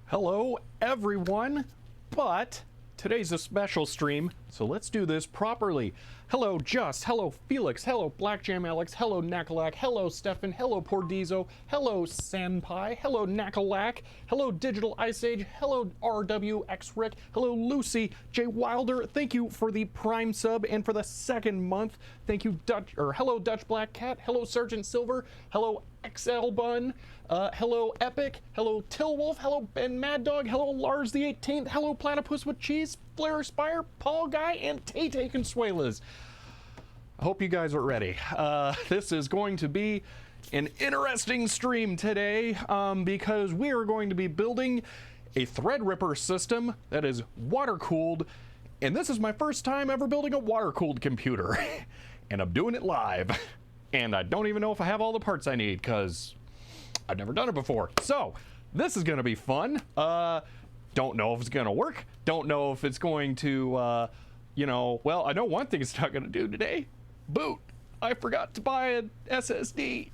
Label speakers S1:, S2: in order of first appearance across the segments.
S1: Hello everyone, but today's a special stream, so let's do this properly. Hello Just, hello Felix, hello Black Jam Alex, hello Nakalak, hello Stefan, hello Pordizo, hello Sanpai, hello Nakalak, hello Digital Ice Age, hello RWX Rick, hello Lucy, Jay Wilder, thank you for the Prime sub and for the second month. Thank you hello Dutch Black Cat, hello Sergeant Silver, hello XL Bun, hello Epic, hello Tillwolf, hello Ben Mad Dog, hello Lars the 18th, hello Platypus with Cheese, Flare Spire, Paul Guy, and Tay-Tay Consuelas. I hope you guys are ready. This is going to be an interesting stream today because we are going to be building a Threadripper system that is water-cooled, and this is my first time ever building a water-cooled computer, and I'm doing it live. And I don't even know if I have all the parts I need because I've never done it before. So this is going to be fun. Don't know if it's going to work. Don't know if it's going to, you know, well, I know one thing it's not going to do today. Boot. I forgot to buy an SSD.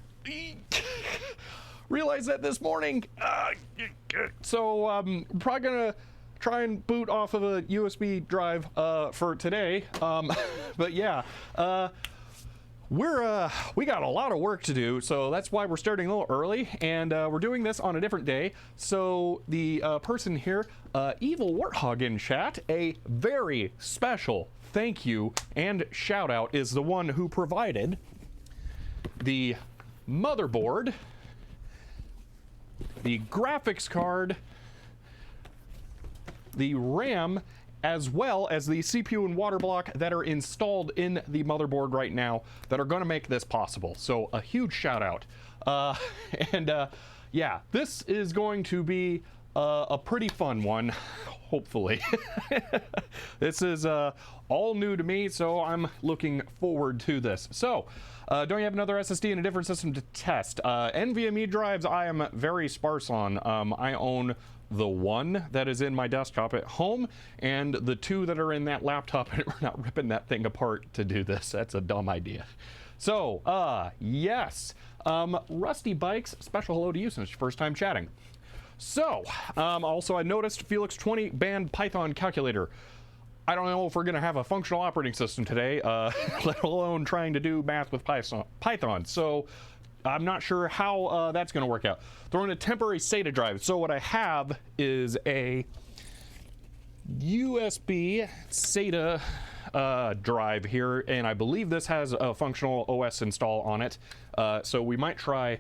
S1: Realized that this morning. So I'm probably going to try and boot off of a USB drive for today. But yeah. We got a lot of work to do, so that's why we're starting a little early, and we're doing this on a different day. So the person here, Evil Warthog in chat, a very special thank you and shout out, is the one who provided the motherboard, the graphics card, the RAM, as well as the CPU and water block that are installed in the motherboard right now that are going to make this possible. So a huge shout out. Yeah, this is going to be a pretty fun one, hopefully. This is all new to me, so I'm looking forward to this. So, don't you have another SSD in a different system to test? NVMe drives I am very sparse on. I own the one that is in my desktop at home and the two that are in that laptop, and we're not ripping that thing apart to do this. That's a dumb idea. So yes, Rusty Bikes, special hello to you since your first time chatting. So also I noticed Felix 20 banned Python calculator. I don't know if we're gonna have a functional operating system today, let alone trying to do math with Python. So I'm not sure how that's going to work out. Throwing a temporary SATA drive. So what I have is a USB SATA drive here, and I believe this has a functional OS install on it. So we might try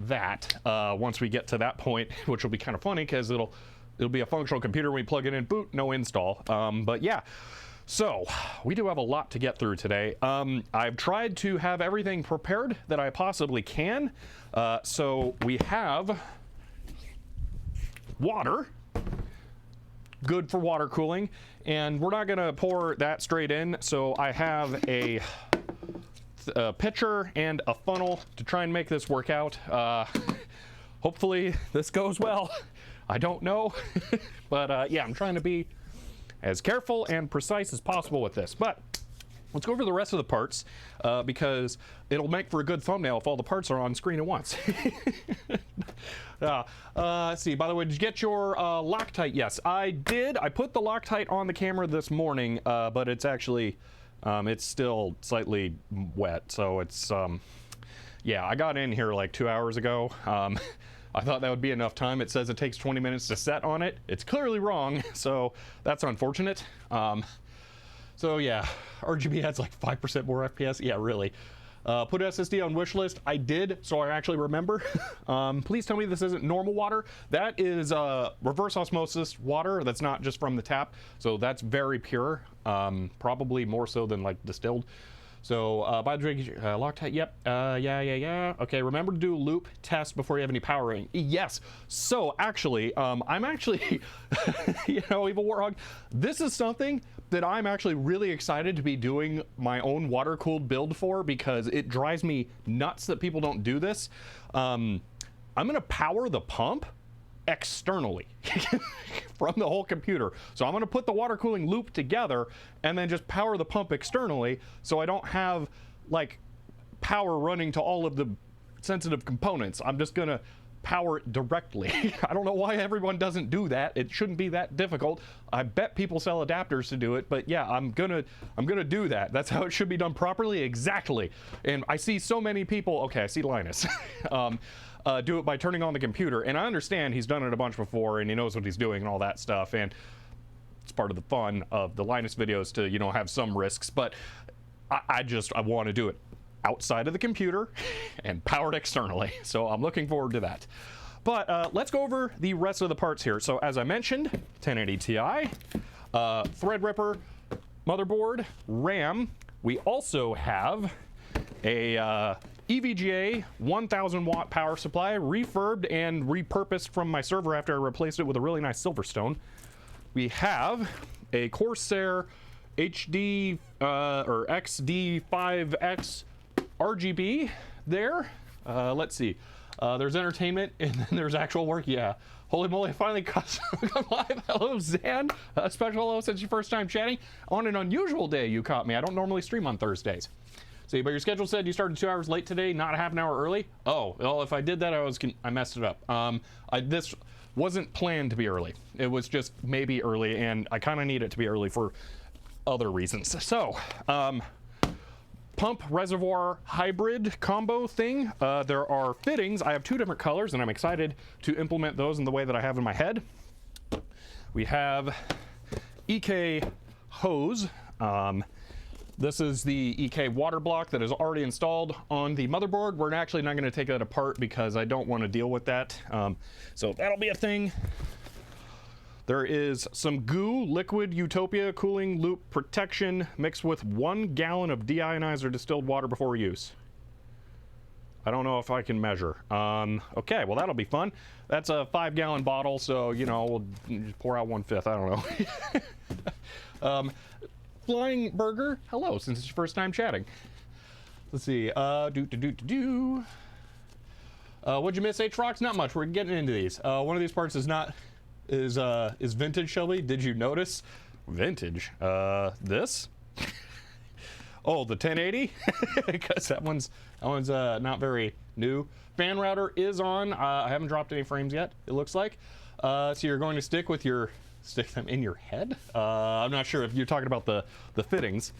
S1: that once we get to that point, which will be kind of funny because it'll be a functional computer when we plug it in, boot, no install. But yeah, so we do have a lot to get through today. I've tried to have everything prepared that I possibly can. So we have water, good for water cooling, and we're not gonna pour that straight in. So I have a pitcher and a funnel to try and make this work out. Hopefully this goes well. I don't know, but yeah, I'm trying to be as careful and precise as possible with this. But let's go over the rest of the parts because it'll make for a good thumbnail if all the parts are on screen at once. Let's see, by the way, did you get your Loctite? Yes, I did. I put the Loctite on the camera this morning, but it's actually, it's still slightly wet. So it's, yeah, I got in here like 2 hours ago. I thought that would be enough time. It says it takes 20 minutes to set on it. It's clearly wrong, so that's unfortunate. So yeah, RGB has like 5% more FPS. Yeah, really. Put SSD on wish list. I did, so I actually remember. Please tell me this isn't normal water. That is reverse osmosis water. That's not just from the tap. So that's very pure. Probably more so than like distilled. So by the way, Loctite, yep, yeah. Okay, remember to do a loop test before you have any powering. Yes, so actually, I'm actually, you know, Evil Warhog, this is something that I'm actually really excited to be doing my own water-cooled build for because it drives me nuts that people don't do this. I'm gonna power the pump externally from the whole computer. So I'm going to put the water cooling loop together and then just power the pump externally so I don't have like power running to all of the sensitive components. I'm just going to power it directly. I don't know why everyone doesn't do that. It shouldn't be that difficult. I bet people sell adapters to do it, but yeah, I'm gonna do that. That's how it should be done properly. Exactly. And I see so many people, okay, I see Linus. Do it by turning on the computer, and I understand he's done it a bunch before and he knows what he's doing and all that stuff, and it's part of the fun of the Linus videos to, you know, have some risks, but I want to do it outside of the computer and powered externally, so I'm looking forward to that. But let's go over the rest of the parts here. So as I mentioned, 1080 Ti, Threadripper, motherboard, RAM. We also have a EVGA 1000 watt power supply, refurbed and repurposed from my server after I replaced it with a really nice Silverstone. We have a Corsair HD or XD5X RGB there. Let's see. There's entertainment and then there's actual work. Yeah. Holy moly, I finally got live. Hello, Zan. Special hello since your first time chatting. On an unusual day, you caught me. I don't normally stream on Thursdays. See, but your schedule said you started 2 hours late today, not a half an hour early. Oh, well, if I did that, I messed it up. This wasn't planned to be early. It was just maybe early, and I kind of need it to be early for other reasons. So, pump reservoir hybrid combo thing. There are fittings. I have 2 different colors, and I'm excited to implement those in the way that I have in my head. We have EK hose. This is the EK water block that is already installed on the motherboard. We're actually not going to take that apart because I don't want to deal with that. So that'll be a thing. There is some goo, liquid Utopia cooling loop protection mixed with 1 gallon of deionized or distilled water before use. I don't know if I can measure. Okay, well that'll be fun. That's a 5-gallon bottle, so you know, we'll just pour out 1/5. I don't know. Flying Burger, hello, since it's your first time chatting. Let's see, what'd you miss, H-Rocks? Not much, we're getting into these. One of these parts is vintage, Shelby. Did you notice? Vintage, this? Oh, the 1080? Because that one's not very new. Fan router is on. I haven't dropped any frames yet, it looks like. So you're going to stick them in your head? I'm not sure if you're talking about the fittings.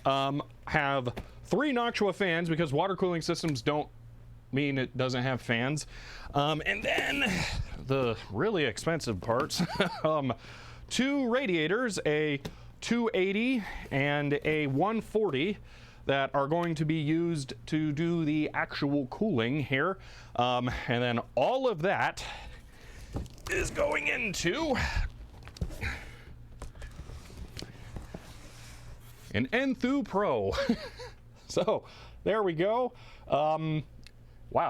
S1: Have 3 Noctua fans because water cooling systems don't mean it doesn't have fans. And then the really expensive parts. two radiators, a 280 and a 140, that are going to be used to do the actual cooling here. And then all of that is going into an Enthoo Pro. So there we go. Wow,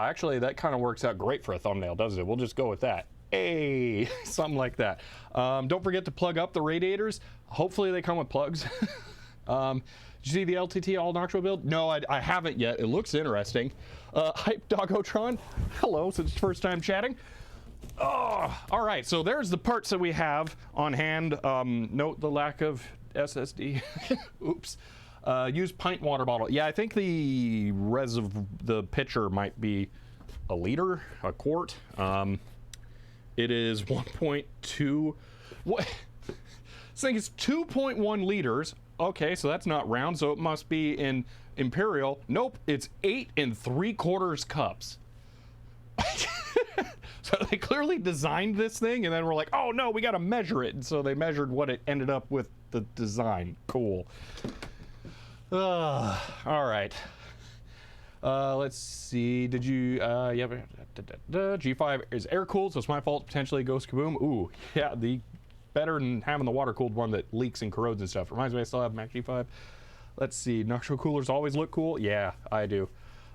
S1: actually that kind of works out great for a thumbnail, doesn't it? We'll just go with that. Hey, something like that. Don't forget to plug up the radiators. Hopefully they come with plugs. Did you see the LTT all Noctro build? No, I haven't yet. It looks interesting. Hype Doggotron, hello, since first time chatting. Oh, all right, so there's the parts that we have on hand. Note the lack of SSD. Oops. Use pint water bottle. Yeah, I think the pitcher might be a liter, a quart. It is 1.2. What? This thing is 2.1 liters. Okay, so that's not round, so it must be in imperial. Nope, it's 8 3/4 cups. So they clearly designed this thing, and then we're like, oh no, we gotta measure it. And so they measured what it ended up with the design. Cool. All right. Let's see. Did you? Yeah. G5 is air cooled, so it's my fault. Potentially goes kaboom. Ooh, yeah. The better than having the water cooled one that leaks and corrodes and stuff. Reminds me, I still have Mac G5. Let's see. Noctro coolers always look cool. Yeah, I do.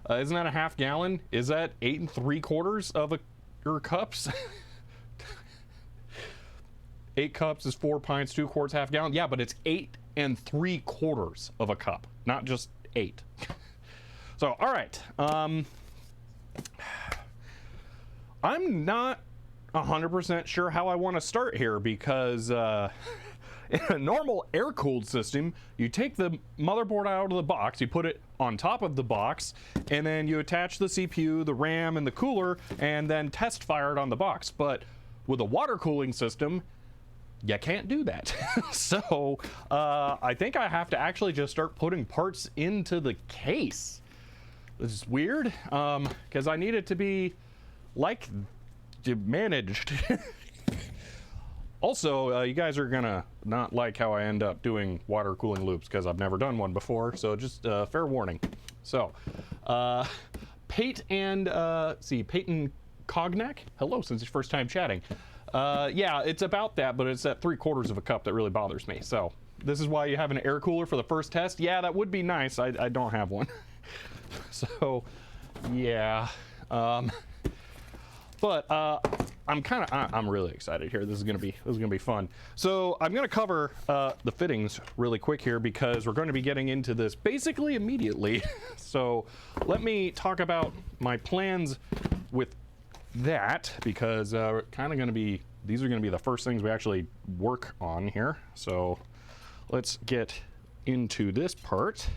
S1: Isn't that a half gallon? Is that 8 3/4 of your cups? 8 cups is 4 pints, 2 quarts, half gallon. Yeah, but it's 8 3/4 of a cup, not just 8. So, all right. I'm not 100% sure how I want to start here, because in a normal air-cooled system, you take the motherboard out of the box, you put it on top of the box, and then you attach the CPU, the RAM, and the cooler, and then test fire it on the box. But with a water cooling system, you can't do that. So I think I have to actually just start putting parts into the case. This is weird, because I need it to be like managed. Also, you guys are gonna not like how I end up doing water cooling loops, because I've never done one before, so just fair warning. So Peyton Cognac, hello, since it's first time chatting. Yeah, it's about that, but it's that 3/4 of a cup that really bothers me. So this is why you have an air cooler for the first test. Yeah, that would be nice. I don't have one. So yeah, but I'm really excited here. This is gonna be fun. So I'm gonna cover the fittings really quick here, because we're going to be getting into this basically immediately. So let me talk about my plans with that, because kind of going to be, these are going to be the first things we actually work on here. So let's get into this part.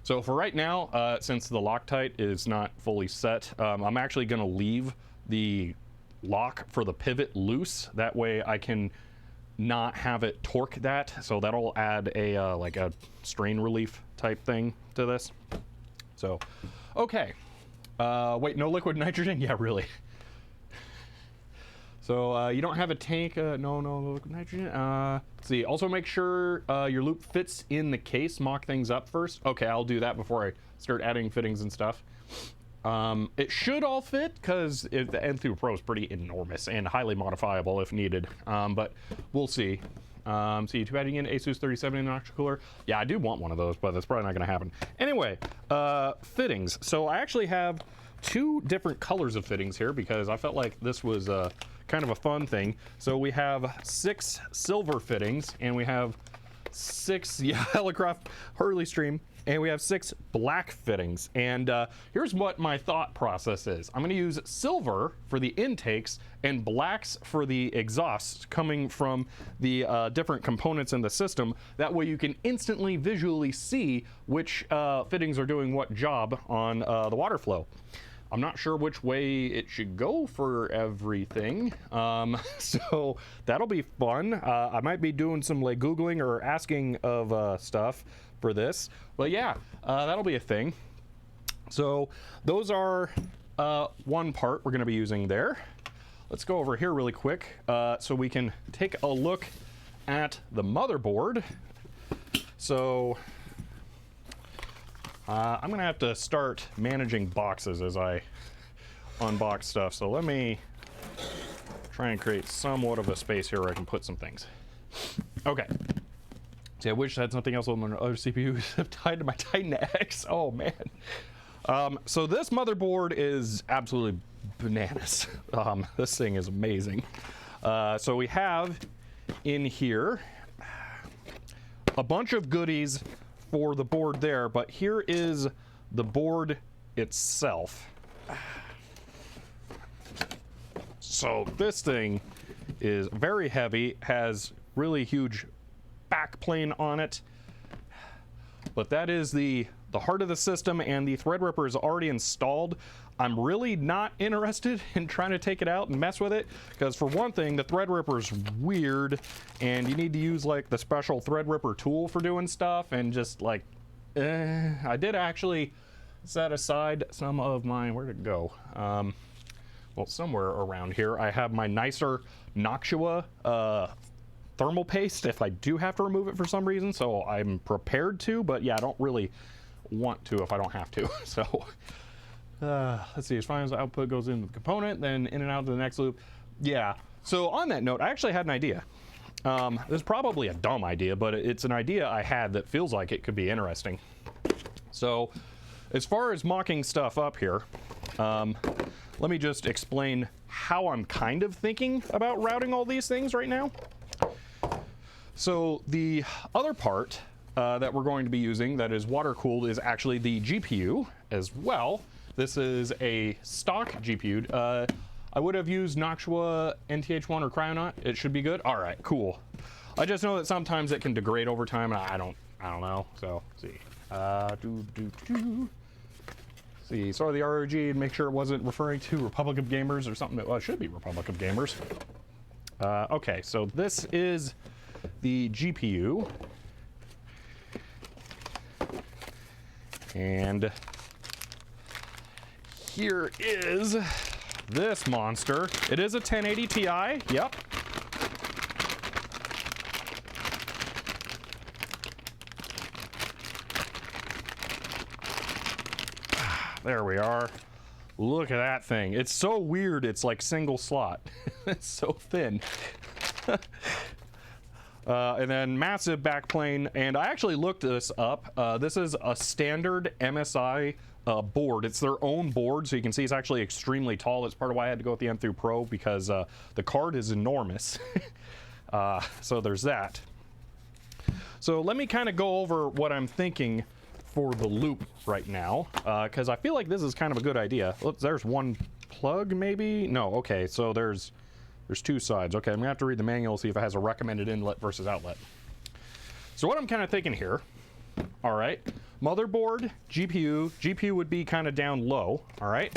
S1: So for right now, since the Loctite is not fully set, I'm actually going to leave the lock for the pivot loose. That way I can not have it torque that. So that'll add a like a strain relief type thing to this. So, okay. Wait, no liquid nitrogen? Yeah, really. So you don't have a tank, no liquid nitrogen. Let's see, also make sure your loop fits in the case, mock things up first. Okay, I'll do that before I start adding fittings and stuff. It should all fit, because the Enthoo Pro is pretty enormous and highly modifiable if needed, but we'll see. See, too bad you get an Asus 37 in the Noctro cooler. Yeah, I do want one of those, but that's probably not going to happen. Anyway, fittings. So I actually have 2 different colors of fittings here, because I felt like this was kind of a fun thing. So we have 6 silver fittings, and we have 6 Helicraft Hurley Stream, and we have 6 black fittings. And here's what my thought process is. I'm going to use silver for the intakes and blacks for the exhausts coming from the different components in the system. That way you can instantly visually see which fittings are doing what job on the water flow. I'm not sure which way it should go for everything, so that'll be fun. I might be doing some like Googling or asking of stuff for this, but yeah, that'll be a thing. So those are one part we're going to be using there. let's go over here really quick so we can take a look at the motherboard. So I'm gonna have to start managing boxes as I unbox stuff. So let me try and create somewhat of a space here where I can put some things. Okay. See, I wish I had something else on my other CPU tied to my Titan X. Oh man. So this motherboard is absolutely bananas. This thing is amazing. So we have in here a bunch of goodies for the board there, but here is the board itself. So this thing is very heavy, has really huge back plane on it, but that is the heart of the system, and the Threadripper is already installed. I'm really not interested in trying to take it out and mess with it, because for one thing, the Threadripper is weird, and you need to use like the special Threadripper tool for doing stuff, and just like, I did actually set aside some of my, where'd it go? Well, somewhere around here, I have my nicer Noctua thermal paste if I do have to remove it for some reason, so I'm prepared to, but yeah, I don't really want to if I don't have to. So let's see, as far as the output goes into the component, then in and out to the next loop. Yeah, so on that note, I actually had an idea. This is probably a dumb idea, but it's an idea I had that feels like it could be interesting. So as far as mocking stuff up here, let me just explain how I'm kind of thinking about routing all these things right now. So the other part that we're going to be using that is water-cooled is actually the GPU as well. This is a stock GPU. I would have used Noctua NTH1 or Cryonaut. It should be good. All right, cool. I just know that sometimes it can degrade over time, and I don't know. So let's see. See, sorry, the ROG, and make sure it wasn't referring to Republic of Gamers or something. Well, it should be Republic of Gamers. Okay, so this is the GPU. And here is this monster. It is a 1080 Ti, yep. There we are. Look at that thing. It's so weird, it's like single slot. It's so thin. And then massive backplane, and I actually looked this up. This is a standard MSI board. It's their own board, so you can see it's actually extremely tall. That's part of why I had to go with the M3 Pro, because the card is enormous. So there's that. So let me kind of go over what I'm thinking for the loop right now, because I feel like this is kind of a good idea. Oops, there's one plug, maybe? No, okay, so there's two sides. Okay, I'm gonna have to read the manual, see if it has a recommended inlet versus outlet. So what I'm kind of thinking here, all right, motherboard, GPU would be kind of down low, all right?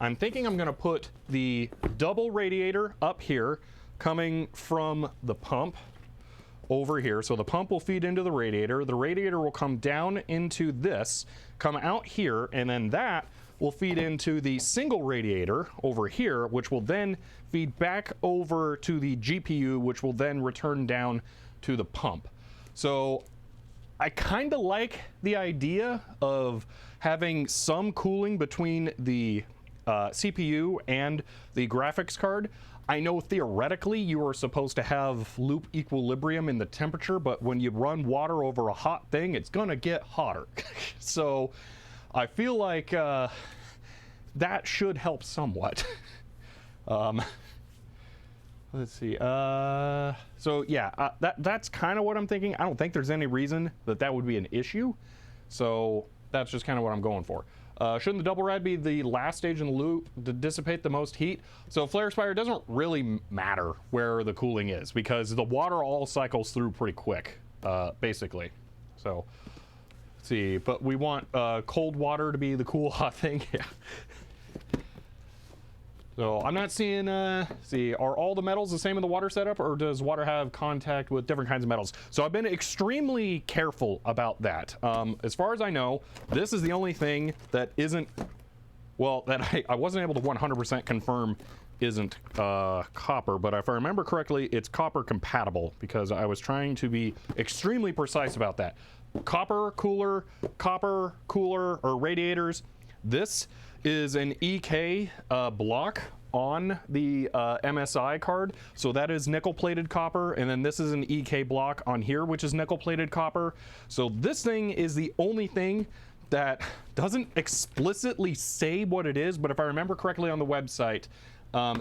S1: I'm thinking I'm gonna put the double radiator up here, coming from the pump over here. So the pump will feed into the radiator will come down into this, come out here, and then that will feed into the single radiator over here, which will then feed back over to the GPU, which will then return down to the pump. So I kind of like the idea of having some cooling between the CPU and the graphics card. I know theoretically you are supposed to have loop equilibrium in the temperature, but when you run water over a hot thing, it's gonna get hotter. So I feel like that should help somewhat. Let's see. So yeah, that's kind of what I'm thinking. I don't think there's any reason that would be an issue. So that's just kind of what I'm going for. Shouldn't the double rad be the last stage in the loop to dissipate the most heat? So flare spire doesn't really matter where the cooling is, because the water all cycles through pretty quick, basically. So let's see, but we want cold water to be the cool hot thing. Yeah. So I'm not seeing, see, are all the metals the same in the water setup, or does water have contact with different kinds of metals? So I've been extremely careful about that. As far as I know, this is the only thing that isn't, well, that I wasn't able to 100% confirm isn't copper, but if I remember correctly, it's copper compatible, because I was trying to be extremely precise about that. Copper cooler, or radiators. This is an EK block on the MSI card, so that is nickel-plated copper, and then this is an EK block on here, which is nickel-plated copper. So this thing is the only thing that doesn't explicitly say what it is, but if I remember correctly on the website,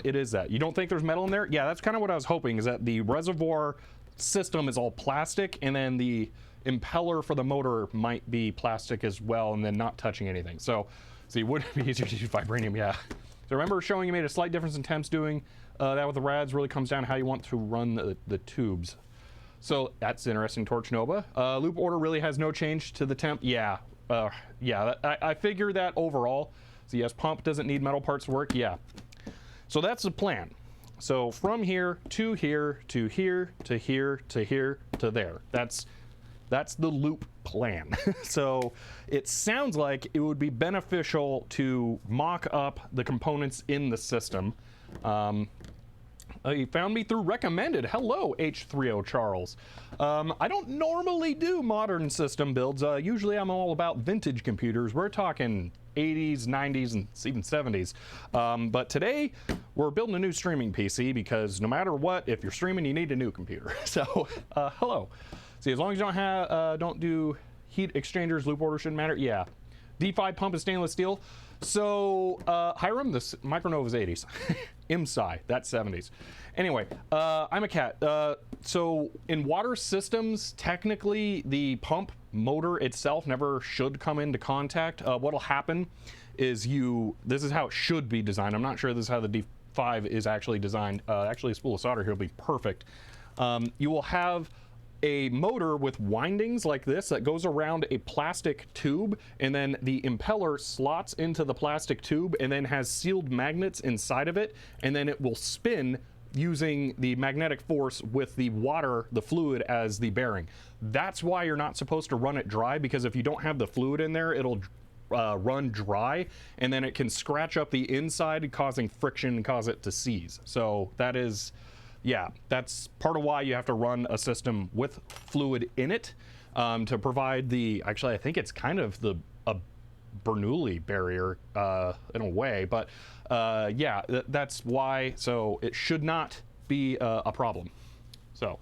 S1: it is that. You don't think there's metal in there? Yeah, that's kind of what I was hoping, is that the reservoir system is all plastic, and then the impeller for the motor might be plastic as well, and then not touching anything. So, see, would it be easier to use vibranium? Yeah. So remember showing you made a slight difference in temps. Doing that with the rads really comes down to how you want to run the tubes. So that's interesting, Torch Nova. Loop order really has no change to the temp. Yeah, yeah, I figured that overall. So yes, pump doesn't need metal parts to work. Yeah. So that's the plan. So from here to here to here to here to here to there. That's the loop plan. So it sounds like it would be beneficial to mock up the components in the system. You found me through recommended. Hello, H30 Charles. I don't normally do modern system builds. Usually I'm all about vintage computers. We're talking 80s, 90s, and even 70s. But today we're building a new streaming PC, because no matter what, if you're streaming, you need a new computer. So hello. See, as long as you don't do heat exchangers, loop order shouldn't matter. Yeah. D5 pump is stainless steel. So Hiram, this Micronova's 80s. IMSI, that's 70s. Anyway, I'm a cat. So in water systems, technically the pump motor itself never should come into contact. What'll happen is this is how it should be designed. I'm not sure this is how the D5 is actually designed. Actually, a spool of solder here will be perfect. You will have a motor with windings like this that goes around a plastic tube, and then the impeller slots into the plastic tube and then has sealed magnets inside of it, and then it will spin using the magnetic force with the water, the fluid, as the bearing. That's why you're not supposed to run it dry, because if you don't have the fluid in there, it'll run dry, and then it can scratch up the inside, causing friction and cause it to seize. So that is, yeah, that's part of why you have to run a system with fluid in it, to provide the, actually I think it's kind of a Bernoulli barrier in a way, but yeah, that's why. So it should not be a problem. So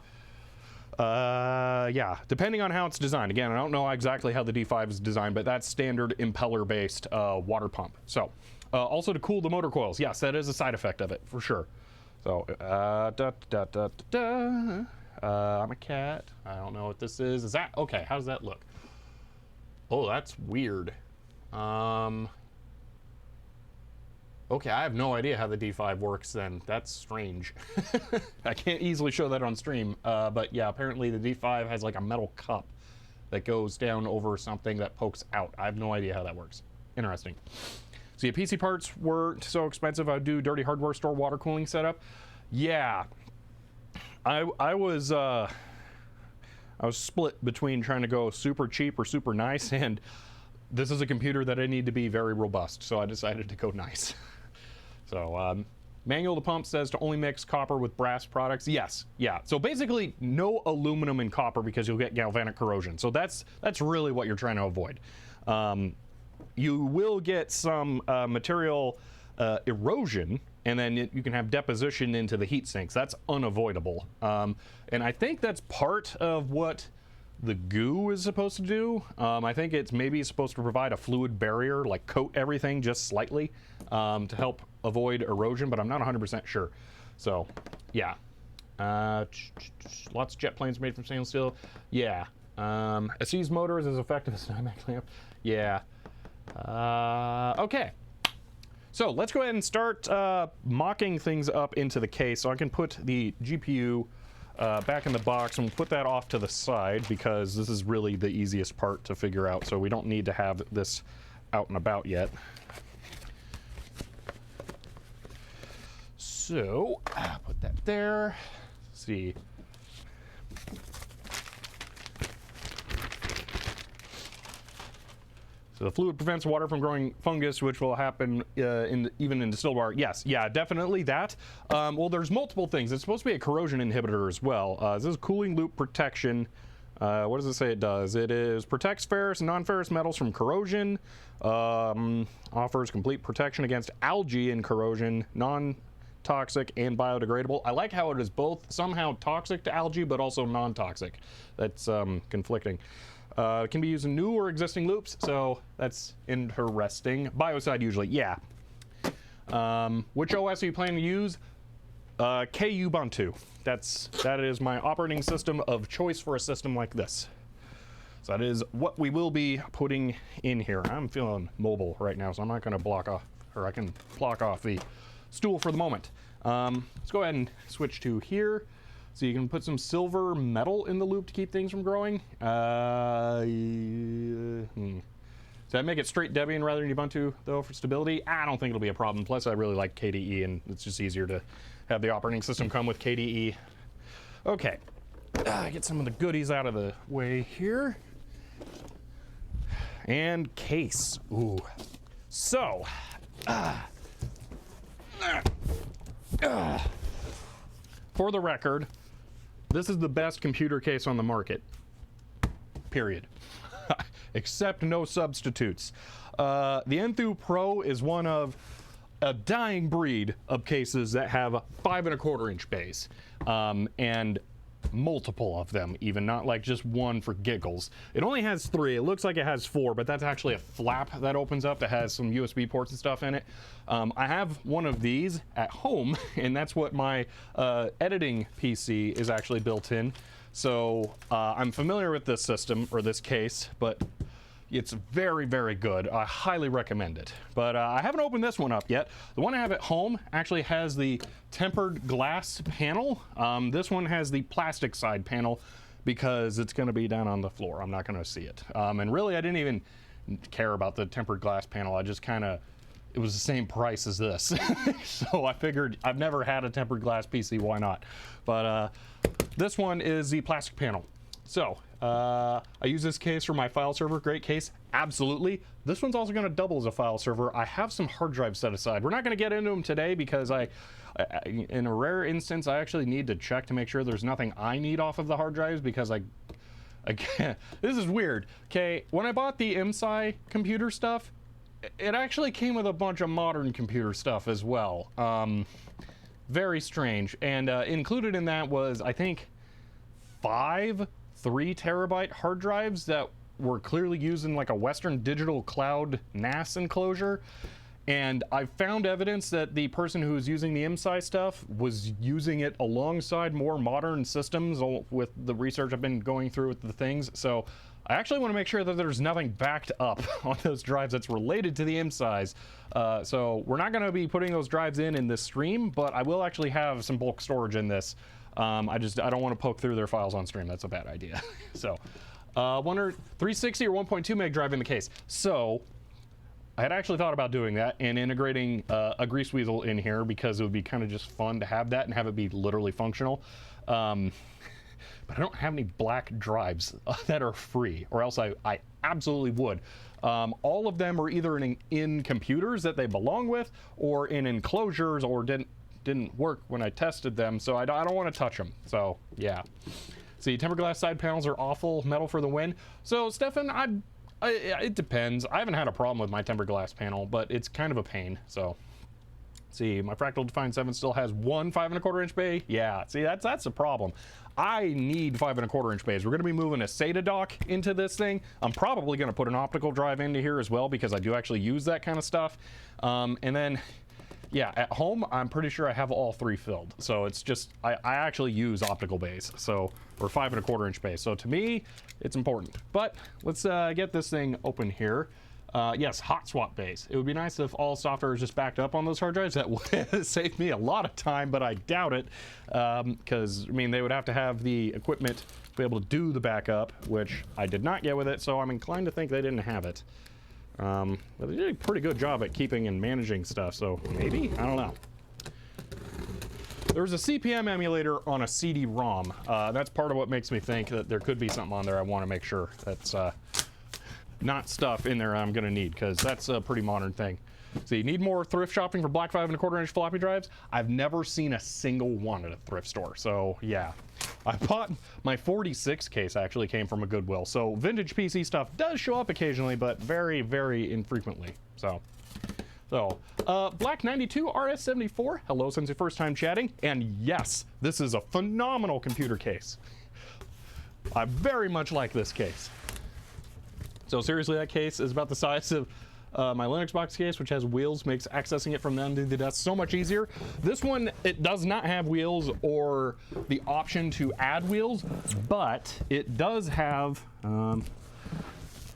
S1: yeah, depending on how it's designed. Again, I don't know exactly how the D5 is designed, but that's standard impeller based water pump. So also to cool the motor coils. Yes, that is a side effect of it for sure. So, I'm a cat. I don't know what this is. Is that, okay, how does that look? Oh, that's weird. Okay, I have no idea how the D5 works then. That's strange. I can't easily show that on stream, but yeah, apparently the D5 has like a metal cup that goes down over something that pokes out. I have no idea how that works. Interesting. So yeah, PC parts weren't so expensive. I'd do dirty hardware store water cooling setup. Yeah, I was split between trying to go super cheap or super nice, and this is a computer that I need to be very robust, so I decided to go nice. So manual to pump says to only mix copper with brass products. Yes, yeah. So basically no aluminum and copper, because you'll get galvanic corrosion. So that's really what you're trying to avoid. You will get some material erosion, and then you can have deposition into the heat sinks. That's unavoidable. And I think that's part of what the goo is supposed to do. I think it's maybe supposed to provide a fluid barrier, like coat everything just slightly to help avoid erosion, but I'm not 100% sure. So, yeah. Lots of jet planes made from stainless steel. Yeah. A C's motor is as effective as an iMac lamp. Yeah. Okay. So let's go ahead and start mocking things up into the case. So I can put the GPU back in the box and put that off to the side, because this is really the easiest part to figure out. So we don't need to have this out and about yet. So put that there. Let's see. So the fluid prevents water from growing fungus, which will happen even in distilled water. Yes, yeah, definitely that. Well, there's multiple things. It's supposed to be a corrosion inhibitor as well. This is cooling loop protection. What does it say it does? It is protects ferrous and non-ferrous metals from corrosion. Offers complete protection against algae and corrosion, non-toxic and biodegradable. I like how it is both somehow toxic to algae, but also non-toxic. That's conflicting. Can be used in new or existing loops, so that's interesting. Biocide usually, yeah. Which OS are you planning to use? Kubuntu. That is my operating system of choice for a system like this. So that is what we will be putting in here. I'm feeling mobile right now, so I'm not going to block off, or I can block off the stool for the moment. Let's go ahead and switch to here. So you can put some silver metal in the loop to keep things from growing. Does that make it straight Debian rather than Ubuntu, though, for stability? I don't think it'll be a problem. Plus, I really like KDE, and it's just easier to have the operating system come with KDE. Okay, get some of the goodies out of the way here. And case. Ooh. So, for the record, this is the best computer case on the market. Period. Except no substitutes. The Enthoo Pro is one of a dying breed of cases that have 5 1/4 inch bays, and multiple of them, even not like just one for giggles. It only has 3. It looks like it has 4, but that's actually a flap that opens up that has some USB ports and stuff in it. I have one of these at home, and that's what my editing PC is actually built in. So I'm familiar with this system, or this case, but it's very, very good. I highly recommend it. But I haven't opened this one up yet. The one I have at home actually has the tempered glass panel. This one has the plastic side panel because it's going to be down on the floor. I'm not going to see it. And really, I didn't even care about the tempered glass panel. I just kind of, it was the same price as this. So I figured, I've never had a tempered glass PC, why not? But this one is the plastic panel. So, I use this case for my file server. Great case, absolutely. This one's also going to double as a file server. I have some hard drives set aside. We're not going to get into them today because in a rare instance, I actually need to check to make sure there's nothing I need off of the hard drives because I can't. This is weird. Okay, when I bought the MSI computer stuff, it actually came with a bunch of modern computer stuff as well. Very strange. And included in that was, I think, 5 3 terabyte hard drives that were clearly used in like a Western Digital Cloud NAS enclosure. And I found evidence that the person who was using the MSI stuff was using it alongside more modern systems with the research I've been going through with the things. So I actually want to make sure that there's nothing backed up on those drives that's related to the MSIs. So we're not going to be putting those drives in this stream, but I will actually have some bulk storage in this. I don't want to poke through their files on stream. That's a bad idea. So, 360 or 1.2 meg drive in the case. So, I had actually thought about doing that and integrating a grease weasel in here because it would be kind of just fun to have that and have it be literally functional. But I don't have any black drives that are free, or else I absolutely would. All of them are either in computers that they belong with, or in enclosures, or didn't work when I tested them, so I don't want to touch them. So yeah. See, tempered glass side panels are awful. Metal for the win. So Stefan, it depends. I haven't had a problem with my tempered glass panel, but it's kind of a pain. So see, my Fractal Define 7 still has one 5 1/4 inch bay. Yeah, see, that's the problem. I need 5 1/4 inch bays. We're going to be moving a SATA dock into this thing. I'm probably going to put an optical drive into here as well because I do actually use that kind of stuff. And then, yeah, at home, I'm pretty sure I have all 3 filled. So it's just, I actually use optical bays, so, or 5 1/4 inch bays. So to me, it's important. But let's get this thing open here. Yes, hot swap bays. It would be nice if all software is just backed up on those hard drives. That would save me a lot of time, but I doubt it. Because, I mean, they would have to have the equipment to be able to do the backup, which I did not get with it, so I'm inclined to think they didn't have it. But they did a pretty good job at keeping and managing stuff, so maybe? I don't know. There was a CPM emulator on a CD-ROM. That's part of what makes me think that there could be something on there. I want to make sure. not stuff in there I'm gonna need, because that's a pretty modern thing. So you need more thrift shopping for black 5¼ inch floppy drives? I've never seen a single one at a thrift store. So yeah, I bought my 46 case actually came from a Goodwill. So vintage PC stuff does show up occasionally, but very, very infrequently. So Black 92 RS74, hello since your first time chatting. And yes, this is a phenomenal computer case. I very much like this case. So seriously, that case is about the size of my Linux box case, which has wheels, makes accessing it from the under the desk so much easier. This one, it does not have wheels or the option to add wheels, but it does have,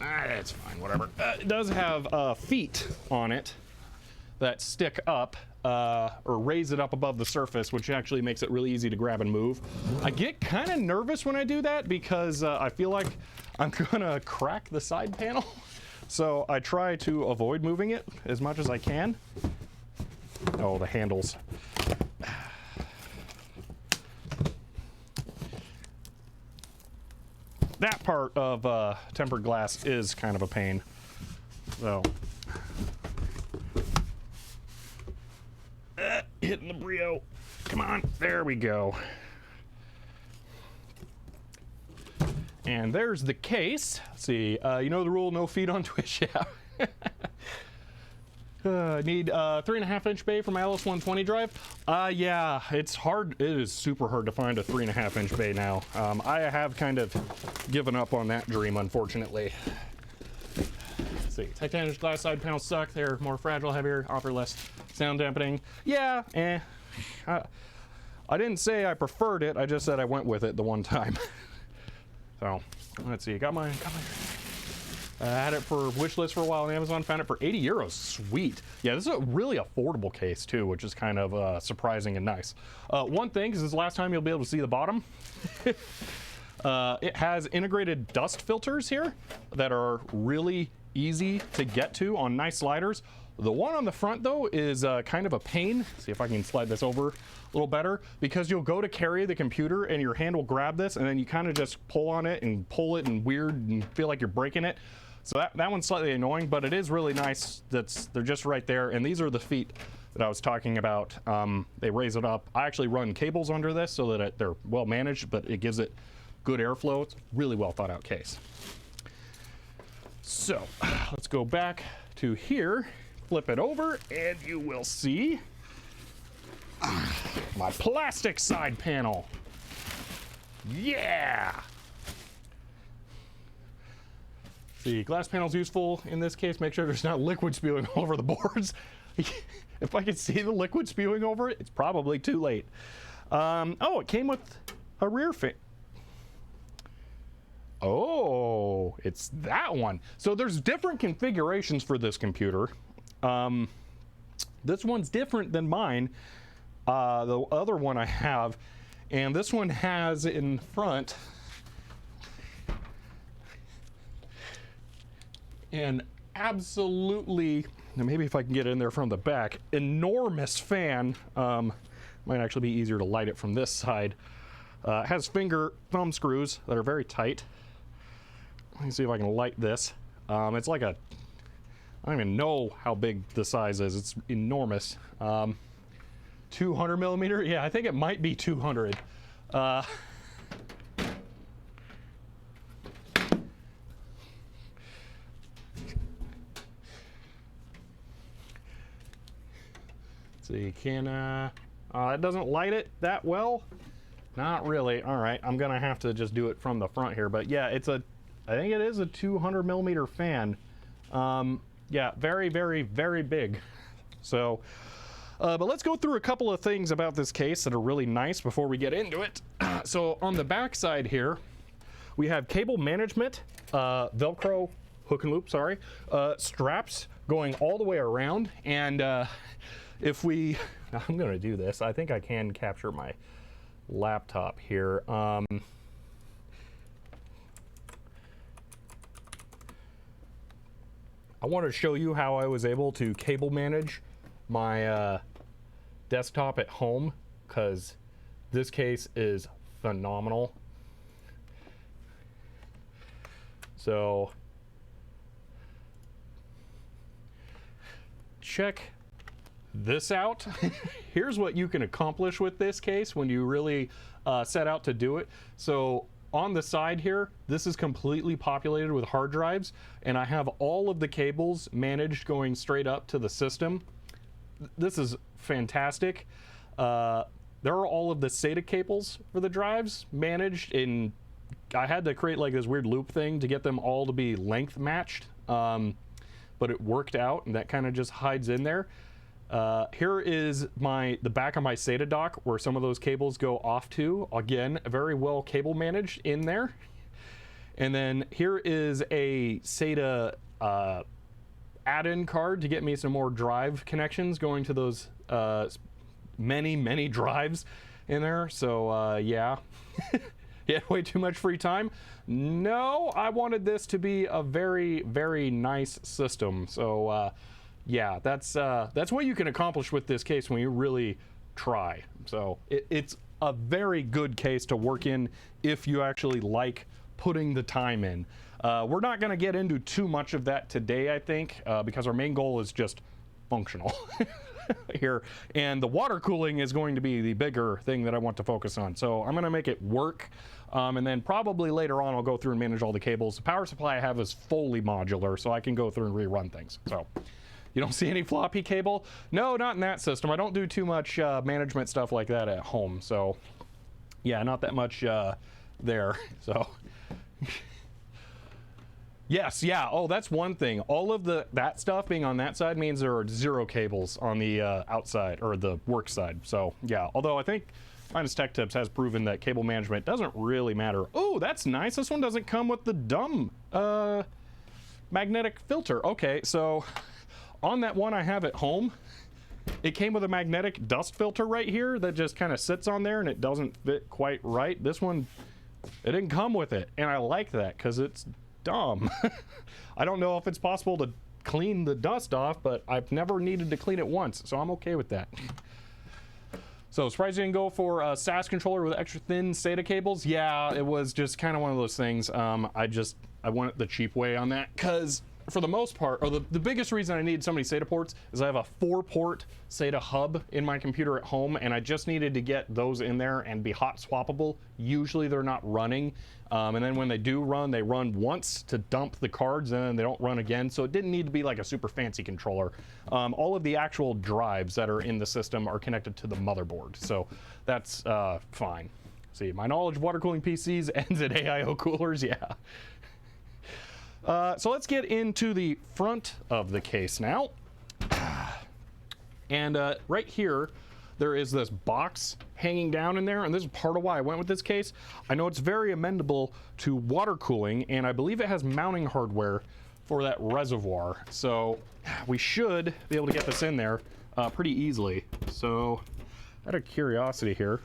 S1: it's fine, whatever. It does have feet on it that stick up or raise it up above the surface, which actually makes it really easy to grab and move. I get kind of nervous when I do that because I feel like I'm gonna crack the side panel. So I try to avoid moving it as much as I can. Oh, the handles. That part of tempered glass is kind of a pain. So hitting the Brio. Come on, there we go. And there's the case. Let's see, you know the rule, no feet on Twitch, yeah. Need 3.5 inch bay for my LS120 drive. Yeah, it's hard. It is super hard to find a 3.5 inch bay now. I have kind of given up on that dream, unfortunately. Let's see, titanium glass side panels suck. They're more fragile, heavier, offer less sound dampening. Yeah, I didn't say I preferred it. I just said I went with it the one time. So let's see, got my I had it for wish list for a while on Amazon, found it for 80 euros. Sweet. Yeah, this is a really affordable case too, which is kind of surprising and nice. One thing, because this is the last time you'll be able to see the bottom. It has integrated dust filters here that are really easy to get to on nice sliders. The one on the front though is kind of a pain. See if I can slide this over a little better, because you'll go to carry the computer and your hand will grab this and then you kind of just pull on it and pull it and weird and feel like you're breaking it. So that one's slightly annoying, but it is really nice. They're just right there, and these are the feet that I was talking about. They raise it up. I actually run cables under this so that they're well managed, but it gives it good airflow. It's a really well thought out case. So let's go back to here, flip it over, and you will see my plastic side panel. Yeah! The glass panel's useful in this case. Make sure there's not liquid spewing all over the boards. If I can see the liquid spewing over it, it's probably too late. Oh, it came with a rear fan. Oh, it's that one. So there's different configurations for this computer. This one's different than mine, the other one I have, and this one has in front an absolutely, maybe if I can get in there from the back, enormous fan. Might actually be easier to light it from this side. It has thumb screws that are very tight. Let me see if I can light this. It's like a, I don't even know how big the size is. It's enormous. 200 millimeter? Yeah, I think it might be 200. See, can it doesn't light it that well. Not really. All right, I'm gonna have to just do it from the front here. But yeah, it's a, I think it is a 200 millimeter fan. Yeah, very, very, very big. So, but let's go through a couple of things about this case that are really nice before we get into it. So on the back side here, we have cable management, Velcro hook and loop, sorry, straps going all the way around. And if we, I'm gonna do this. I think I can capture my laptop here. I want to show you how I was able to cable manage my desktop at home, because this case is phenomenal. So check this out. Here's what you can accomplish with this case when you really set out to do it. So on the side here, this is completely populated with hard drives, and I have all of the cables managed going straight up to the system. This is fantastic. There are all of the SATA cables for the drives managed, and I had to create like this weird loop thing to get them all to be length matched, but it worked out, and that kind of just hides in there. Here is the back of my SATA dock where some of those cables go off to. Again, very well cable managed in there. And then here is a SATA add-in card to get me some more drive connections going to those many drives in there. So yeah. Yeah, way too much free time? No, I wanted this to be a very nice system. So yeah, that's what you can accomplish with this case when you really try. So it's a very good case to work in if you actually like putting the time in. We're not going to get into too much of that today, I think, because our main goal is just functional here. And the water cooling is going to be the bigger thing that I want to focus on. So I'm going to make it work. And then probably later on, I'll go through and manage all the cables. The power supply I have is fully modular, so I can go through and rerun things. So you don't see any floppy cable? No, not in that system. I don't do too much management stuff like that at home. So yeah, not that much there. So yes, yeah. Oh, that's one thing. All of that stuff being on that side means there are 0 cables on the outside or the work side. So yeah, although I think Finest Tech Tips has proven that cable management doesn't really matter. Oh, that's nice. This one doesn't come with the dumb magnetic filter. Okay, so on that one I have at home, it came with a magnetic dust filter right here that just kind of sits on there and it doesn't fit quite right. This one, it didn't come with it, and I like that because it's dumb. I don't know if it's possible to clean the dust off, but I've never needed to clean it once, so I'm okay with that. So surprised you didn't go for a SAS controller with extra thin SATA cables? Yeah, it was just kind of one of those things. I went the cheap way on that because for the most part, or the biggest reason I need so many SATA ports is I have a 4-port SATA hub in my computer at home, and I just needed to get those in there and be hot swappable. Usually they're not running, and then when they do run, they run once to dump the cards and then they don't run again, so it didn't need to be like a super fancy controller. All of the actual drives that are in the system are connected to the motherboard, so that's fine. See, my knowledge of water cooling PCs ends at AIO coolers, yeah. So let's get into the front of the case now. And right here, there is this box hanging down in there, and this is part of why I went with this case. I know it's very amenable to water cooling, and I believe it has mounting hardware for that reservoir. So we should be able to get this in there pretty easily. So out of curiosity here,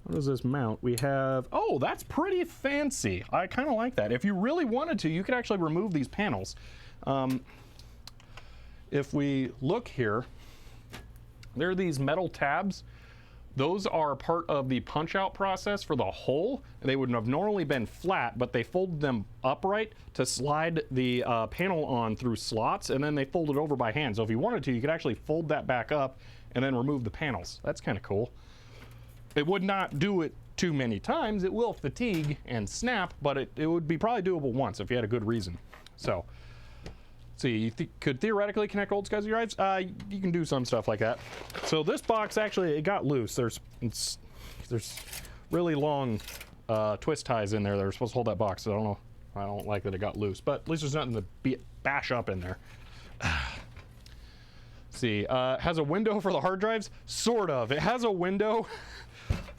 S1: what does this mount? We have, oh, that's pretty fancy. I kind of like that. If you really wanted to, you could actually remove these panels. If we look here, there are these metal tabs. Those are part of the punch out process for the hole. They would have normally been flat, but they folded them upright to slide the panel on through slots, and then they fold it over by hand. So if you wanted to, you could actually fold that back up and then remove the panels. That's kind of cool. It would not do it too many times. It will fatigue and snap, but it would be probably doable once if you had a good reason. So, see, you could theoretically connect old SCSI drives. You can do some stuff like that. So this box actually, it got loose. There's really long twist ties in there that are supposed to hold that box. So I don't know. I don't like that it got loose, but at least there's nothing to bash up in there. See, has a window for the hard drives? Sort of. It has a window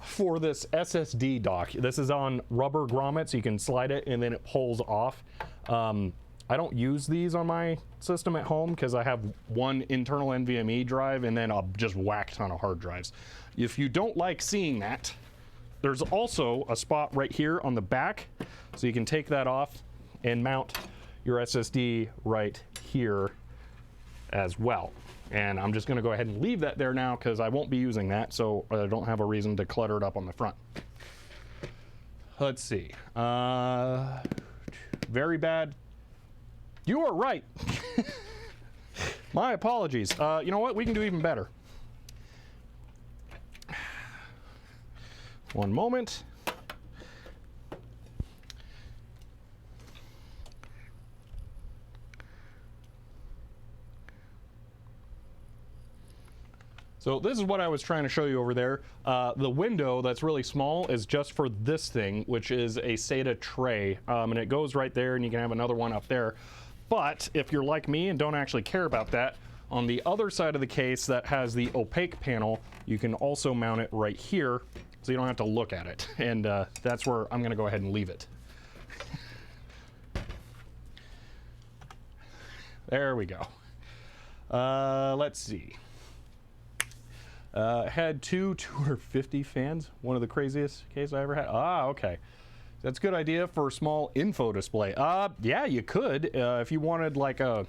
S1: for this SSD dock. This is on rubber grommets. You can slide it and then it pulls off. I don't use these on my system at home because I have one internal NVMe drive and then a just whack ton of hard drives. If you don't like seeing that, there's also a spot right here on the back, so you can take that off and mount your SSD right here as well. And I'm just going to go ahead and leave that there now because I won't be using that, so I don't have a reason to clutter it up on the front. Let's see. Very bad. You are right. My apologies. You know what? We can do even better. One moment. So this is what I was trying to show you over there. The window that's really small is just for this thing, which is a SATA tray. And it goes right there, and you can have another one up there. But if you're like me and don't actually care about that, on the other side of the case that has the opaque panel, you can also mount it right here, so you don't have to look at it. And that's where I'm gonna go ahead and leave it. There we go. Let's see. Had 250 fans, one of the craziest cases I ever had. Ah, okay. That's a good idea for a small info display. Yeah, you could. If you wanted like a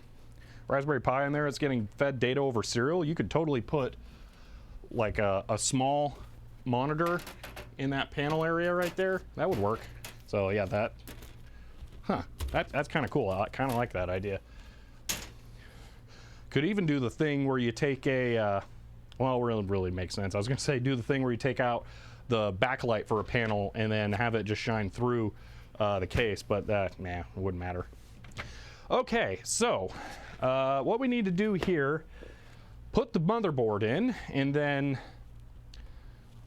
S1: Raspberry Pi in there that's getting fed data over serial, you could totally put like a small monitor in that panel area right there. That would work. So yeah, that's kind of cool. I kind of like that idea. Could even do the thing where you take a, well, it really makes sense. I was gonna say do the thing where you take out the backlight for a panel and then have it just shine through the case, but that, nah, it wouldn't matter. Okay, so what we need to do here, put the motherboard in and then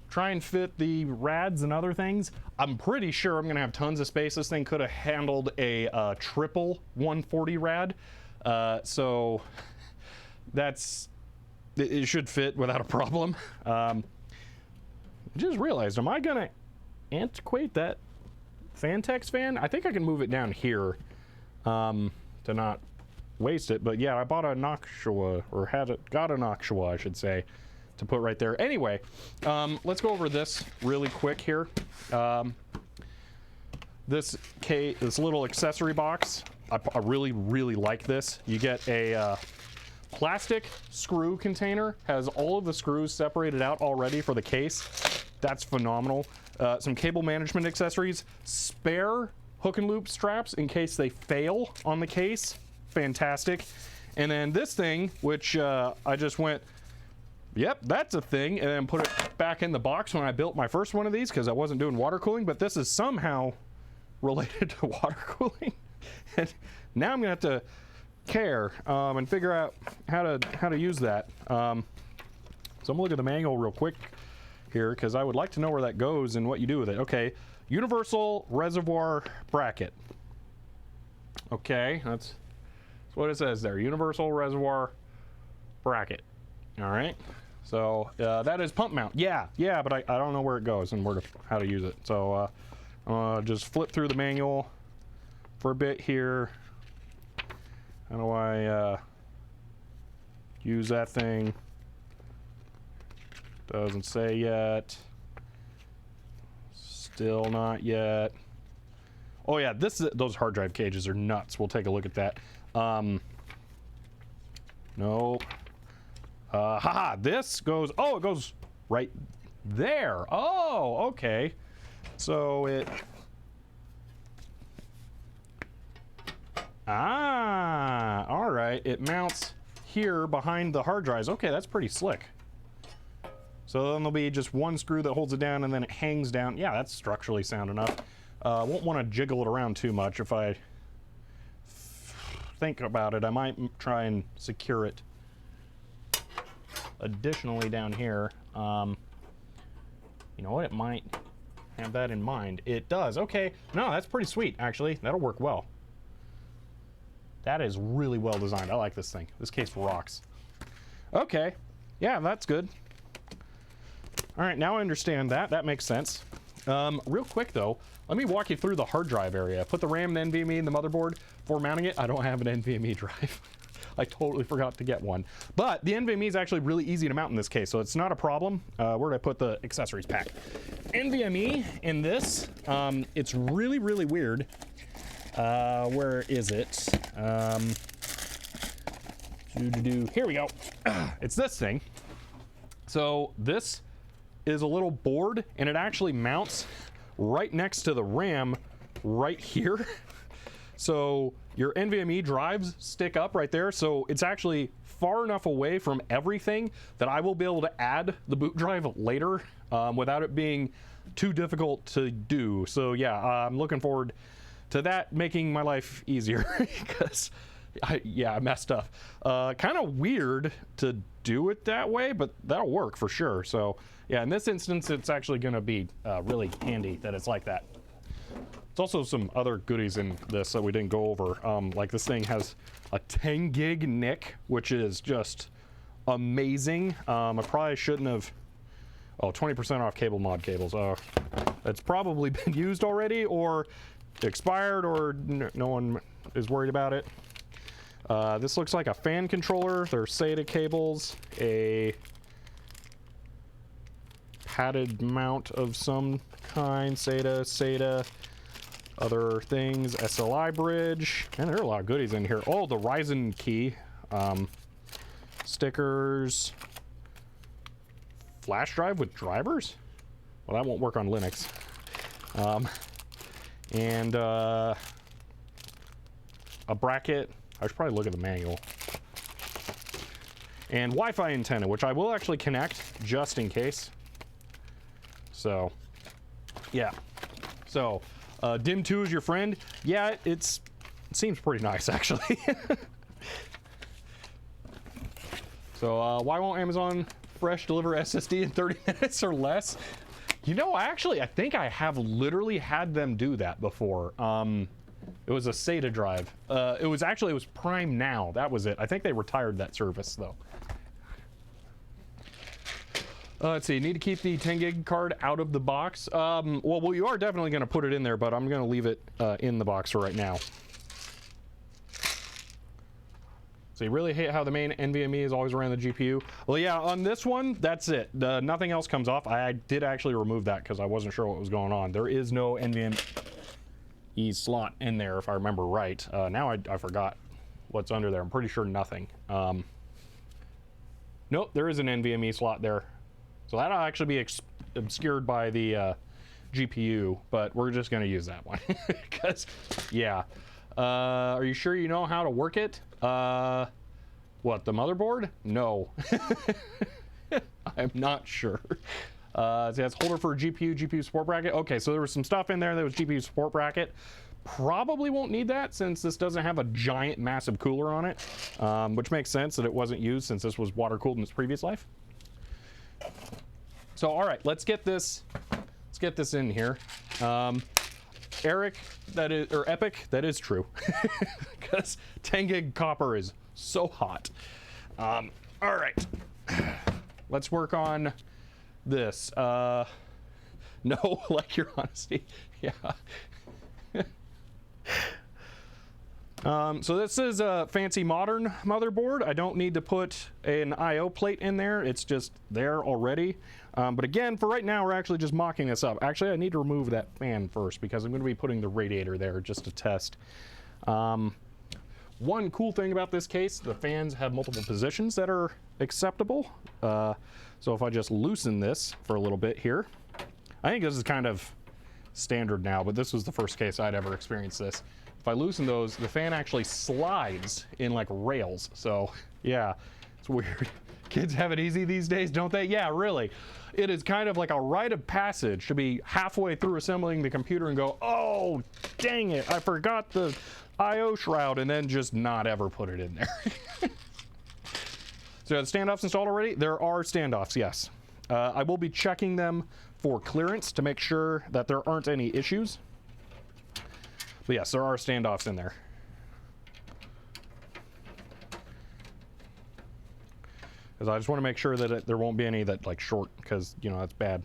S1: try and fit the rads and other things. I'm pretty sure I'm gonna have tons of space. This thing could have handled a triple 140 rad, so it should fit without a problem. Just realized, am I gonna antiquate that Fantex fan? I think I can move it down here to not waste it. But yeah, I bought a Noctua, or got a Noctua, I should say, to put right there. Anyway, let's go over this really quick here. This little accessory box, I really, really like this. You get a plastic screw container, has all of the screws separated out already for the case. That's phenomenal. Some cable management accessories, spare hook and loop straps in case they fail on the case. Fantastic. And then this thing, which I just went, yep, that's a thing, and then put it back in the box when I built my first one of these because I wasn't doing water cooling, but this is somehow related to water cooling. And now I'm gonna have to care and figure out how to use that. So I'm gonna look at the manual real quick here because I would like to know where that goes and what you do with it. Okay, universal reservoir bracket. Okay, that's what it says there. Universal reservoir bracket. All right, so that is pump mount. Yeah, but I don't know where it goes and how to use it. So just flip through the manual for a bit here. How do I use that thing? Doesn't say yet. Still not yet. Oh yeah, those hard drive cages are nuts. We'll take a look at that. Nope. Haha, this goes, oh, it goes right there. Oh, okay. So it, all right, it mounts here behind the hard drives. Okay, that's pretty slick. So then there'll be just one screw that holds it down and then it hangs down. Yeah, that's structurally sound enough. Won't want to jiggle it around too much. If I think about it, I might try and secure it additionally down here. You know what, it might have that in mind. It does. Okay, no, that's pretty sweet, actually. That'll work well. That is really well designed. I like this thing. This case rocks. Okay, yeah, that's good. All right, now I understand that. That makes sense. Real quick though, let me walk you through the hard drive area. Put the RAM and NVMe in the motherboard. For mounting it, I don't have an NVMe drive. I totally forgot to get one. But the NVMe is actually really easy to mount in this case, so it's not a problem. Where did I put the accessories pack? NVMe in this, it's really, really weird. Where is it? Here we go. It's this thing. So this is a little board, and it actually mounts right next to the RAM right here. So your NVMe drives stick up right there, so it's actually far enough away from everything that I will be able to add the boot drive later without it being too difficult to do. So yeah, I'm looking forward to that making my life easier because I messed up. Kind of weird to do it that way, but that'll work for sure. So yeah, in this instance, it's actually going to be really handy that it's like that. There's also some other goodies in this that we didn't go over. Like this thing has a 10 gig NIC, which is just amazing. I probably shouldn't have. Oh, 20% off cable mod cables. It's probably been used already or expired, or no one is worried about it. This looks like a fan controller. There's SATA cables, a padded mount of some kind, SATA, other things, SLI bridge, and there are a lot of goodies in here. Oh, the Ryzen key, stickers, flash drive with drivers. Well, that won't work on Linux. And a bracket. I should probably look at the manual. And Wi-Fi antenna, which I will actually connect just in case. So, yeah. So, Dim 2 is your friend. Yeah, it seems pretty nice, actually. So, why won't Amazon Fresh deliver SSD in 30 minutes or less? You know, actually, I think I have literally had them do that before. It was a SATA drive. It was Prime Now. That was it. I think they retired that service, though. Let's see. Need to keep the 10 gig card out of the box. Well, you are definitely going to put it in there, but I'm going to leave it in the box for right now. So you really hate how the main NVMe is always around the GPU. Well, yeah, on this one, that's it. Nothing else comes off. I did actually remove that because I wasn't sure what was going on. There is no NVMe slot in there, if I remember right. Now I forgot what's under there. I'm pretty sure nothing. Nope, there is an NVMe slot there. So that'll actually be obscured by the GPU, but we're just going to use that one. Because, yeah. Are you sure you know how to work it? What, the motherboard? No. I'm not sure. So that's holder for GPU support bracket. Okay, so there was some stuff in there that was GPU support bracket. Probably won't need that since this doesn't have a giant, massive cooler on it, which makes sense that it wasn't used since this was water-cooled in its previous life. So, all right, let's get this in here. Eric, Epic, that is true. Because 10 gig copper is so hot. All right. Let's work on this. No, like your honesty. Yeah. So this is a fancy modern motherboard. I don't need to put an I/O plate in there. It's just there already. But again, for right now, we're actually just mocking this up. Actually, I need to remove that fan first because I'm going to be putting the radiator there just to test. One cool thing about this case, the fans have multiple positions that are acceptable. So if I just loosen this for a little bit here, I think this is kind of standard now, but this was the first case I'd ever experienced this. If I loosen those, the fan actually slides in like rails. So yeah, it's weird. Kids have it easy these days, don't they? Yeah, really. It is kind of like a rite of passage to be halfway through assembling the computer and go, oh, dang it, I forgot the I/O shroud, and then just not ever put it in there. So the standoffs installed already? There are standoffs, yes. I will be checking them for clearance to make sure that there aren't any issues. But yes, there are standoffs in there. Because I just want to make sure that there won't be any that like short, because you know that's bad.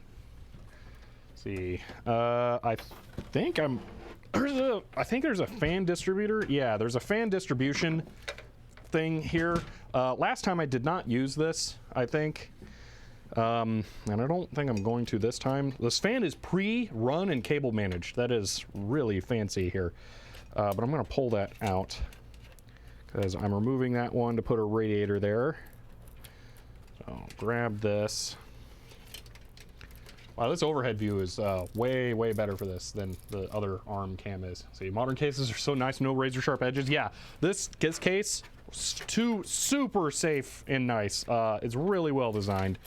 S1: Let's see, I think there's a fan distributor. Yeah, there's a fan distribution thing here. Last time I did not use this, I think. And I don't think I'm going to this time. This fan is pre-run and cable managed. That is really fancy here. But I'm going to pull that out because I'm removing that one to put a radiator there. So grab this. Wow, this overhead view is way, way better for this than the other ARM cam is. See, modern cases are so nice, no razor sharp edges. Yeah, this case Super safe and nice. It's really well designed.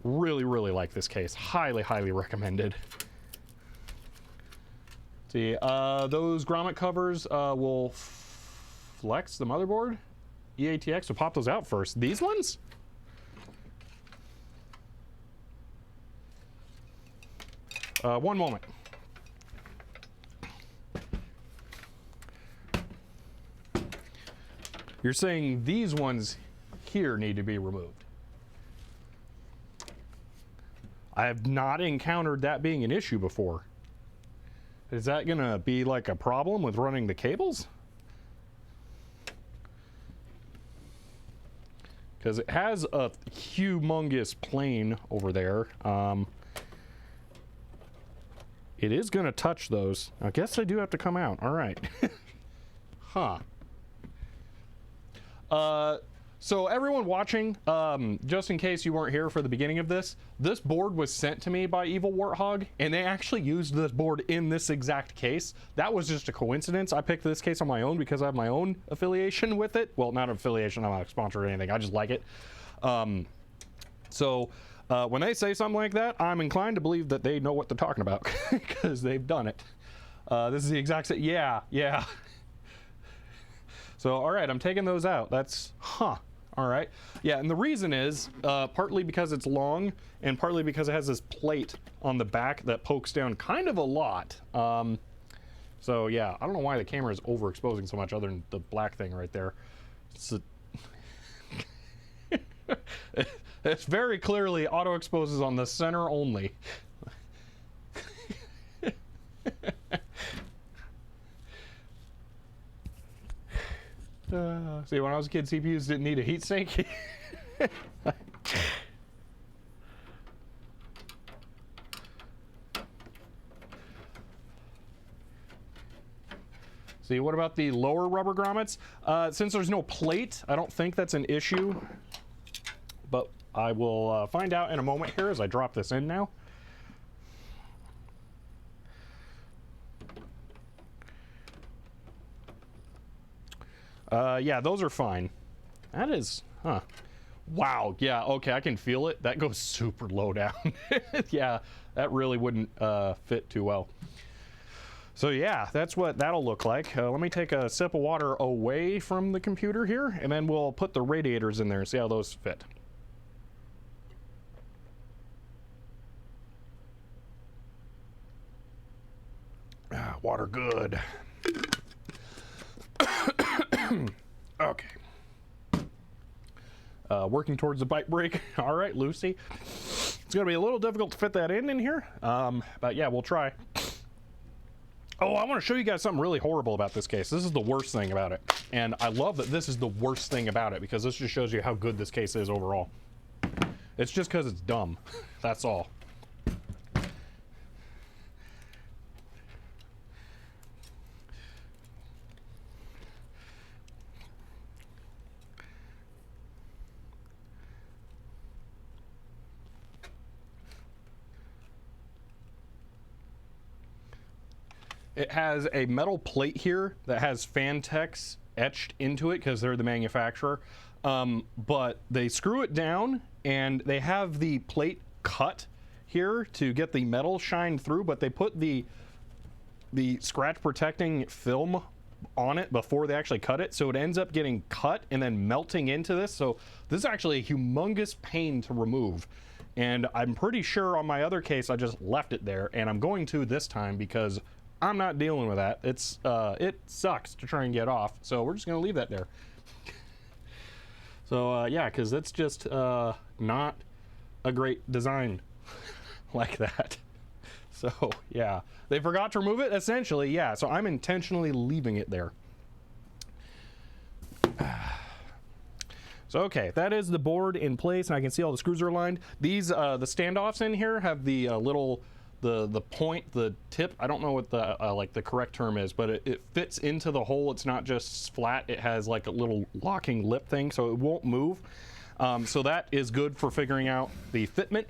S1: Really like this case. Highly recommended. See, those grommet covers will flex the motherboard. EATX, so pop those out first. These ones? One moment. You're saying these ones here need to be removed. I have not encountered that being an issue before. Is that gonna be like a problem with running the cables? Because it has a humongous plane over there. It is gonna touch those. I guess they do have to come out. All right. Huh. So everyone watching, just in case you weren't here for the beginning of this board was sent to me by Evil Warthog, and they actually used this board in this exact case. That was just a coincidence. I picked this case on my own because I have my own affiliation with it. Well, not affiliation, I'm not a sponsor or anything, I just like it. When they say something like that, I'm inclined to believe that they know what they're talking about because they've done it. This is the exact same, yeah. So, all right, I'm taking those out. That's, all right. Yeah, and the reason is partly because it's long and partly because it has this plate on the back that pokes down kind of a lot. So, yeah, I don't know why the camera is overexposing so much other than the black thing right there. It's very clearly auto exposes on the center only. See, when I was a kid, CPUs didn't need a heatsink. See, what about the lower rubber grommets? Since there's no plate, I don't think that's an issue. But I will find out in a moment here as I drop this in now. Yeah, those are fine. That is, wow, yeah, okay, I can feel it. That goes super low down. Yeah, that really wouldn't fit too well. So yeah, that's what that'll look like. Let me take a sip of water away from the computer here, and then we'll put the radiators in there and see how those fit. Water good. Okay. Working towards the bite break. All right, Lucy. It's gonna be a little difficult to fit that in here, but yeah, we'll try. Oh, I want to show you guys something really horrible about this case. This is the worst thing about it, and I love that this is the worst thing about it because this just shows you how good this case is overall. It's just because it's dumb. That's all. It has a metal plate here that has Fantex etched into it because they're the manufacturer. But they screw it down and they have the plate cut here to get the metal shined through, but they put the scratch protecting film on it before they actually cut it, so it ends up getting cut and then melting into this. So this is actually a humongous pain to remove. And I'm pretty sure on my other case I just left it there, and I'm going to this time because I'm not dealing with that. It's it sucks to try and get off, so we're just gonna leave that there. So yeah, because it's just not a great design like that. So yeah, they forgot to remove it essentially. Yeah, so I'm intentionally leaving it there. So okay, that is the board in place, and I can see all the screws are aligned. These the standoffs in here have the little the point, the tip. I don't know what the like the correct term is, but it fits into the hole. It's not just flat. It has like a little locking lip thing, so it won't move. So that is good for figuring out the fitment.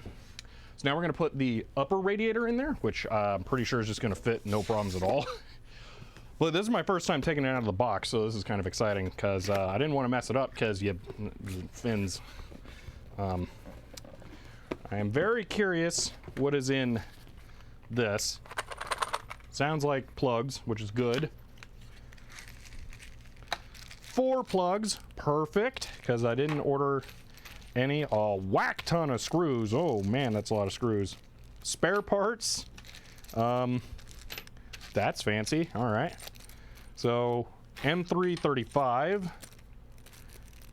S1: So now we're going to put the upper radiator in there, which I'm pretty sure is just going to fit no problems at all. Well, this is my first time taking it out of the box, so this is kind of exciting because I didn't want to mess it up because you fins. I am very curious what is in this. Sounds like plugs, which is good. 4 plugs, perfect, because I didn't order any. A whack ton of screws. Oh man, that's a lot of screws. Spare parts. That's fancy. All right. So M335,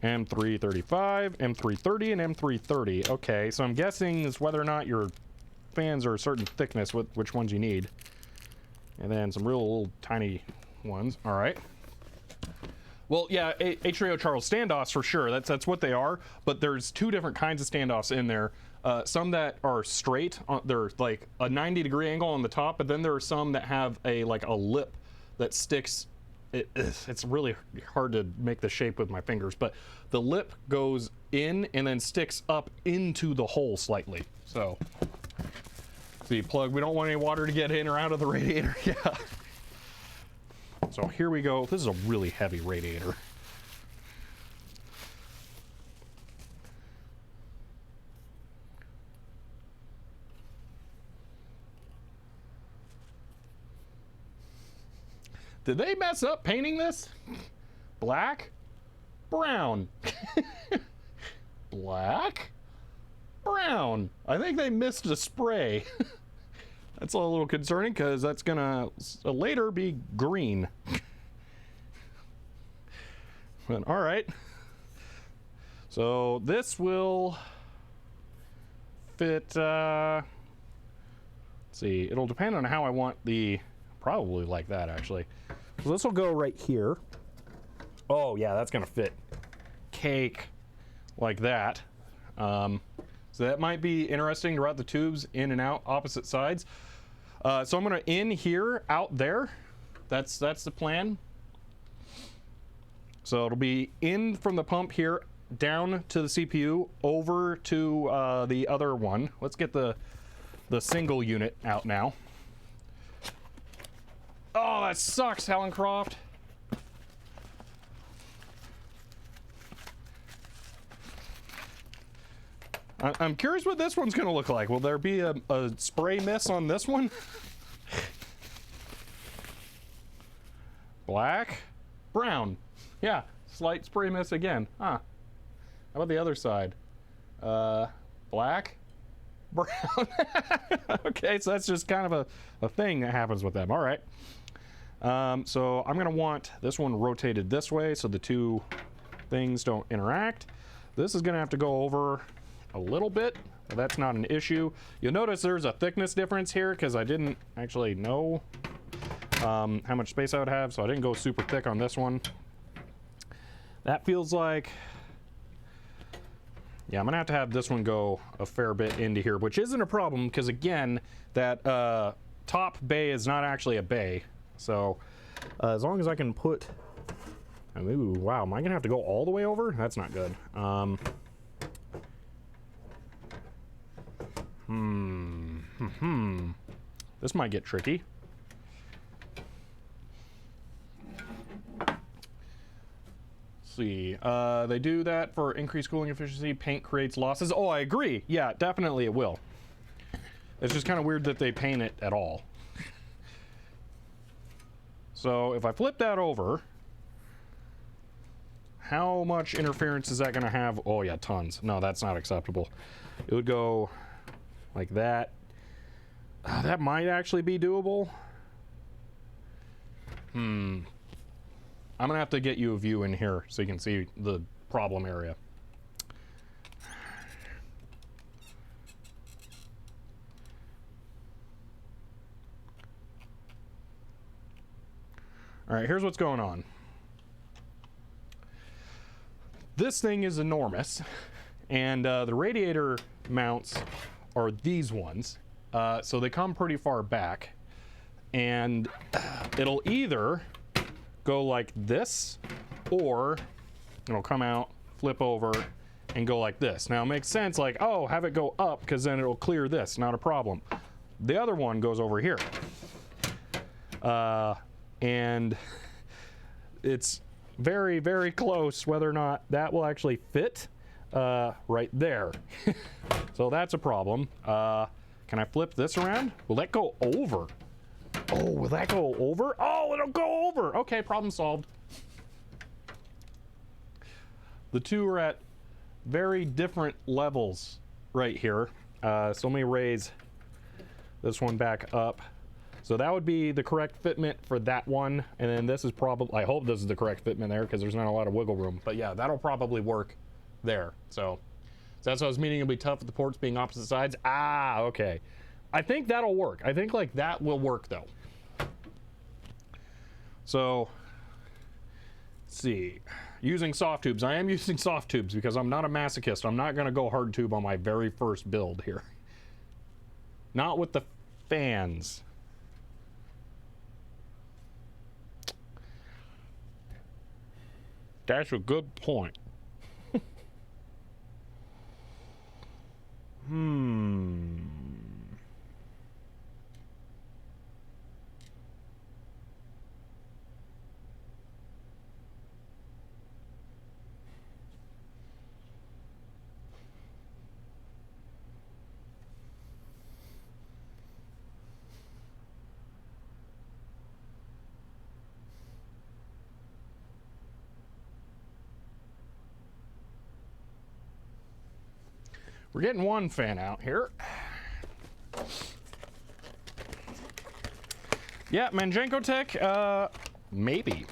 S1: M335, M330, and M330. Okay, so I'm guessing is whether or not your fans are a certain thickness, which ones you need. And then some real little tiny ones. All right. Well, yeah, H3O Charles standoffs for sure. That's what they are. But there's 2 different kinds of standoffs in there. Some that are straight. They're like a 90-degree angle on the top. But then there are some that have a lip that sticks. It's really hard to make the shape with my fingers. But the lip goes in and then sticks up into the hole slightly. So, see, plug. We don't want any water to get in or out of the radiator. Yeah. So here we go. This is a really heavy radiator. Did they mess up painting this? Black, brown. Black, brown. I think they missed a spray. That's a little concerning because that's gonna later be green. But all right. So this will fit. Let's see. It'll depend on how I want the. Probably like that actually. So this will go right here. Oh yeah, that's gonna fit. Cake, like that. So that might be interesting to route the tubes in and out opposite sides. So I'm gonna in here, out there. That's the plan. So it'll be in from the pump here, down to the CPU, over to the other one. Let's get the single unit out now. Oh, that sucks, Helen Croft. I'm curious what this one's gonna look like. Will there be a spray miss on this one? Black, brown. Yeah, slight spray miss again. Huh. How about the other side? Black, brown. Okay, so that's just kind of a thing that happens with them. All right. So I'm gonna want this one rotated this way so the 2 things don't interact. This is gonna have to go over a little bit, but that's not an issue. You'll notice there's a thickness difference here because I didn't actually know how much space I would have, so I didn't go super thick on this one. That feels like, yeah, I'm gonna have to have this one go a fair bit into here, which isn't a problem because again, that top bay is not actually a bay. So as long as I can put, ooh, wow, am I gonna have to go all the way over? That's not good. This might get tricky. Let's see. They do that for increased cooling efficiency. Paint creates losses. Oh, I agree. Yeah, definitely it will. It's just kind of weird that they paint it at all. So if I flip that over, how much interference is that going to have? Oh yeah, tons. No, that's not acceptable. It would go like that. That might actually be doable. I'm gonna have to get you a view in here so you can see the problem area. All right, here's what's going on. This thing is enormous, and the radiator mounts are these ones. So they come pretty far back, and it'll either go like this, or it'll come out, flip over, and go like this. Now it makes sense, like, oh, have it go up, because then it'll clear this, not a problem. The other one goes over here. and it's very, very close whether or not that will actually fit right there. So that's a problem. Can I flip this around? Will that go over? Oh, will that go over? Oh, it'll go over. Okay, problem solved. The two are at very different levels right here. So let me raise this one back up. So that would be the correct fitment for that one. And then this is probably, I hope this is the correct fitment there because there's not a lot of wiggle room. But yeah, that'll probably work there. So that's what I was meaning. It'll be tough with the ports being opposite sides. Ah, okay. I think that'll work. I think like that will work though. So let's see. Using soft tubes. I am using soft tubes because I'm not a masochist. I'm not going to go hard tube on my very first build here. Not with the fans. That's a good point. We're getting one fan out here. Yeah, Manjenko Tech, maybe.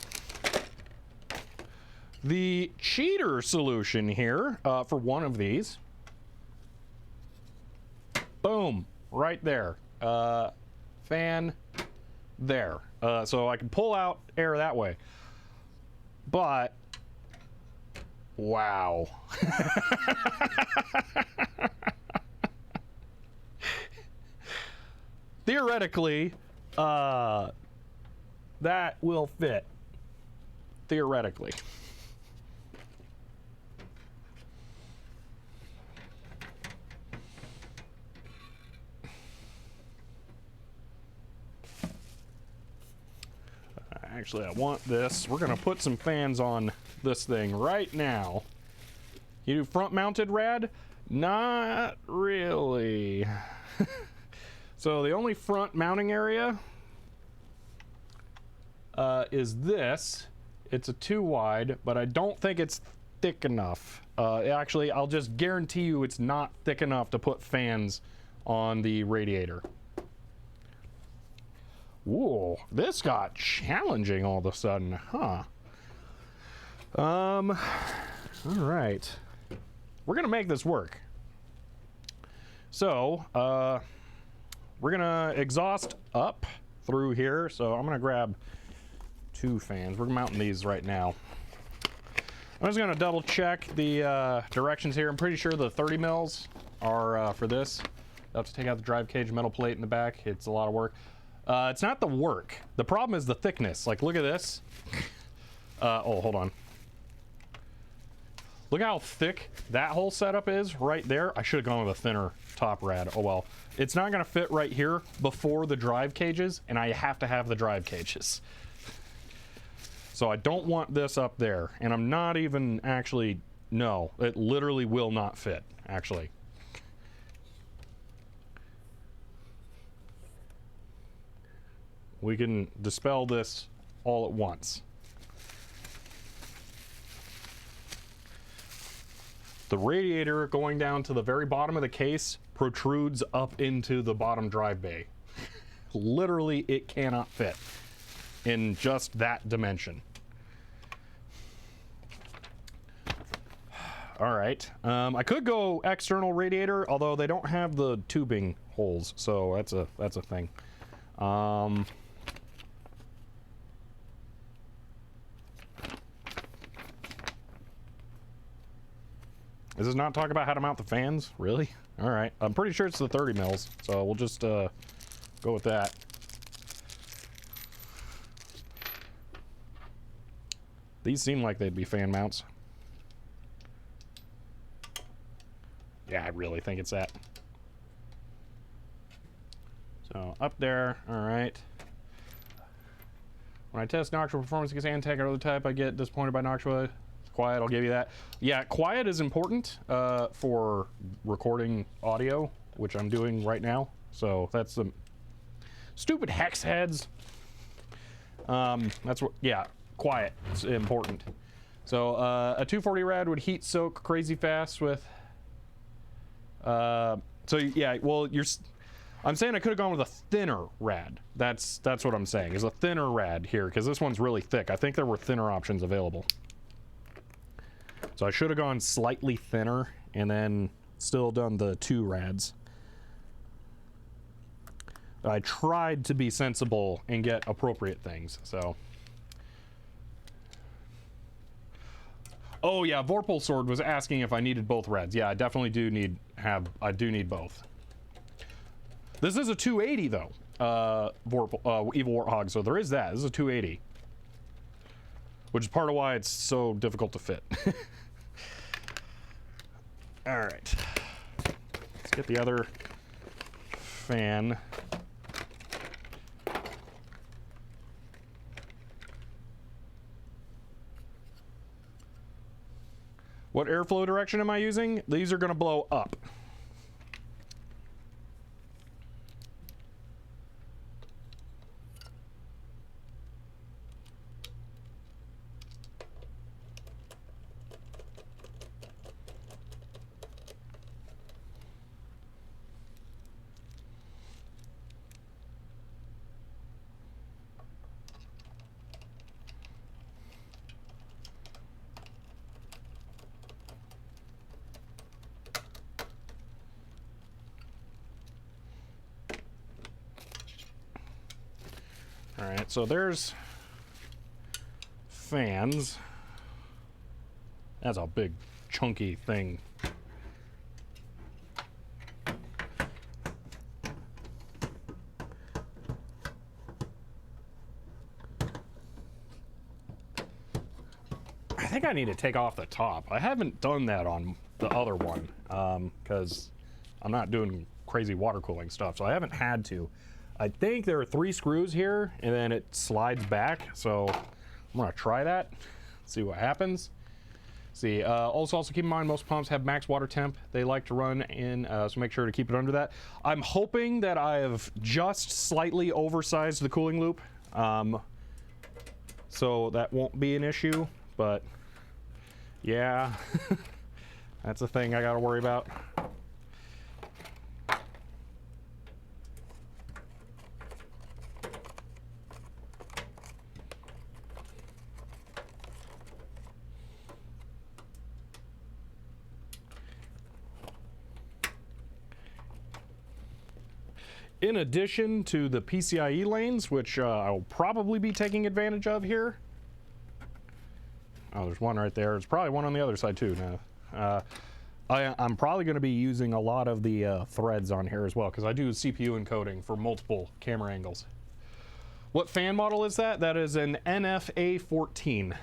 S1: The cheater solution here for one of these. Boom, right there. Fan there. So I can pull out air that way. But, wow. Theoretically, that will fit. Theoretically. Actually, I want this. We're going to put some fans on this thing right now. You do front mounted rad? Not really. So the only front mounting area is this. It's a 2 wide, but I don't think it's thick enough. Actually, I'll just guarantee you it's not thick enough to put fans on the radiator. Whoa, this got challenging all of a sudden, huh? All right. We're gonna make this work. So, we're gonna exhaust up through here. So I'm gonna grab 2 fans. We're mounting these right now. I'm just gonna double check the directions here. I'm pretty sure the 30 mils are for this. I'll have to take out the drive cage metal plate in the back. It's a lot of work. It's not the work. The problem is the thickness. Like, look at this. Oh, hold on. Look how thick that whole setup is right there. I should have gone with a thinner top rad. Oh well. It's not gonna fit right here before the drive cages, and I have to have the drive cages. So I don't want this up there, and I'm not even actually, no, it literally will not fit, actually. We can dispel this all at once. The radiator going down to the very bottom of the case protrudes up into the bottom drive bay. Literally, it cannot fit in just that dimension. All right, I could go external radiator, although they don't have the tubing holes, so that's a thing. Does this not talk about how to mount the fans? Really? All right. I'm pretty sure it's the 30 mils, so we'll just go with that. These seem like they'd be fan mounts. Yeah, I really think it's that. So up there. All right. When I test Noctua performance against Antec or other type, I get disappointed by Noctua. Quiet, I'll give you that. Yeah, quiet is important for recording audio, which I'm doing right now. So that's the stupid hex heads. That's what, yeah, quiet is important. So a 240 rad would heat soak crazy fast with, so yeah, well, I'm saying I could have gone with a thinner rad. That's what I'm saying, is a thinner rad here, because this one's really thick. I think there were thinner options available. So I should have gone slightly thinner and then still done the 2 rads. I tried to be sensible and get appropriate things, so. Oh yeah, Vorpal Sword was asking if I needed both rads. Yeah, I definitely do need both. This is a 280 though, Evil Warthog, so there is that. This is a 280. Which is part of why it's so difficult to fit. All right, let's get the other fan. What airflow direction am I using? These are gonna blow up. All right, so there's fans. That's a big chunky thing. I think I need to take off the top. I haven't done that on the other one because I'm not doing crazy water cooling stuff, so I haven't had to. I think there are 3 screws here, and then it slides back, so I'm gonna try that, see what happens. See, also keep in mind most pumps have max water temp they like to run in, so make sure to keep it under that. I'm hoping that I have just slightly oversized the cooling loop, so that won't be an issue, but yeah, that's a thing I gotta worry about. In addition to the PCIe lanes, which I'll probably be taking advantage of here. Oh, there's one right there. There's probably one on the other side too now. I'm probably going to be using a lot of the threads on here as well, because I do CPU encoding for multiple camera angles. What fan model is that? That is an NFA14.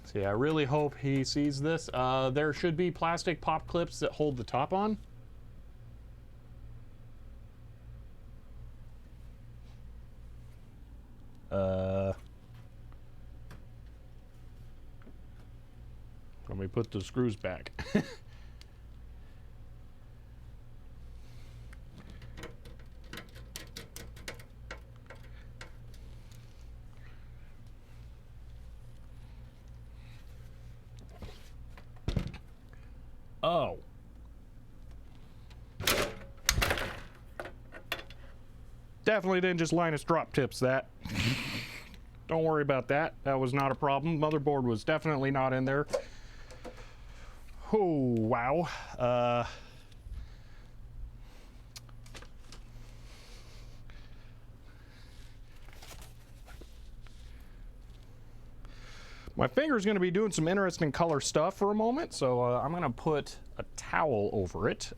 S1: So yeah, I really hope he sees this. There should be plastic pop clips that hold the top on. Let me put the screws back. Oh. Definitely didn't just Linus drop tips that. Don't worry about that. That was not a problem. Motherboard was definitely not in there. Oh, wow. My finger's going to be doing some interesting color stuff for a moment, so I'm going to put a towel over it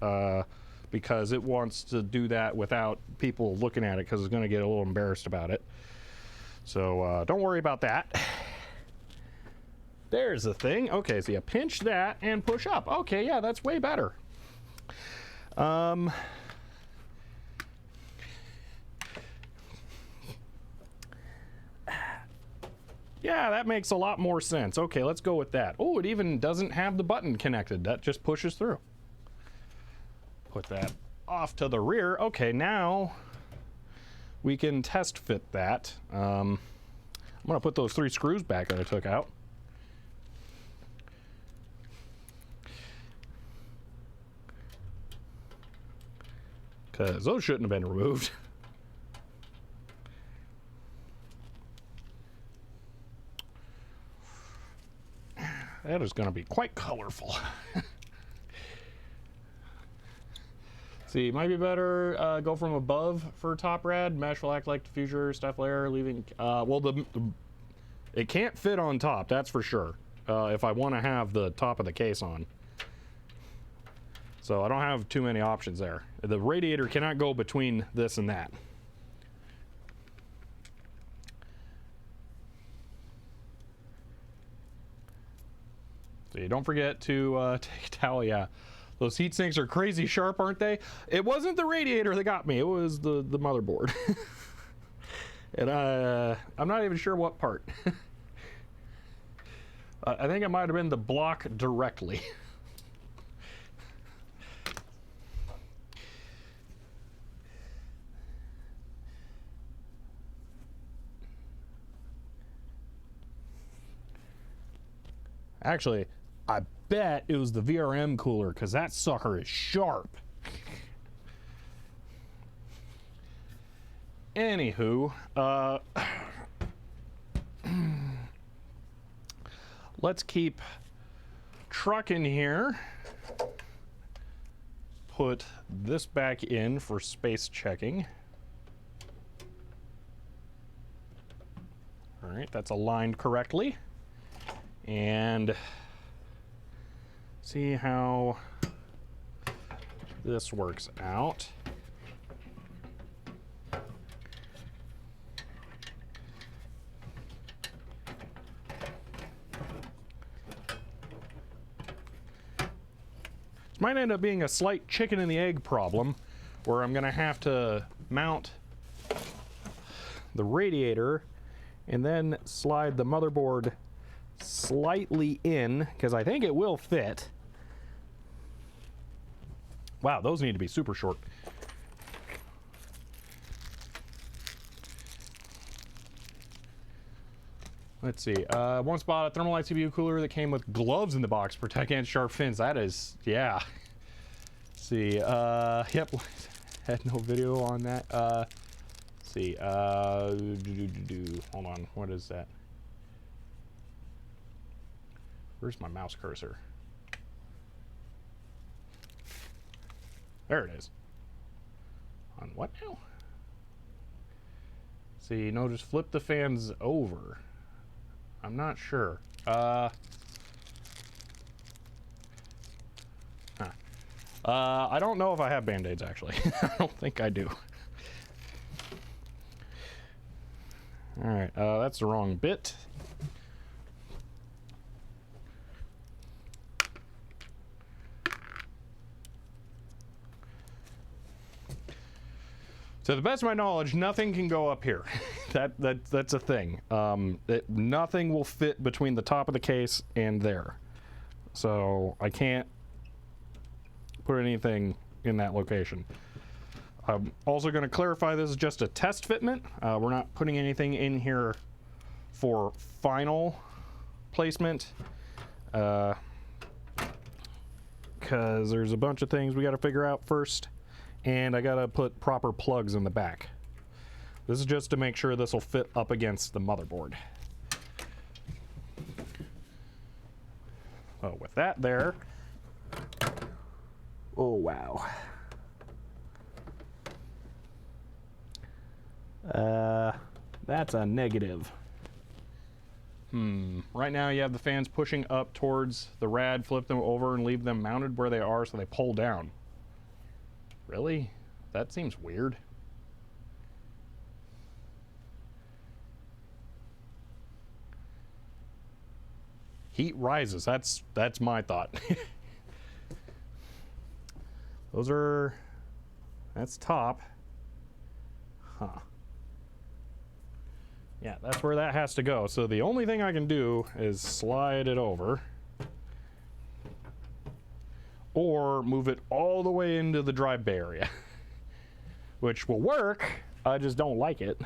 S1: because it wants to do that without people looking at it, because it's going to get a little embarrassed about it. So don't worry about that. There's the thing. Okay, so you pinch that and push up. Okay, yeah, that's way better. Yeah, that makes a lot more sense. Okay, let's go with that. Oh, it even doesn't have the button connected. That just pushes through. Put that off to the rear. Okay, now we can test fit that. I'm gonna put those 3 screws back that I took out. Because those shouldn't have been removed. That is going to be quite colorful. See, it might be better go from above for top rad. Mesh will act like diffuser, stuff layer, leaving... well, it can't fit on top, that's for sure, if I want to have the top of the case on. So I don't have too many options there. The radiator cannot go between this and that. So don't forget to take a towel. Yeah, those heat sinks are crazy sharp, aren't they? It wasn't the radiator that got me. It was the motherboard. And I'm not even sure what part. I think it might have been the block directly. Actually, I bet it was the VRM cooler, because that sucker is sharp. Anywho, let's keep trucking here. Put this back in for space checking. All right, that's aligned correctly. And see how this works out. This might end up being a slight chicken and the egg problem, where I'm gonna have to mount the radiator and then slide the motherboard slightly in, because I think it will fit. Wow, those need to be super short. Let's see. Once bought a Thermalite CPU cooler that came with gloves in the box, protect against sharp fins. That is, yeah. Let's see. Yep. Had no video on that. Let's see. Hold on. What is that? Where's my mouse cursor? There it is. On what now? See, no, just flip the fans over. I'm not sure. I don't know if I have Band-Aids, actually. I don't think I do. All right, that's the wrong bit. To the best of my knowledge, nothing can go up here. That's a thing. Nothing will fit between the top of the case and there. So I can't put anything in that location. I'm also going to clarify this is just a test fitment. We're not putting anything in here for final placement. Because there's a bunch of things we got to figure out first. And I gotta put proper plugs in the back. This is just to make sure this will fit up against the motherboard. So with that there, oh wow. That's a negative. Right now you have the fans pushing up towards the rad, flip them over and leave them mounted where they are so they pull down. Really? That seems weird. Heat rises. That's my thought. Those are... That's top. Huh. Yeah, that's where that has to go. So the only thing I can do is slide it over. Or move it all the way into the dry bay area. Which will work, I just don't like it.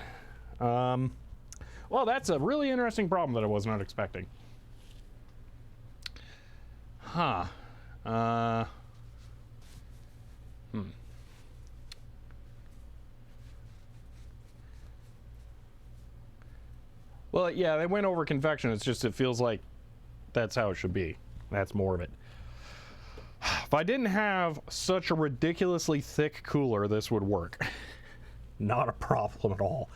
S1: Well, that's a really interesting problem that I was not expecting. Huh. Well, yeah, they went over convection. It's just it feels like that's how it should be. That's more of it. If I didn't have such a ridiculously thick cooler, this would work. Not a problem at all.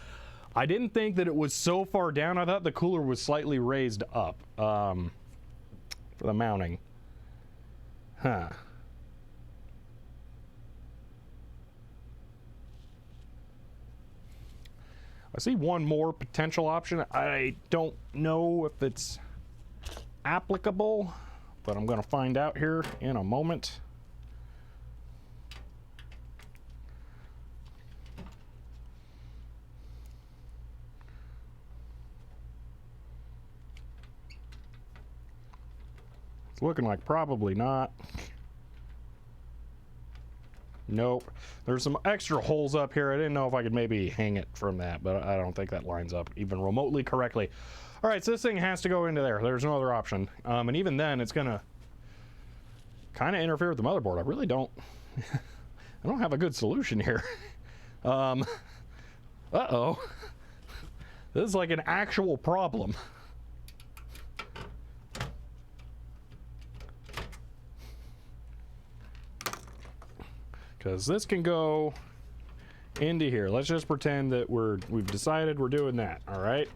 S1: I didn't think that it was so far down. I thought the cooler was slightly raised up for the mounting. Huh. I see one more potential option. I don't know if it's applicable, but I'm going to find out here in a moment. It's looking like probably not. Nope. There's some extra holes up here. I didn't know if I could maybe hang it from that, but I don't think that lines up even remotely correctly. All right, so this thing has to go into there. There's no other option. And even then, it's going to kind of interfere with the motherboard. I really don't... I don't have a good solution here. Uh-oh. This is like an actual problem. Because this can go into here. Let's just pretend that we've decided we're doing that, all right?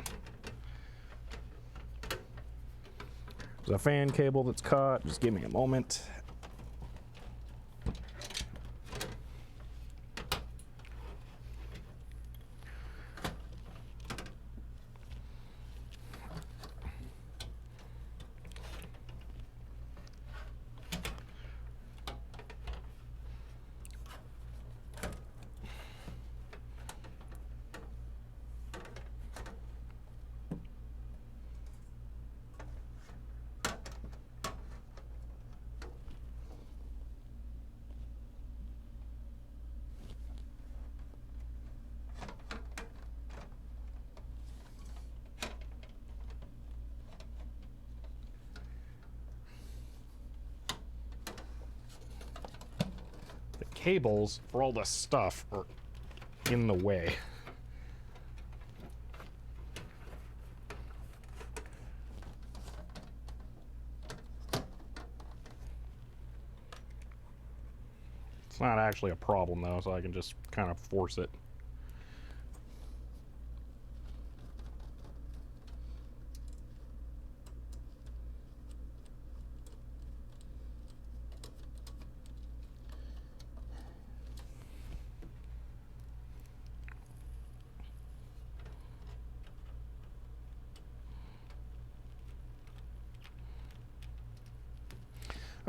S1: There's a fan cable that's caught. Just give me a moment. Cables for all this stuff are in the way. It's not actually a problem though, so I can just kind of force it.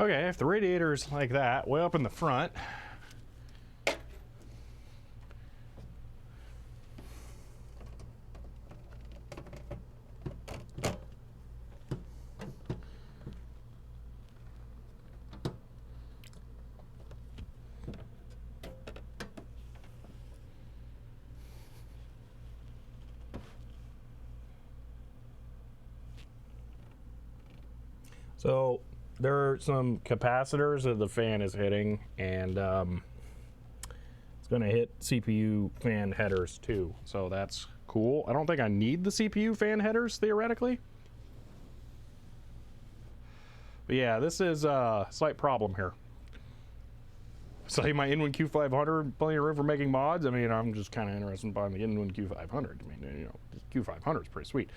S1: Okay, if the radiator's like that, way up in the front, so there are some capacitors that the fan is hitting, and it's going to hit CPU fan headers too, so that's cool. I don't think I need the CPU fan headers, theoretically. But yeah, this is a slight problem here. So my Inwin Q500, plenty of room for making mods. I mean, I'm just kind of interested in buying the Inwin Q500. I mean, you know, the Q500 is pretty sweet.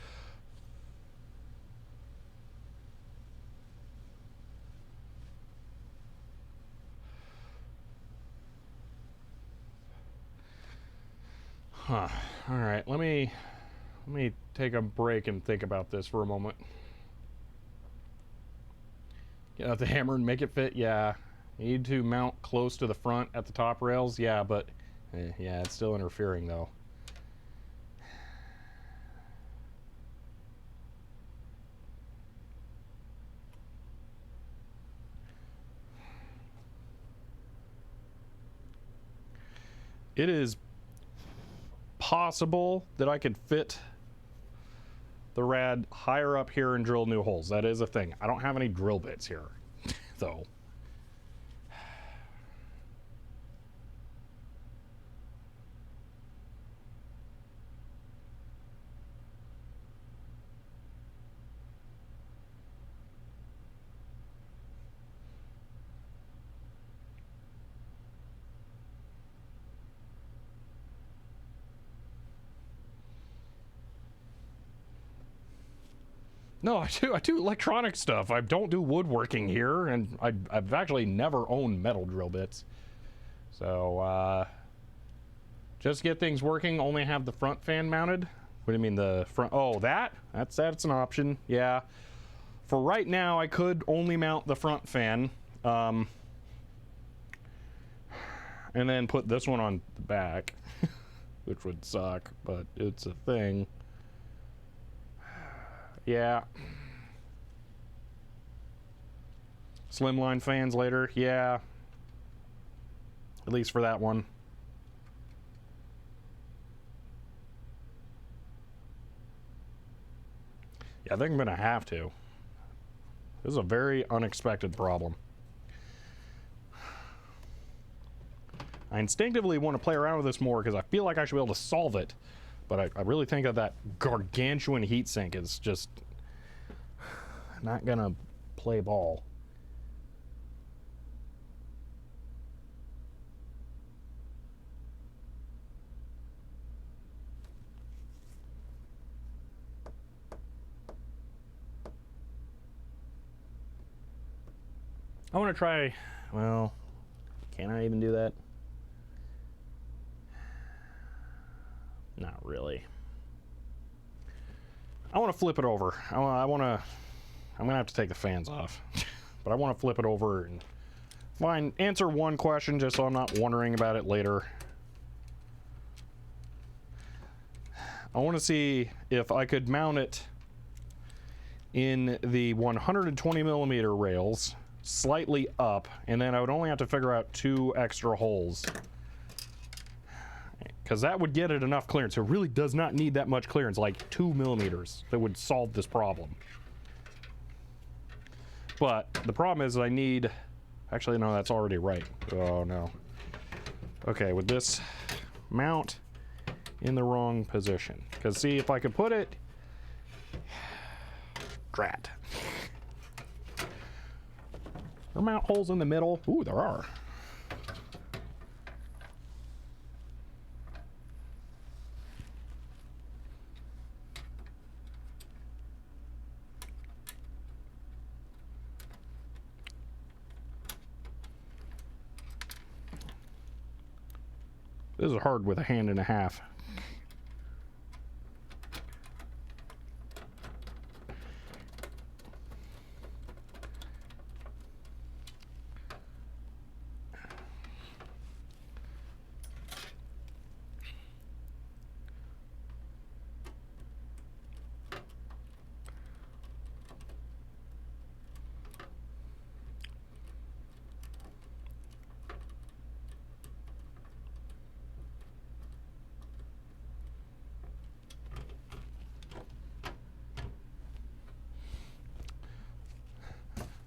S1: Huh. All right, let me take a break and think about this for a moment. Get out the hammer and make it fit. Yeah. You need to mount close to the front at the top rails. Yeah, but yeah, it's still interfering though. it is possible that I could fit the rad higher up here and drill new holes. That is a thing. I don't have any drill bits here, though. No, I do electronic stuff. I don't do woodworking here, and I've actually never owned metal drill bits. So, just get things working, only have the front fan mounted. What do you mean the front? Oh, that's an option. Yeah. For right now, I could only mount the front fan, and then put this one on the back, which would suck, but it's a thing. Yeah. Slimline fans later. Yeah. At least for that one. Yeah, I think I'm gonna have to. This is a very unexpected problem. I instinctively want to play around with this more because I feel like I should be able to solve it. But I really think that gargantuan heatsink is just not gonna play ball. I want to try, well, can I even do that? Not really. I want to flip it over. I'm gonna have to take the fans off, but I want to flip it over and answer one question just so I'm not wondering about it later. I want to see if I could mount it in the 120 millimeter rails slightly up, and then I would only have to figure out 2 extra holes, because that would get it enough clearance. It really does not need that much clearance, like 2 millimeters, that would solve this problem. But the problem is I need, actually no, that's already right. Oh no. Okay, with this mount in the wrong position, because see, if I could put it, drat. There mount holes in the middle. Ooh, there are. This is hard with a hand and a half.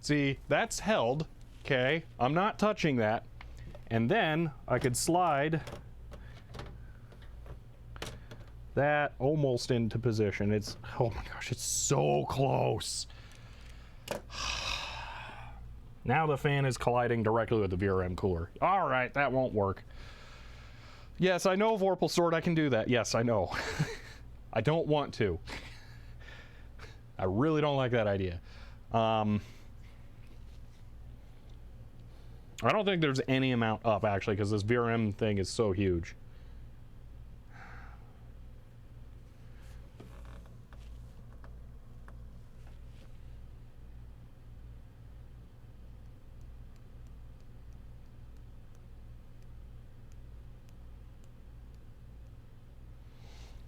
S1: See, that's held, okay? I'm not touching that. And then I could slide that almost into position. It's, oh my gosh, it's so close. Now the fan is colliding directly with the VRM cooler. All right, that won't work. Yes, I know, Vorpal Sword, I can do that. Yes, I know. I don't want to. I really don't like that idea. I don't think there's any amount up, actually, because this VRM thing is so huge.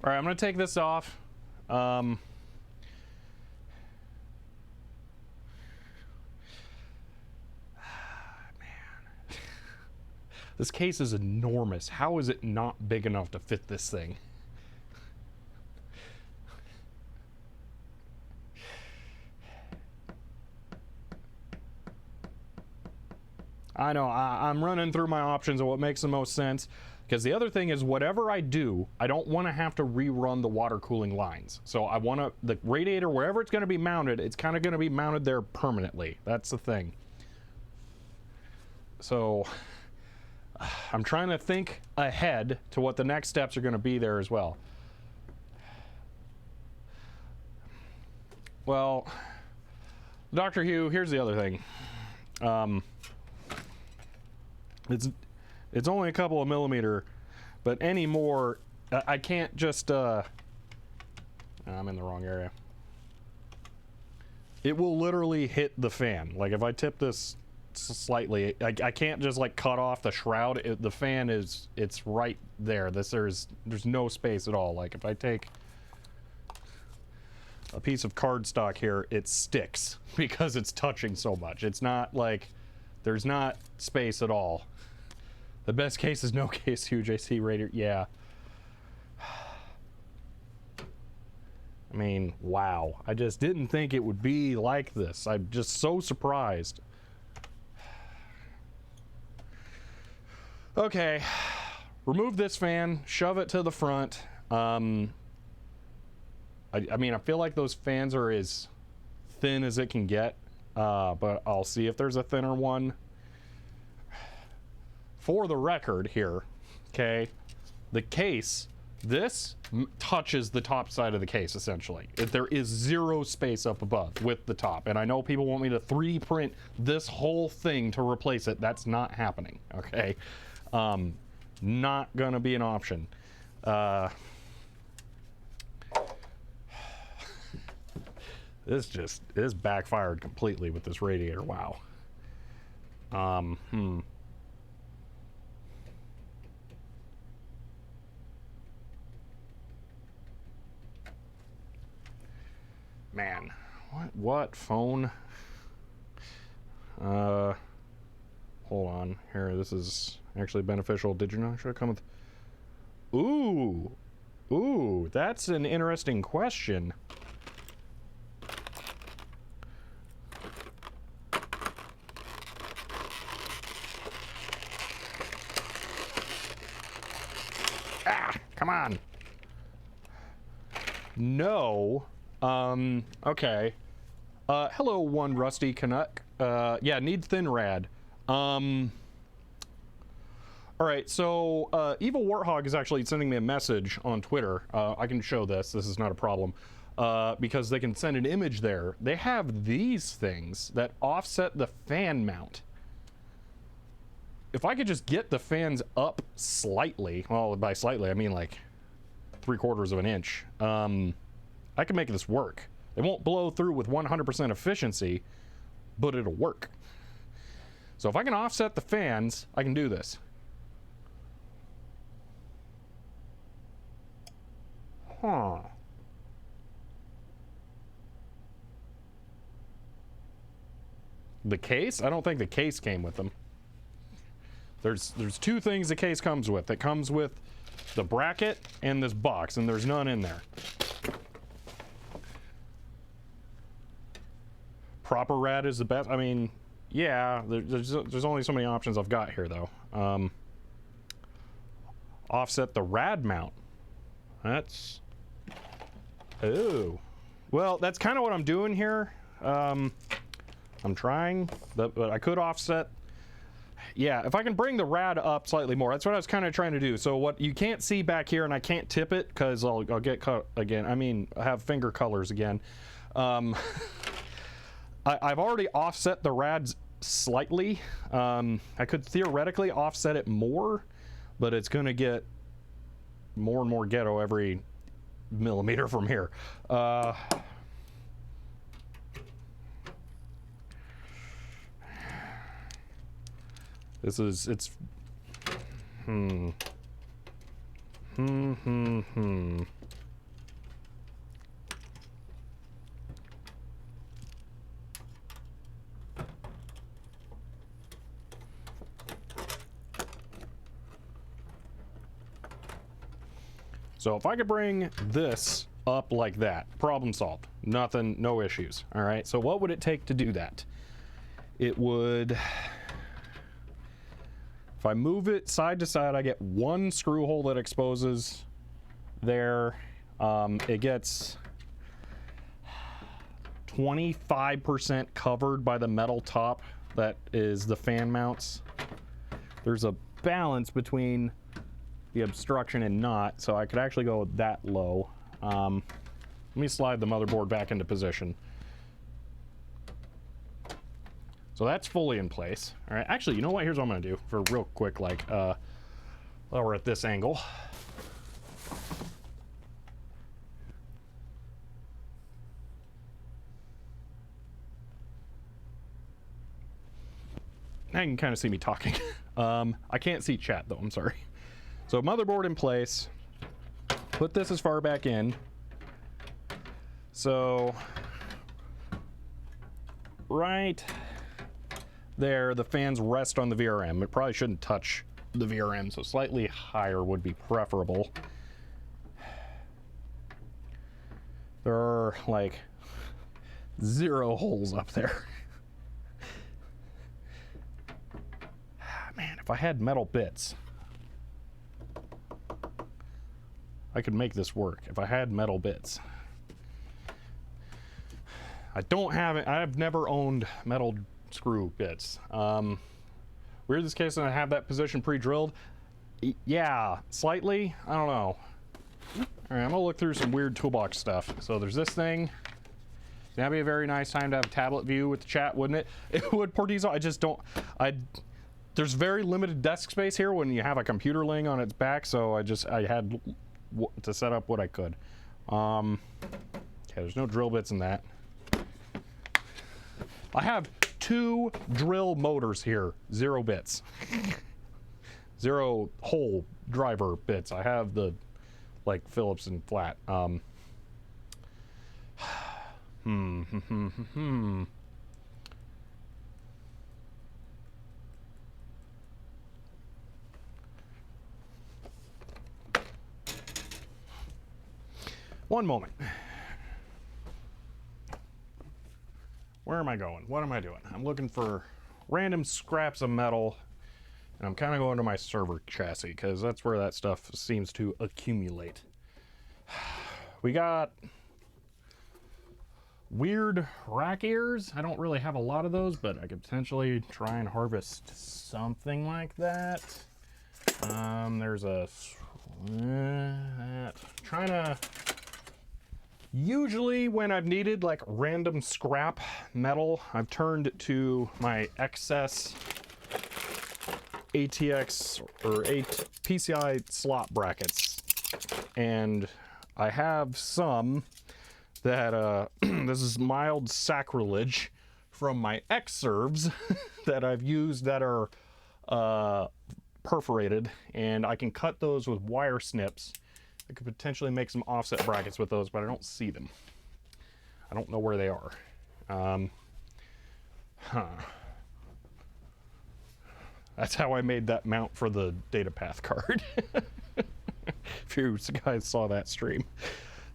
S1: All right, I'm going to take this off. This case is enormous. How is it not big enough to fit this thing? I know, I'm running through my options of what makes the most sense, because the other thing is whatever I do, I don't want to have to rerun the water cooling lines. So I want to, the radiator, wherever it's going to be mounted, it's kind of going to be mounted there permanently. That's the thing. So I'm trying to think ahead to what the next steps are going to be there as well. Well, Dr. Hugh, here's the other thing. It's only a couple of millimeter, but any more, I can't just, I'm in the wrong area. It will literally hit the fan. Like if I tip this slightly, I can't just like cut off the shroud. The fan is, it's right there. There's no space at all. Like if I take a piece of cardstock here, it sticks because it's touching so much. It's not like, there's not space at all. The best case is no case, huge AC radiator. Yeah. I mean, wow. I just didn't think it would be like this. I'm just so surprised. Okay. Remove this fan, shove it to the front. I mean, I feel like those fans are as thin as it can get, but I'll see if there's a thinner one. For the record here, okay, the case, this touches the top side of the case, essentially. There is zero space up above with the top. And I know people want me to 3D print this whole thing to replace it. That's not happening, okay? Not gonna be an option. This backfired completely with this radiator, wow. Man, what phone? Hold on here. This is actually beneficial. Did you know? Should have come with? Ooh, that's an interesting question. Come on. No. Okay. Hello, one Rusty Canuck. Yeah, need thin rad. All right, so, Evil Warthog is actually sending me a message on Twitter. I can show this. This is not a problem. Because they can send an image there. They have these things that offset the fan mount. If I could just get the fans up slightly, well, by slightly, I mean like 3/4 of an inch, I can make this work. It won't blow through with 100% efficiency, but it'll work. So if I can offset the fans, I can do this. Huh. The case? I don't think the case came with them. There's two things the case comes with. It comes with the bracket and this box, and there's none in there. Proper rad is the best. I mean, yeah, there's only so many options I've got here, though. Offset the rad mount. That's... Oh. Well, that's kind of what I'm doing here. I'm trying, but I could offset... Yeah, if I can bring the rad up slightly more, that's what I was kind of trying to do. So what you can't see back here, and I can't tip it because I'll get cut again. I mean, I have finger colors again. I've already offset the rads slightly. I could theoretically offset it more, but it's going to get more and more ghetto every millimeter from here. It's So if I could bring this up like that, problem solved. Nothing, no issues. All right, so what would it take to do that? It would, if I move it side to side, I get one screw hole that exposes there. It gets 25% covered by the metal top that is the fan mounts. There's a balance between the obstruction and not, so I could actually go that low. Let me slide the motherboard back into position. So that's fully in place. All right, actually, you know what? Here's what I'm gonna do for real quick, like, while we're at this angle. Now you can kind of see me talking. I can't see chat though, I'm sorry. So motherboard in place. Put this as far back in. So right there, the fans rest on the VRM. It probably shouldn't touch the VRM, so slightly higher would be preferable. There are like 0 holes up there. Man, if I had metal bits, I could make this work. If I had metal bits. I don't have it. I've never owned metal screw bits. Weirdest case, and I have that position pre-drilled. Yeah, slightly. I don't know. All right, I'm gonna look through some weird toolbox stuff. So there's this thing. That'd be a very nice time to have a tablet view with the chat, wouldn't it? It would, Portizo. I just don't. There's very limited desk space here when you have a computer laying on its back, so I had to set up what I could. Okay, there's no drill bits in that. I have 2 drill motors here, 0 bits. 0 hole driver bits. I have the, like, Phillips and flat. One moment. Where am I going? What am I doing? I'm looking for random scraps of metal, and I'm kind of going to my server chassis because that's where that stuff seems to accumulate. We got weird rack ears. I don't really have a lot of those, but I could potentially try and harvest something like that. There's a trying to. Usually when I've needed like random scrap metal, I've turned to my excess ATX or PCI slot brackets. And I have some that, this is mild sacrilege from my X-serves that I've used that are perforated, and I can cut those with wire snips. I could potentially make some offset brackets with those, but I don't see them. I don't know where they are. That's how I made that mount for the data path card. If you guys saw that stream.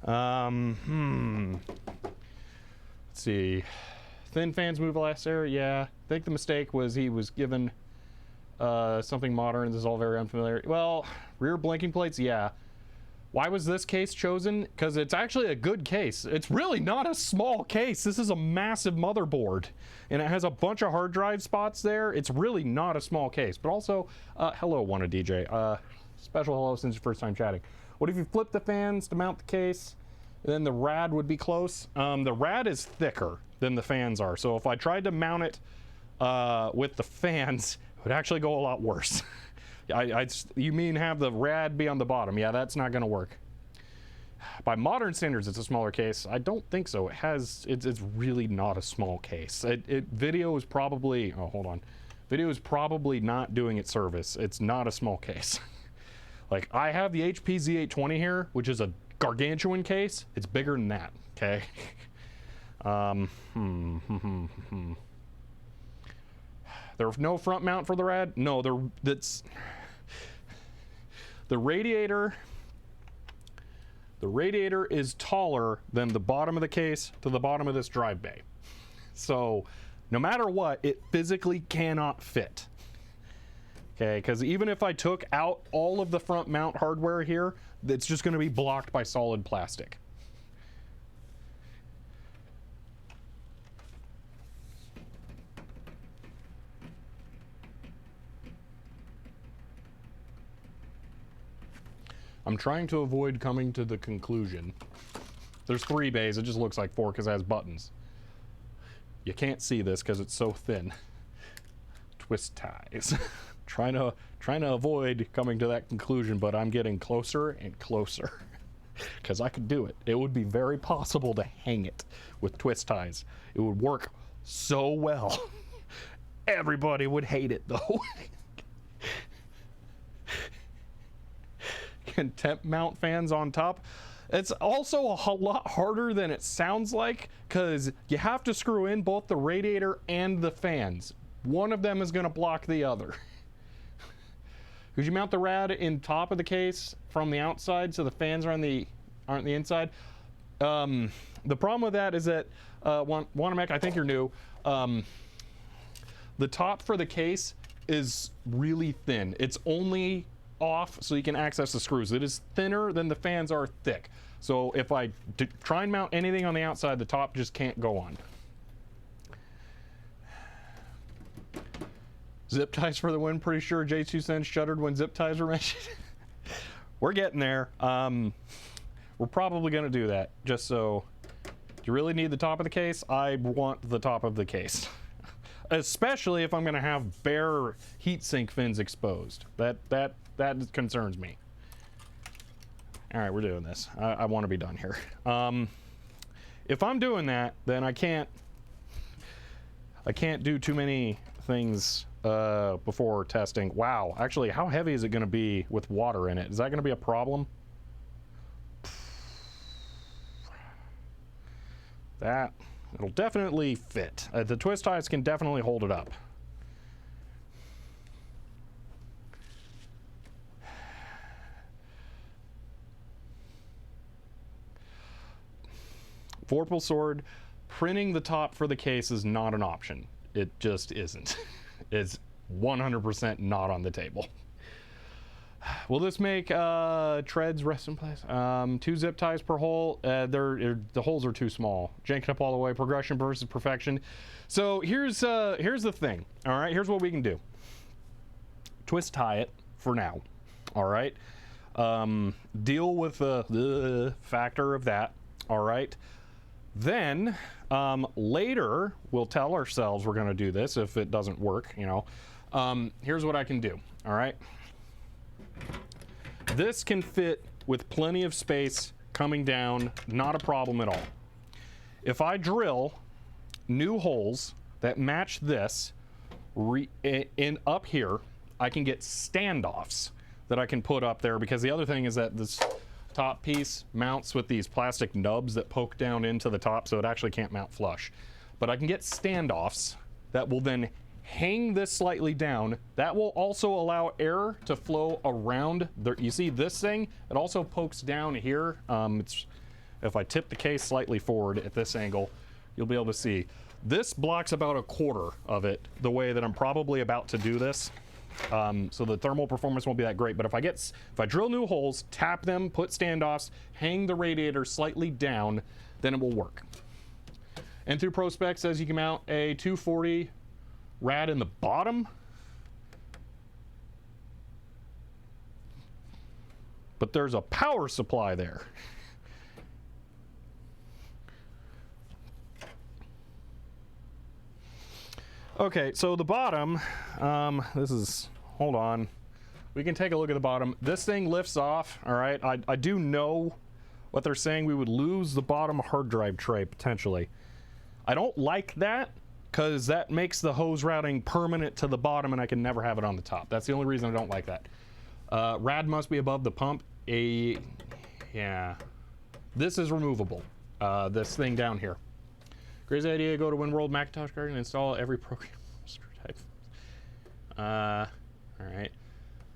S1: Let's see. Thin fans move last air. Yeah, I think the mistake was he was given something modern. This is all very unfamiliar. Well, rear blinking plates, yeah. Why was this case chosen? Because it's actually a good case. It's really not a small case. This is a massive motherboard, and it has a bunch of hard drive spots there. It's really not a small case. But also, hello, Wanna DJ. Special hello since your first time chatting. What if you flip the fans to mount the case? Then the rad would be close. The rad is thicker than the fans are. So if I tried to mount it with the fans, it would actually go a lot worse. You mean have the rad be on the bottom? Yeah, that's not going to work. By modern standards, it's a smaller case. I don't think so. It's really not a small case. Video is probably, oh, hold on. Video is probably not doing its service. It's not a small case. Like, I have the HP Z820 here, which is a gargantuan case. It's bigger than that, okay? There's no front mount for the rad? No, that's the radiator The radiator is taller than the bottom of the case to the bottom of this drive bay. So no matter what, it physically cannot fit. Okay, because even if I took out all of the front mount hardware here, it's just going to be blocked by solid plastic. I'm trying to avoid coming to the conclusion. There's 3 bays, it just looks like 4 because it has buttons. You can't see this because it's so thin. Twist ties. trying to avoid coming to that conclusion, but I'm getting closer and closer. Because I could do it. It would be very possible to hang it with twist ties. It would work so well. Everybody would hate it though. Temp mount fans on top. It's also a lot harder than it sounds like because you have to screw in both the radiator and the fans. One of them is going to block the other. Could you mount the rad in top of the case from the outside so the fans are aren't the inside? The problem with that is that Wanamac, I think you're new. The top for the case is really thin. It's only off so you can access the screws. It is thinner than the fans are thick. So if I try and mount anything on the outside, the top just can't go on. Zip ties for the win. Pretty sure J2 Cents shuddered when zip ties were mentioned. We're getting there. We're probably going to do that just so. Do you really need the top of the case? I want the top of the case. Especially if I'm going to have bare heatsink fins exposed. That concerns me. All right, we're doing this. I want to be done here. If I'm doing that, then I can't do too many things before testing. Wow, actually, how heavy is it going to be with water in it? Is that going to be a problem? It'll definitely fit. The twist ties can definitely hold it up. Vorpal sword, printing the top for the case is not an option. It just isn't. It's 100% not on the table. Will this make treads rest in place? 2 zip ties per hole. The holes are too small. Jank it up all the way. Progression versus perfection. So here's the thing. All right, here's what we can do. Twist tie it for now. All right. Deal with the factor of that. All right. Then later we'll tell ourselves we're going to do this if it doesn't work. You know. Here's what I can do. All right. This can fit with plenty of space coming down, not a problem at all. If I drill new holes that match this in up here, I can get standoffs that I can put up there, because the other thing is that this top piece mounts with these plastic nubs that poke down into the top, so it actually can't mount flush. But I can get standoffs that will then hang this slightly down. That will also allow air to flow around. You see this thing? It also pokes down here. If I tip the case slightly forward at this angle, you'll be able to see. This blocks about a quarter of it the way that I'm probably about to do this. So the thermal performance won't be that great. But if I drill new holes, tap them, put standoffs, hang the radiator slightly down, then it will work. And through ProSpec says you can mount a 240 rad in the bottom, but there's a power supply there. Okay, so the bottom, hold on, we can take a look at the bottom. This thing lifts off. All right, I do know what they're saying. We would lose the bottom hard drive tray potentially. I don't like that, because that makes the hose routing permanent to the bottom and I can never have it on the top. That's the only reason I don't like that. Rad must be above the pump. Yeah. This is removable. This thing down here. Crazy idea, go to WinWorld Macintosh Garden and install every program type. All right.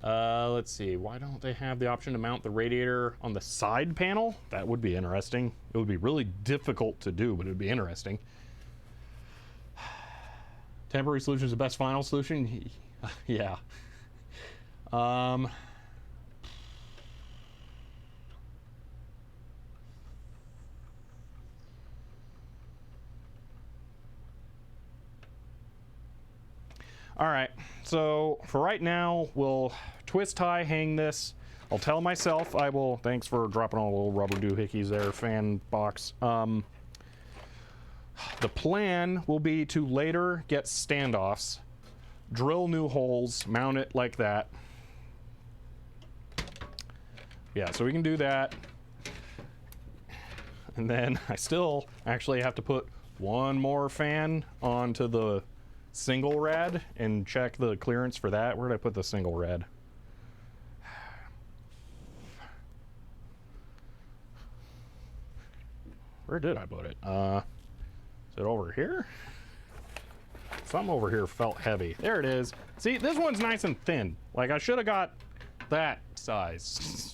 S1: Let's see. Why don't they have the option to mount the radiator on the side panel? That would be interesting. It would be really difficult to do, but it would be interesting. Temporary solution is the best final solution? Yeah. All right, so for right now, we'll twist tie, hang this. I'll tell myself I will, thanks for dropping all the little rubber doohickeys there, fan box. The plan will be to later get standoffs, drill new holes, mount it like that. Yeah, so we can do that. And then I still actually have to put one more fan onto the single rad and check the clearance for that. Where did I put the single rad? Where did I put it? Is it over here? Some over here felt heavy. There it is. See, this one's nice and thin. Like, I should have got that size.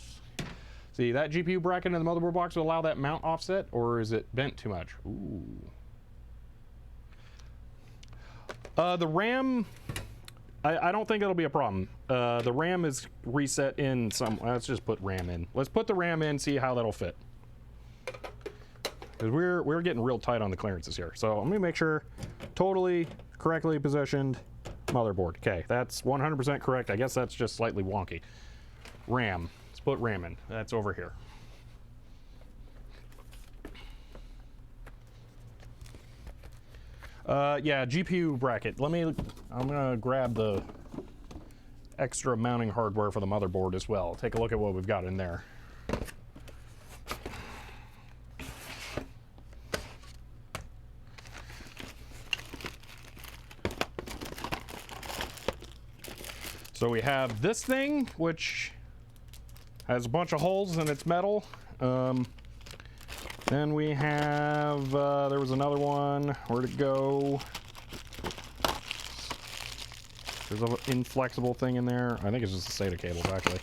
S1: See, that GPU bracket in the motherboard box will allow that mount offset, or is it bent too much? Ooh. The RAM, I don't think it'll be a problem. The RAM is reset in some, let's just put RAM in. Let's put the RAM in, see how that'll fit. Because we're getting real tight on the clearances here. So I'm gonna make sure totally correctly positioned motherboard. Okay, that's 100% correct. I guess that's just slightly wonky. RAM, let's put RAM in. That's over here. Yeah, GPU bracket. I'm gonna grab the extra mounting hardware for the motherboard as well. Take a look at what we've got in there. So we have this thing, which has a bunch of holes and it's metal. Then we have, there was another one. Where'd it go? There's an inflexible thing in there. I think it's just the SATA cables, actually.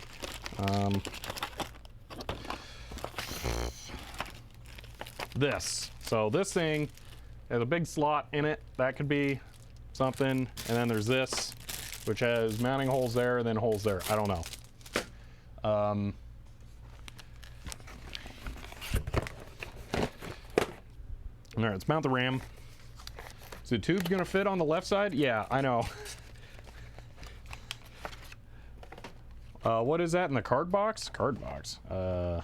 S1: This. So this thing has a big slot in it. That could be something. And then there's this, which has mounting holes there and then holes there. I don't know. All right, let's mount the RAM. Is the tube gonna fit on the left side? Yeah, I know. What is that in the card box? Card box. Card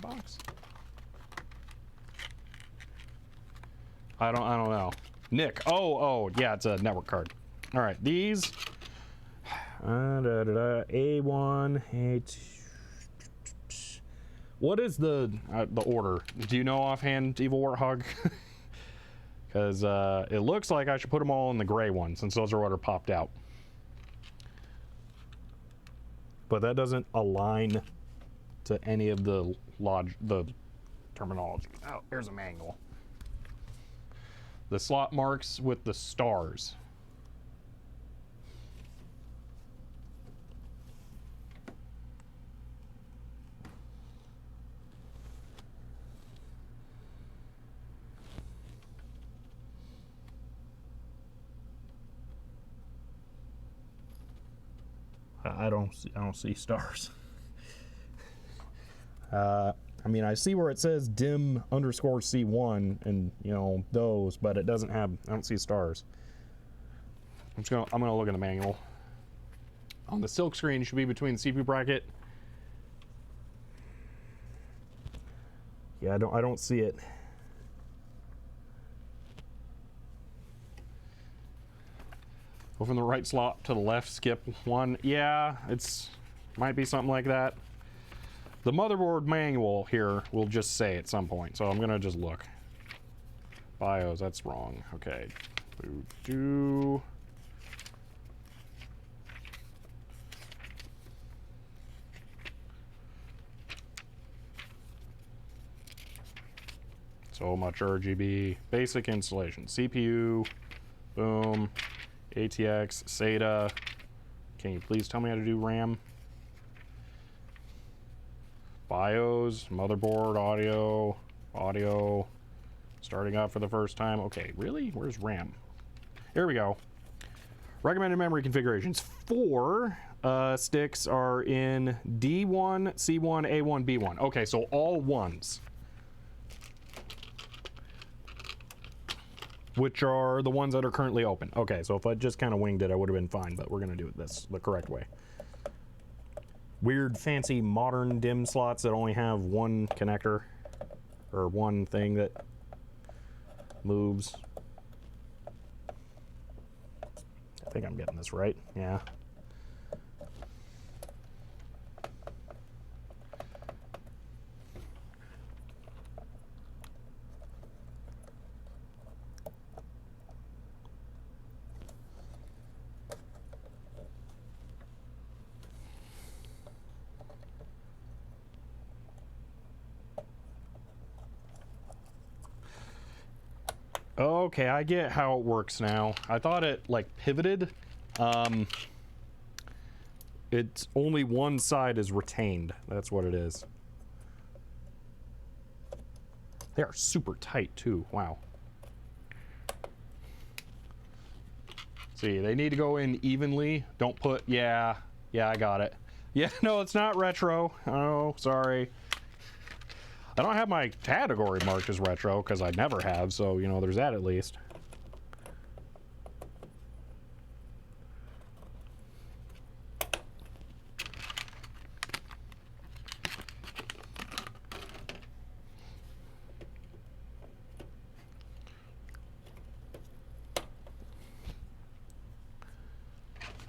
S1: box? I don't know. Nick. Oh, yeah, it's a network card. All right, these. A1, A2. What is the order? Do you know offhand, Evil Warthog? Because it looks like I should put them all in the gray one, since those are what are popped out. But that doesn't align to any of the terminology. Oh, here's a manual. The slot marks with the stars. I don't see stars. I mean, I see where it says dim underscore C1 and, you know, those, but it doesn't have, I don't see stars. I'm gonna look in the manual. On the silk screen, it should be between the CPU bracket. Yeah, I don't see it. Go from the right slot to the left, skip one. Yeah, might be something like that. The motherboard manual here will just say at some point, so I'm gonna just look. BIOS, that's wrong. Okay. Do. So much RGB. Basic installation. CPU. Boom. ATX, SATA, Can you please tell me how to do RAM? BIOS, motherboard, audio, starting up for the first time. Okay, really? Where's RAM? Here we go. Recommended memory configurations. 4 sticks are in D1, C1, A1, B1. Okay, so all ones. Which are the ones that are currently open. Okay, so if I just kind of winged it, I would have been fine, but we're going to do this the correct way. Weird, fancy, modern DIMM slots that only have one connector, or one thing that moves. I think I'm getting this right, yeah. Okay, I get how it works now. I thought it like pivoted. It's only one side is retained. That's what it is. They are super tight too. Wow. See, they need to go in evenly. Don't put, yeah, I got it. Yeah, no, it's not retro. Oh, sorry. I don't have my category marked as retro because I never have, so, you know, there's that at least.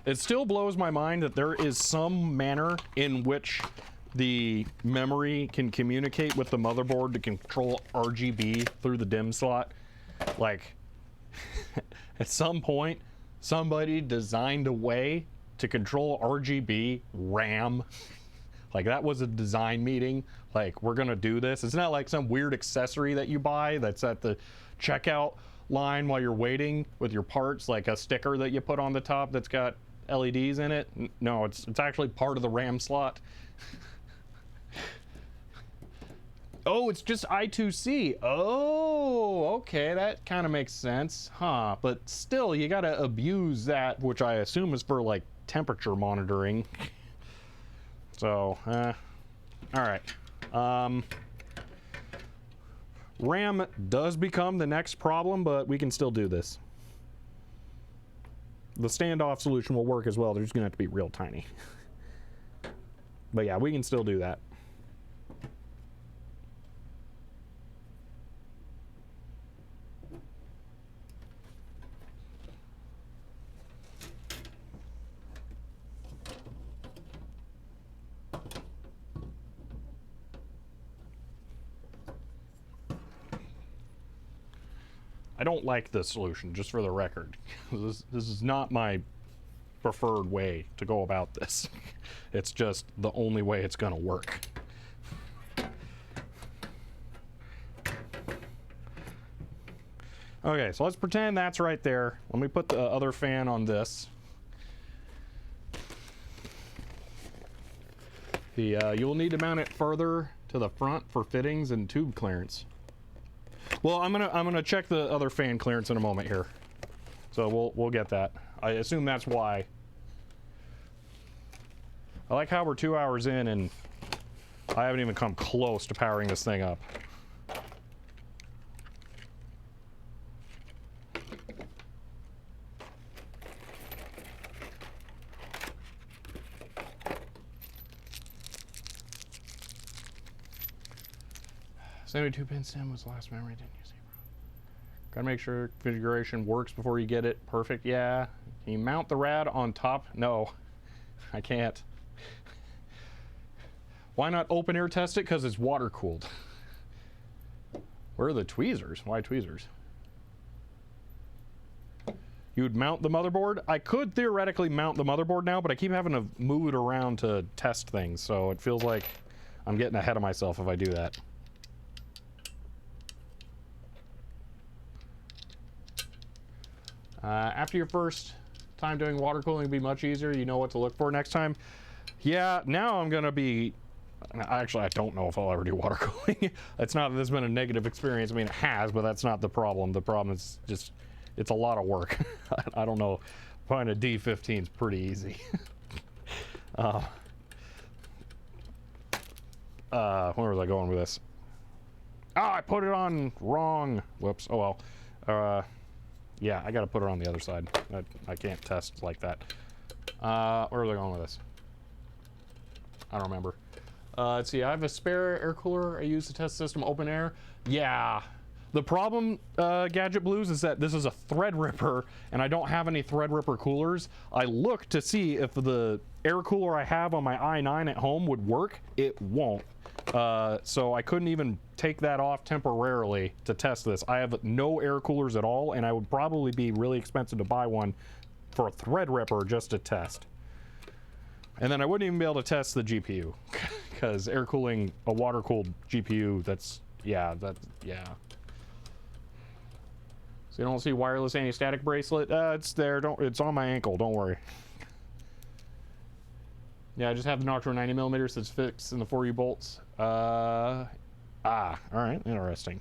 S1: It still blows my mind that there is some manner in which the memory can communicate with the motherboard to control RGB through the DIMM slot. Like, at some point, somebody designed a way to control RGB RAM. Like, that was a design meeting. Like, we're gonna do this. It's not like some weird accessory that you buy that's at the checkout line while you're waiting with your parts, like a sticker that you put on the top that's got LEDs in it. No, it's actually part of the RAM slot. Oh, it's just I2C. Oh, okay, that kind of makes sense, huh? But still, you gotta abuse that, which I assume is for like temperature monitoring. So, all right. RAM does become the next problem, but we can still do this. The standoff solution will work as well. They're just gonna have to be real tiny. But yeah, we can still do that. I don't like this solution, just for the record. This is not my preferred way to go about this. It's just the only way it's gonna work. Okay, so let's pretend that's right there. Let me put the other fan on this. You'll need to mount it further to the front for fittings and tube clearance. Well, I'm gonna check the other fan clearance in a moment here, so we'll get that. I assume that's why. I like how we're 2 hours in and I haven't even come close to powering this thing up. Seventy-two pin stem was the last memory. Didn't use it. Gotta make sure configuration works before you get it perfect. Yeah. Can you mount the rad on top? No, I can't. Why not open air test it? Because it's water cooled. Where are the tweezers? Why tweezers? You would mount the motherboard? I could theoretically mount the motherboard now, but I keep having to move it around to test things, so it feels like I'm getting ahead of myself if I do that. After your first time doing water cooling would be much easier. You know what to look for next time. Yeah, now I'm going to be... Actually, I don't know if I'll ever do water cooling. It's not that there's been a negative experience. I mean, it has, but that's not the problem. The problem is just, it's a lot of work. I don't know. Finding a D15 is pretty easy. Where was I going with this? Oh, I put it on wrong. Whoops. Oh well. Yeah, I got to put it on the other side. I can't test like that. Where was I going with this? I don't remember. Let's see, I have a spare air cooler I use to test system open air. Yeah. The problem, Gadget Blues, is that this is a Threadripper, and I don't have any Threadripper coolers. I looked to see if the air cooler I have on my i9 at home would work. It won't. So I couldn't even take that off temporarily to test this. I have no air coolers at all, and I would probably be really expensive to buy one for a Threadripper just to test. And then I wouldn't even be able to test the GPU, because air cooling a water-cooled GPU, yeah. So you don't see wireless anti-static bracelet? It's there. It's on my ankle. Don't worry. Yeah, I just have the Nocturne 90mm that's fixed in the 4U bolts. All right, interesting.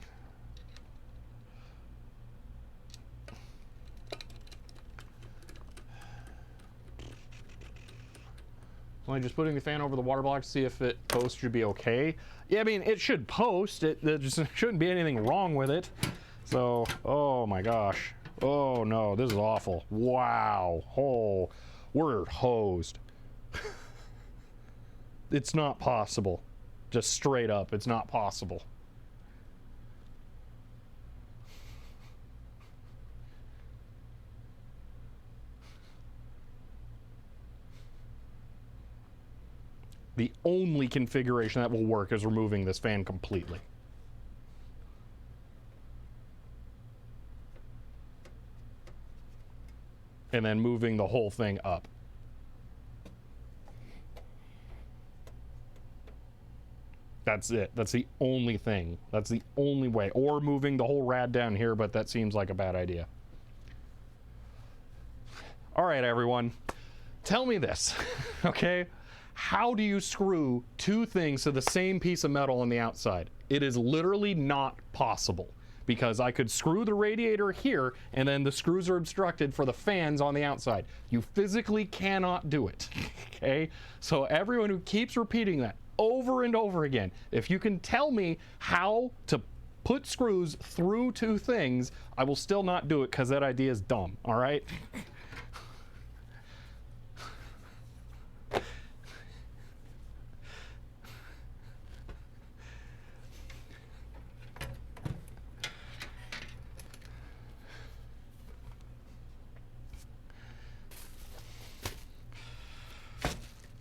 S1: Only just putting the fan over the water block to see if it post should be okay. Yeah, I mean, it should post. There just shouldn't be anything wrong with it. So, oh my gosh. Oh no, this is awful. Wow. Oh, we're hosed. It's not possible. Just straight up, it's not possible. The only configuration that will work is removing this fan completely. And then moving the whole thing up. That's it. That's the only thing. That's the only way. Or moving the whole rad down here, but that seems like a bad idea. All right, everyone. Tell me this, okay? How do you screw two things to the same piece of metal on the outside? It is literally not possible, because I could screw the radiator here and then the screws are obstructed for the fans on the outside. You physically cannot do it, okay? So everyone who keeps repeating that over and over again, if you can tell me how to put screws through two things, I will still not do it, because that idea is dumb, all right?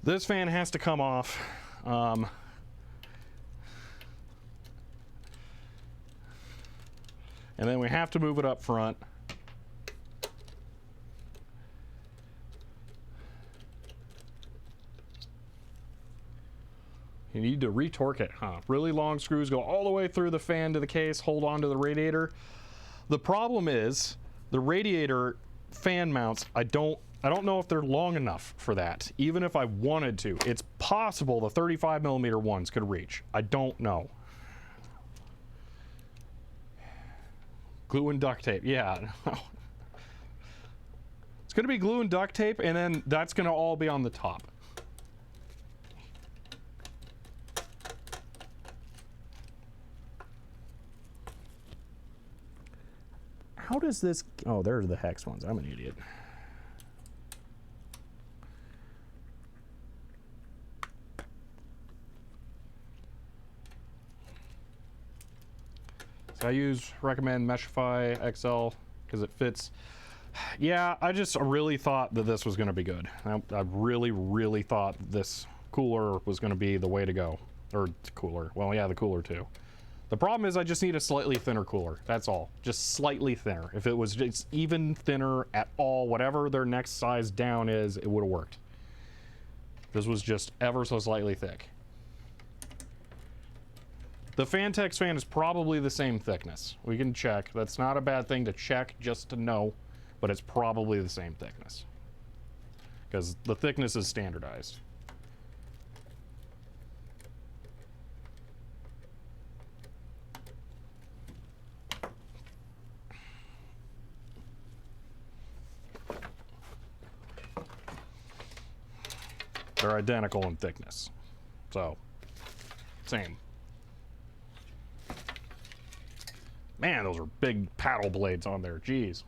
S1: This fan has to come off. And then we have to move it up front. You need to retorque it, huh? Really long screws go all the way through the fan to the case, hold on to the radiator. The problem is the radiator fan mounts, I don't know if they're long enough for that. Even if I wanted to, it's possible the 35mm ones could reach. I don't know. Glue and duct tape, yeah. It's gonna be glue and duct tape, and then that's gonna all be on the top. How does this, oh, there's the hex ones. I'm an idiot. So I recommend Meshify XL because it fits. Yeah, I just really thought that this was going to be good. I really thought this cooler was going to be the way to go. Or cooler. Well, yeah, the cooler too. The problem is I just need a slightly thinner cooler. That's all. Just slightly thinner. If it was just even thinner at all, whatever their next size down is, it would have worked. This was just ever so slightly thick. The Fantex fan is probably the same thickness. We can check. That's not a bad thing to check just to know, but it's probably the same thickness. because the thickness is standardized. They're identical in thickness, so same. Man, those are big paddle blades on there, jeez.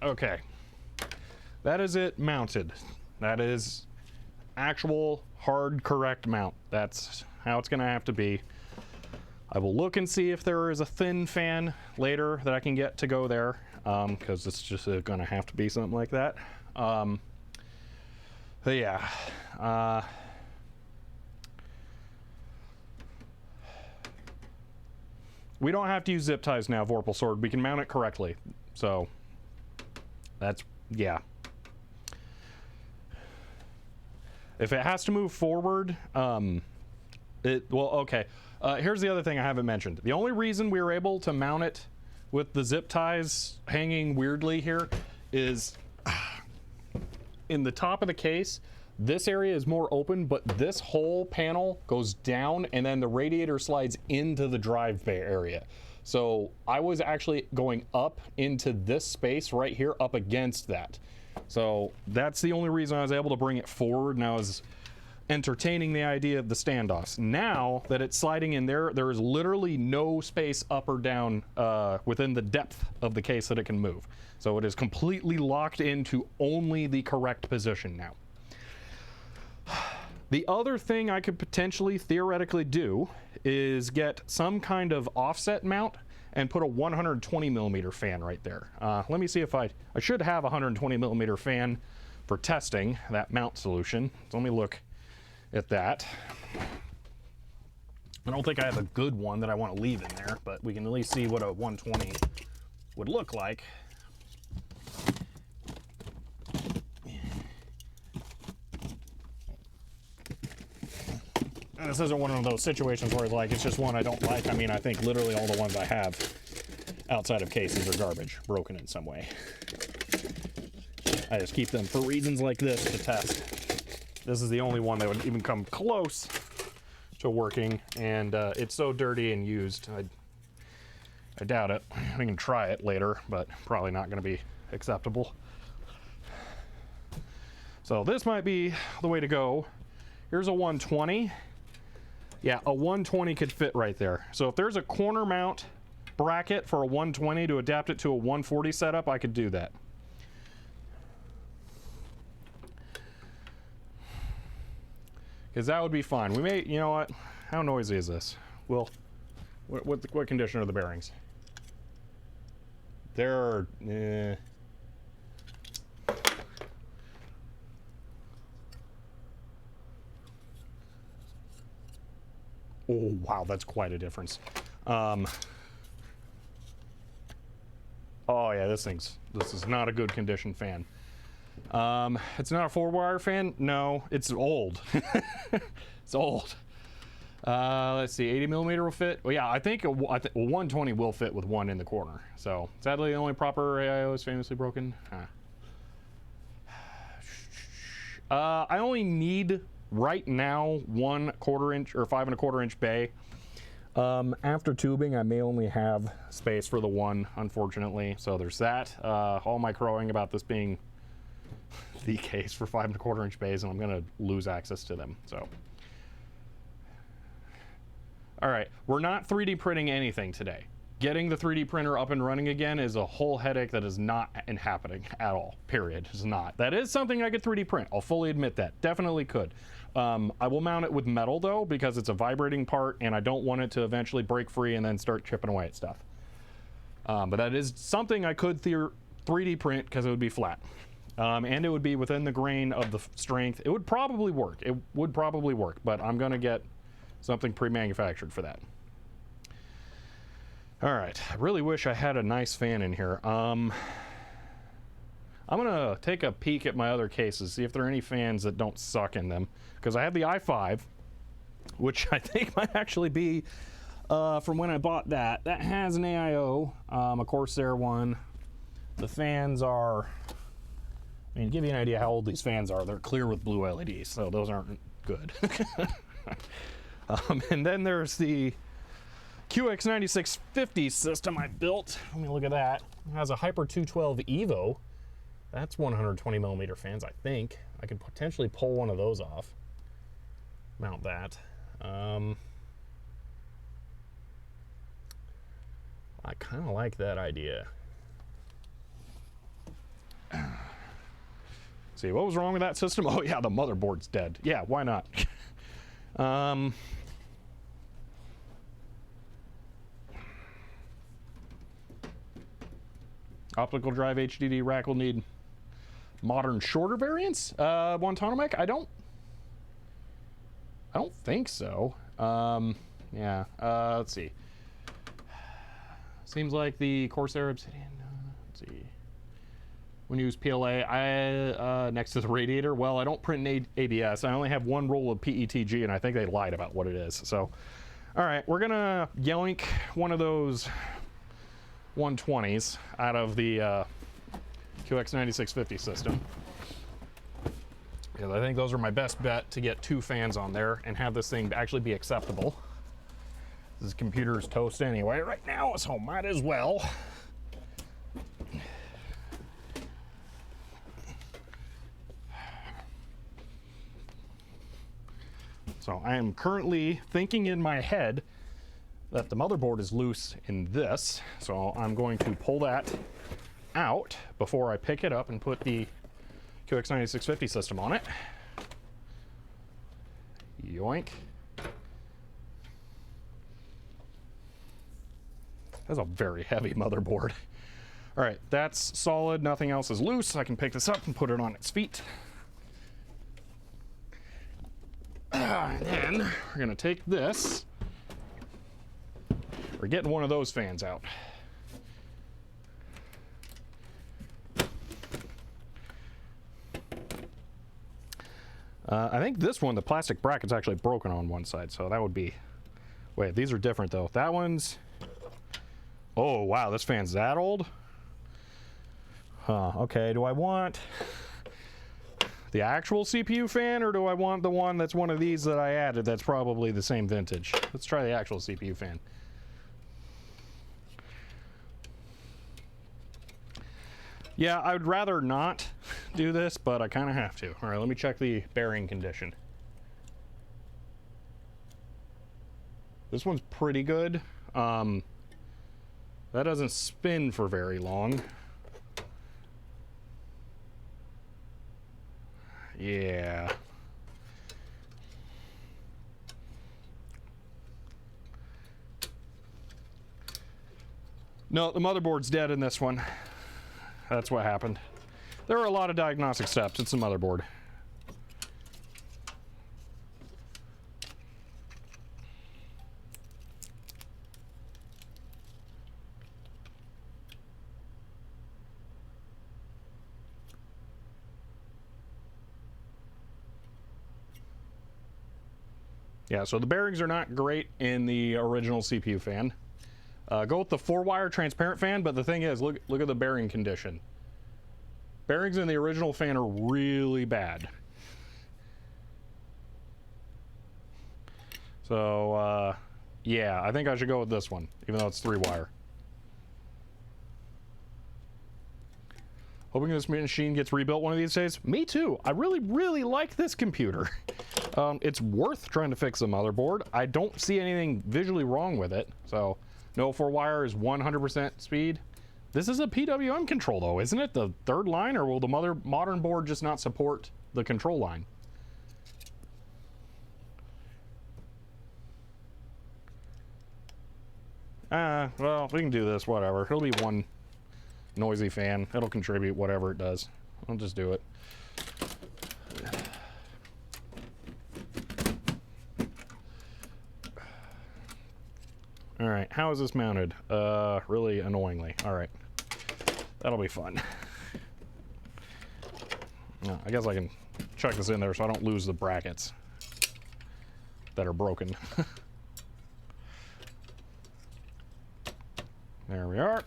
S1: Okay, that is it mounted. That is actual hard correct mount. That's how it's gonna have to be. I will look and see if there is a thin fan later that I can get to go there, because it's just gonna have to be something like that. But yeah, we don't have to use zip ties now, Vorpal Sword. We can mount it correctly, so that's, yeah. If it has to move forward, well, okay. Here's the other thing I haven't mentioned. The only reason we were able to mount it with the zip ties hanging weirdly here is in the top of the case, this area is more open, but this whole panel goes down and then the radiator slides into the drive bay area. So I was actually going up into this space right here up against that. So that's the only reason I was able to bring it forward, and I was entertaining the idea of the standoffs. Now that it's sliding in there, there is literally no space up or down within the depth of the case that it can move. So it is completely locked into only the correct position now. The other thing I could potentially theoretically do is get some kind of offset mount and put a 120 millimeter fan right there. Let me see if I should have a 120 millimeter fan for testing that mount solution. So let me look at that. I don't think I have a good one that I want to leave in there, but we can at least see what a 120 would look like. And this isn't one of those situations where like it's just one I don't like. I mean, I think literally all the ones I have outside of cases are garbage, broken in some way. I just keep them for reasons like this to test. This is the only one that would even come close to working, and it's so dirty and used. I doubt it. We can try it later, but probably not going to be acceptable. So this might be the way to go. Here's a 120. Yeah, a 120 could fit right there. So if there's a corner mount bracket for a 120 to adapt it to a 140 setup, I could do that. Because that would be fine. We may, you know what? How noisy is this? Well, what condition are the bearings? They're, oh, wow, that's quite a difference. Oh yeah, this is not a good condition fan. It's not a 4-wire fan. No, it's old. It's old. Let's see, 80 millimeter will fit. Well, yeah, I think 120 will fit with one in the corner. So sadly, the only proper AIO is famously broken. I only need right now 1/4 inch or 5 1/4 inch bay. After tubing, I may only have space for the one, unfortunately. So there's that. All my crowing about this being the case for 5 1/4 inch bays, and I'm gonna lose access to them. So. All right, we're not 3D printing anything today. Getting the 3D printer up and running again is a whole headache that is not happening at all, period. It's not. That is something I could 3D print. I'll fully admit that. Definitely could. I will mount it with metal, though, because it's a vibrating part, and I don't want it to eventually break free and then start chipping away at stuff. But that is something I could 3D print because it would be flat. And it would be within the grain of the strength. It would probably work. It would probably work, but I'm going to get something pre-manufactured for that. All right, I really wish I had a nice fan in here. I'm gonna take a peek at my other cases, see if there are any fans that don't suck in them, because I have the i5, which I think might actually be from when I bought that. That has an AIO, a Corsair one. The fans are, I mean, to give you an idea how old these fans are, they're clear with blue LEDs, so those aren't good. And then there's the QX9650 system I built. Let me look at that. It has a Hyper 212 Evo. That's 120 millimeter fans, I think. I could potentially pull one of those off. Mount that. I kind of like that idea. See, what was wrong with that system? Oh yeah, the motherboard's dead. Yeah, why not? Optical drive HDD rack will need modern shorter variants. Guantanamo? I don't think so. Yeah. Let's see. Seems like the Corsair Obsidian. Let's see. When you use PLA, next to the radiator. Well, I don't print in ABS. I only have one roll of PETG, and I think they lied about what it is. So, all right, we're gonna yoink one of those 120s out of the QX9650 system, because I think those are my best bet to get 2 fans on there and have this thing actually be acceptable. This computer's toast anyway right now, so might as well. So I am currently thinking in my head that the motherboard is loose in this, so I'm going to pull that out before I pick it up and put the QX9650 system on it. Yoink. That's a very heavy motherboard. All right, that's solid, nothing else is loose. I can pick this up and put it on its feet. And then we're gonna take this. We're getting one of those fans out. I think this one, the plastic bracket's actually broken on one side, so that would be... Wait, these are different though. That one's... Oh, wow, this fan's that old? Huh, okay, do I want the actual CPU fan, or do I want the one that's one of these that I added that's probably the same vintage? Let's try the actual CPU fan. Yeah, I would rather not do this, but I kind of have to. All right, let me check the bearing condition. This one's pretty good. That doesn't spin for very long. Yeah. No, the motherboard's dead in this one. That's what happened. There are a lot of diagnostic steps. It's the motherboard. Yeah, so the bearings are not great in the original CPU fan. Go with the 4-wire transparent fan, but the thing is, look at the bearing condition. Bearings in the original fan are really bad. So, yeah, I think I should go with this one, even though it's 3-wire. Hoping this machine gets rebuilt one of these days. Me too. I really, really like this computer. It's worth trying to fix the motherboard. I don't see anything visually wrong with it. So, no 4-wire is 100% speed. This is a PWM control though, isn't it? The 3rd line, or will the modern board just not support the control line? Well, we can do this, whatever. It'll be one noisy fan. It'll contribute whatever it does. I'll just do it. All right, how is this mounted? Really annoyingly. All right, that'll be fun. No, I guess I can chuck this in there so I don't lose the brackets that are broken. There we are.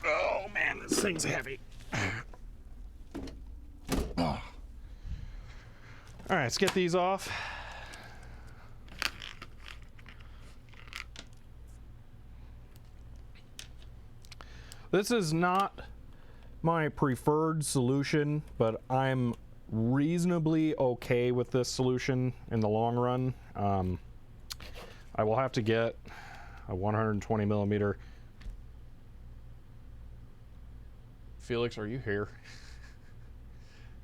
S1: Oh man, this thing's heavy. Oh. All right, let's get these off. This is not my preferred solution, but I'm reasonably okay with this solution in the long run. I will have to get a 120 millimeter. Felix, are you here?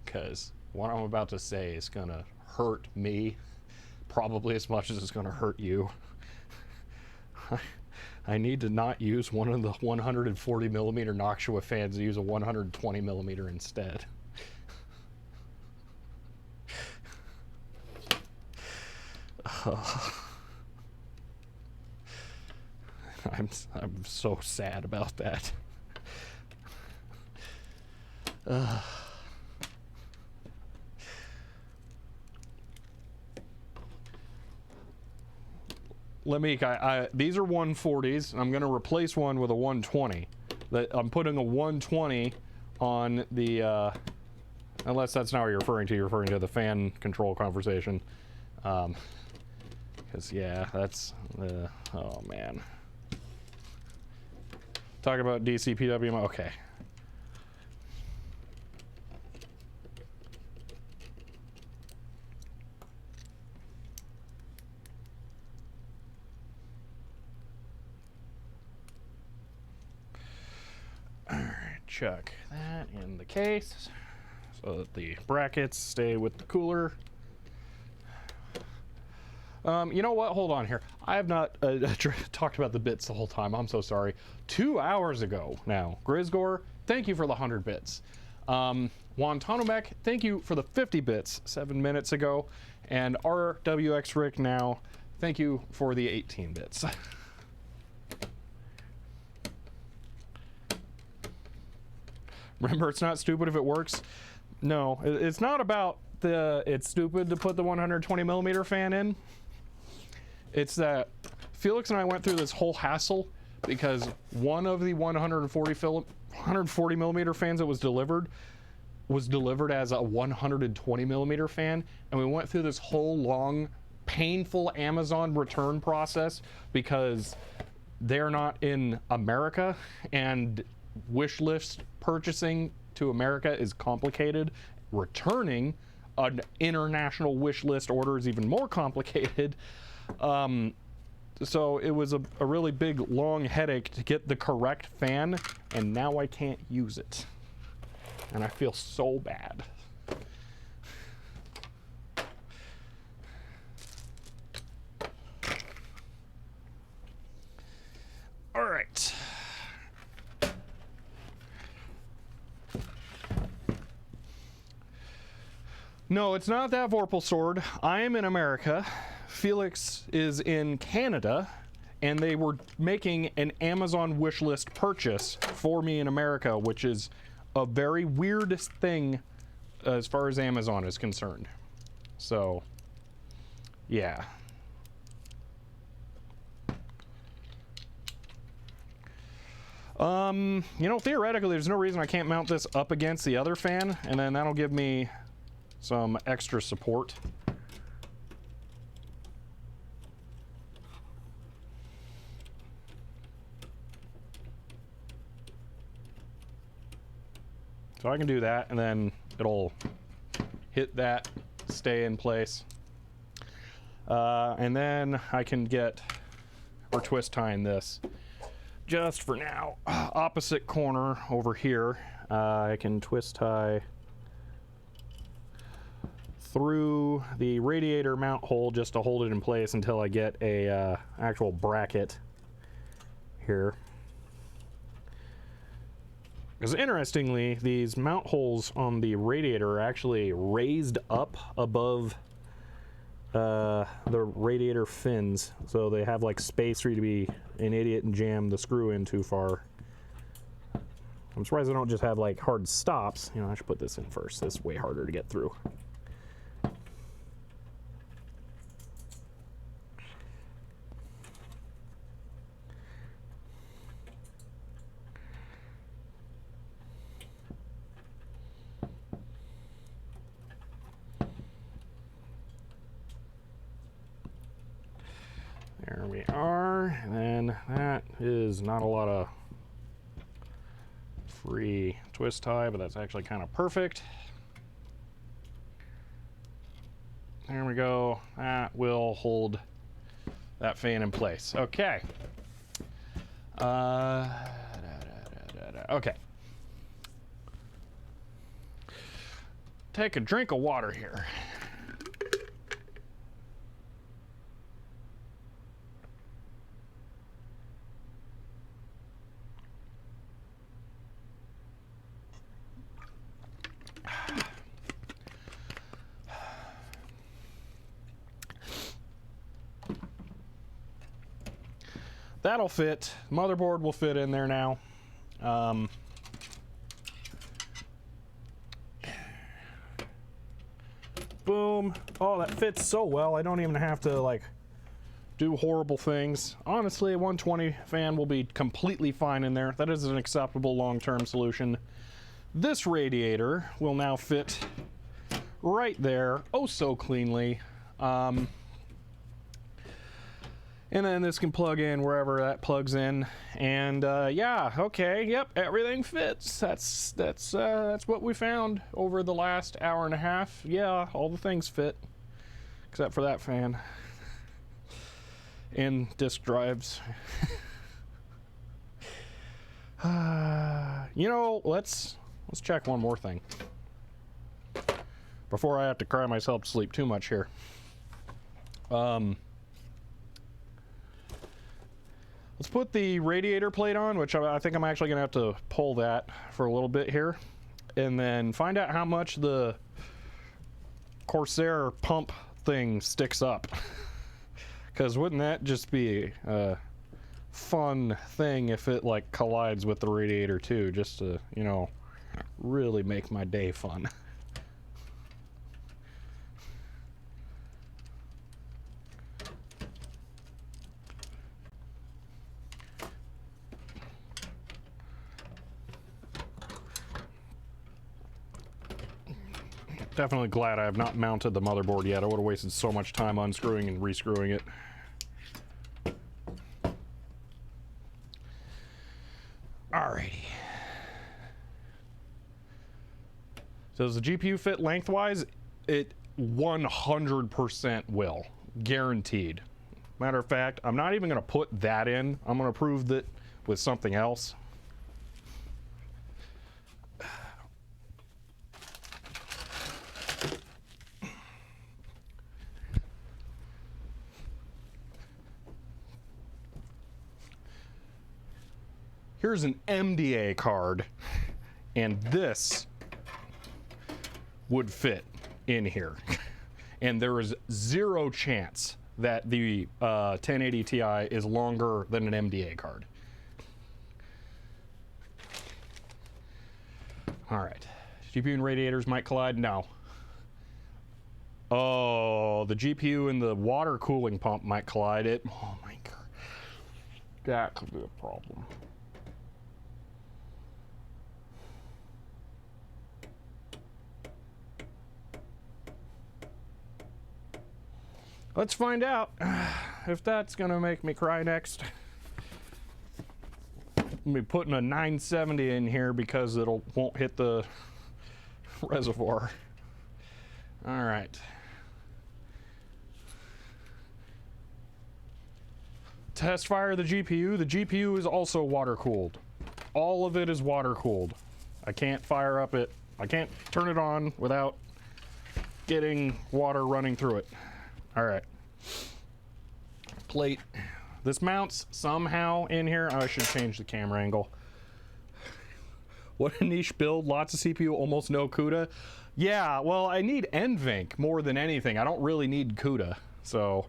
S1: Because what I'm about to say is gonna hurt me probably as much as it's gonna hurt you. I need to not use one of the 140 millimeter Noctua fans and use a 120 millimeter instead. I'm so sad about that. These are 140s. I'm going to replace one with a 120. I'm putting a 120 on the, unless that's not what you're referring to. You're referring to the fan control conversation. Because, yeah, that's, oh, man. Talking about DC PWM, okay. Chuck that in the case so that the brackets stay with the cooler. You know what? Hold on here. I have not talked about the bits the whole time. I'm so sorry. 2 hours ago now. Reservoir, thank you for the 100 bits. Wantanomek, thank you for the 50 bits 7 minutes ago. And RWX Rick now, thank you for the 18 bits. Remember, it's not stupid if it works. No, it's not about it's stupid to put the 120 millimeter fan in. It's that Felix and I went through this whole hassle because one of the 140 millimeter fans that was delivered as a 120 millimeter fan, and we went through this whole long, painful Amazon return process because they're not in America, and wish list purchasing to America is complicated. Returning an international wish list order is even more complicated. So it was a really big, long headache to get the correct fan, and now I can't use it. And I feel so bad. All right. No, it's not that Vorpal sword. I am in America. Felix is in Canada, and they were making an Amazon wishlist purchase for me in America, which is a very weird thing as far as Amazon is concerned. So, yeah. You know, theoretically, there's no reason I can't mount this up against the other fan, and then that'll give me some extra support. So I can do that, and then it'll hit that, stay in place. And then I can get, or twist tying this. Just for now, opposite corner over here, I can twist tie through the radiator mount hole just to hold it in place until I get a actual bracket here. Because interestingly, these mount holes on the radiator are actually raised up above the radiator fins, so they have like space for you to be an idiot and jam the screw in too far. I'm surprised they don't just have like hard stops. You know, I should put this in first. This is way harder to get through. There we are, and then that is not a lot of free twist tie, but that's actually kind of perfect. There we go. That will hold that fan in place. Okay. Okay. Take a drink of water here. That'll fit. Motherboard will fit in there now. Boom. Oh, that fits so well. I don't even have to like do horrible things. Honestly, a 120 fan will be completely fine in there. That is an acceptable long-term solution. This radiator will now fit right there, oh so cleanly. And then this can plug in wherever that plugs in, and yeah, okay, yep, everything fits. That's what we found over the last hour and a half. Yeah, all the things fit, except for that fan and disk drives. You know, let's check one more thing before I have to cry myself to sleep too much here. Let's put the radiator plate on, which I think I'm actually going to have to pull that for a little bit here, and then find out how much the Corsair pump thing sticks up. Because wouldn't that just be a fun thing if it like collides with the radiator too, just to, you know, really make my day fun. Definitely glad I have not mounted the motherboard yet. I would have wasted so much time unscrewing and rescrewing it. Alrighty. So does the GPU fit lengthwise? It 100% will. Guaranteed. Matter of fact, I'm not even going to put that in. I'm going to prove that with something else. Here's an MDA card, and this would fit in here. And there is zero chance that the 1080 Ti is longer than an MDA card. All right, GPU and radiators might collide. No. Oh, the GPU and the water cooling pump might collide. Oh my god, that could be a problem. Let's find out if that's gonna make me cry next. I'm be putting a 970 in here because won't hit the reservoir. All right. Test fire the GPU. The GPU is also water cooled. All of it is water cooled. I can't fire up it. I can't turn it on without getting water running through it. All right. Plate. This mounts somehow in here. Oh, I should change the camera angle. What a niche build. Lots of CPU, almost no CUDA. Yeah, well, I need NVENC more than anything. I don't really need CUDA. So,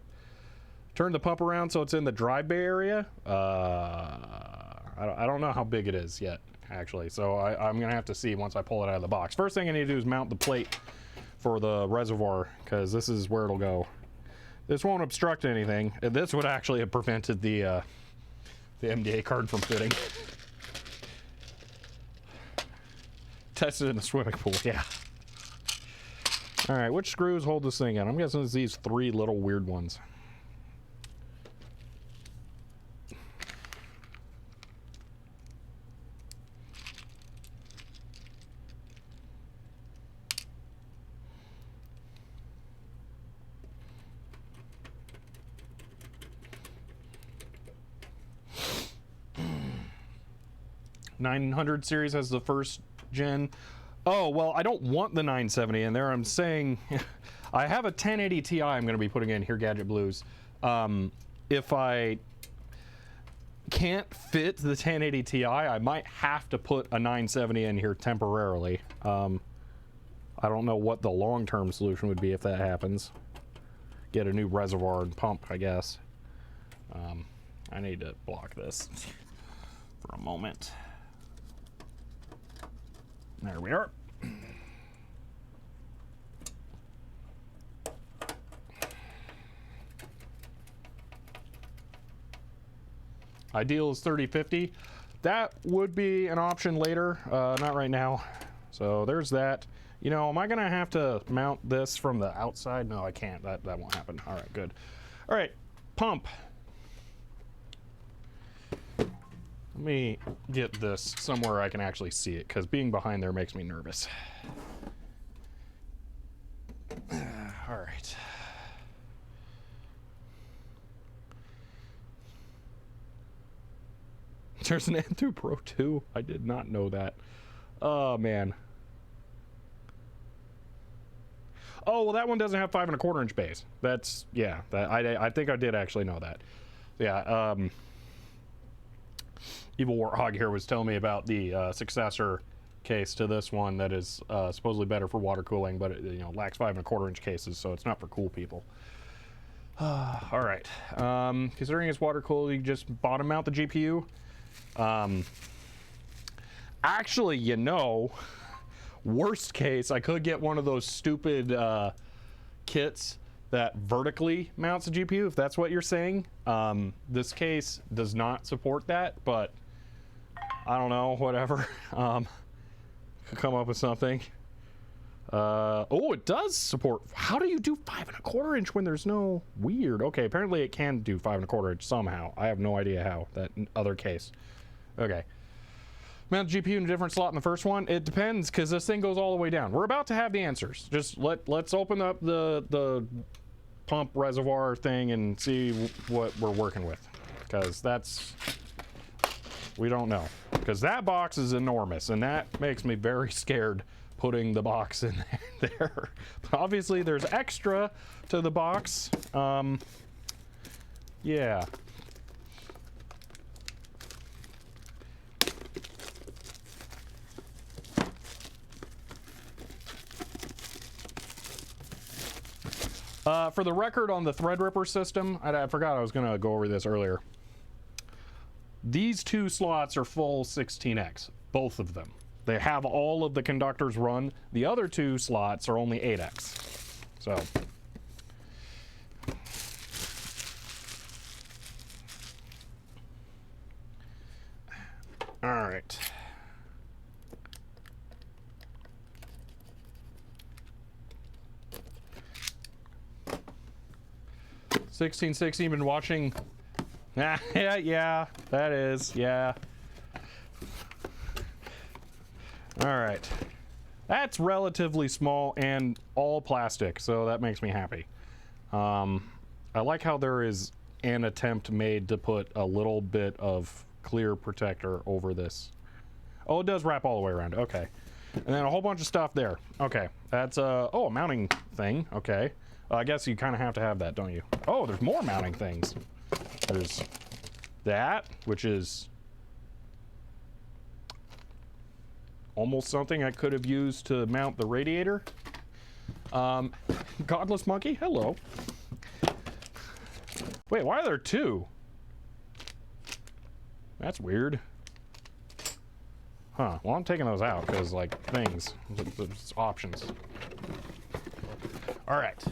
S1: turn the pump around so it's in the drive bay area. I don't know how big it is yet, actually. So, I'm going to have to see once I pull it out of the box. First thing I need to do is mount the plate for the reservoir, because this is where it'll go. This won't obstruct anything. This would actually have prevented the MDA card from fitting. Tested in the swimming pool, yeah. All right, which screws hold this thing in? I'm guessing it's these three little weird ones. .900 series has the first gen. Oh, well, I don't want the 970 in there. I'm saying I have a 1080 Ti I'm going to be putting in here, Gadget Blues. If I can't fit the 1080 Ti, I might have to put a 970 in here temporarily. I don't know what the long-term solution would be if that happens. Get a new reservoir and pump, I guess. I need to block this for a moment. There we are. Ideal is 3050. That would be an option later, not right now. So there's that. You know, am I gonna have to mount this from the outside? No, I can't. That won't happen. All right, good. All right, pump. Let me get this somewhere I can actually see it, because being behind there makes me nervous. All right. There's an N2 Pro 2. I did not know that. Oh, man. Oh, well, that one doesn't have 5 1/4 inch bays. That's, yeah, I think I did actually know that. Yeah, Evil Warthog here was telling me about the successor case to this one that is supposedly better for water cooling, but it, you know, lacks 5 1/4 inch cases, so it's not for cool people. All right. Considering it's water cooled, you just bottom mount the GPU. Actually, you know, worst case, I could get one of those stupid kits that vertically mounts the GPU, if that's what you're saying. This case does not support that, but I don't know, whatever. Could come up with something. Oh, it does support. How do you do 5 1/4 inch when there's no weird? Okay, apparently it can do 5 1/4 inch somehow. I have no idea how. That other case. Okay. Mount the GPU in a different slot in the first one. It depends, because this thing goes all the way down. We're about to have the answers. Just let's open up the pump reservoir thing and see what we're working with, because we don't know, because that box is enormous and that makes me very scared putting the box in there. But obviously there's extra to the box. Yeah. For the record on the Threadripper system, I forgot I was going to go over this earlier. These two slots are full 16x, both of them. They have all of the conductors run. The other two slots are only 8x. So, all right. $16.60, been watching. Yeah, that is, yeah. All right. That's relatively small and all plastic, so that makes me happy. I like how there is an attempt made to put a little bit of clear protector over this. Oh, it does wrap all the way around. Okay. And then a whole bunch of stuff there. Okay. That's a mounting thing. Okay. I guess you kind of have to have that, don't you? Oh, there's more mounting things. There's that, which is almost something I could have used to mount the radiator. Godless monkey, hello. Wait, why are there two? That's weird. Huh, well, I'm taking those out because, like, things, there's options. All right.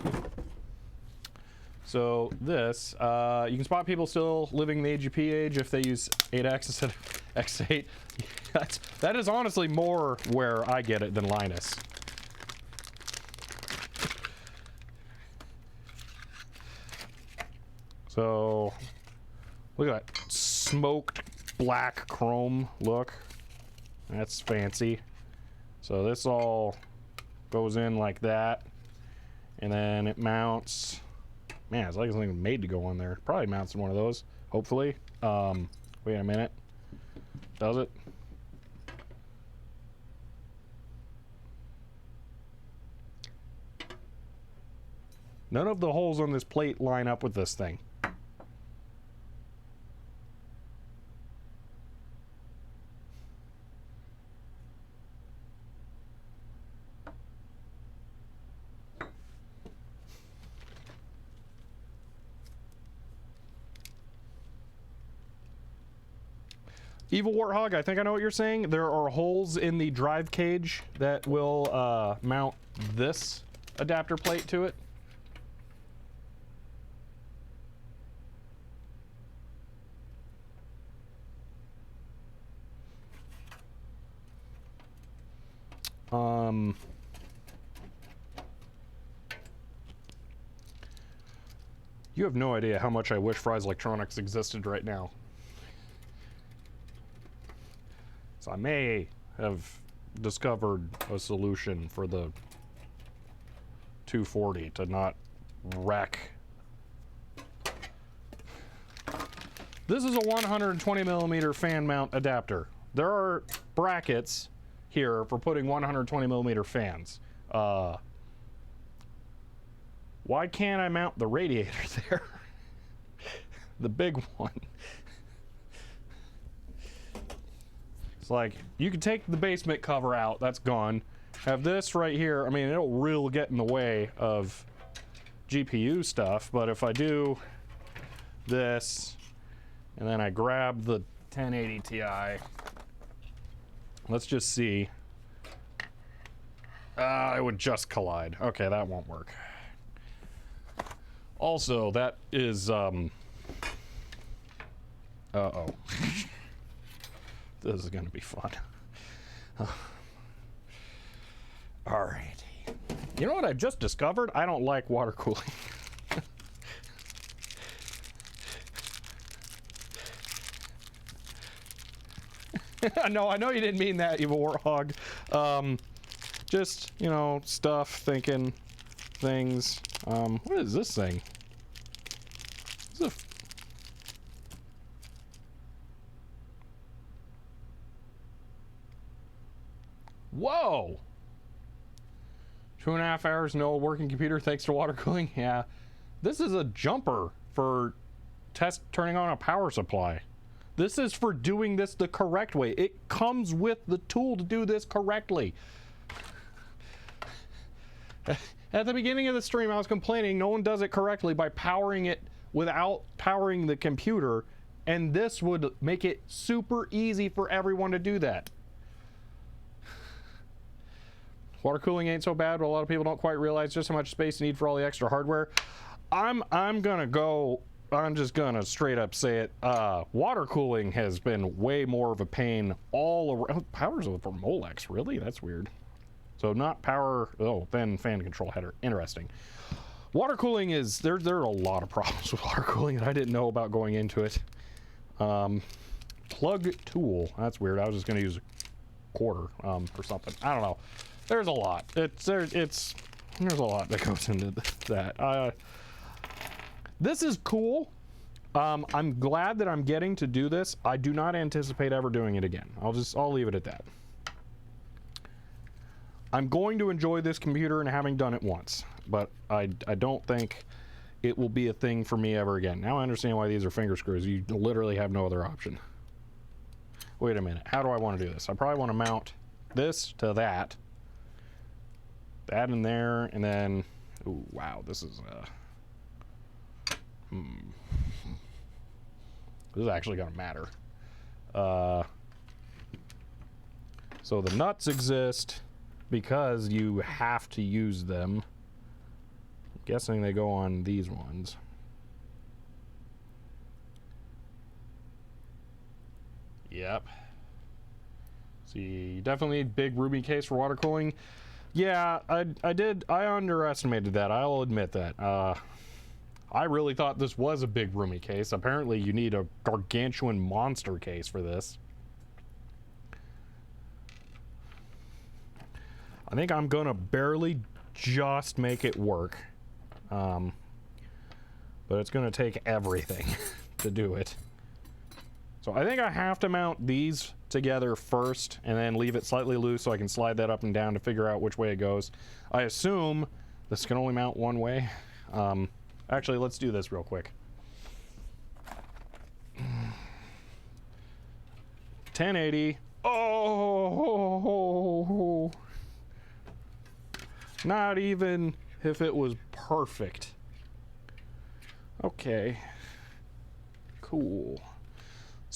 S1: So this, you can spot people still living the AGP age if they use 8X instead of X8. That is honestly more where I get it than Linus. So, look at that smoked black chrome look. That's fancy. So this all goes in like that, and then it mounts. Man, it's like something made to go on there. Probably mounts in one of those, hopefully. Wait a minute. Does it? None of the holes on this plate line up with this thing. Evil Warthog, I think I know what you're saying. There are holes in the drive cage that will mount this adapter plate to it. You have no idea how much I wish Fry's Electronics existed right now. So I may have discovered a solution for the 240 to not wreck. This is a 120 millimeter fan mount adapter. There are brackets here for putting 120 millimeter fans. Why can't I mount the radiator there? The big one. It's like, you can take the basement cover out, that's gone. Have this right here, I mean, it'll really get in the way of GPU stuff, but if I do this, and then I grab the 1080 Ti, let's just see. It would just collide. Okay, that won't work. Also, that is, uh-oh. This is gonna be fun. Alrighty. You know what I just discovered? I don't like water cooling. No, I know you didn't mean that, Evil Warthog. Just, you know, stuff, thinking, things. What is this thing? Is this Whoa! 2.5 hours, no working computer thanks to water cooling. Yeah. This is a jumper for turning on a power supply. This is for doing this the correct way. It comes with the tool to do this correctly. At the beginning of the stream, I was complaining no one does it correctly by powering it without powering the computer, and this would make it super easy for everyone to do that. Water cooling ain't so bad, but a lot of people don't quite realize just how much space you need for all the extra hardware. I'm just gonna straight up say it. Water cooling has been way more of a pain all around. Powers for Molex, really? That's weird. So not power, oh, then fan control header. Interesting. Water cooling is, there are a lot of problems with water cooling that I didn't know about going into it. Plug tool, that's weird. I was just gonna use a quarter, or something. I don't know. There's a lot. There's a lot that goes into that. This is cool. I'm glad that I'm getting to do this. I do not anticipate ever doing it again. I'll leave it at that. I'm going to enjoy this computer and having done it once, but I don't think it will be a thing for me ever again. Now I understand why these are finger screws. You literally have no other option. Wait a minute. How do I want to do this? I probably want to mount this to that. That in there, and then, ooh, wow, this is this is actually gonna matter. So the nuts exist because you have to use them. I'm guessing they go on these ones. Yep. See, you definitely need big Ruby case for water cooling. Yeah, I underestimated that. I'll admit that. I really thought this was a big roomy case. Apparently you need a gargantuan monster case for this. I think I'm gonna barely just make it work. But it's gonna take everything to do it. So I think I have to mount these together first and then leave it slightly loose so I can slide that up and down to figure out which way it goes. I assume this can only mount one way. Actually, let's do this real quick. 1080. Oh! Not even if it was perfect. Okay. Cool.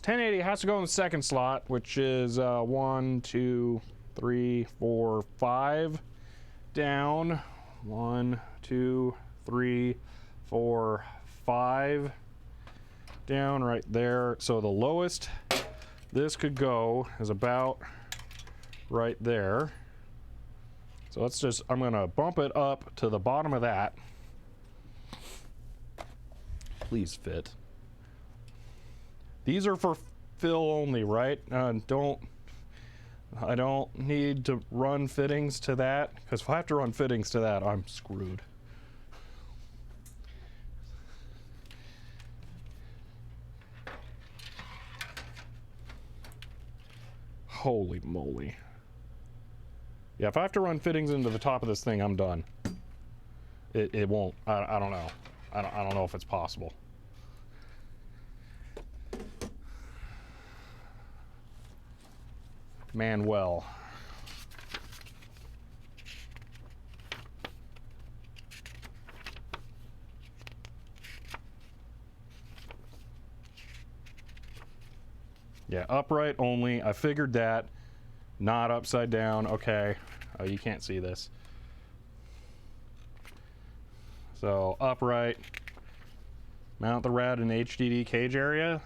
S1: 1080 has to go in the second slot, which is 1, 2, 3, 4, 5 down. 1, 2, 3, 4, 5 down right there. So the lowest this could go is about right there. So let's just, I'm gonna bump it up to the bottom of that. Please fit. These are for fill only, right? I don't need to run fittings to that, because if I have to run fittings to that, I'm screwed. Holy moly. Yeah, if I have to run fittings into the top of this thing, I'm done. It won't. I don't know. I don't know if it's possible. Manuel. Yeah, upright only. I figured that. Not upside down. Okay. Oh, you can't see this. So, upright. Mount the rad in HDD cage area.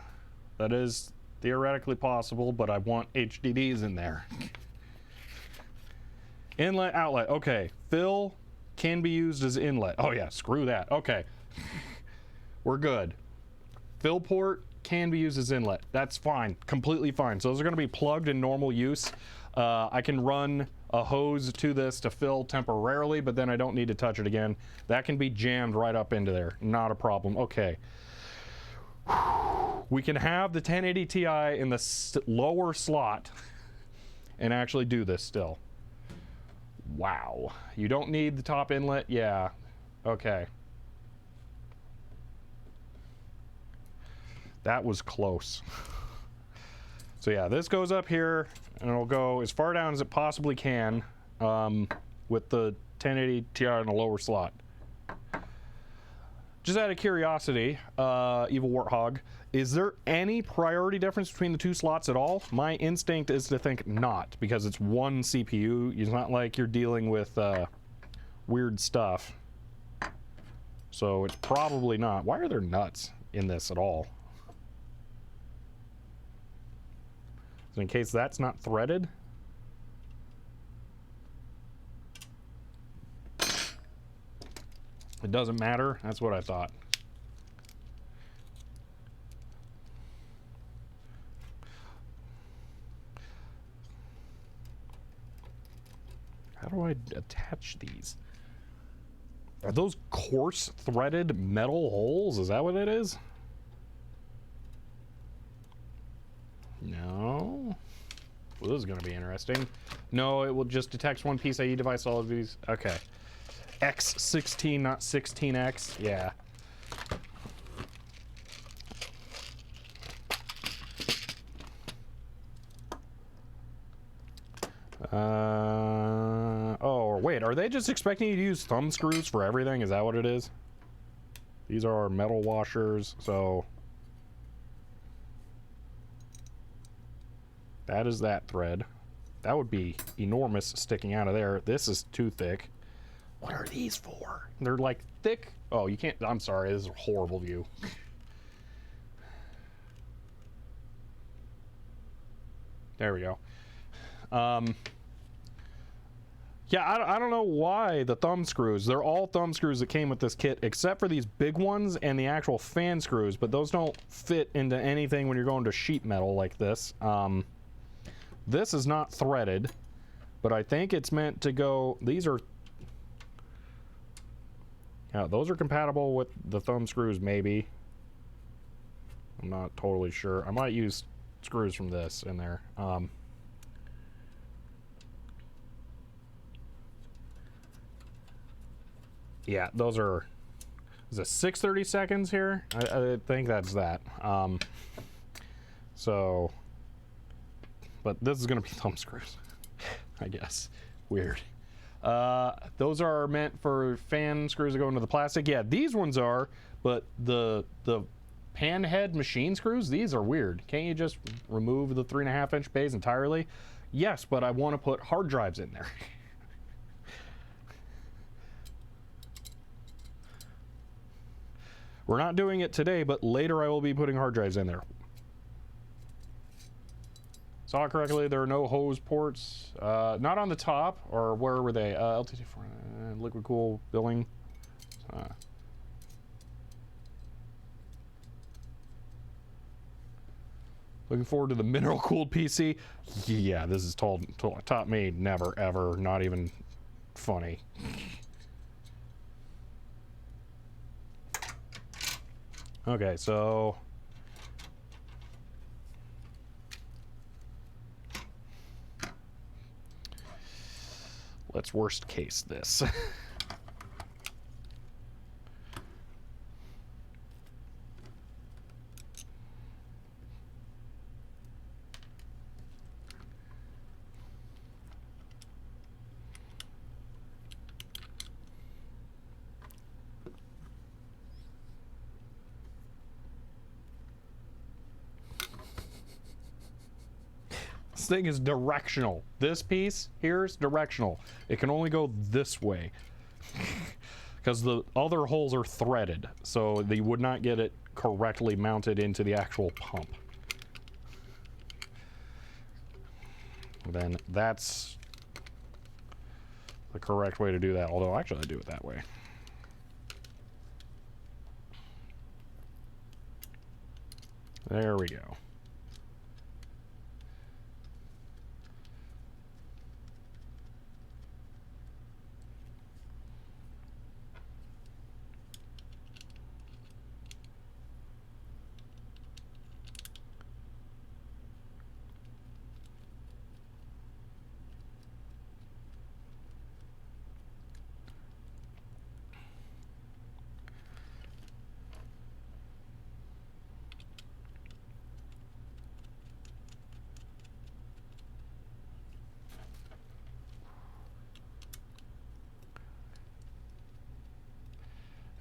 S1: That is theoretically possible, but I want HDDs in there. Inlet, outlet. Okay. Fill can be used as inlet. Oh yeah, screw that. Okay. We're good. Fill port can be used as inlet. That's fine. Completely fine. So those are going to be plugged in normal use. I can run a hose to this to fill temporarily, but then I don't need to touch it again. That can be jammed right up into there. Not a problem. Okay. We can have the 1080 Ti in the lower slot and actually do this still. Wow. You don't need the top inlet? Yeah. Okay. That was close. So yeah, this goes up here and it'll go as far down as it possibly can. with the 1080 Ti in the lower slot. Just out of curiosity, Evil Warthog, is there any priority difference between the two slots at all? My instinct is to think not, because it's one CPU. It's not like you're dealing with weird stuff. So it's probably not. Why are there nuts in this at all? So in case that's not threaded. It doesn't matter. That's what I thought. How do I attach these? Are those coarse threaded metal holes? Is that what it is? No. Well, this is going to be interesting. No, it will just detect one PCIe device, all of these. Okay. X16, not 16X. Yeah. Oh, wait. Are they just expecting you to use thumb screws for everything? Is that what it is? These are our metal washers, so... That is that thread. That would be enormous sticking out of there. This is too thick. What are these for? They're like thick. Oh, you can't. I'm sorry. This is a horrible view. There we go. Yeah, I don't know why the thumb screws. They're all thumb screws that came with this kit, except for these big ones and the actual fan screws, but those don't fit into anything when you're going to sheet metal like this. This is not threaded, but I think it's meant to go... These are... Yeah, those are compatible with the thumb screws, maybe. I'm not totally sure. I might use screws from this in there. Yeah, those are... Is it 630 seconds here? I think that's that. So... But this is going to be thumb screws, I guess. Weird. Those are meant for fan screws that go into the plastic. Yeah, these ones are, but the pan head machine screws, these are weird. Can't you just remove the 3.5-inch bays entirely? Yes, but I want to put hard drives in there. We're not doing it today, but later I will be putting hard drives in there. Saw it correctly, there are no hose ports. Not on the top, or where were they? LTC4, liquid cool billing. Looking forward to the mineral cooled PC. Yeah, this is taught me never, ever, not even funny. Okay, so... Let's worst case this. This thing is directional. This piece here is directional. It can only go this way because the other holes are threaded, so they would not get it correctly mounted into the actual pump. Then that's the correct way to do that, although actually I do it that way. There we go.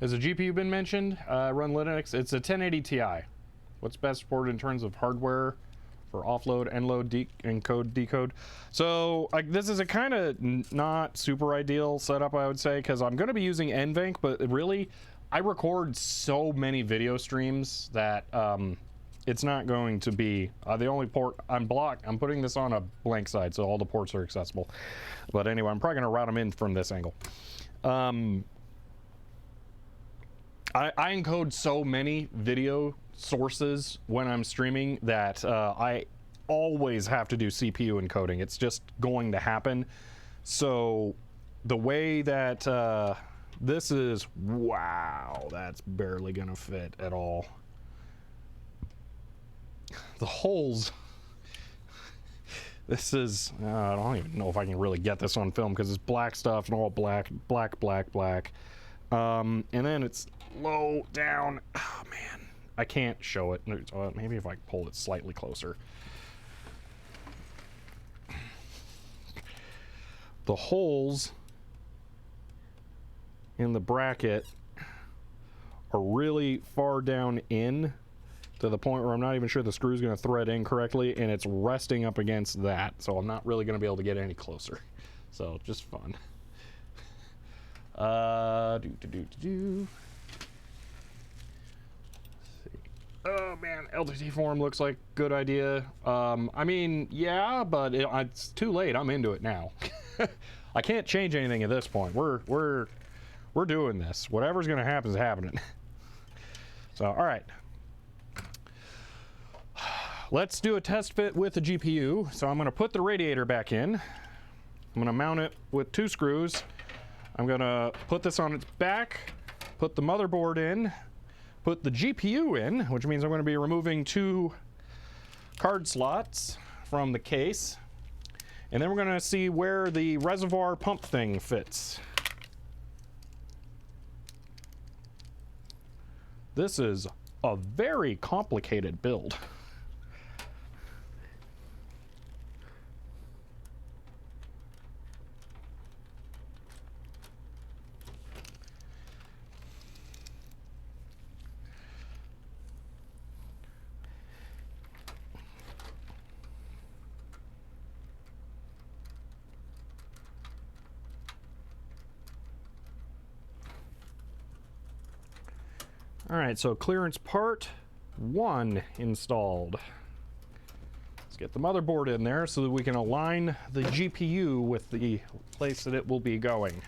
S1: Has a GPU been mentioned? Run Linux. It's a 1080 Ti. What's best supported in terms of hardware for offload, endload, encode, decode? So this is a kind of not super ideal setup, I would say, because I'm going to be using NVENC, but really, I record so many video streams that it's not going to be the only port. I'm putting this on a blank side, so all the ports are accessible. But anyway, I'm probably going to route them in from this angle. I encode so many video sources when I'm streaming that I always have to do CPU encoding. It's just going to happen. So the way that this is, wow, that's barely gonna fit at all. The holes, this is, I don't even know if I can really get this on film because it's black stuff and all black. And then it's low down. Oh man, I can't show it. Maybe if I pull it slightly closer. The holes in the bracket are really far down in to the point where I'm not even sure the screw's going to thread in correctly, and it's resting up against that, so I'm not really going to be able to get any closer. So just fun. Let's see. Oh man, LTT form looks like good idea. I mean, yeah, but it's too late. I'm into it now. I can't change anything at this point. We're doing this. Whatever's gonna happen is happening. So, all right. Let's do a test fit with the GPU. So I'm gonna put the radiator back in. I'm gonna mount it with 2 screws. I'm gonna put this on its back, put the motherboard in, put the GPU in, which means I'm gonna be removing 2 card slots from the case. And then we're gonna see where the reservoir pump thing fits. This is a very complicated build. All right, so clearance part 1 installed. Let's get the motherboard in there so that we can align the GPU with the place that it will be going.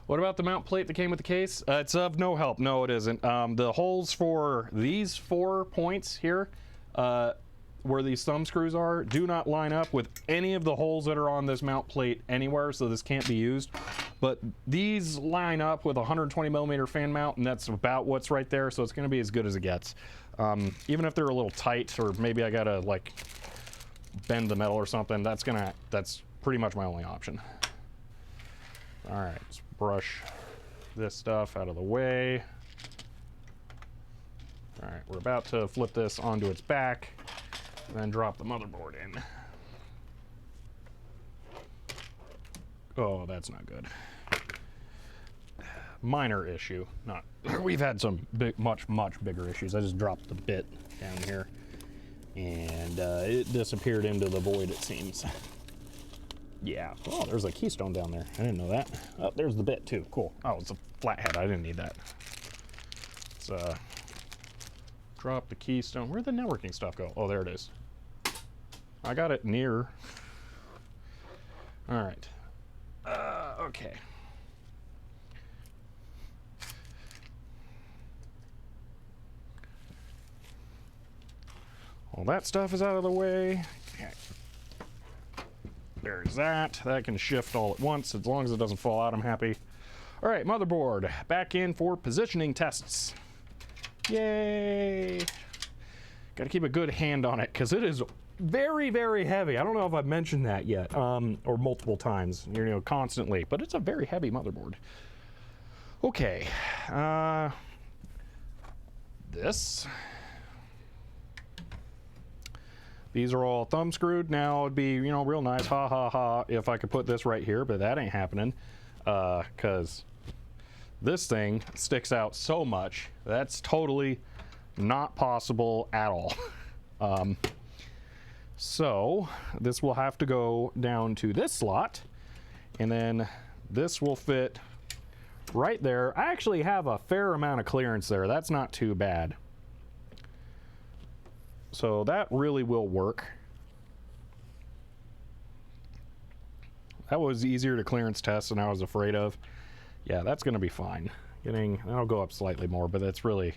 S1: What about the mount plate that came with the case? It's of no help. No, it isn't. The holes for these 4 points here, where these thumb screws are, do not line up with any of the holes that are on this mount plate anywhere, so this can't be used. But these line up with a 120 millimeter fan mount, and that's about what's right there, so it's gonna be as good as it gets. Even if they're a little tight, or maybe I gotta like bend the metal or something, that's pretty much my only option. All right, let's brush this stuff out of the way. All right, we're about to flip this onto its back, and then drop the motherboard in. Oh, that's not good. Minor issue. Not. We've had some much bigger issues. I just dropped the bit down here, and it disappeared into the void, it seems. Yeah. Oh, there's a keystone down there. I didn't know that. Oh, there's the bit too. Cool. Oh, it's a flathead. I didn't need that. Let's drop the keystone. Where'd the networking stuff go? Oh, there it is. I got it near. All right. Okay. All that stuff is out of the way. Okay. There's that. That can shift all at once. As long as it doesn't fall out, I'm happy. All right, motherboard. Back in for positioning tests. Yay! Got to keep a good hand on it because it is very, very heavy. I don't know if I've mentioned that yet, or multiple times, you know, constantly, but it's a very heavy motherboard. Okay, these are all thumb screwed. Now it'd be, you know, real nice, ha ha ha, if I could put this right here, but that ain't happening, because this thing sticks out so much. That's totally not possible at all. So this will have to go down to this slot, and then this will fit right there. I actually have a fair amount of clearance there. That's not too bad. So that really will work. That was easier to clearance test than I was afraid of. Yeah, that's going to be fine. That'll go up slightly more, but that's really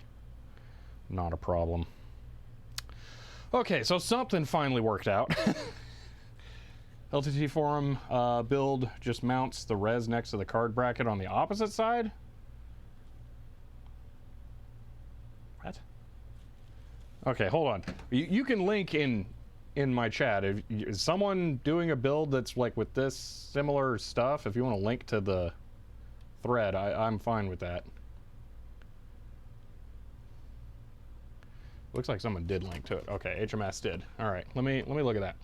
S1: not a problem. Okay, so something finally worked out. LTT forum build just mounts the res next to the card bracket on the opposite side. What? Okay, hold on. You can link in my chat. Is someone doing a build that's like with this similar stuff? If you want to link to the thread, I'm fine with that. Looks like someone did link to it. Okay, HMS did. All right, let me look at that.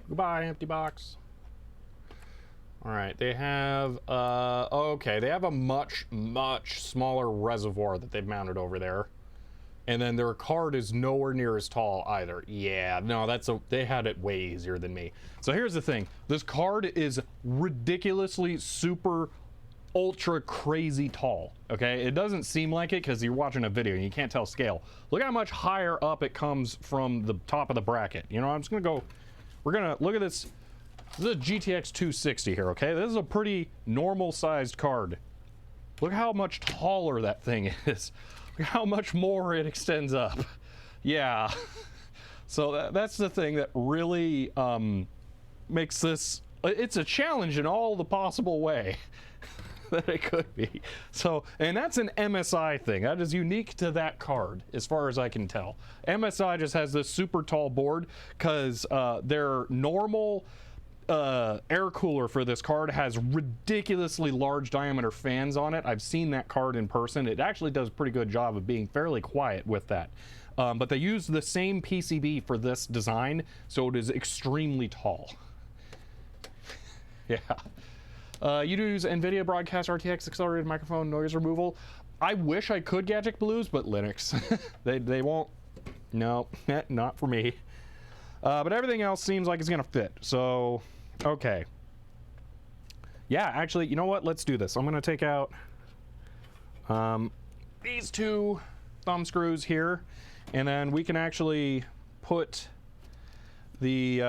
S1: Goodbye, empty box. All right, they have okay, they have a much smaller reservoir that they've mounted over there. And then their card is nowhere near as tall either. Yeah, no, they had it way easier than me. So here's the thing. This card is ridiculously super ultra crazy tall, okay? It doesn't seem like it because you're watching a video and you can't tell scale. Look how much higher up it comes from the top of the bracket. You know, I'm just gonna go, we're gonna look at this. This is a GTX 260 here, okay? This is a pretty normal sized card. Look how much taller that thing is. How much more it extends up. Yeah. So that's the thing that really makes this, it's a challenge in all the possible way that it could be. So, and that's an MSI thing. That is unique to that card as far as I can tell. MSI just has this super tall board because their normal air cooler for this card has ridiculously large diameter fans on it. I've seen that card in person. It actually does a pretty good job of being fairly quiet with that. But they use the same PCB for this design, so it is extremely tall. Yeah. You use NVIDIA Broadcast RTX accelerated microphone noise removal. I wish I could Gadget Blues, but Linux. they won't. No, not for me. But everything else seems like it's gonna fit. So, okay. Yeah, actually, you know what? Let's do this. I'm gonna take out these two thumb screws here, and then we can actually put the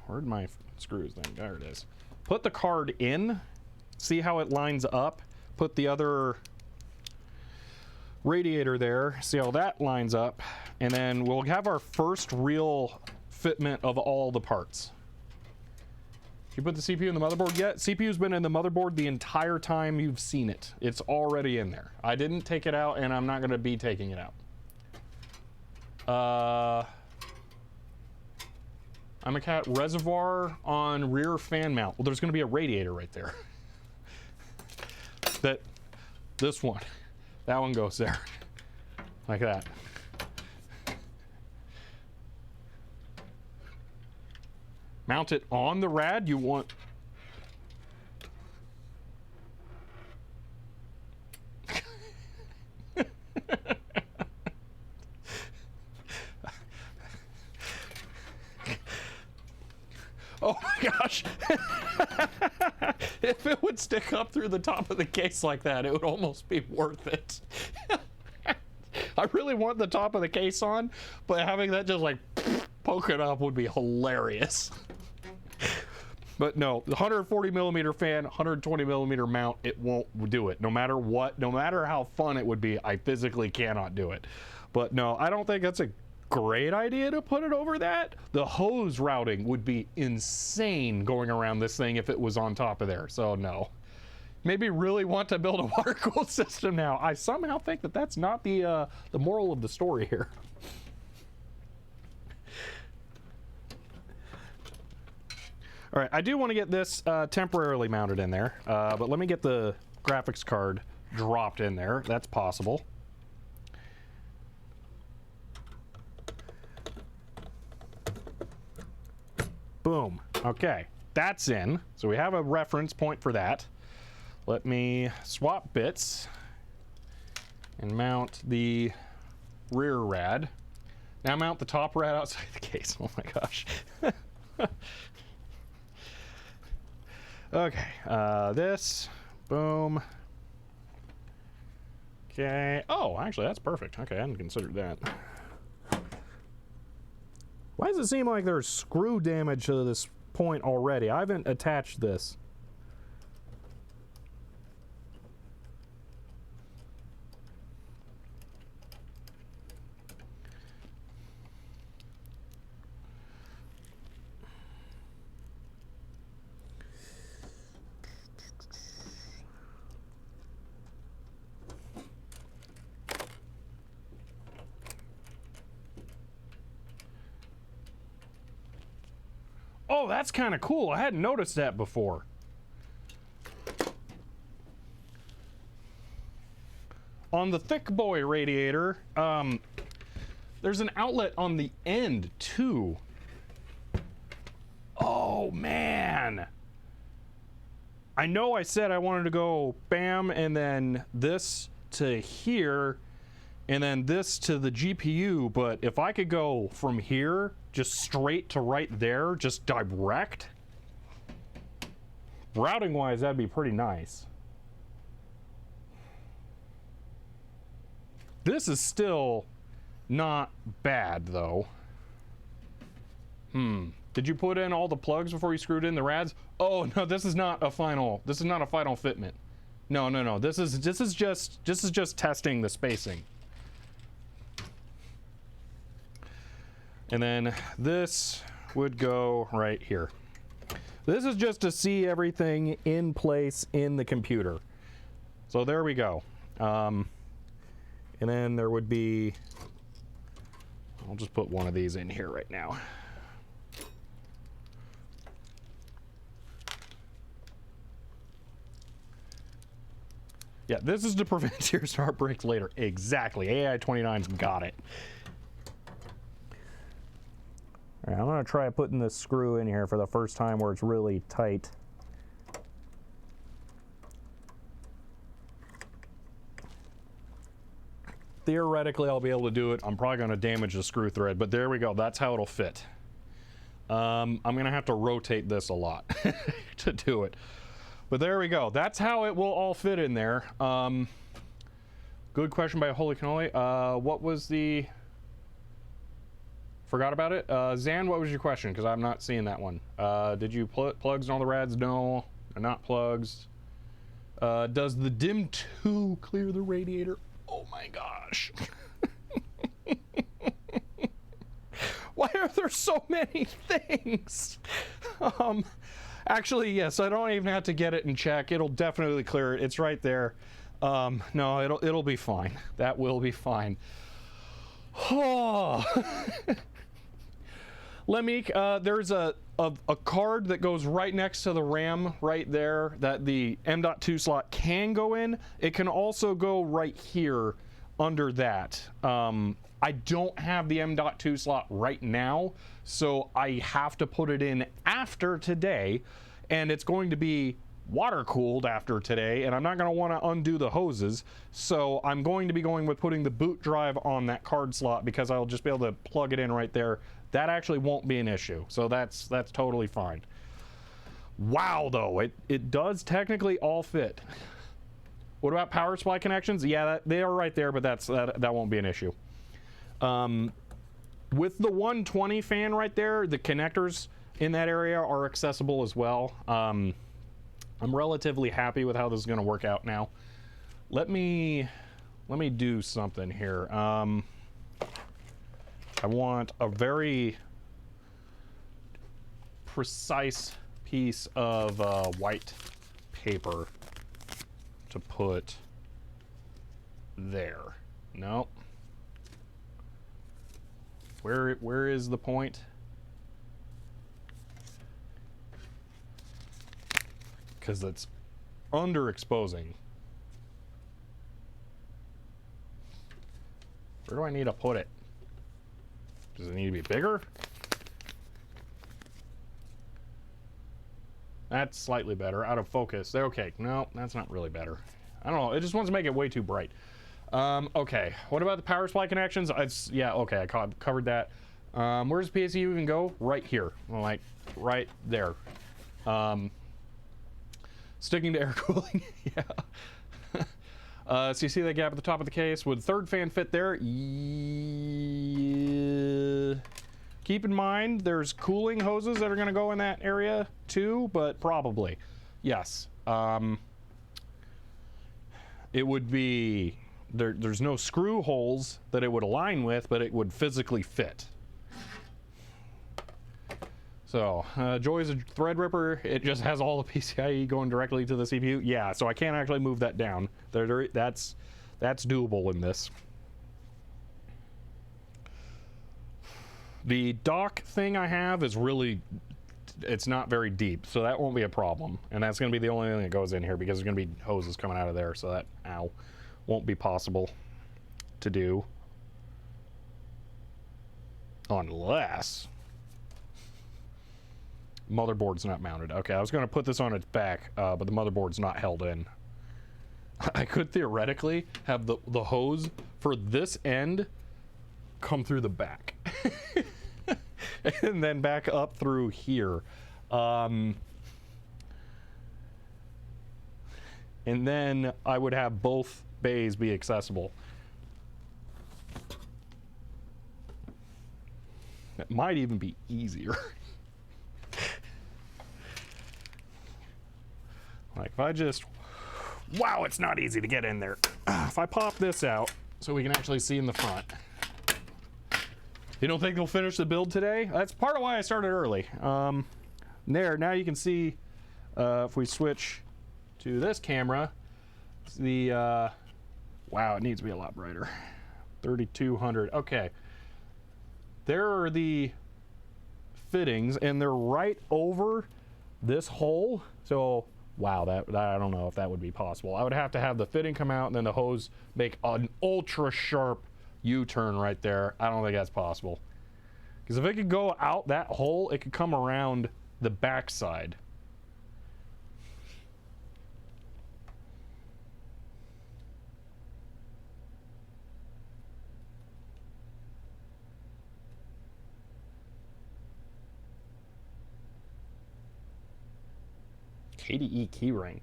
S1: where'd my screws thing? There it is. Put the card in, see how it lines up. Put the other radiator there, see how that lines up, and then we'll have our first real fitment of all the parts. You put the CPU in the motherboard yet? CPU's been in the motherboard the entire time you've seen it. It's already in there. I didn't take it out, and I'm not going to be taking it out. I'm a cat. Reservoir on rear fan mount. Well, there's going to be a radiator right there. This one. That one goes there. Like that. Mount it on the rad. You want... Oh my gosh. If it would stick up through the top of the case like that, it would almost be worth it. I really want the top of the case on, but having that just like poke it up would be hilarious. But no, the 140 millimeter fan, 120 millimeter mount, it won't do it. No matter what, no matter how fun it would be, I physically cannot do it. But no, I don't think that's a great idea to put it over that. The hose routing would be insane going around this thing if it was on top of there. So no. Maybe really want to build a water-cooled system now. I somehow think that that's not the moral of the story here. All right, I do want to get this temporarily mounted in there, but let me get the graphics card dropped in there. That's possible. Boom. Okay, that's in. So we have a reference point for that. Let me swap bits and mount the rear rad. Now mount the top rad outside the case. Oh my gosh. Okay, this, boom. Okay, oh, actually that's perfect. Okay, I hadn't considered that. Why does it seem like there's screw damage to this point already? I haven't attached this. Oh, that's kind of cool. I hadn't noticed that before. On the thick boy radiator, there's an outlet on the end too. Oh man. I know I said I wanted to go bam and then this to here and then this to the GPU, but if I could go from here just straight to right there, just direct, routing wise, that'd be pretty nice. This is still not bad though. Did you put in all the plugs before you screwed in the rads? Oh no, this is not a final fitment. No. This is just testing the spacing. And then this would go right here. This is just to see everything in place in the computer. So there we go. And then there would be, I'll just put one of these in here right now. Yeah, this is to prevent sear start breaks later. Exactly. AI29's got it. All right, I'm going to try putting this screw in here for the first time where it's really tight. Theoretically, I'll be able to do it. I'm probably going to damage the screw thread, but there we go. That's how it'll fit. I'm going to have to rotate this a lot to do it. But there we go. That's how it will all fit in there. Good question by Holy Cannoli. What was the... Forgot about it. Zan, what was your question? Because I'm not seeing that one. Did you put plugs in all the rads? No, not plugs. Does the DIM 2 clear the radiator? Oh my gosh. Why are there so many things? Actually, yes, I don't even have to get it and check. It'll definitely clear it. It's right there. No, it'll be fine. That will be fine. Oh. Let me, there's a card that goes right next to the RAM right there that the M.2 slot can go in. It can also go right here under that. I don't have the M.2 slot right now, so I have to put it in after today, and it's going to be water-cooled after today, and I'm not going to want to undo the hoses, so I'm going to be going with putting the boot drive on that card slot because I'll just be able to plug it in right there. That actually won't be an issue, so that's totally fine. Wow, though, it does technically all fit. What about power supply connections? Yeah, they are right there, but that won't be an issue. With the 120 fan right there, the connectors in that area are accessible as well. I'm relatively happy with how this is going to work out now. Let me do something here. I want a very precise piece of white paper to put there. No. Where is the point? Because it's underexposing. Where do I need to put it? Does it need to be bigger? That's slightly better. Out of focus. They're okay. No, that's not really better. I don't know. It just wants to make it way too bright. Okay. What about the power supply connections? Yeah, okay. I covered that. Where's the PSU even go? Right here. Like, right there. Sticking to air cooling. Yeah. So you see that gap at the top of the case? Would third fan fit there? Yeah. Keep in mind, there's cooling hoses that are going to go in that area too, but probably. Yes. It would be... There's no screw holes that it would align with, but it would physically fit. So, joys of Threadripper, it just has all the PCIe going directly to the CPU. Yeah, so I can't actually move that down. That's doable in this. The dock thing I have is really, it's not very deep, so that won't be a problem. And that's going to be the only thing that goes in here because there's going to be hoses coming out of there, so that, won't be possible to do. Unless... motherboard's not mounted. Okay, I was going to put this on its back, but the motherboard's not held in. I could theoretically have the hose for this end come through the back. And then back up through here. And then I would have both bays be accessible. It might even be easier. Like if I just, wow, it's not easy to get in there. If I pop this out so we can actually see in the front. You don't think they'll finish the build today? That's part of why I started early. There, now you can see, if we switch to this camera, the, wow, it needs to be a lot brighter. 3200, okay. There are the fittings and they're right over this hole. So, wow, that I don't know if that would be possible. I would have to have the fitting come out and then the hose make an ultra sharp U-turn right there. I don't think that's possible. Because if it could go out that hole, it could come around the back side. KDE keyring.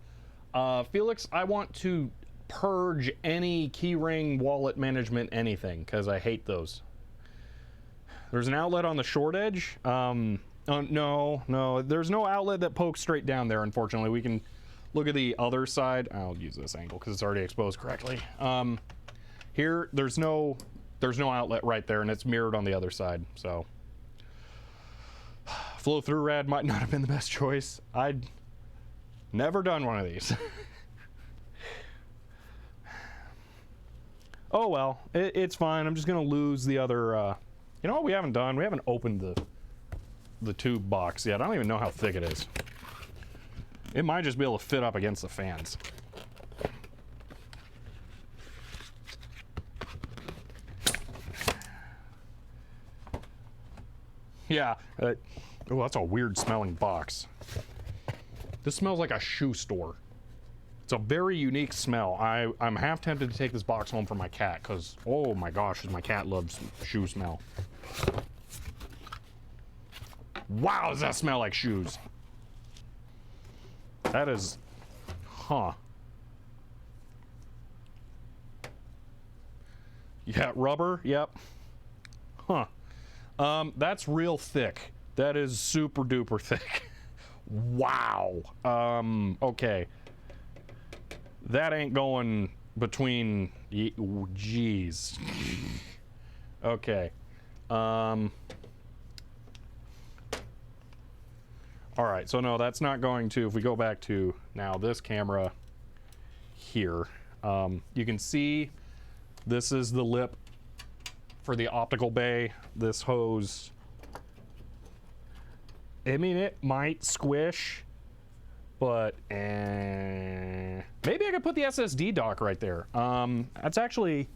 S1: Felix, I want to purge any keyring, wallet management, anything, because I hate those. There's an outlet on the short edge. No, there's no outlet that pokes straight down there, unfortunately. We can look at the other side. I'll use this angle because it's already exposed correctly. Here, there's no outlet right there, and it's mirrored on the other side, so. Flow through rad might not have been the best choice. I'd never done one of these. Oh well, it's fine. I'm just gonna lose the other, you know what we haven't done? We haven't opened the tube box yet. I don't even know how thick it is. It might just be able to fit up against the fans. Yeah, oh, that's a weird smelling box. This smells like a shoe store. It's a very unique smell. I'm half tempted to take this box home for my cat because, oh my gosh, my cat loves shoe smell. Wow, does that smell like shoes? That is, huh. Yeah, rubber, yep. Huh. That's real thick. That is super duper thick. Wow. Okay. That ain't going between, jeez. Okay. All right, so no, that's not going to, if we go back to now this camera here, you can see this is the lip for the optical bay. This hose, I mean, it might squish, but maybe I could put the SSD dock right there. That's actually,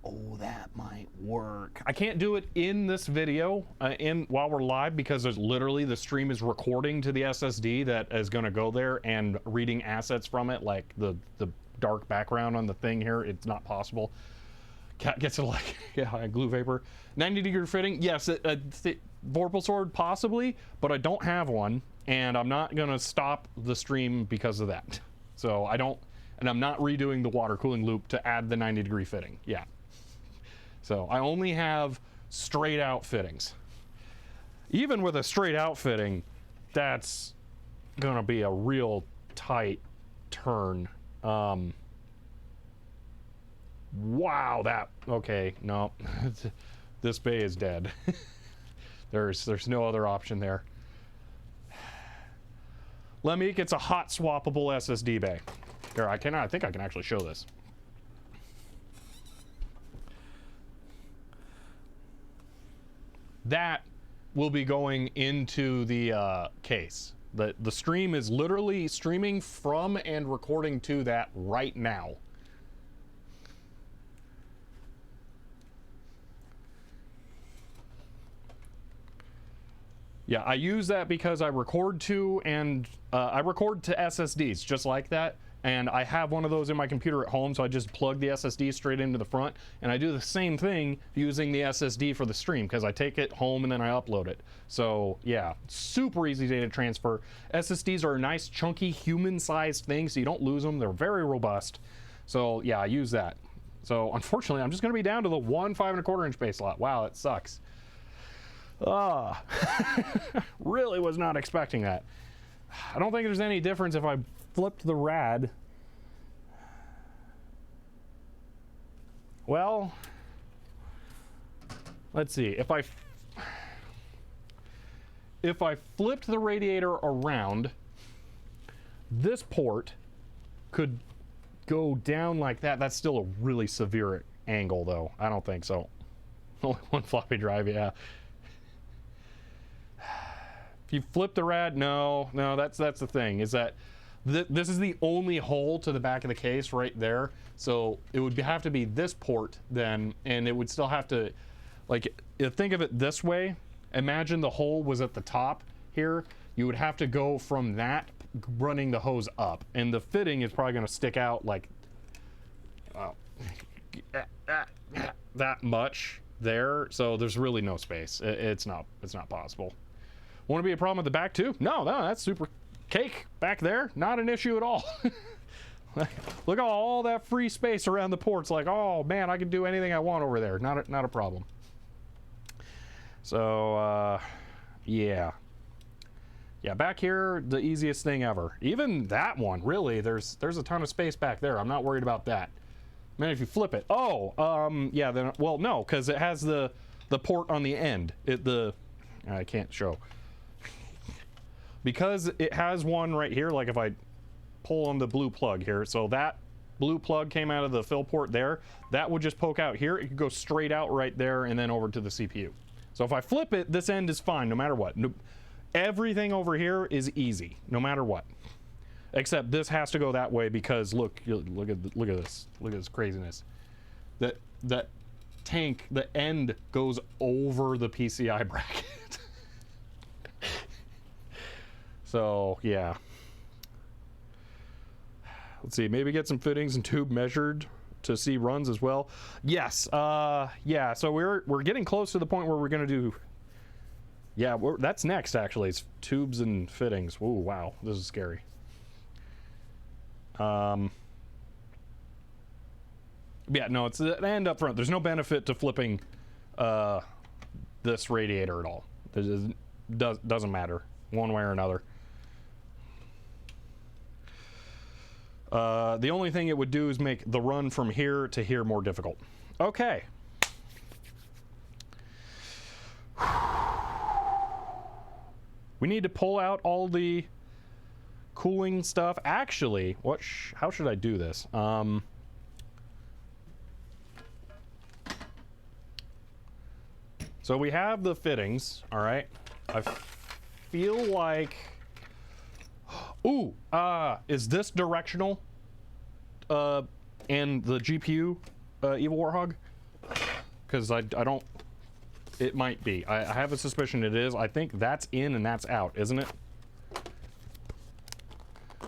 S1: Oh, that might work. I can't do it in this video while we're live because there's literally the stream is recording to the SSD that is going to go there and reading assets from it, like the dark background on the thing here. It's not possible. Cat gets it like, yeah, glue vapor. 90-degree fitting, yes. Vorpal sword, possibly, but I don't have one, and I'm not going to stop the stream because of that. So I don't, and I'm not redoing the water cooling loop to add the 90-degree fitting. Yeah. So I only have straight out fittings. Even with a straight out fitting, that's going to be a real tight turn. Wow, that, okay, no, this bay is dead. There's no other option there. Lemmeek, it's a hot swappable SSD bay. Here, I think I can actually show this. That will be going into the case. The stream is literally streaming from and recording to that right now. Yeah, I use that because I record to SSDs just like that, and I have one of those in my computer at home, so I just plug the SSD straight into the front, and I do the same thing using the SSD for the stream because I take it home and then I upload it. So yeah, super easy data transfer. SSDs are a nice chunky human-sized thing, so you don't lose them. They're very robust. So yeah, I use that. So unfortunately, I'm just going to be down to the 1 5¼ base slot. Wow, that sucks. Really was not expecting that. I don't think there's any difference if I flipped the rad. Well, let's see. If I flipped the radiator around, this port could go down like that. That's still a really severe angle, though. I don't think so. Only one floppy drive, yeah. If you flip the rad, no, that's the thing, is that this is the only hole to the back of the case right there. So it would have to be this port then, and it would still have to, like, think of it this way. Imagine the hole was at the top here. You would have to go from that, running the hose up, and the fitting is probably going to stick out like that much there. So there's really no space. It's not possible. Want to be a problem at the back too? No, that's super cake back there. Not an issue at all. Look at all that free space around the ports. Like, oh man, I can do anything I want over there. Not a problem. So yeah, back here, the easiest thing ever. Even that one, really, there's a ton of space back there. I'm not worried about that. Man, if you flip it, yeah, then, well, no, because it has the port on the end. I can't show. Because it has one right here, like if I pull on the blue plug here, so that blue plug came out of the fill port there, that would just poke out here. It could go straight out right there and then over to the CPU. So if I flip it, this end is fine no matter what. Everything over here is easy, no matter what. Except this has to go that way because look at this craziness. That tank, the end goes over the PCI bracket. So yeah, let's see, maybe get some fittings and tube measured to see runs as well. Yes, yeah, so we're getting close to the point where we're gonna do, yeah, that's next actually. It's tubes and fittings. Ooh, wow, this is scary. Yeah, no, it's the end up front. There's no benefit to flipping this radiator at all. It doesn't matter one way or another. The only thing it would do is make the run from here to here more difficult. Okay. We need to pull out all the cooling stuff. Actually, how should I do this? So we have the fittings, all right? I feel like, ooh, is this directional? And the GPU, Evil Warhog? because I don't, it might be. I have a suspicion it is. I think that's in and that's out, isn't it?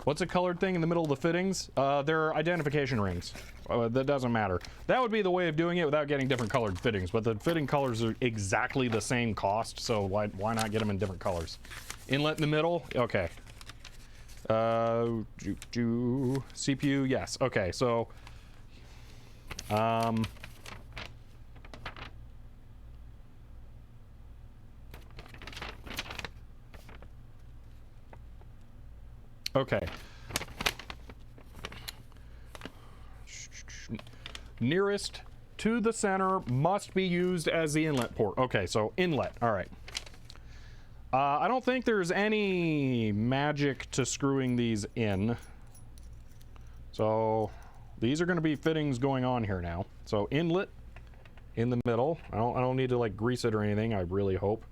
S1: What's a colored thing in the middle of the fittings? They're identification rings. That doesn't matter. That would be the way of doing it without getting different colored fittings, but the fitting colors are exactly the same cost, so why not get them in different colors? Inlet in the middle? Okay. CPU, yes. Okay, so... okay. Nearest to the center must be used as the inlet port. Okay, so inlet. All right. I don't think there's any magic to screwing these in. So these are going to be fittings going on here now. So inlet in the middle. I don't need to like grease it or anything, I really hope.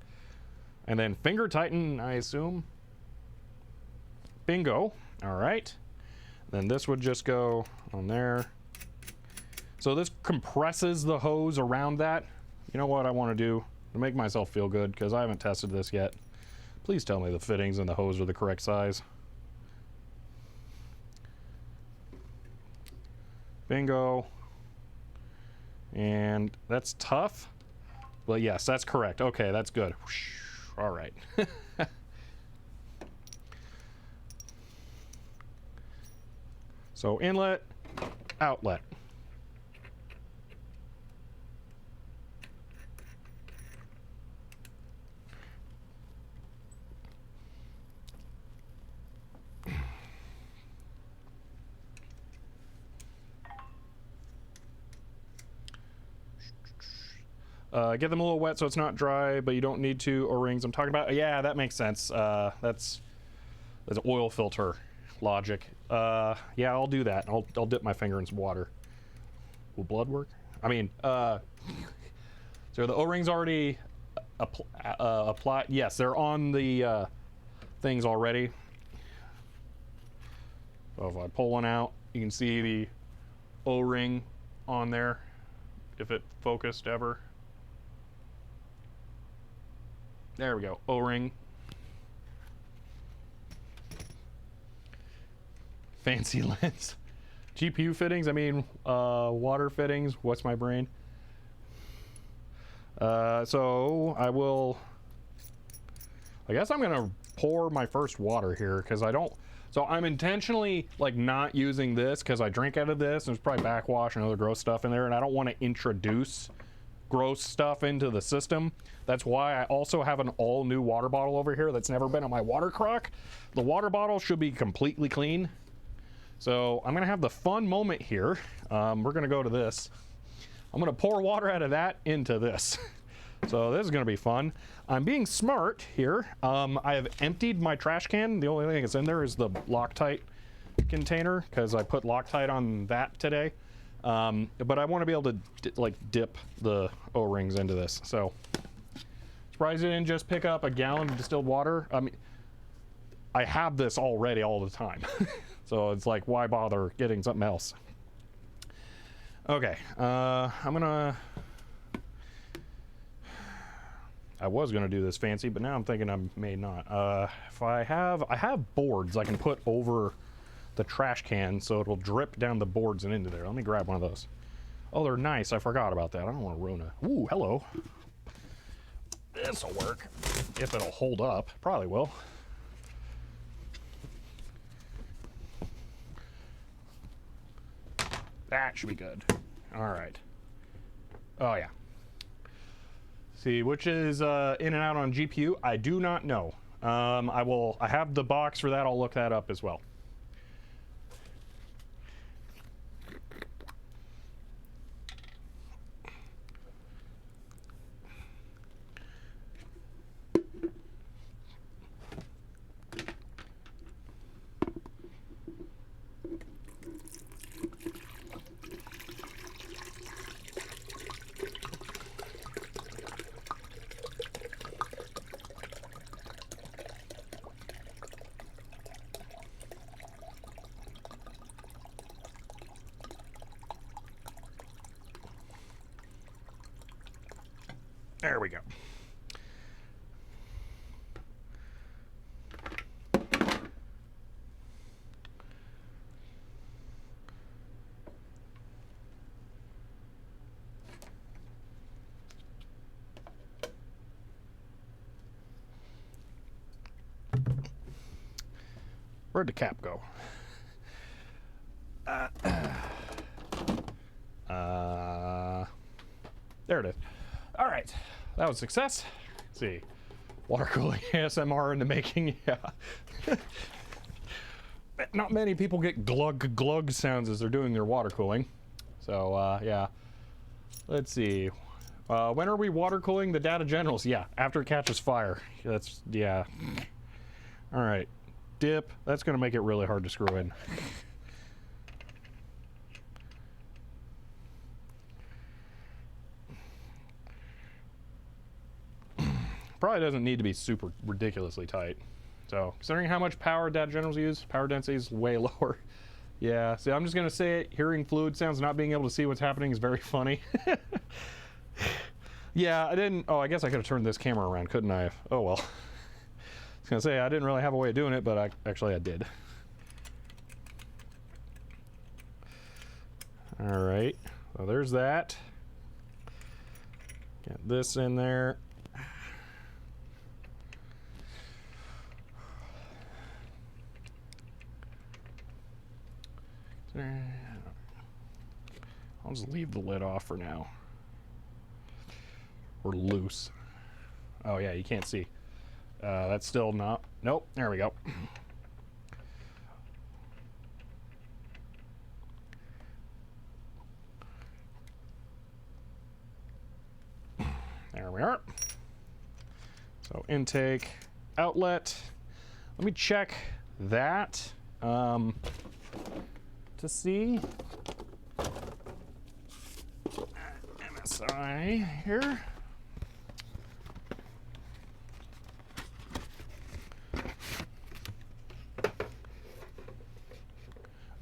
S1: And then finger tighten, I assume. Bingo. All right. Then this would just go on there. So this compresses the hose around that. You know what I want to do to make myself feel good, because I haven't tested this yet. Please tell me the fittings and the hose are the correct size. Bingo. And that's tough. Well, yes, that's correct. Okay, that's good. All right. So inlet, outlet. Get them a little wet so it's not dry, but you don't need to O-rings. I'm talking about, yeah, that makes sense. That's oil filter logic. Yeah, I'll do that. I'll dip my finger in some water. Will blood work? I mean, so the O-rings already applied. Yes, they're on the things already. So if I pull one out, you can see the O-ring on there, if it focused ever. There we go, O-ring. Fancy lens. GPU fittings, I mean, water fittings, what's my brain? So I guess I'm gonna pour my first water here, because so I'm intentionally like not using this because I drink out of this, and there's probably backwash and other gross stuff in there, and I don't want to introduce gross stuff into the system. That's why I also have an all new water bottle over here that's never been on my water crock. The water bottle should be completely clean. So I'm gonna have the fun moment here. We're gonna go to this. I'm gonna pour water out of that into this. So this is gonna be fun. I'm being smart here. I have emptied my trash can. The only thing that's in there is the Loctite container, because I put Loctite on that today. But I want to be able to dip the O-rings into this. So surprised I didn't just pick up a gallon of distilled water. I mean, I have this already all the time. So it's like, why bother getting something else? Okay, I was gonna do this fancy, but now I'm thinking I may not. If I have boards I can put over the trash can so it'll drip down the boards and into there. Let me grab one of those. Oh, they're nice. I forgot about that. I don't want to ruin it. Ooh, hello. This'll work. If it'll hold up. Probably will. That should be good. All right. Oh, yeah. See, which is in and out on GPU? I do not know. I have the box for that. I'll look that up as well. There we go. Where'd the cap go? There it is. All right, that was a success. Let's see, water cooling ASMR in the making. Yeah. Not many people get glug glug sounds as they're doing their water cooling. So yeah. Let's see. When are we water cooling the data generals? Yeah, after it catches fire. That's, yeah. All right. Dip. That's going to make it really hard to screw in. Probably doesn't need to be super ridiculously tight. So, considering how much power data generals use, power density is way lower. Yeah, see, I'm just going to say it. Hearing fluid sounds, not being able to see what's happening is very funny. Yeah, I didn't... Oh, I guess I could have turned this camera around, couldn't I? Oh, well. I was going to say, I didn't really have a way of doing it, but actually I did. All right. So there's that. Get this in there. I'll just leave the lid off for now. Or loose. Oh yeah, you can't see. That's still not... Nope, there we go. There we are. So intake, outlet. Let me check that to see. MSI here.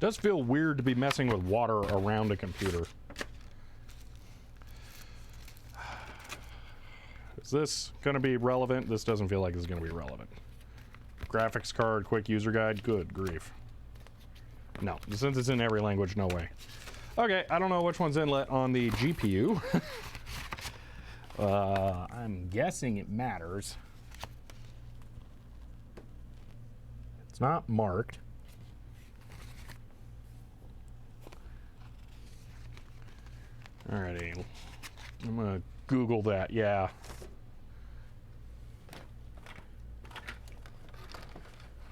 S1: It does feel weird to be messing with water around a computer. Is this going to be relevant? This doesn't feel like this is going to be relevant. Graphics card, quick user guide, good grief. No, since it's in every language, no way. Okay, I don't know which one's inlet on the GPU. I'm guessing it matters. It's not marked. Alrighty, I'm gonna Google that, yeah.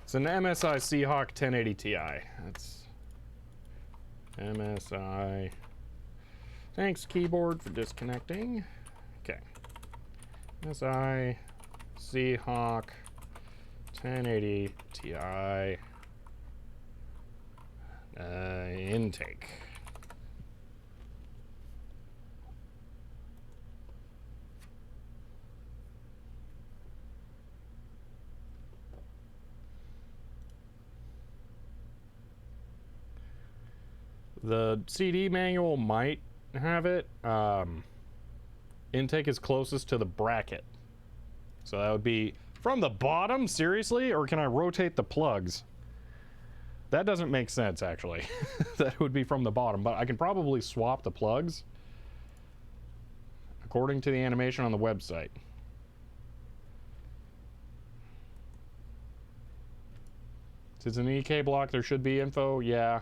S1: It's an MSI Seahawk 1080 Ti. That's MSI. Thanks, keyboard, for disconnecting. Okay. MSI Seahawk 1080 Ti. Intake. The CD manual might have it. Intake is closest to the bracket. So that would be from the bottom, seriously? Or can I rotate the plugs? That doesn't make sense, actually. That would be from the bottom, but I can probably swap the plugs according to the animation on the website. Since it's an EK block, there should be info, yeah.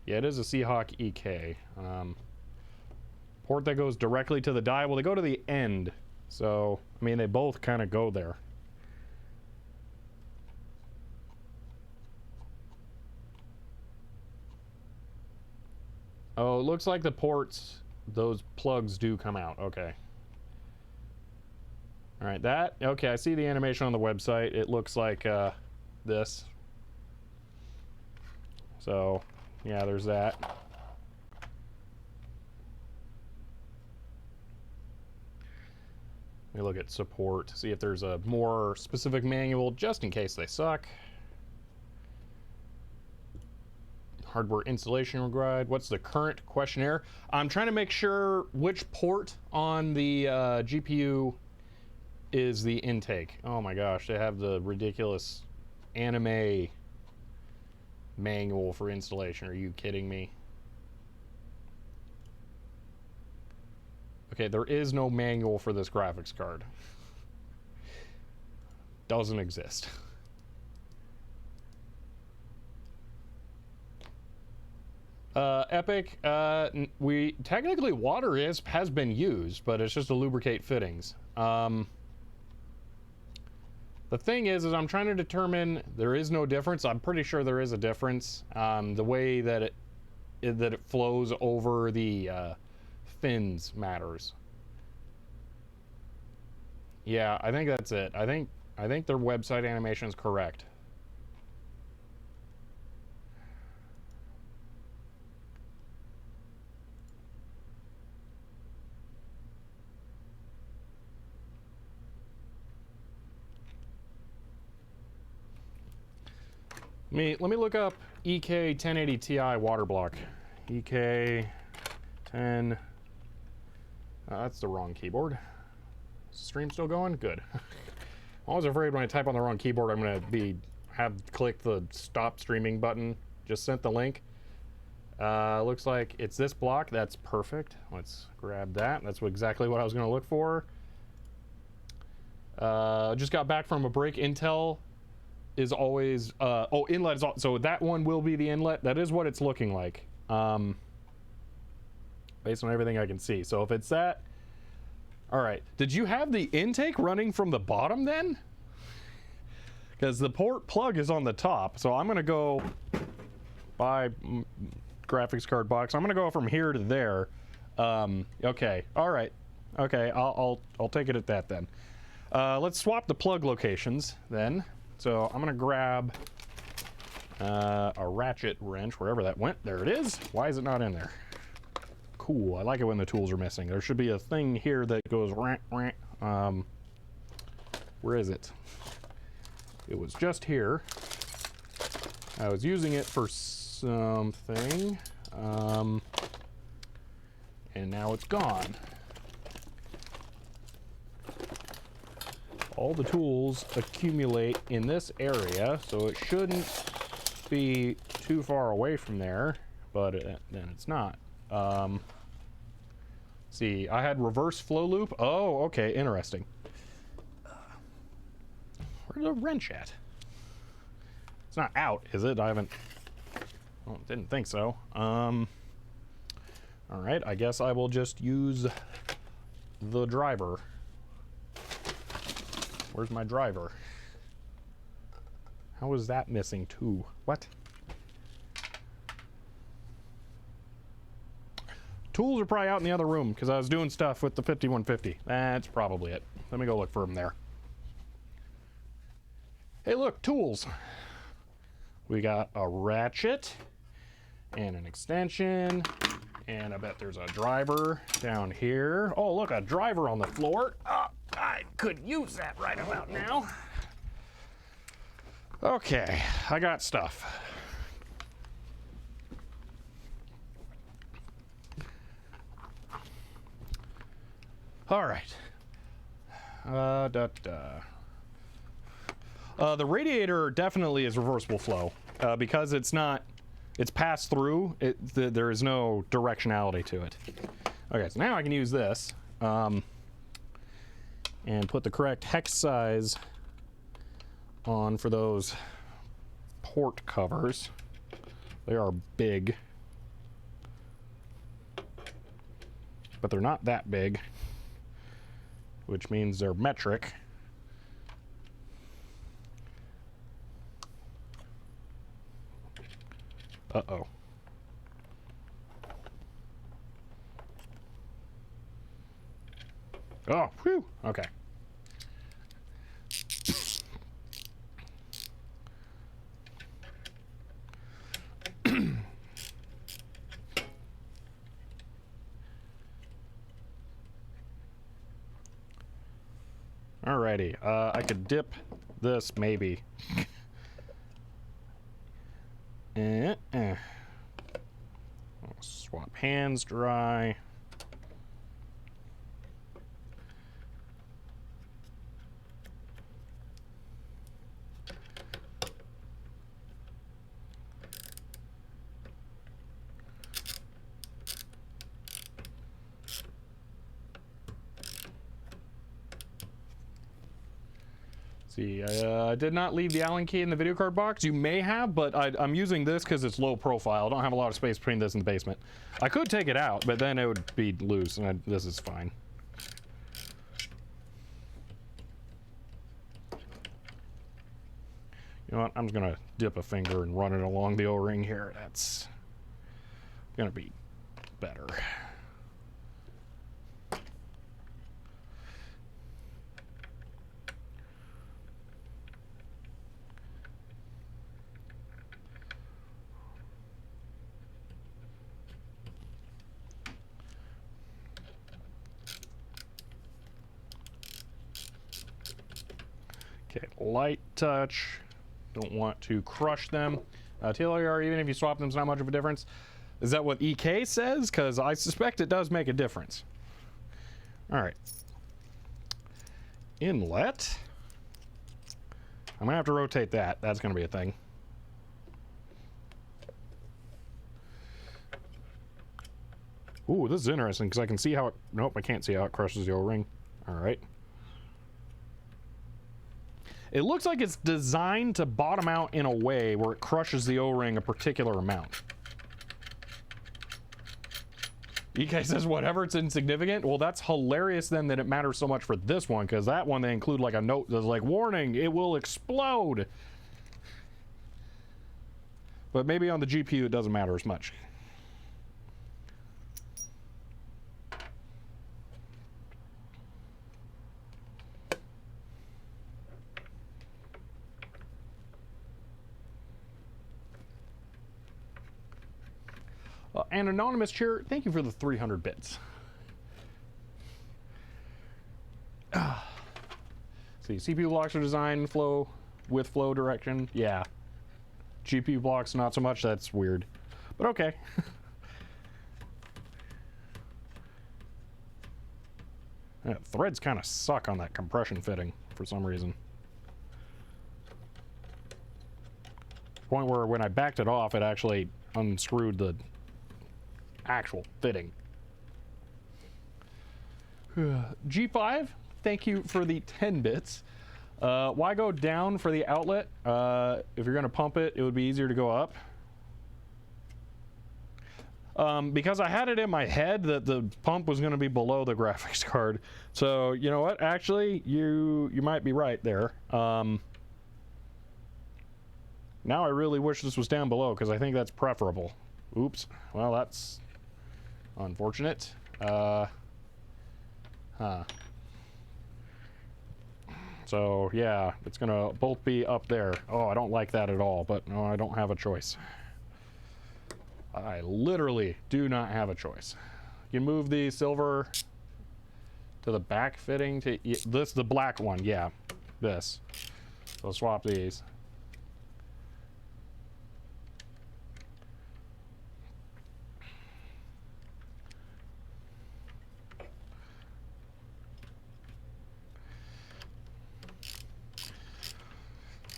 S1: Yeah, it is a Seahawk EK. Port that goes directly to the die. Well, they go to the end. So, I mean, they both kind of go there. Oh, it looks like the ports, those plugs do come out. Okay. All right, that, okay, I see the animation on the website. It looks like this. So... yeah, there's that. Let me look at support, see if there's a more specific manual, just in case they suck. hardware installation guide. What's the current questionnaire? I'm trying to make sure which port on the GPU is the intake. Oh my gosh, they have the ridiculous anime manual for installation. Are you kidding me? Okay, there is no manual for this graphics card. Doesn't exist. Epic, we technically water has been used, but it's just to lubricate fittings. The thing is I'm trying to determine there is no difference. I'm pretty sure there is a difference. The way that it flows over the fins matters. Yeah, I think that's it. I think their website animation is correct. Let me look up EK 1080 Ti water block. EK 10. That's the wrong keyboard. Is the stream still going? Good. I'm always afraid when I type on the wrong keyboard, I'm gonna click the stop streaming button. Just sent the link. Looks like it's this block. That's perfect. Let's grab that. That's exactly what I was gonna look for. Just got back from a break. Intel is always inlet is so that one will be the inlet. That is what it's looking like, based on everything I can see. So if it's that, all right. Did you have the intake running from the bottom then? Because the port plug is on the top. So I'm gonna go buy graphics card box. I'm gonna go from here to there. Okay. All right. Okay. I'll take it at that then. Let's swap the plug locations then. So I'm gonna grab a ratchet wrench, wherever that went. There it is. Why is it not in there? Cool. I like it when the tools are missing. There should be a thing here that goes rant, rant. Where is it? It was just here. I was using it for something, and now it's gone. All the tools accumulate in this area, so it shouldn't be too far away from there, but then it's not. See, I had reverse flow loop. Oh, okay, interesting. Where's the wrench at? It's not out, is it? I haven't. Well, didn't think so. All right, I guess I will just use the driver. Where's my driver? How is that missing too? What? Tools are probably out in the other room because I was doing stuff with the 5150. That's probably it. Let me go look for them there. Hey, look, tools. We got a ratchet and an extension, and I bet there's a driver down here. Oh, look, a driver on the floor. Oh, I could use that right about now. Okay, I got stuff. All right. The radiator definitely is reversible flow because it's passed through. There is no directionality to it. Okay, so now I can use this and put the correct hex size on for those port covers. They are big, but they're not that big, which means they're metric. Uh-oh. Oh, whew, okay. Alrighty, I could dip this maybe. Swap hands, dry. See, I did not leave the Allen key in the video card box. You may have, but I'm using this because it's low profile. I don't have a lot of space between this and the basement. I could take it out, but then it would be loose, and this is fine. You know what? I'm just going to dip a finger and run it along the O-ring here. That's going to be better. Okay, light touch. Don't want to crush them. TLR, even if you swap them, it's not much of a difference. Is that what EK says? Because I suspect it does make a difference. All right. Inlet. I'm gonna have to rotate that. That's gonna be a thing. Ooh, this is interesting because I can see how it... Nope, I can't see how it crushes the O-ring. All right. It looks like it's designed to bottom out in a way where it crushes the O-ring a particular amount. EK says whatever, it's insignificant. Well, that's hilarious then that it matters so much for this one, because that one they include like a note that's like, warning, it will explode. But maybe on the GPU it doesn't matter as much. An anonymous cheer, thank you for the 300 bits. See, CPU blocks are designed flow with flow direction. Yeah. GPU blocks, not so much. That's weird. But okay. Yeah, threads kind of suck on that compression fitting for some reason. Point where when I backed it off, it actually unscrewed the actual fitting. G5, thank you for the 10 bits. Why go down for the outlet? If you're going to pump it, it would be easier to go up. Because I had it in my head that the pump was going to be below the graphics card. So, you know what? Actually, you might be right there. Now I really wish this was down below because I think that's preferable. Oops. Well, that's unfortunate. So, yeah, it's going to both be up there. Oh, I don't like that at all, but no, I don't have a choice. I literally do not have a choice. You can move the silver to the back fitting to this, the black one, yeah, this. So swap these.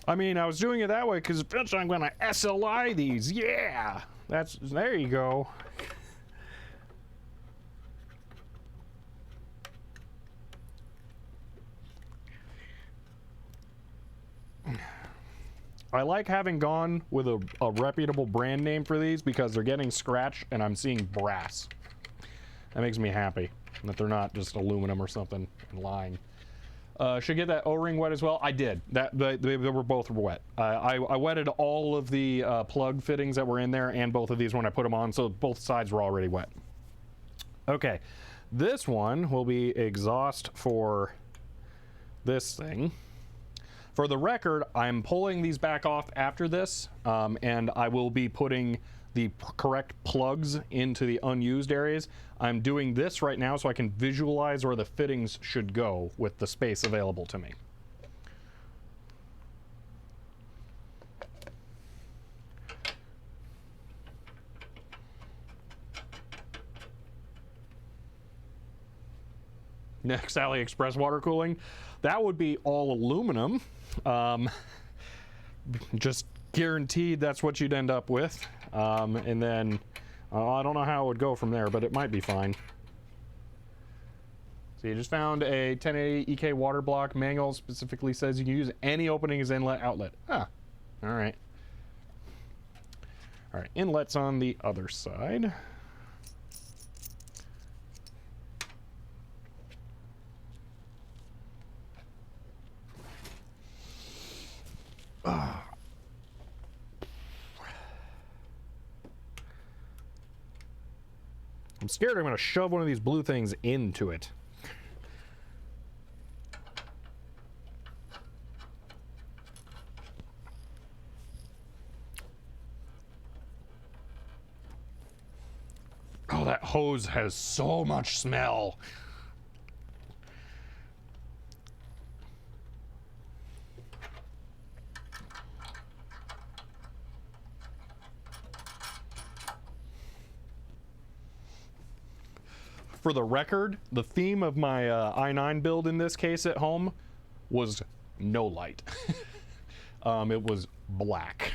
S1: I mean, I was doing it that way because eventually I'm going to SLI these. Yeah, there you go. I like having gone with a reputable brand name for these because they're getting scratched and I'm seeing brass. That makes me happy that they're not just aluminum or something and lying. Should get that O-ring wet as well. I did. They were both wet. I wetted all of the plug fittings that were in there and both of these when I put them on, so both sides were already wet. Okay, this one will be exhaust for this thing. For the record, I'm pulling these back off after this, and I will be putting the correct plugs into the unused areas. I'm doing this right now so I can visualize where the fittings should go with the space available to me. next AliExpress water cooling. That would be all aluminum. Just guaranteed that's what you'd end up with. And then I don't know how it would go from there, but it might be fine. So you just found a 1080 EK water block. Manual specifically says you can use any opening as inlet outlet. Ah, all right. All right, inlet's on the other side. Ah. I'm scared I'm going to shove one of these blue things into it. Oh, that hose has so much smell. For the record, the theme of my i9 build in this case at home was no light. It was black.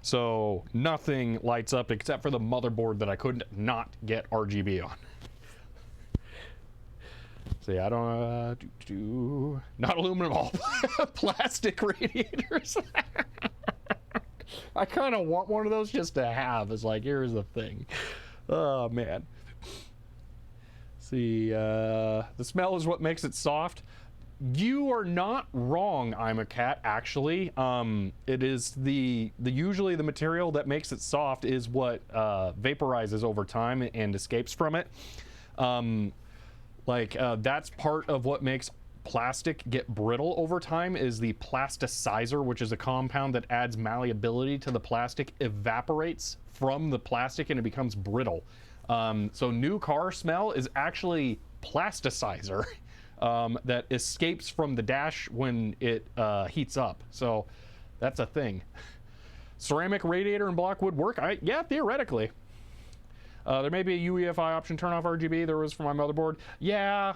S1: So nothing lights up except for the motherboard that I couldn't not get RGB on. So yeah, I don't not aluminum, all plastic radiators. I kind of want one of those just to have. It's like, here's the thing. Oh man. See, the smell is what makes it soft. You are not wrong, I'm a cat, actually. It is usually the material that makes it soft is what vaporizes over time and escapes from it. That's part of what makes plastic get brittle over time is the plasticizer, which is a compound that adds malleability to the plastic, evaporates from the plastic and it becomes brittle. So new car smell is actually plasticizer that escapes from the dash when it heats up. So that's a thing. Ceramic radiator and block would work? Yeah, theoretically. There may be a UEFI option turn off RGB. There was for my motherboard. Yeah,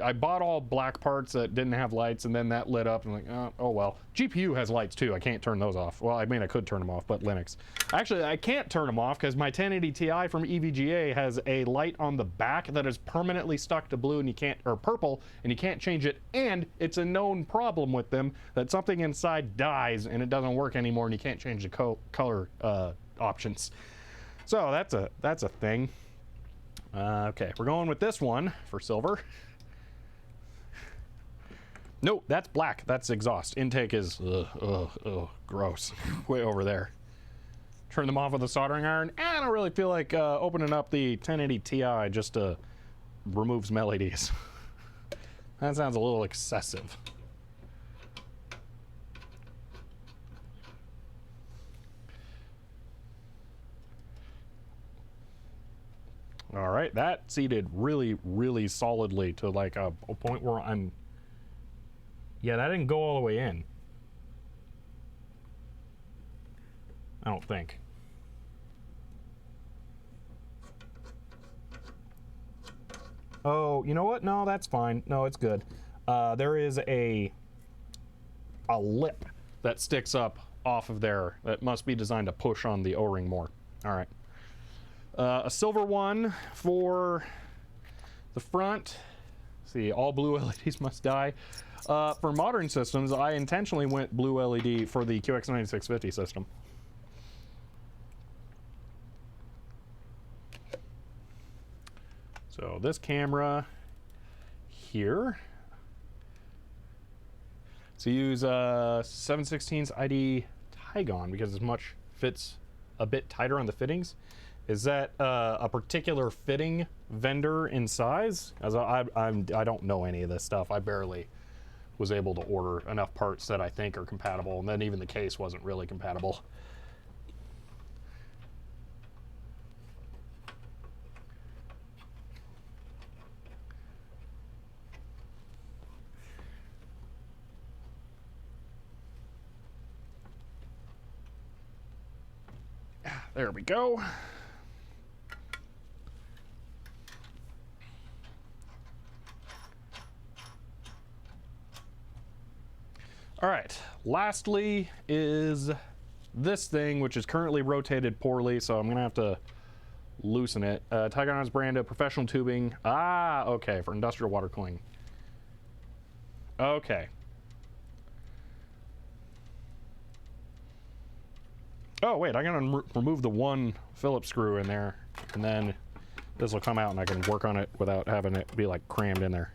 S1: I bought all black parts that didn't have lights, and then that lit up. And I'm like, oh well. GPU has lights too. I can't turn those off. Well, I mean, I could turn them off, but Linux. Actually, I can't turn them off because my 1080 Ti from EVGA has a light on the back that is permanently stuck to blue, and you can't, or purple, and you can't change it. And it's a known problem with them that something inside dies and it doesn't work anymore, and you can't change the color options. So that's a thing. Okay, we're going with this one for silver. No, that's black. That's exhaust. Intake is gross. Way over there. Turn them off with a soldering iron. I don't really feel like opening up the 1080 Ti just to remove some LEDs. That sounds a little excessive. All right, that seated really, really solidly to like a point where I'm... Yeah, that didn't go all the way in. I don't think. Oh, you know what? No, that's fine. No, it's good. There is a lip that sticks up off of there that must be designed to push on the O-ring more. All right. A silver one for the front. See, all blue LEDs must die. For modern systems, I intentionally went blue LED for the QX9650 system. So this camera here. So use 7/16 ID Tygon because it fits a bit tighter on the fittings. Is that a particular fitting vendor in size? As I don't know any of this stuff. I barely was able to order enough parts that I think are compatible, and then even the case wasn't really compatible. There we go. All right, lastly is this thing, which is currently rotated poorly, so I'm gonna have to loosen it. Tigon's brand of professional tubing. Ah, okay, for industrial water cooling. Okay. Oh wait, I gotta remove the one Phillips screw in there, and then this will come out and I can work on it without having it be like crammed in there.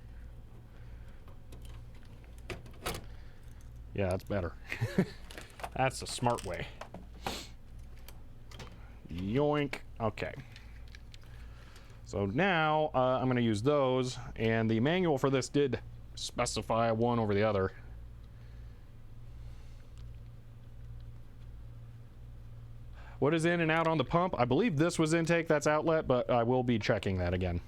S1: Yeah, that's better. That's the smart way. Yoink. Okay. So now I'm going to use those, and the manual for this did specify one over the other. What is in and out on the pump? I believe this was intake, that's outlet, but I will be checking that again.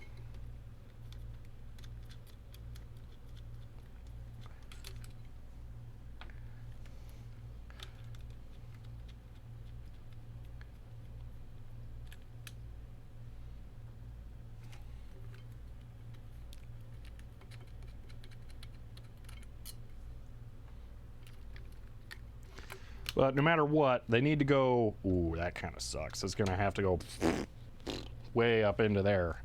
S1: But no matter what, they need to go... Ooh, that kind of sucks. It's going to have to go way up into there.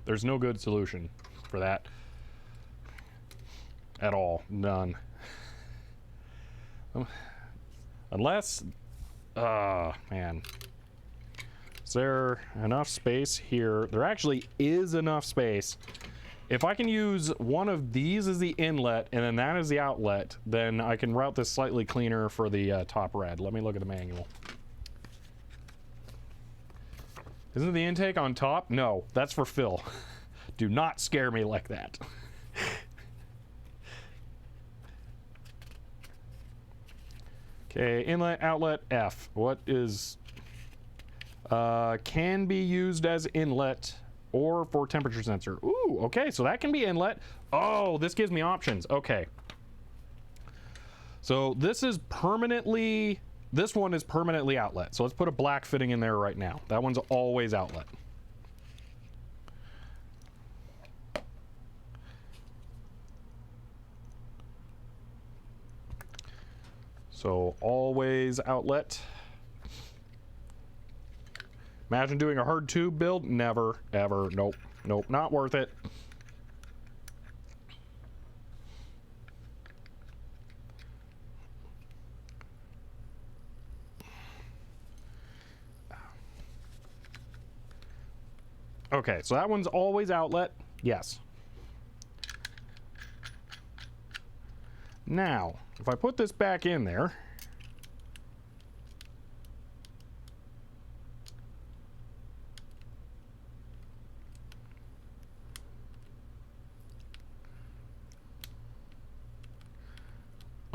S1: There's no good solution for that at all. None. Unless... man. Is there enough space here? There actually is enough space. If I can use one of these as the inlet and then that as the outlet, then I can route this slightly cleaner for the top red. Let me look at the manual. Isn't the intake on top? No, that's for fill. Do not scare me like that. Okay, inlet, outlet, F. What is... can be used as inlet or for temperature sensor. Ooh, okay, so that can be inlet. Oh, this gives me options. Okay. So this is permanently... This one is permanently outlet. So let's put a black fitting in there right now. That one's always outlet. So always outlet. Imagine doing a hard tube build. Never, ever. Nope. Nope. Not worth it. Okay, so that one's always outlet. Yes. Now, if I put this back in there,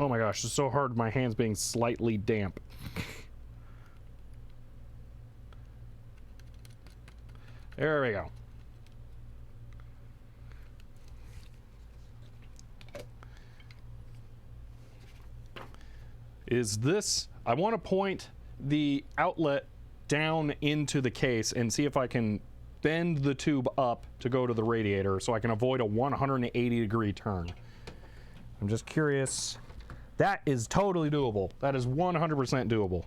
S1: oh my gosh, it's so hard, my hand's being slightly damp. There we go. Is this... I want to point the outlet down into the case and see if I can bend the tube up to go to the radiator so I can avoid a 180-degree turn. I'm just curious. That is totally doable. That is 100% doable.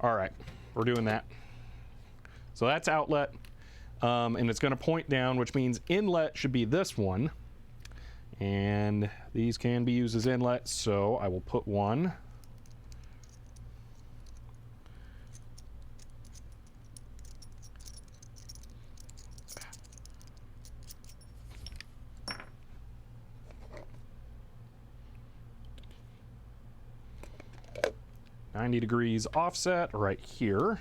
S1: All right, we're doing that. So that's outlet, and it's going to point down, which means inlet should be this one. And these can be used as inlets, so I will put one. .90 offset right here.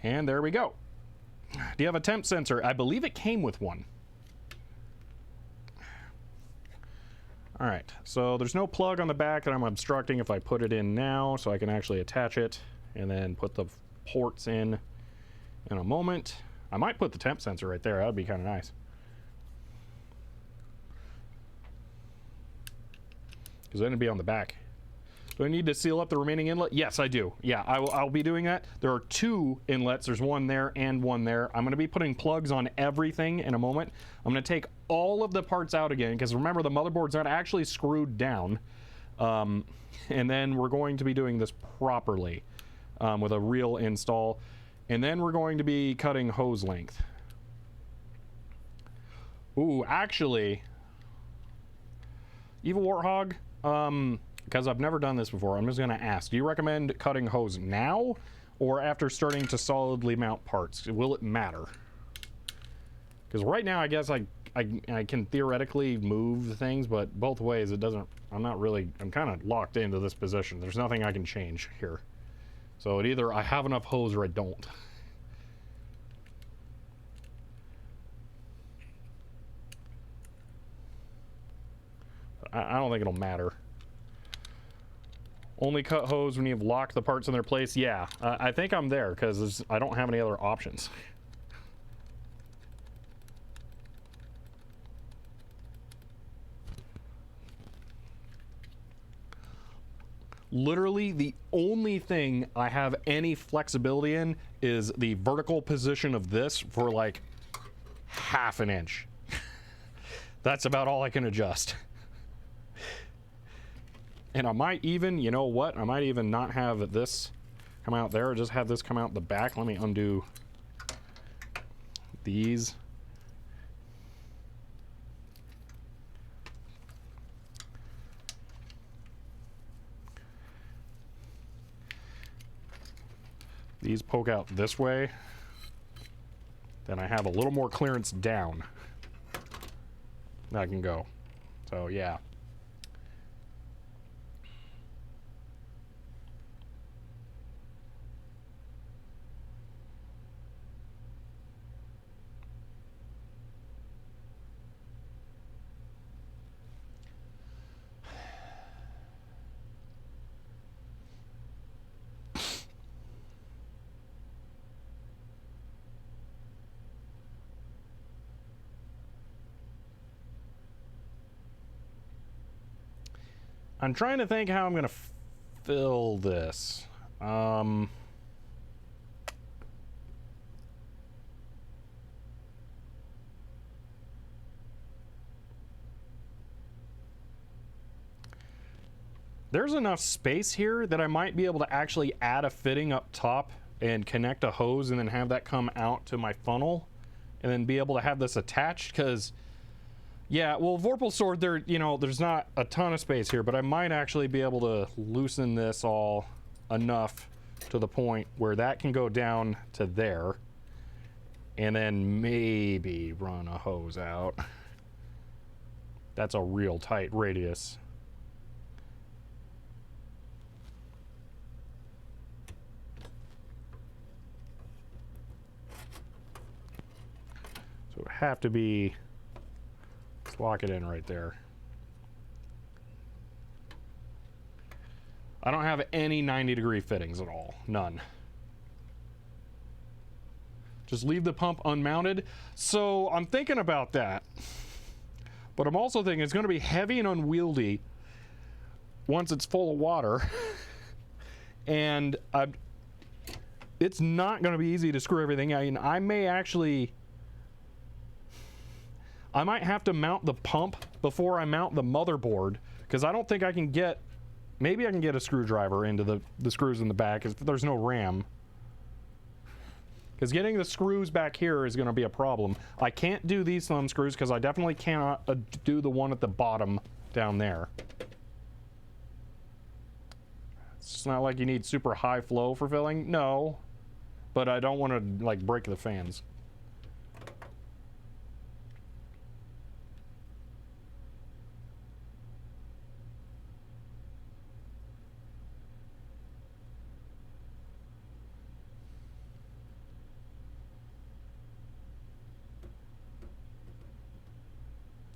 S1: And there we go. Do you have a temp sensor? I believe it came with one. All right, so there's no plug on the back that I'm obstructing if I put it in now, so I can actually attach it and then put the ports in a moment. I might put the temp sensor right there. That would be kind of nice. Because then it'd be on the back. Do I need to seal up the remaining inlet? Yes, I do. Yeah, I'll be doing that. There are 2 inlets. There's one there and one there. I'm going to be putting plugs on everything in a moment. I'm going to take all of the parts out again, because remember, the motherboard's not actually screwed down. And then we're going to be doing this properly with a real install. And then we're going to be cutting hose length. Ooh, actually, Evil Warthog, because I've never done this before, I'm just going to ask, do you recommend cutting hose now or after starting to solidly mount parts? Will it matter? Because right now, I guess I can theoretically move things, but both ways it doesn't, I'm kind of locked into this position. There's nothing I can change here. So it either I have enough hose or I don't. I don't think it'll matter. Only cut hose when you've locked the parts in their place. Yeah, I think I'm there because I don't have any other options. Literally, the only thing I have any flexibility in is the vertical position of this for like ½ an inch. That's about all I can adjust. And I might even, you know what? I might even not have this come out there. Just have this come out the back. Let me undo these. These poke out this way. Then I have a little more clearance down. That can go. So, yeah. I'm trying to think how I'm going to fill this. There's enough space here that I might be able to actually add a fitting up top and connect a hose and then have that come out to my funnel and then be able to have this attached, because yeah, well, Vorpal Sword, there's not a ton of space here, but I might actually be able to loosen this all enough to the point where that can go down to there and then maybe run a hose out. That's a real tight radius. So it would have to be, let's lock it in right there. I don't have any 90-degree fittings at all. None. Just leave the pump unmounted. So I'm thinking about that. But I'm also thinking it's going to be heavy and unwieldy once it's full of water. And it's not going to be easy to screw everything. I mean, I might have to mount the pump before I mount the motherboard, because I don't think I can get, maybe I can get a screwdriver into the screws in the back if there's no RAM. Because getting the screws back here is going to be a problem. I can't do these thumb screws because I definitely cannot do the one at the bottom down there. It's not like you need super high flow for filling. No. But I don't want to, like, break the fans.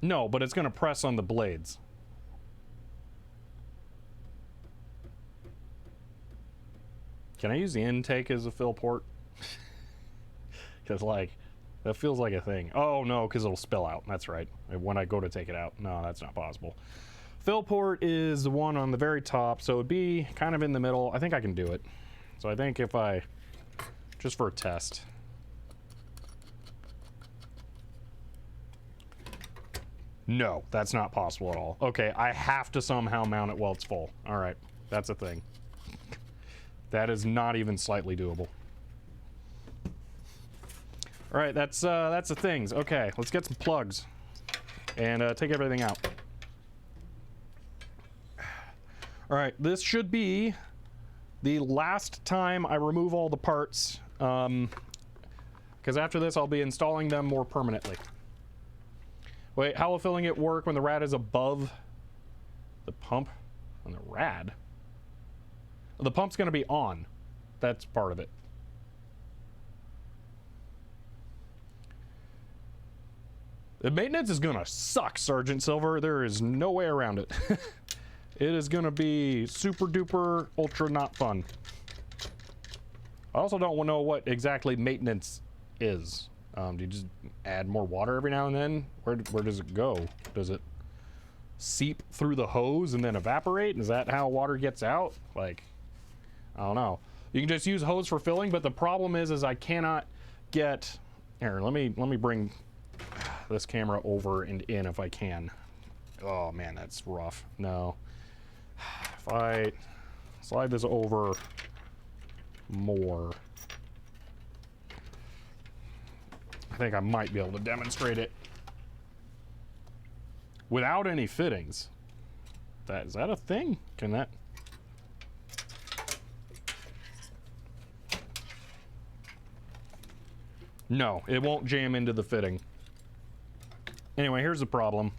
S1: No, but it's going to press on the blades. Can I use the intake as a fill port? Because, like, that feels like a thing. Oh, no, because it'll spill out. That's right. When I go to take it out. No, that's not possible. Fill port is the one on the very top, so it'd be kind of in the middle. I think I can do it. So I think if I, just for a test. No, that's not possible at all. Okay, I have to somehow mount it while it's full. All right, that's a thing. That is not even slightly doable. All right, that's the things. Okay, let's get some plugs and take everything out. All right, this should be the last time I remove all the parts, because after this I'll be installing them more permanently. Wait, how will filling it work when the rad is above the pump? On the rad? The pump's going to be on. That's part of it. The maintenance is going to suck, Sergeant Silver. There is no way around it. It is going to be super duper ultra not fun. I also don't know what exactly maintenance is. Do you just add more water every now and then? Where does it go? Does it seep through the hose and then evaporate? Is that how water gets out? Like, I don't know. You can just use hose for filling, but the problem is I cannot get... Here, let me bring this camera over and in if I can. Oh man, that's rough. No. If I slide this over more, I think I might be able to demonstrate it without any fittings. Is that a thing? Can that? No, it won't jam into the fitting. Anyway, here's the problem.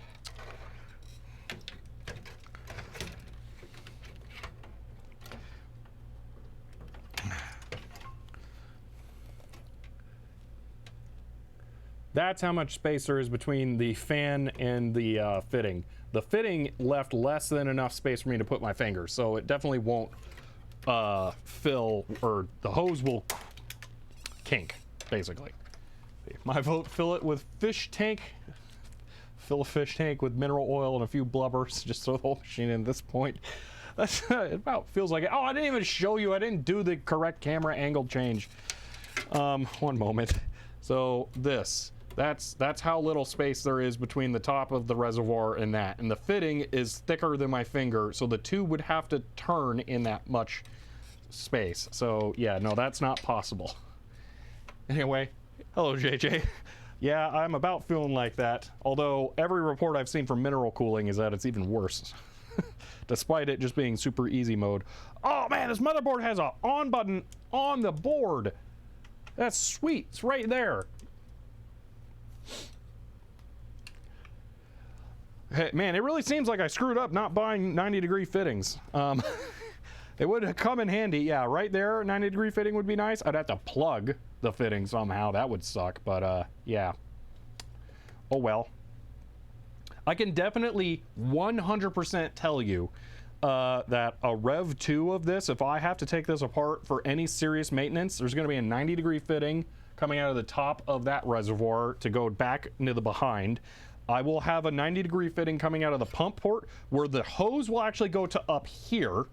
S1: That's how much space there is between the fan and the fitting. The fitting left less than enough space for me to put my finger, so it definitely won't fill, or the hose will kink, basically. My vote, fill it with fish tank. Fill a fish tank with mineral oil and a few blubbers, just throw the whole machine in at this point. That's it about feels like it. Oh, I didn't even show you. I didn't do the correct camera angle change. One moment. So that's how little space there is between the top of the reservoir and that. And the fitting is thicker than my finger, so the tube would have to turn in that much space. So yeah, no, that's not possible. Anyway, hello JJ. Yeah, I'm about feeling like that. Although every report I've seen from mineral cooling is that it's even worse. Despite it just being super easy mode. Oh man, this motherboard has a on button on the board. That's sweet, it's right there. Hey, man, it really seems like I screwed up not buying 90-degree fittings. It would have come in handy. Yeah, right there, 90-degree fitting would be nice. I'd have to plug the fitting somehow. That would suck, but yeah. Oh well. I can definitely 100% tell you that a Rev 2 of this, if I have to take this apart for any serious maintenance, there's going to be a 90-degree fitting coming out of the top of that reservoir to go back into the behind. I will have a 90-degree fitting coming out of the pump port where the hose will actually go to up here,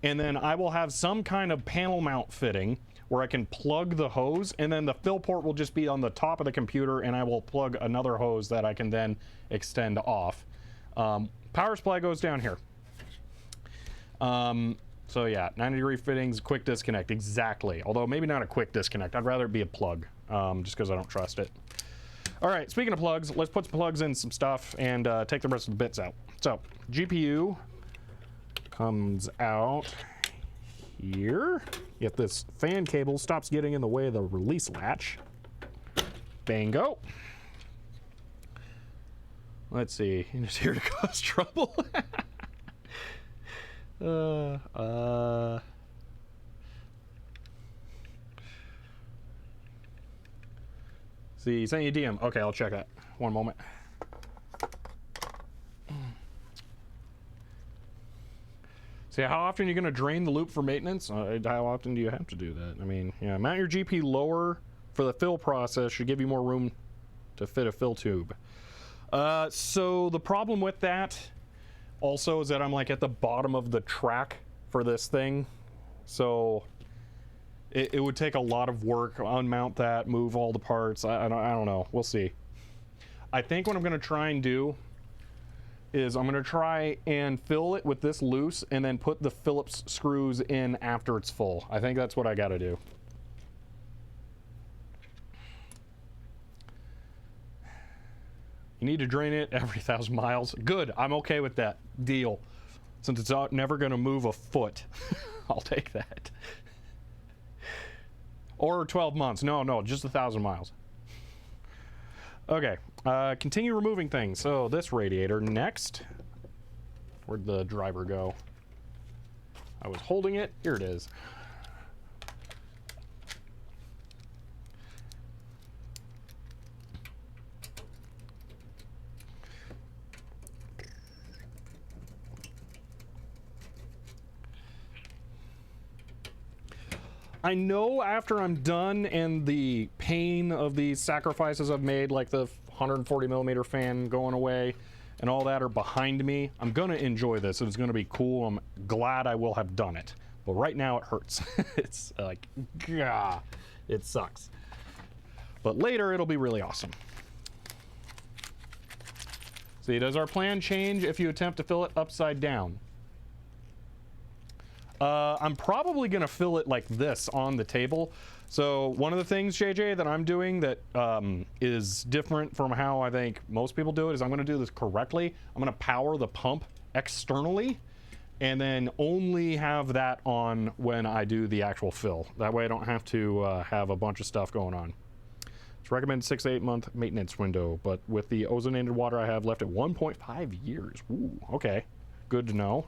S1: and then I will have some kind of panel mount fitting where I can plug the hose, and then the fill port will just be on the top of the computer, and I will plug another hose that I can then extend off. Power supply goes down here. So yeah, 90-degree fittings, quick disconnect, exactly. Although maybe not a quick disconnect. I'd rather it be a plug, just because I don't trust it. All right, speaking of plugs, let's put some plugs in some stuff and take the rest of the bits out. So GPU comes out here. If this fan cable stops getting in the way of the release latch. Bango. Let's see, it's here to cause trouble. See, sent you a DM. Okay, I'll check that. One moment. See, how often are you going to drain the loop for maintenance? How often do you have to do that? I mean, yeah, mount your GP lower for the fill process should give you more room to fit a fill tube. So the problem with that, also is that I'm like at the bottom of the track for this thing, so it would take a lot of work, unmount that, move all the parts. I don't know, we'll see. I think what I'm gonna try and do is I'm gonna try and fill it with this loose and then put the Phillips screws in after it's full. I think that's what I gotta do. You need to drain it every 1,000 miles. Good, I'm okay with that deal. Since it's never gonna move a foot, I'll take that. Or 12 months, no, just 1,000 miles. Okay, continue removing things. So this radiator next. Where'd the driver go? I was holding it, here it is. I know after I'm done and the pain of these sacrifices I've made, like the 140 millimeter fan going away and all that are behind me, I'm gonna enjoy this. It's gonna be cool. I'm glad I will have done it. But right now it hurts. It's like, gah, it sucks. But later it'll be really awesome. See, does our plan change if you attempt to fill it upside down? I'm probably gonna fill it like this on the table. So one of the things, JJ, that I'm doing that is different from how I think most people do it is I'm gonna do this correctly. I'm gonna power the pump externally and then only have that on when I do the actual fill. That way I don't have to have a bunch of stuff going on. It's recommended 6 to 8 month maintenance window, but with the ozonated water I have left at 1.5 years. Ooh, okay, good to know.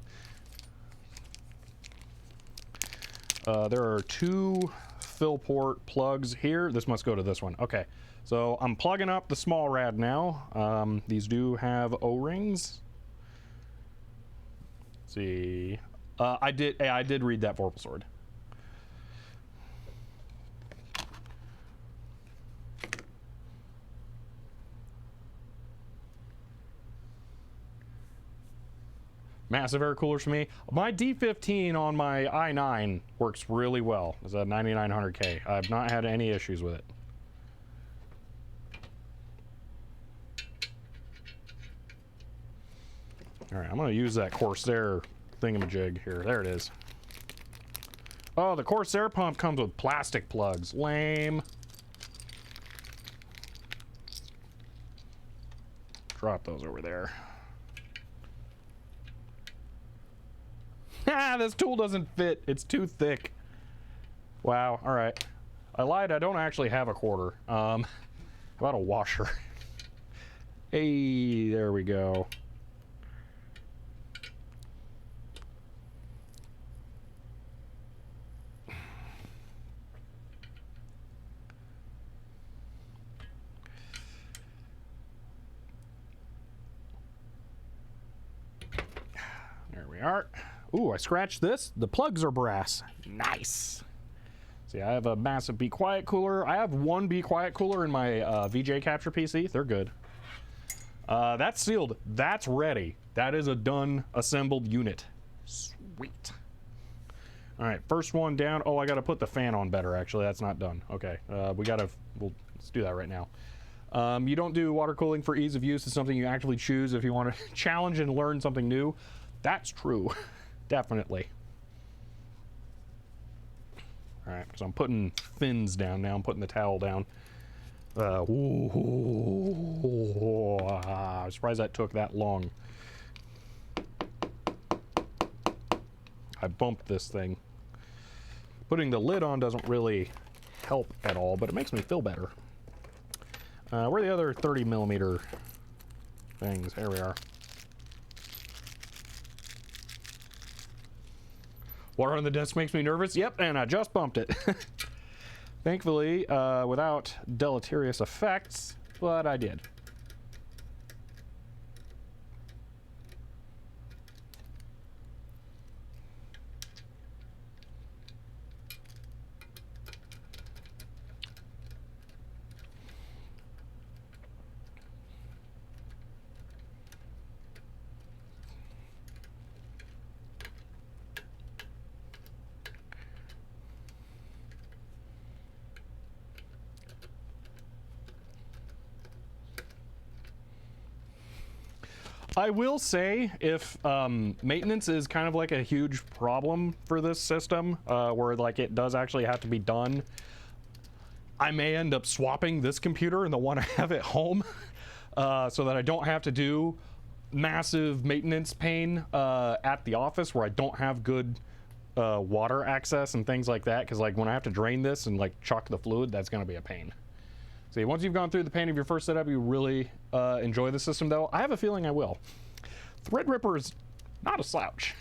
S1: There are 2 fill port plugs here. This must go to this one. Okay, so I'm plugging up the small rad now. These do have O-rings. Let's see. I did read that Vorpal sword. Massive air coolers for me. My D15 on my i9 works really well. It's a 9900K. I've not had any issues with it. All right, I'm gonna use that Corsair thingamajig here. There it is. Oh, the Corsair pump comes with plastic plugs. Lame. Drop those over there. Ah, this tool doesn't fit. It's too thick. Wow, all right. I lied, I don't actually have a quarter. How about a washer? Hey, there we go. There we are. Ooh, I scratched this. The plugs are brass. Nice. See, I have a massive Be Quiet cooler. I have one Be Quiet cooler in my VJ Capture PC. They're good. That's sealed. That's ready. That is a done, assembled unit. Sweet. All right, first one down. Oh, I got to put the fan on better, actually. That's not done. Okay, let's do that right now. You don't do water cooling for ease of use. It's something you actively choose if you want to challenge and learn something new. That's true. Definitely. All right, because I'm putting fins down now. I'm putting the towel down. I'm surprised that took that long. I bumped this thing. Putting the lid on doesn't really help at all, but it makes me feel better. Where are the other 30 millimeter things? Here we are. Water on the desk makes me nervous. Yep, and I just bumped it. Thankfully, without deleterious effects, but I did. I will say, if maintenance is kind of like a huge problem for this system, where like it does actually have to be done, I may end up swapping this computer and the one I have at home, so that I don't have to do massive maintenance pain at the office where I don't have good water access and things like that. Because like when I have to drain this and like chuck the fluid, that's going to be a pain. See, once you've gone through the pain of your first setup, you really enjoy the system, though. I have a feeling I will. Threadripper is not a slouch.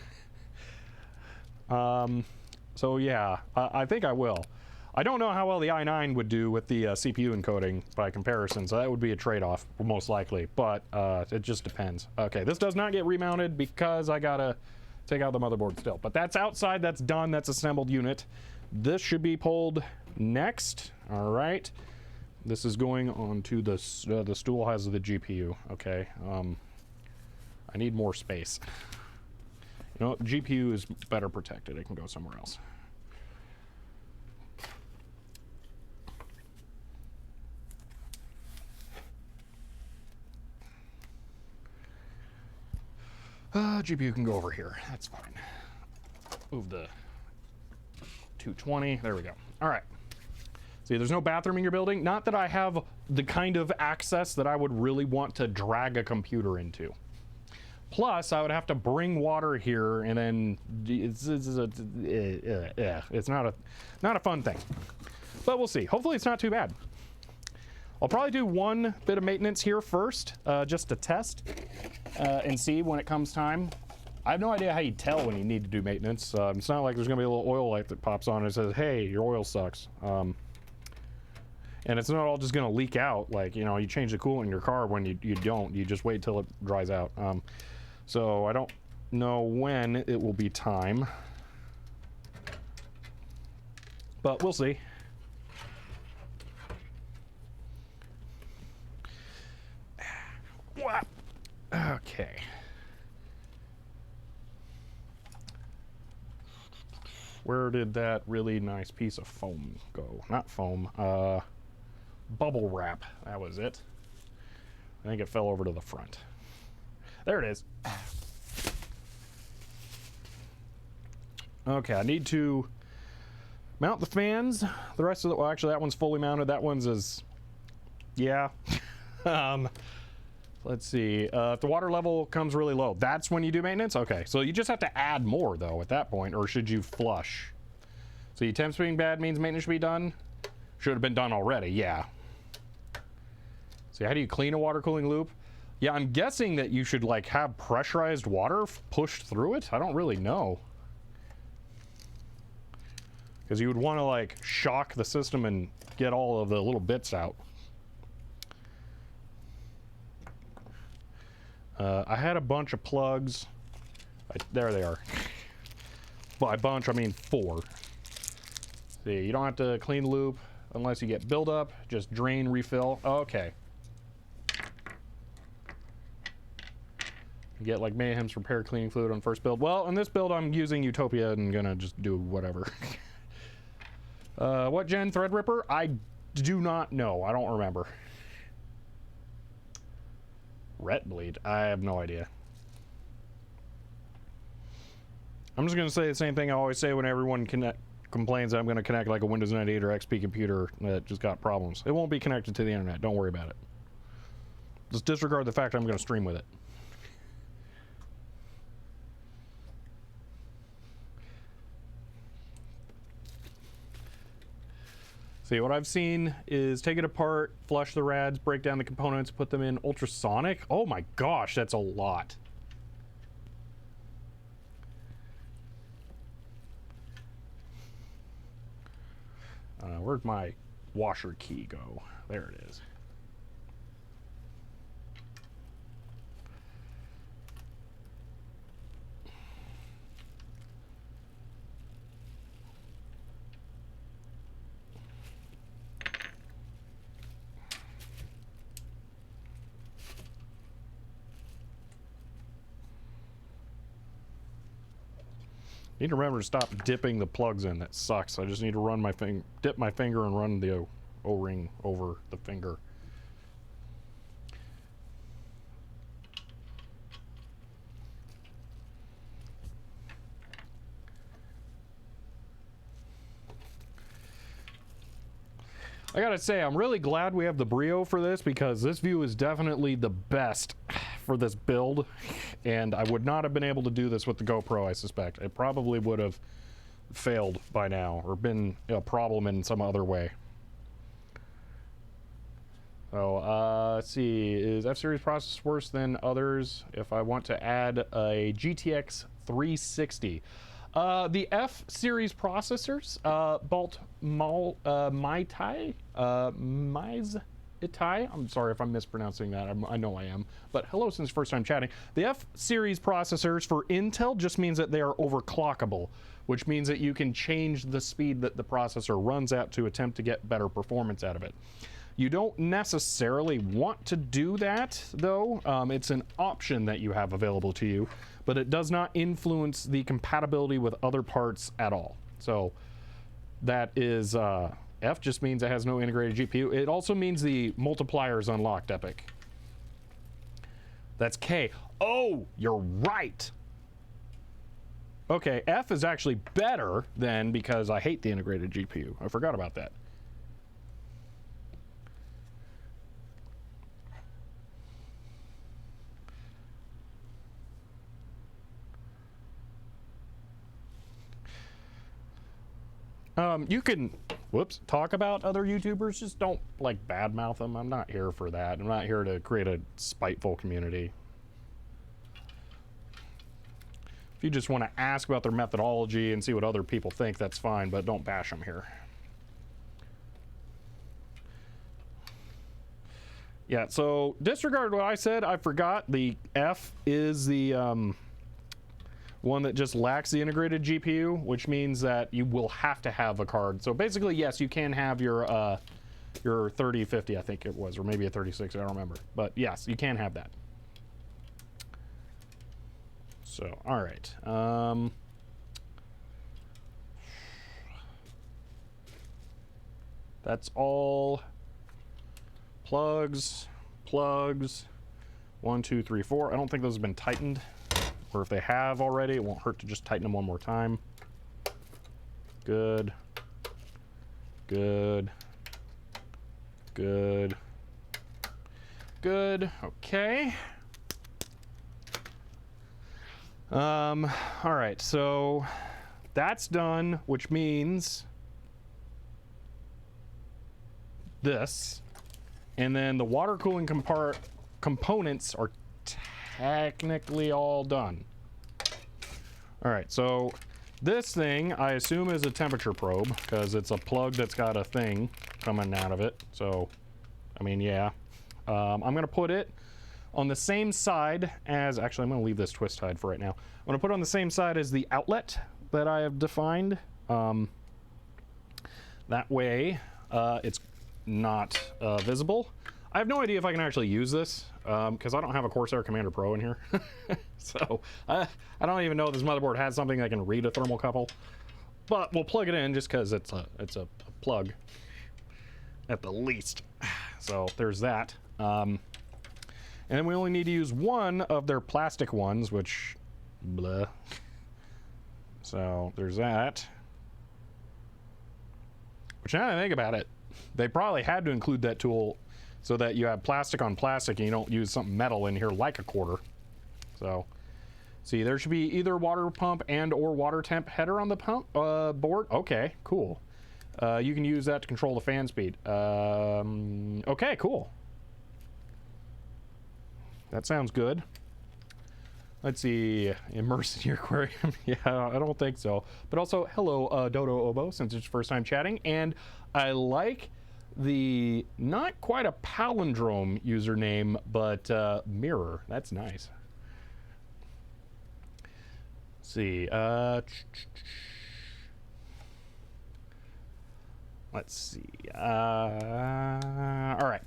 S1: So yeah, I think I will. I don't know how well the i9 would do with the CPU encoding by comparison, so that would be a trade-off, most likely, but it just depends. Okay, this does not get remounted because I gotta take out the motherboard still, but that's outside, that's done, that's assembled unit. This should be pulled next. All right. This is going on to the stool has the GPU. Okay. I need more space. You know, GPU is better protected. It can go somewhere else. GPU can go over here. That's fine. Move the 220. There we go. All right. See, there's no bathroom in your building. Not that I have the kind of access that I would really want to drag a computer into. Plus, I would have to bring water here, and then it's not a fun thing. But we'll see. Hopefully, it's not too bad. I'll probably do one bit of maintenance here first, just to test and see when it comes time. I have no idea how you tell when you need to do maintenance. It's not like there's going to be a little oil light that pops on and says, "Hey, your oil sucks." And it's not all just going to leak out. Like, you know, you change the coolant in your car when you don't. You just wait till it dries out. So I don't know when it will be time. But we'll see. What? Okay. Where did that really nice piece of foam go? Not foam, bubble wrap. That was it. I think it fell over to the front. There it is. Okay, I need to mount the fans. The rest of the, well, actually that one's fully mounted. That one's is, yeah. Let's see, if the water level comes really low, that's when you do maintenance? Okay, so you just have to add more though at that point, or should you flush? So your temps being bad means maintenance should be done? Should have been done already, yeah. So how do you clean a water cooling loop? Yeah, I'm guessing that you should like have pressurized water pushed through it. I don't really know. Because you would want to like shock the system and get all of the little bits out. I had a bunch of plugs. There they are. By bunch, I mean 4. See, you don't have to clean the loop unless you get buildup. Just drain, refill. Okay. You get like Mayhem's repair cleaning fluid on first build. Well, in this build, I'm using Utopia and gonna just do whatever. What gen Threadripper? I do not know. I don't remember. Ret bleed? I have no idea. I'm just going to say the same thing I always say when everyone complains that I'm going to connect like a Windows 98 or XP computer that just got problems. It won't be connected to the internet. Don't worry about it. Just disregard the fact I'm going to stream with it. See, what I've seen is take it apart, flush the rads, break down the components, put them in ultrasonic. Oh my gosh, that's a lot. Where'd my washer key go? There it is. Need to remember to stop dipping the plugs in. That sucks. I just need to run my dip my finger and run the O-ring over the finger. I gotta say, I'm really glad we have the Brio for this, because this view is definitely the best for this build, and I would not have been able to do this with the GoPro, I suspect. It probably would have failed by now, or been a problem in some other way. So, let's see, is F-Series processor worse than others if I want to add a GTX 360? The F-Series processors, Itai. I'm sorry if I'm mispronouncing that. I know I am. But hello, since first time chatting. The F-Series processors for Intel just means that they are overclockable, which means that you can change the speed that the processor runs at to attempt to get better performance out of it. You don't necessarily want to do that, though. It's an option that you have available to you, but it does not influence the compatibility with other parts at all. So that is, F just means it has no integrated GPU. It also means the multiplier is unlocked, Epic. That's K. Oh, you're right. Okay, F is actually better then, because I hate the integrated GPU. I forgot about that. You can, talk about other YouTubers, just don't, like, badmouth them. I'm not here for that. I'm not here to create a spiteful community. If you just want to ask about their methodology and see what other people think, that's fine, but don't bash them here. Yeah, so disregard what I said. I forgot the F is the, one that just lacks the integrated GPU, which means that you will have to have a card. So basically, yes, you can have your 3050, I think it was, or maybe a 3060, I don't remember. But yes, you can have that. So, all right. That's all plugs. 1, 2, 3, 4. I don't think those have been tightened. Or if they have already, it won't hurt to just tighten them one more time. Good. Good. Good. Good. Okay. All right, so that's done, which means this. And then the water cooling components are technically all done. All right, so this thing I assume is a temperature probe, because it's a plug that's got a thing coming out of it. So, I mean, yeah. I'm gonna put it on the same side as, actually I'm gonna leave this twist tied for right now. I'm gonna put it on the same side as the outlet that I have defined. That way it's not visible. I have no idea if I can actually use this, because I don't have a Corsair Commander Pro in here. So I don't even know if this motherboard has something that can read a thermocouple. But we'll plug it in just because it's a plug at the least. So there's that. And then we only need to use one of their plastic ones, which, blah. So there's that. Which, now that I think about it, they probably had to include that tool so that you have plastic on plastic and you don't use something metal in here like a quarter. So, see, there should be either water pump and or water temp header on the pump board. Okay, cool. You can use that to control the fan speed. Okay, cool. That sounds good. Let's see, immerse in your aquarium. Yeah, I don't think so. But also, hello, Dodo Obo, since it's your first time chatting. And I like the, not quite a palindrome username, but mirror. That's nice. Let's see. Let's see. All right.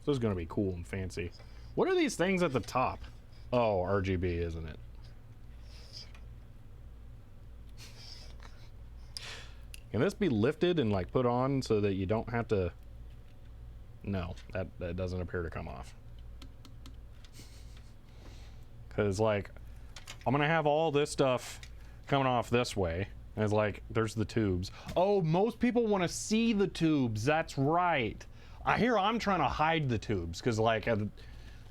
S1: This is going to be cool and fancy. What are these things at the top? Oh, RGB, isn't it? Can this be lifted and like put on so that you don't have to? No, that doesn't appear to come off. Because like, I'm gonna have all this stuff coming off this way, And it's like, there's the tubes. Oh, most people want to see the tubes. That's right. I'm trying to hide the tubes because, like,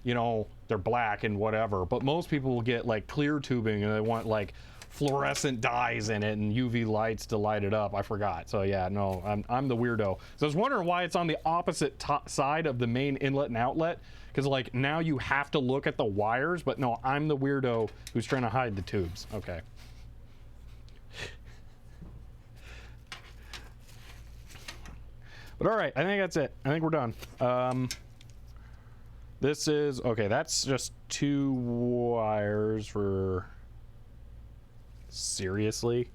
S1: you know, they're black and whatever. But most people will get, like, clear tubing and they want, like, fluorescent dyes in it and UV lights to light it up. I forgot. So, yeah, no, I'm the weirdo. So I was wondering why it's on the opposite side of the main inlet and outlet. Because, like, now you have to look at the wires. But, no, I'm the weirdo who's trying to hide the tubes. Okay. But all right, I think that's it. I think we're done. This is, okay, that's just 2 wires for, seriously?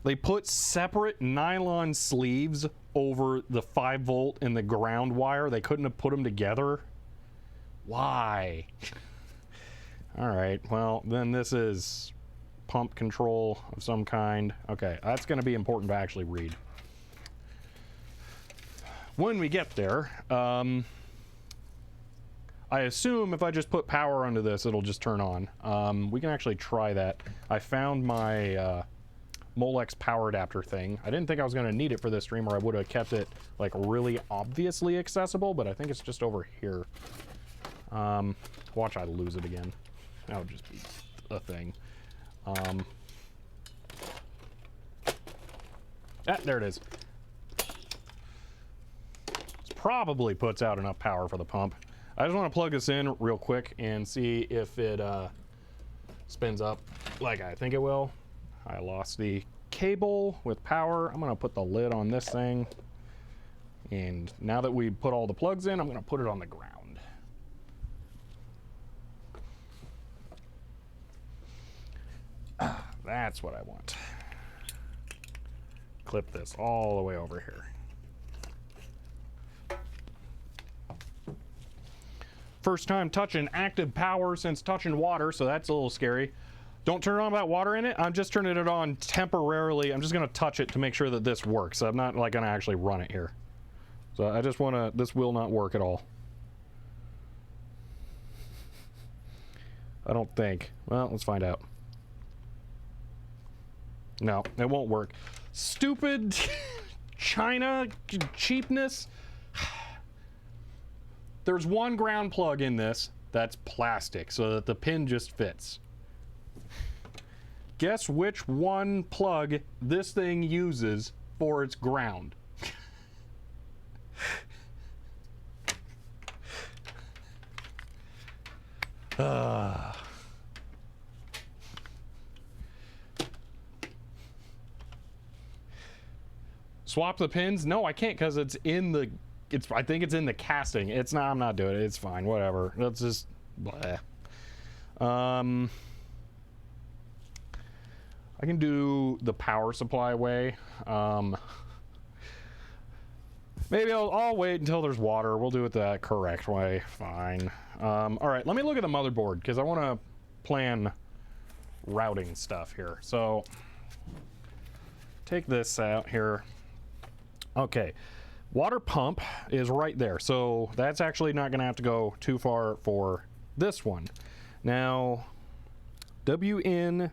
S1: They put separate nylon sleeves over the 5-volt and the ground wire. They couldn't have put them together. Why? All right, well, then this is pump control of some kind. Okay, that's going to be important to actually read. When we get there, I assume if I just put power onto this, it'll just turn on. We can actually try that. I found my Molex power adapter thing. I didn't think I was going to need it for this stream, or I would have kept it like really obviously accessible, but I think it's just over here. Watch I lose it again. That would just be a thing. There it is. Probably puts out enough power for the pump. I just want to plug this in real quick and see if it spins up like I think it will. I lost the cable with power. I'm going to put the lid on this thing. And now that we put all the plugs in, I'm going to put it on the ground. That's what I want. Clip this all the way over here. First time touching active power since touching water, so that's a little scary. Don't turn it on without water in it. I'm just turning it on temporarily. I'm just going to touch it to make sure that this works. I'm not like going to actually run it here. So I just want to, this will not work at all. I don't think. Well, let's find out. No, it won't work. Stupid China cheapness. There's one ground plug in this that's plastic so that the pin just fits. Guess which one plug this thing uses for its ground? Swap the pins? No, I can't because it's in the... I think it's in the casting. It's not. I'm not doing it. It's fine. Whatever. Let's just. Bleh. I can do the power supply way. Maybe I'll wait until there's water. We'll do it the correct way. Fine. All right. Let me look at the motherboard because I want to plan routing stuff here. So take this out here. Okay. Water pump is right there, so that's actually not going to have to go too far for this one. Now, WNT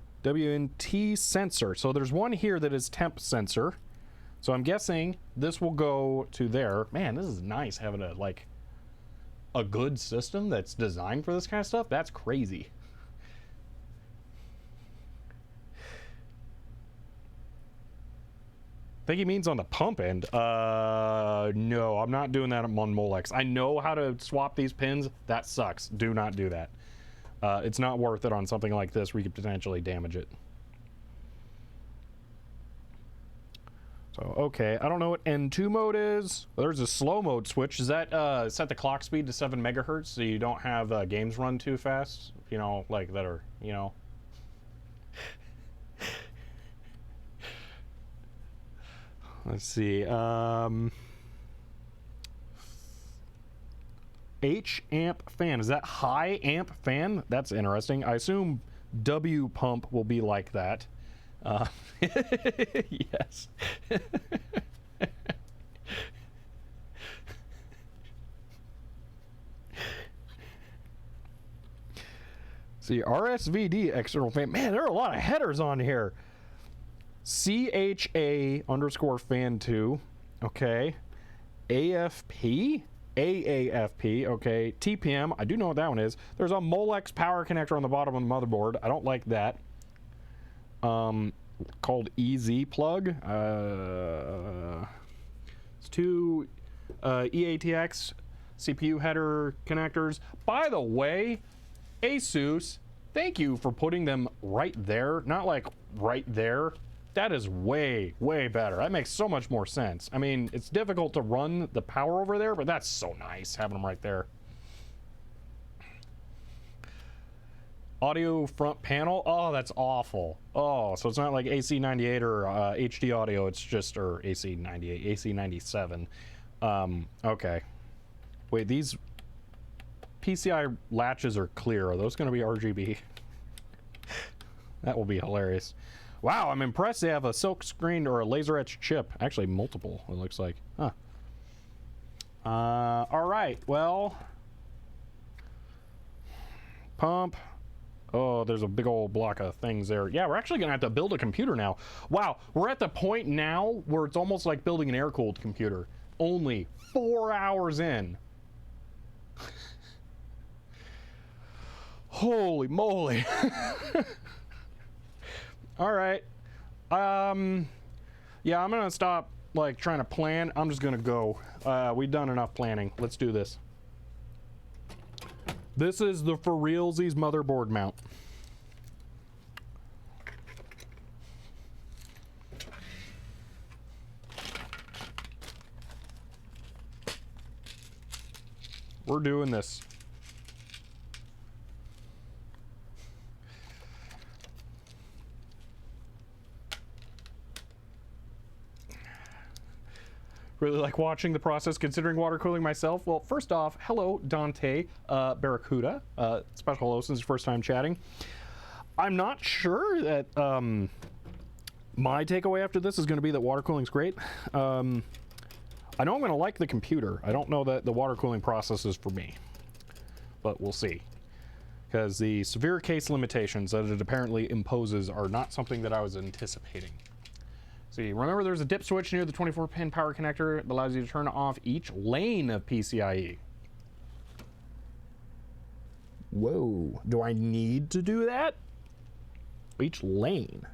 S1: sensor. So there's one here that is temp sensor. So I'm guessing this will go to there. Man, this is nice having a good system that's designed for this kind of stuff. That's crazy. I think he means on the pump end. No, I'm not doing that on Molex. I know how to swap these pins. That sucks. Do not do that. It's not worth it on something like this where you could potentially damage it. So, okay. I don't know what N2 mode is. There's a slow mode switch. Is that set the clock speed to 7 megahertz so you don't have games run too fast? You know, like that are, you know. Let's see. H amp fan. Is that high amp fan? That's interesting. I assume W pump will be like that. Yes. See, RSVD external fan. Man, there are a lot of headers on here. CHA_fan2. Okay. AFP? AAFP. Okay. TPM. I do know what that one is. There's a Molex power connector on the bottom of the motherboard. I don't like that. Called EZ plug. It's two EATX CPU header connectors. By the way, Asus, thank you for putting them right there. Not like right there. That is way, way better. That makes so much more sense. I mean, it's difficult to run the power over there, but that's so nice having them right there. Audio front panel. Oh, that's awful. Oh, so it's not like AC98 or HD audio. It's just, or AC98, AC97. Okay. Wait, these PCI latches are clear. Are those going to be RGB? That will be hilarious. Wow, I'm impressed they have a silk screened or a laser etched chip. Actually, multiple, it looks like. Huh. All right, well. Pump. Oh, there's a big old block of things there. Yeah, we're actually gonna have to build a computer now. Wow, we're at the point now where it's almost like building an air-cooled computer. Only 4 hours in. Holy moly. All right. Yeah, I'm gonna stop like trying to plan. I'm just gonna go. We've done enough planning. Let's do this. This is the for realsies motherboard mount. We're doing this. Really like watching the process, considering water cooling myself. Well, first off, hello, Dante Barracuda. Special hello since your first time chatting. I'm not sure that my takeaway after this is going to be that water cooling is great. I know I'm going to like the computer. I don't know that the water cooling process is for me, but we'll see. Because the severe case limitations that it apparently imposes are not something that I was anticipating. See, remember there's a dip switch near the 24-pin power connector that allows you to turn off each lane of PCIe. Whoa, do I need to do that? Each lane.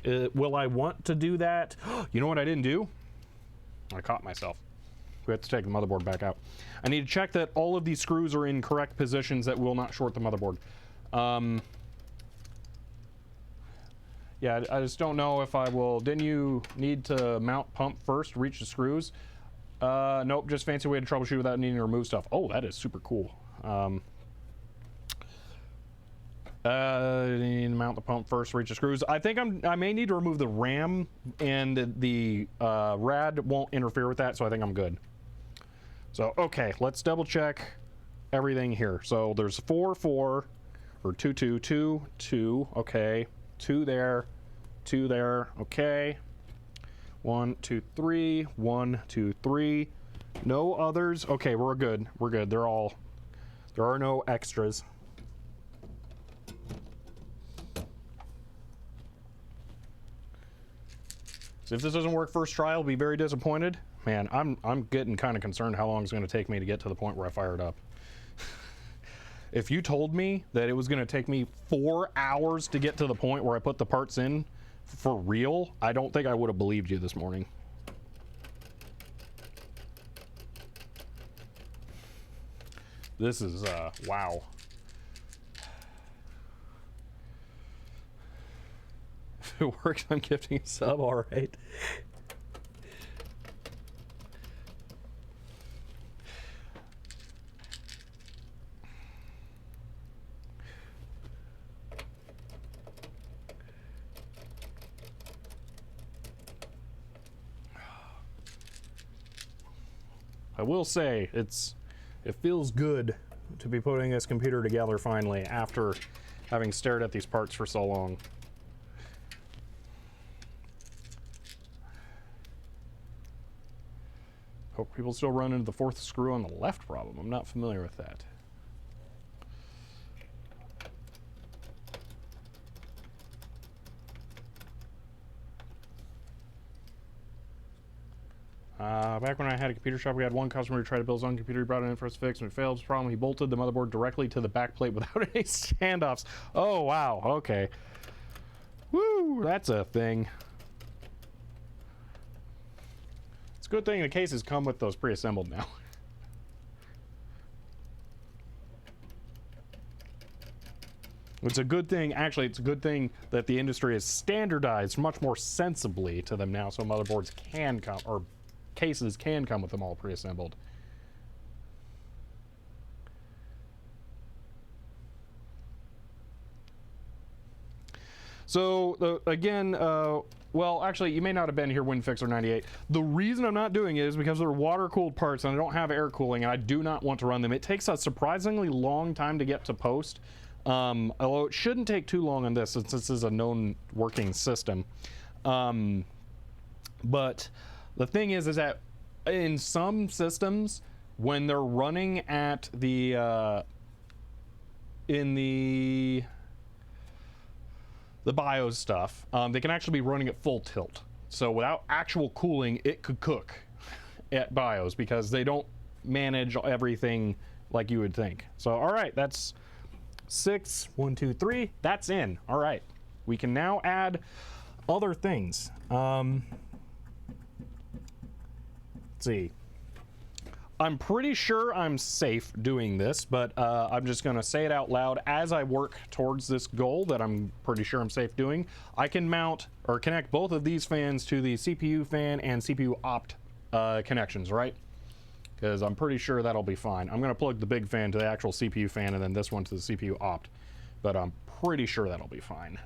S1: Will I want to do that? You know what I didn't do? I caught myself. We have to take the motherboard back out. I need to check that all of these screws are in correct positions that will not short the motherboard. Yeah, I just don't know if I will. Didn't you need to mount pump first, reach the screws? Nope, just fancy way to troubleshoot without needing to remove stuff. Oh, that is super cool. Need to mount the pump first, reach the screws. I think I may need to remove the RAM, and the rad won't interfere with that, so I think I'm good. So, okay, let's double check everything here. So there's 4, 4, or 2, 2, 2, 2, okay. 2 there, 2 there, okay. 1, 2, 3, 1, 2, 3. No others. Okay, we're good. We're good. There are no extras. So if this doesn't work first try, I'll be very disappointed. Man, I'm getting kind of concerned how long it's going to take me to get to the point where I fire it up. If you told me that it was going to take me 4 hours to get to the point where I put the parts in for real, I don't think I would have believed you this morning. This is, wow. If it works, I'm gifting a sub, all right. I will say, it feels good to be putting this computer together finally after having stared at these parts for so long. Hope people still run into the 4th screw on the left problem. I'm not familiar with that. Back when I had a computer shop, we had one customer who tried to build his own computer. He brought it in for us to fix. When it failed, his problem, he bolted the motherboard directly to the back plate without any standoffs. Oh, wow. Okay. Woo, that's a thing. It's a good thing the cases come with those pre-assembled now. It's a good thing, actually, it's a good thing that the industry has standardized much more sensibly to them now, so motherboards can come, or cases can come with them all pre-assembled. So, again, well, actually, you may not have been here when Fixer 98. The reason I'm not doing it is because they're water-cooled parts, and I don't have air cooling, and I do not want to run them. It takes a surprisingly long time to get to post. Although it shouldn't take too long on this since this is a known working system. But the thing is that in some systems, when they're running at the in the BIOS stuff, they can actually be running at full tilt. So without actual cooling, it could cook at BIOS because they don't manage everything like you would think. So all right, that's 6, 1, 2, 3. That's in. All right. We can now add other things. Let's see. I'm pretty sure I'm safe doing this, but I'm just going to say it out loud as I work towards this goal that I'm pretty sure I'm safe doing. I can mount or connect both of these fans to the CPU fan and CPU opt connections, right? Because I'm pretty sure that'll be fine. I'm going to plug the big fan to the actual CPU fan and then this one to the CPU opt. But I'm pretty sure that'll be fine.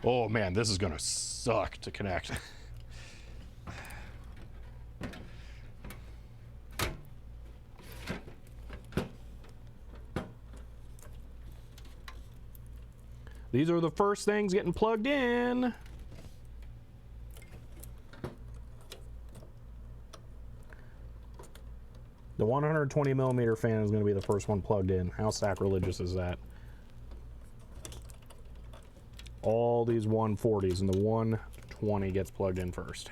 S1: Oh man, this is going to suck to connect. These are the first things getting plugged in. The 120 millimeter fan is going to be the first one plugged in. How sacrilegious is that? All these 140s and the 120 gets plugged in first.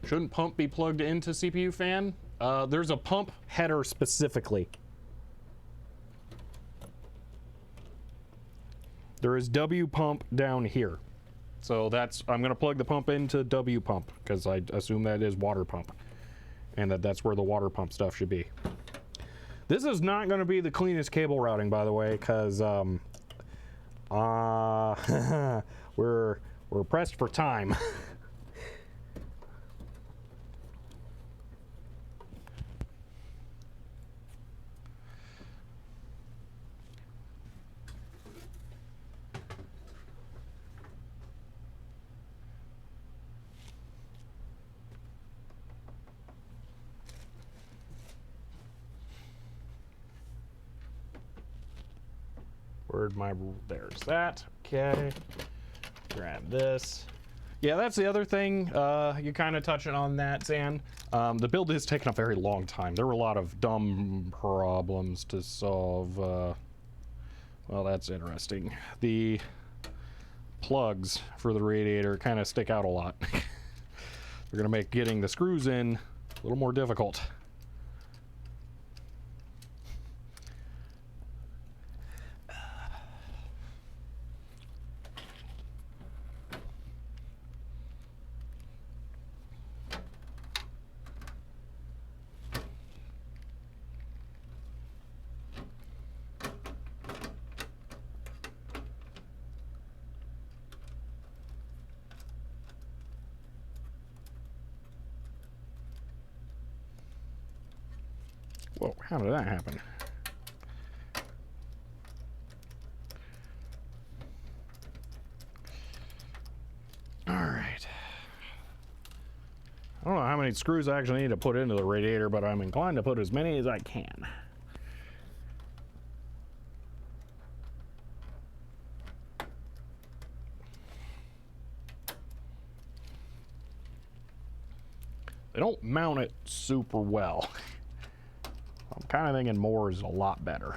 S1: Shouldn't pump be plugged into CPU fan? There's a pump header specifically. There is W pump down here. So that's, I'm going to plug the pump into W pump because I assume that is water pump and that's where the water pump stuff should be. This is not going to be the cleanest cable routing, by the way, because we're pressed for time. There's that. Okay. Grab this. Yeah, that's the other thing. You kind of touching on that, Zan. The build has taken a very long time. There were a lot of dumb problems to solve. Well, that's interesting. The plugs for the radiator kind of stick out a lot. They're going to make getting the screws in a little more difficult. Whoa, how did that happen? All right. I don't know how many screws I actually need to put into the radiator, but I'm inclined to put as many as I can. They don't mount it super well. I'm kind of thinking more is a lot better.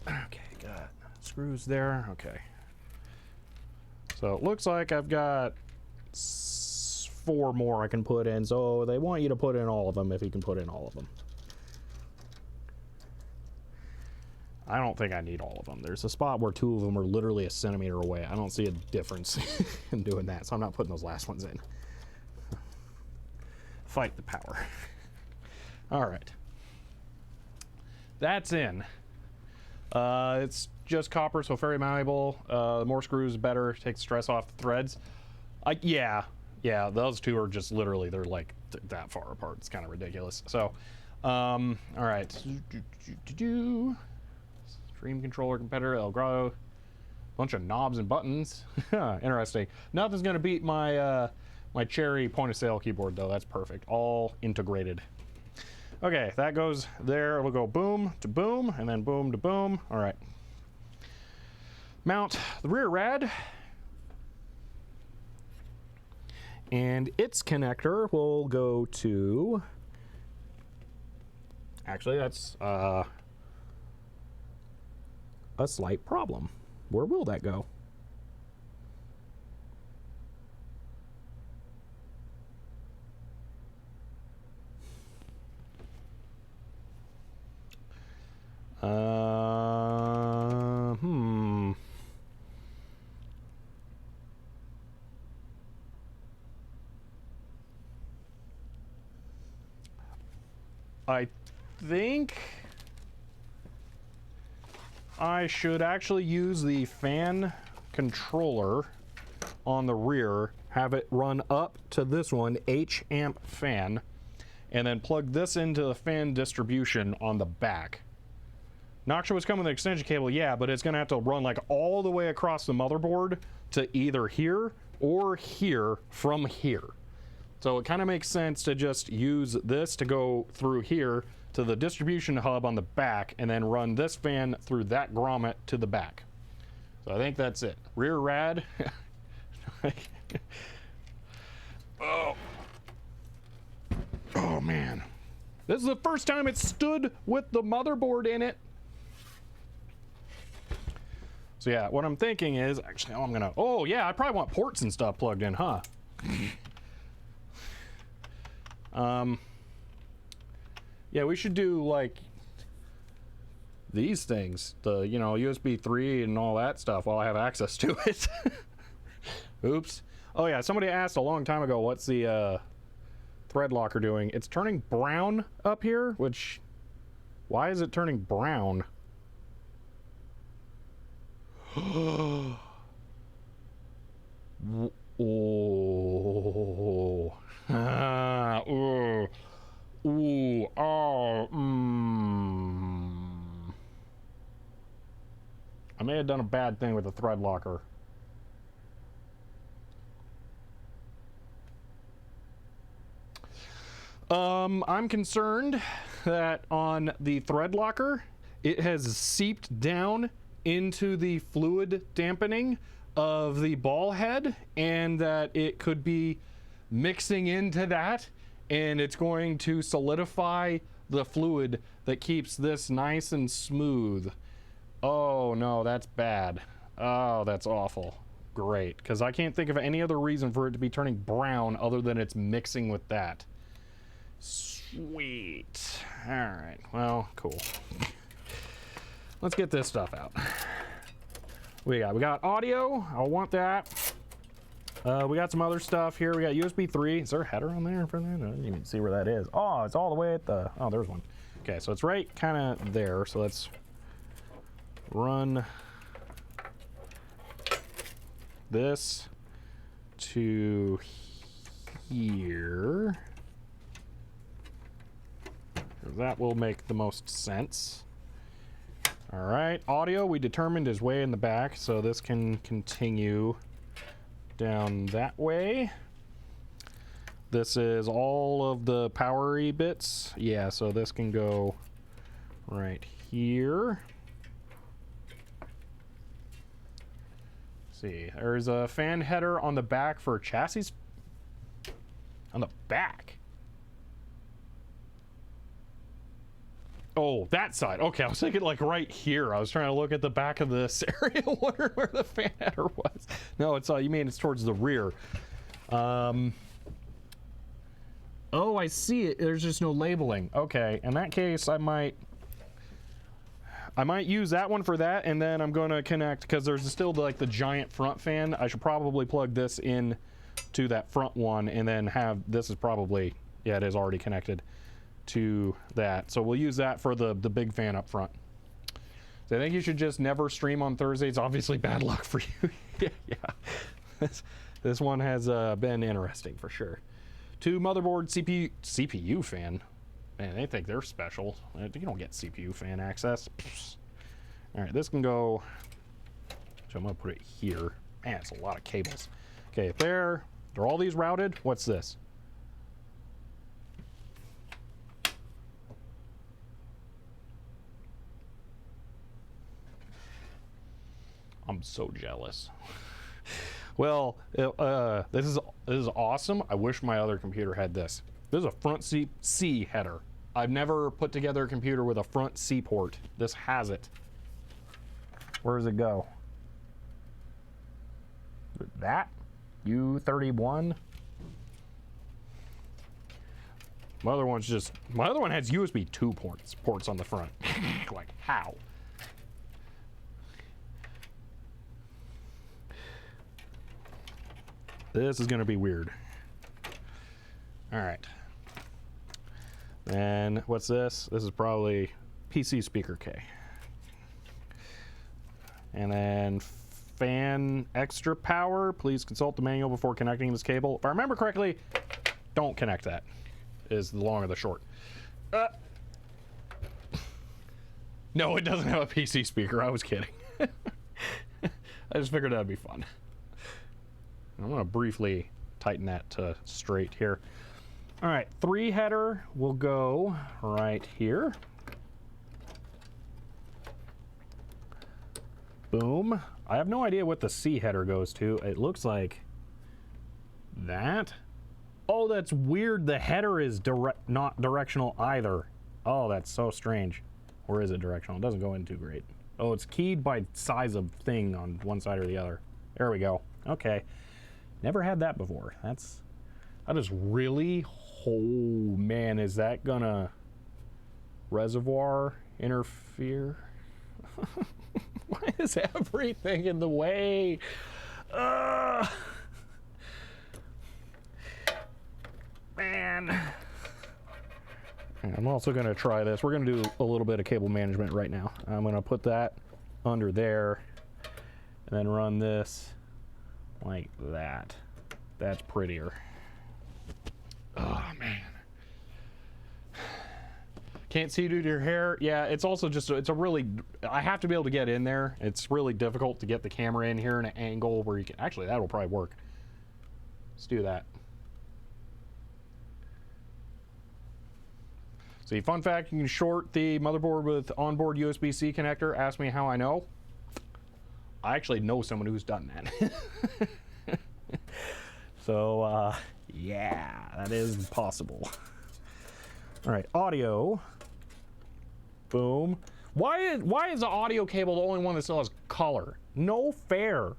S1: Okay, got screws there. Okay. So it looks like I've got 4 more I can put in. So they want you to put in all of them if you can put in all of them. I don't think I need all of them. There's a spot where 2 of them are literally a centimeter away. I don't see a difference in doing that, so I'm not putting those last ones in. Fight the power. All right. That's in. It's just copper, so very malleable. The more screws, better. Takes stress off the threads. Yeah, those 2 are just literally, they're like that far apart. It's kind of ridiculous. So, all right. Stream controller competitor, El Grado. Bunch of knobs and buttons. Interesting. Nothing's gonna beat my my Cherry point of sale keyboard though. That's perfect. All integrated. Okay, that goes there. It'll go boom to boom, and then boom to boom. All right. Mount the rear rad. And its connector will go to... Actually, that's a slight problem. Where will that go? I think I should actually use the fan controller on the rear, have it run up to this one, H-amp fan, and then plug this into the fan distribution on the back. Not sure what's coming with the extension cable, yeah, but it's gonna have to run like all the way across the motherboard to either here or here from here. So it kind of makes sense to just use this to go through here to the distribution hub on the back and then run this fan through that grommet to the back. So I think that's it. Rear rad. Oh. Oh man. This is the first time it stood with the motherboard in it. So yeah, what I'm thinking is, actually, oh yeah, I probably want ports and stuff plugged in, huh? Yeah, we should do like these things, the, you know, USB 3 and all that stuff while I have access to it. Oops. Oh yeah, somebody asked a long time ago, what's the thread locker doing? It's turning brown up here, which, why is it turning brown? Oh. Ooh. Ooh. Oh. I may have done a bad thing with the thread locker. I'm concerned that on the thread locker, it has seeped down into the fluid dampening of the ball head, and that it could be mixing into that, and it's going to solidify the fluid that keeps this nice and smooth. Oh no, that's bad. Oh, that's awful. Great, because I can't think of any other reason for it to be turning brown other than it's mixing with that. Sweet. All right, well, cool. Let's get this stuff out. We got audio. I want that. We got some other stuff here. We got USB 3. Is there a header on there for that? I didn't even see where that is. Oh, it's all the way at the... Oh, there's one. Okay, so it's right kind of there. So let's run this to here. That will make the most sense. All right, audio we determined is way in the back, so this can continue down that way. This is all of the powery bits. Yeah, so this can go right here. Let's see, there's a fan header on the back for chassis. On the back? Oh, that side. Okay, I was thinking like right here. I was trying to look at the back of this area, wondering where the fan header was. No, it's you mean it's towards the rear. Oh, I see it. There's just no labeling. Okay, in that case, I might use that one for that, and then I'm going to connect, because there's still like the giant front fan. I should probably plug this in to that front one, and then have this is probably, yeah, it is already connected to that, so we'll use that for the big fan up front. So I think you should just never stream on Thursdays. Obviously bad luck for you. Yeah, this one has been interesting for sure. To motherboard CPU fan. Man, they think they're special. You don't get CPU fan access. All right, this can go, so I'm gonna put it here. Man, it's a lot of cables. Okay, there are all these routed. What's this? I'm so jealous. Well, this is awesome. I wish my other computer had this. This is a front C header. I've never put together a computer with a front C port. This has it. Where does it go? That? U31? My other one has USB 2 ports on the front. Like, how? This is going to be weird. All right. And what's this? This is probably PC speaker K. And then fan extra power. Please consult the manual before connecting this cable. If I remember correctly, don't connect that, is the long or the short. No, it doesn't have a PC speaker. I was kidding. I just figured that'd be fun. I'm going to briefly tighten that to straight here. All right, 3 header will go right here. Boom. I have no idea what the C header goes to. It looks like that. Oh, that's weird. The header is not directional either. Oh, that's so strange. Or is it directional? It doesn't go in too great. Oh, it's keyed by size of thing on one side or the other. There we go. Okay. Never had that before. That is really, oh man, is that gonna reservoir interfere? Why is everything in the way? Man. I'm also gonna try this. We're gonna do a little bit of cable management right now. I'm gonna put that under there and then run this like that. That's prettier. Oh man. Can't see due to your hair. Yeah, it's also just it's a really, I have to be able to get in there. It's really difficult to get the camera in here in an angle where you can, actually that'll probably work. Let's do that. See, fun fact, you can short the motherboard with onboard USB-C connector. Ask me how I know. I actually know someone who's done that. So, yeah, that is possible. All right, audio. Boom. Why is the audio cable the only one that still has color? No fair.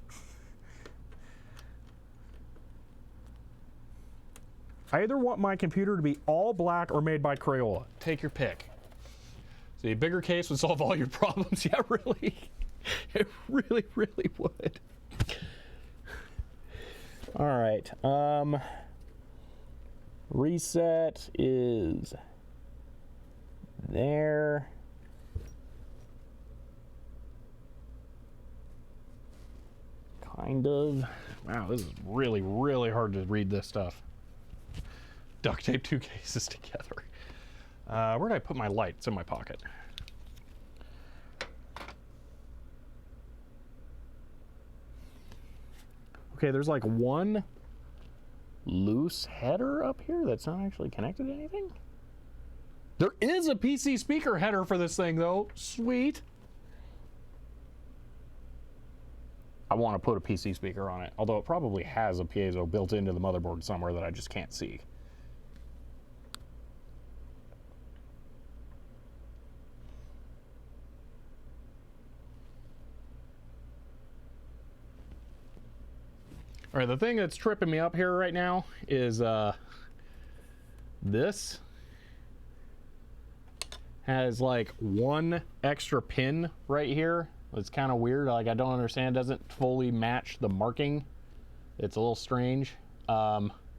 S1: I either want my computer to be all black or made by Crayola. Take your pick. See, a bigger case would solve all your problems. Yeah, really. It really, really would. All right. Reset is there. Kind of. Wow, this is really, really hard to read this stuff. Duct tape 2 cases together. Where did I put my light? It's in my pocket. Okay, there's like one loose header up here that's not actually connected to anything. There is a PC speaker header for this thing, though. Sweet. I want to put a PC speaker on it, although it probably has a piezo built into the motherboard somewhere that I just can't see. All right, the thing that's tripping me up here right now is this has like one extra pin right here. It's kind of weird. Like, I don't understand. It doesn't fully match the marking. It's a little strange. That's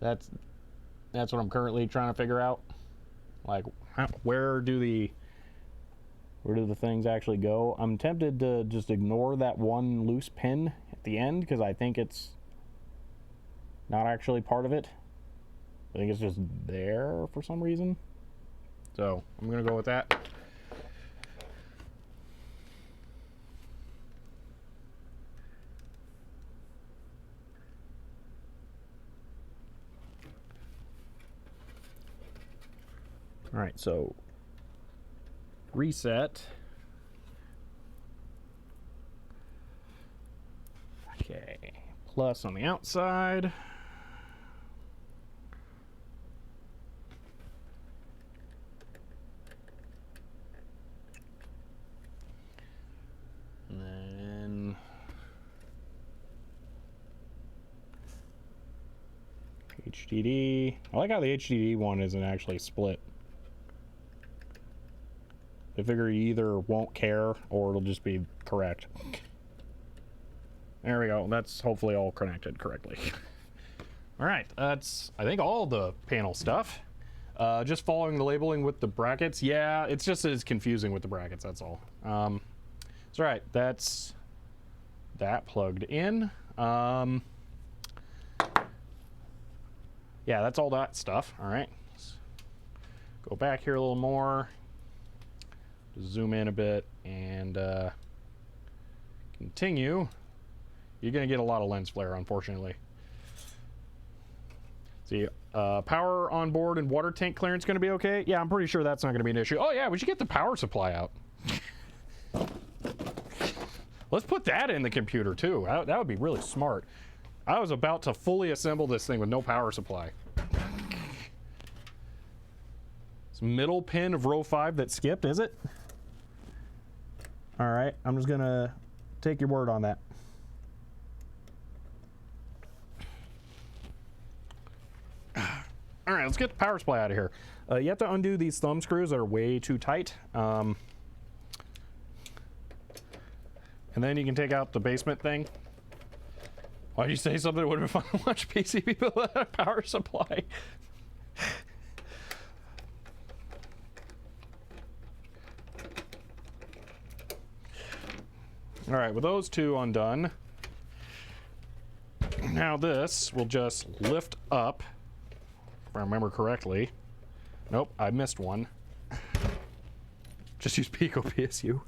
S1: what I'm currently trying to figure out. Like, where do the things actually go? I'm tempted to just ignore that one loose pin at the end because I think it's not actually part of it. I think it's just there for some reason. So I'm gonna go with that. All right, so reset. Okay, plus on the outside. And then HDD. I like how the HDD one isn't actually split. I figure you either won't care or it'll just be correct. There we go. That's hopefully all connected correctly. All right, that's, I think, all the panel stuff. Just following the labeling with the brackets. Yeah, it's just as confusing with the brackets, that's all. It's all right. That's that plugged in. Yeah, that's all that stuff. All right. Let's go back here a little more. Zoom in a bit and continue. You're going to get a lot of lens flare, unfortunately. See, power on board and water tank clearance going to be okay? Yeah, I'm pretty sure that's not going to be an issue. Oh yeah, we should get the power supply out. Let's put that in the computer too. That would be really smart. I was about to fully assemble this thing with no power supply. It's middle pin of row 5 that skipped, is it? All right, I'm just gonna take your word on that. All right, let's get the power supply out of here. You have to undo these thumb screws that are way too tight. And then you can take out the basement thing. Why'd you say something that would have been fun to watch PC people without a power supply? All right, with those two undone, now this will just lift up, if I remember correctly. Nope, I missed one. Just use Pico PSU.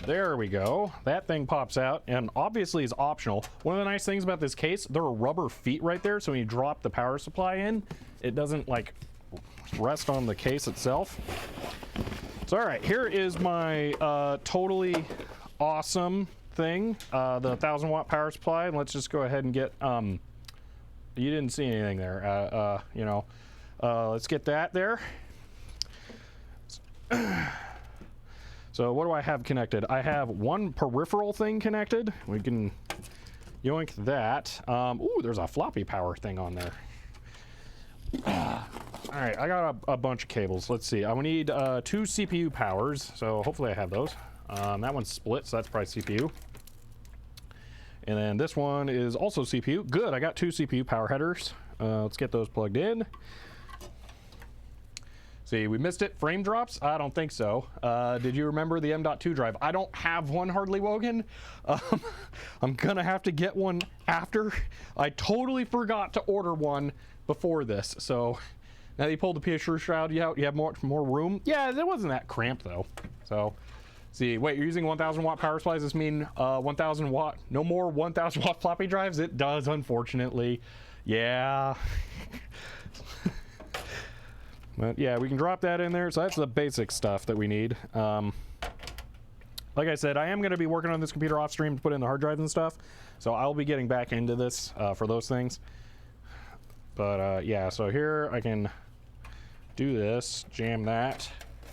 S1: There we go. That thing pops out and obviously is optional. One of the nice things about this case, there are rubber feet right there, so when you drop the power supply in, it doesn't like rest on the case itself. So all right, here is my totally awesome thing, the 1000 watt power supply, and let's just go ahead and get, you didn't see anything there, you know, let's get that there. So what do I have connected? I have one peripheral thing connected. We can yoink that. Ooh, there's a floppy power thing on there. All right, I got a bunch of cables. Let's see. I will need 2 CPU powers, so hopefully I have those. That one's split, so that's probably CPU. And then this one is also CPU. Good, I got 2 CPU power headers. Let's get those plugged in. See, we missed it. Frame drops? I don't think so. Did you remember the M.2 drive? I don't have one, Hardly Wogan. I'm gonna have to get one after. I totally forgot to order one before this. So now that you pulled the PS shroud out, you have more room. Yeah, it wasn't that cramped though. So, see, wait, you're using 1,000 watt power supplies. Does this mean 1,000 watt? No more 1,000 watt floppy drives? It does, unfortunately. Yeah. But yeah, we can drop that in there. So that's the basic stuff that we need. Like I said, I am going to be working on this computer off stream to put in the hard drives and stuff. So I'll be getting back into this for those things. But yeah, so here I can do this, jam that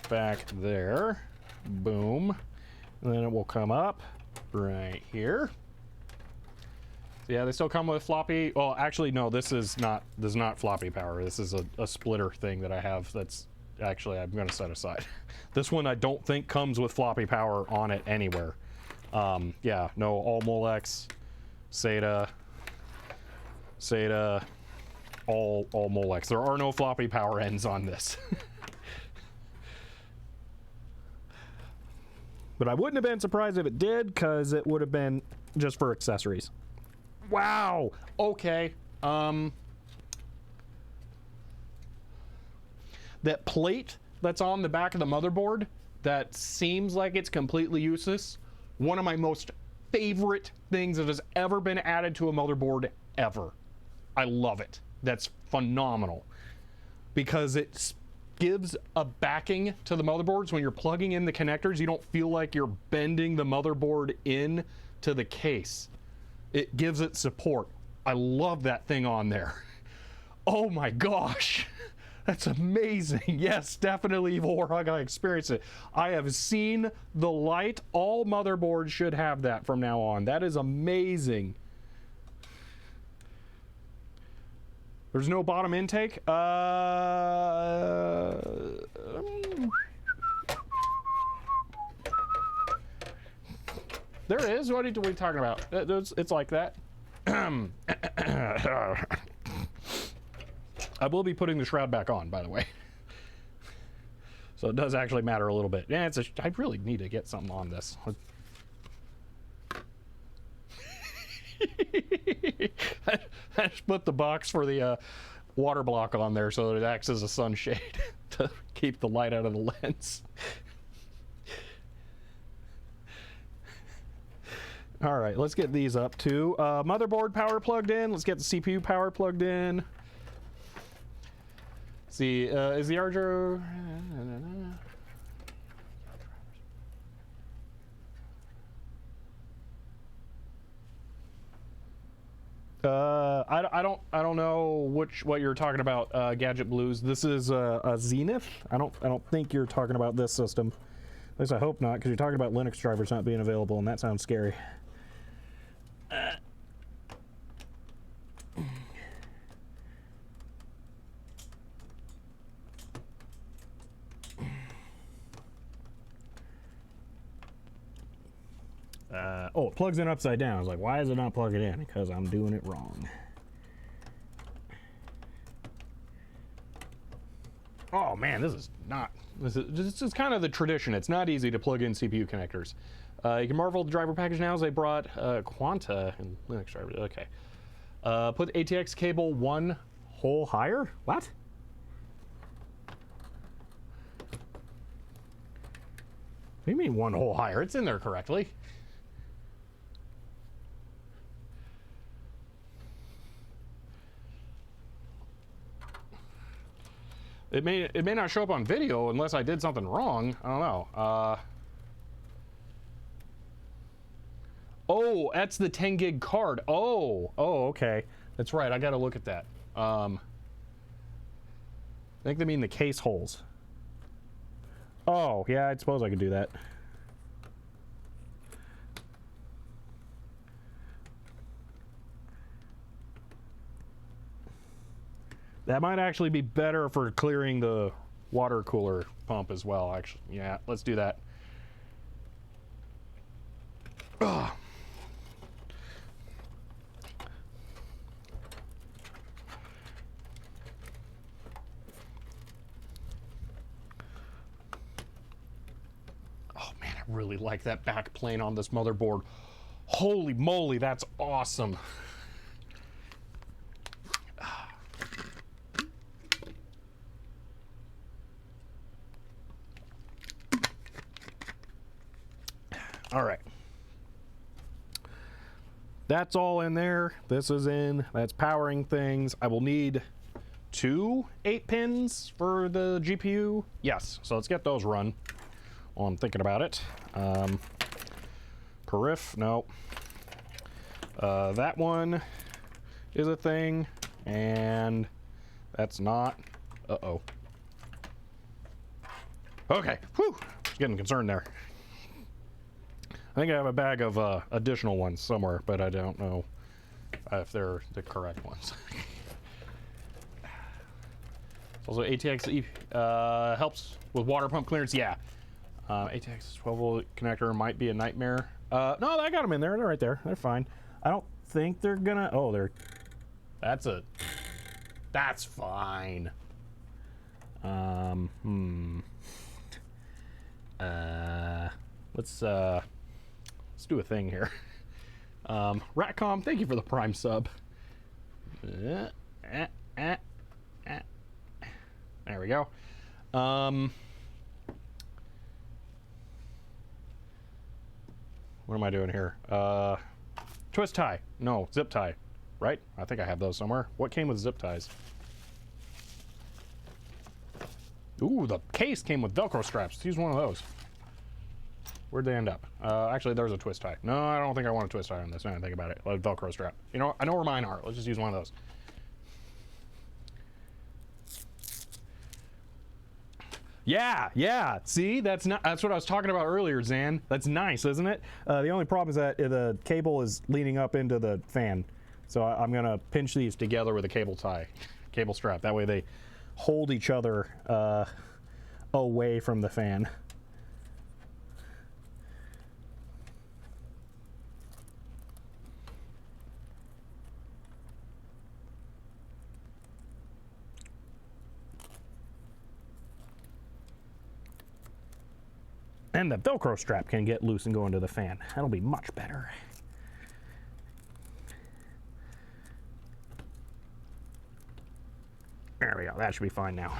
S1: back there. Boom. And then it will come up right here. So yeah, they still come with floppy. Well, actually, no, this is not floppy power. This is a splitter thing that I have that's actually I'm going to set aside. This one I don't think comes with floppy power on it anywhere. Yeah, no, all Molex, SATA, all Molex. There are no floppy power ends on this. But I wouldn't have been surprised if it did, because it would have been just for accessories. Wow. Okay. That plate that's on the back of the motherboard that seems like it's completely useless. One of my most favorite things that has ever been added to a motherboard ever. I love it. That's phenomenal. Because it gives a backing to the motherboards. When you're plugging in the connectors, you don't feel like you're bending the motherboard in to the case. It gives it support. I love that thing on there. Oh my gosh. That's amazing. Yes, definitely Evil Warhog. I experienced it. I have seen the light. All motherboards should have that from now on. That is amazing. There's no bottom intake. There is. What are we talking about? It's like that. I will be putting the shroud back on, by the way. So it does actually matter a little bit. Yeah, I really need to get something on this. I just put the box for the water block on there so that it acts as a sunshade to keep the light out of the lens. All right, let's get these up too. Motherboard power plugged in. Let's get the CPU power plugged in. See, is the Arjo? I don't know what you're talking about, Gadget Blues. This is a Zenith. I don't think you're talking about this system. At least I hope not, because you're talking about Linux drivers not being available, and that sounds scary. Oh, it plugs in upside down. I was like, why is it not plugging in? Because I'm doing it wrong. Oh man, this is kind of the tradition. It's not easy to plug in CPU connectors. You can marvel the driver package now as they brought Quanta and Linux drivers. Okay. Put ATX cable 1 hole higher? What? What do you mean 1 hole higher? It's in there correctly. It may not show up on video unless I did something wrong. I don't know. Oh, that's the 10 gig card. Oh, okay. That's right. I got to look at that. I think they mean the case holes. Oh, yeah, I suppose I could do that. That might actually be better for clearing the water cooler pump as well, actually. Yeah, let's do that. Ugh. really like that back plane on this motherboard. Holy moly, that's awesome. All right. That's all in there. This is in. That's powering things. I will need 2 8-pins for the GPU. Yes, so let's get those run while I'm thinking about it. Periph, no. That one is a thing, and that's not. Uh-oh. Okay, whew, just getting concerned there. I think I have a bag of additional ones somewhere, but I don't know if they're the correct ones. Also, ATX helps with water pump clearance. Yeah, ATX 12-volt connector might be a nightmare. No, I got them in there. They're right there. They're fine. I don't think they're gonna. Oh, they're. That's fine. Let's do a thing here. Ratcom, thank you for the Prime sub. There we go. What am I doing here? Twist tie. No, zip tie. Right? I think I have those somewhere. What came with zip ties? Ooh, the case came with Velcro straps. Let's use one of those. Where'd they end up? Actually, there's a twist tie. No, I don't think I want a twist tie on this. Now I think about it. Like Velcro strap. You know, I know where mine are. Let's just use one of those. Yeah. See, that's what I was talking about earlier, Zan. That's nice, isn't it? The only problem is that the cable is leaning up into the fan. So I'm gonna pinch these together with a cable strap. That way they hold each other away from the fan. And the Velcro strap can get loose and go into the fan. That'll be much better. There we go. That should be fine now.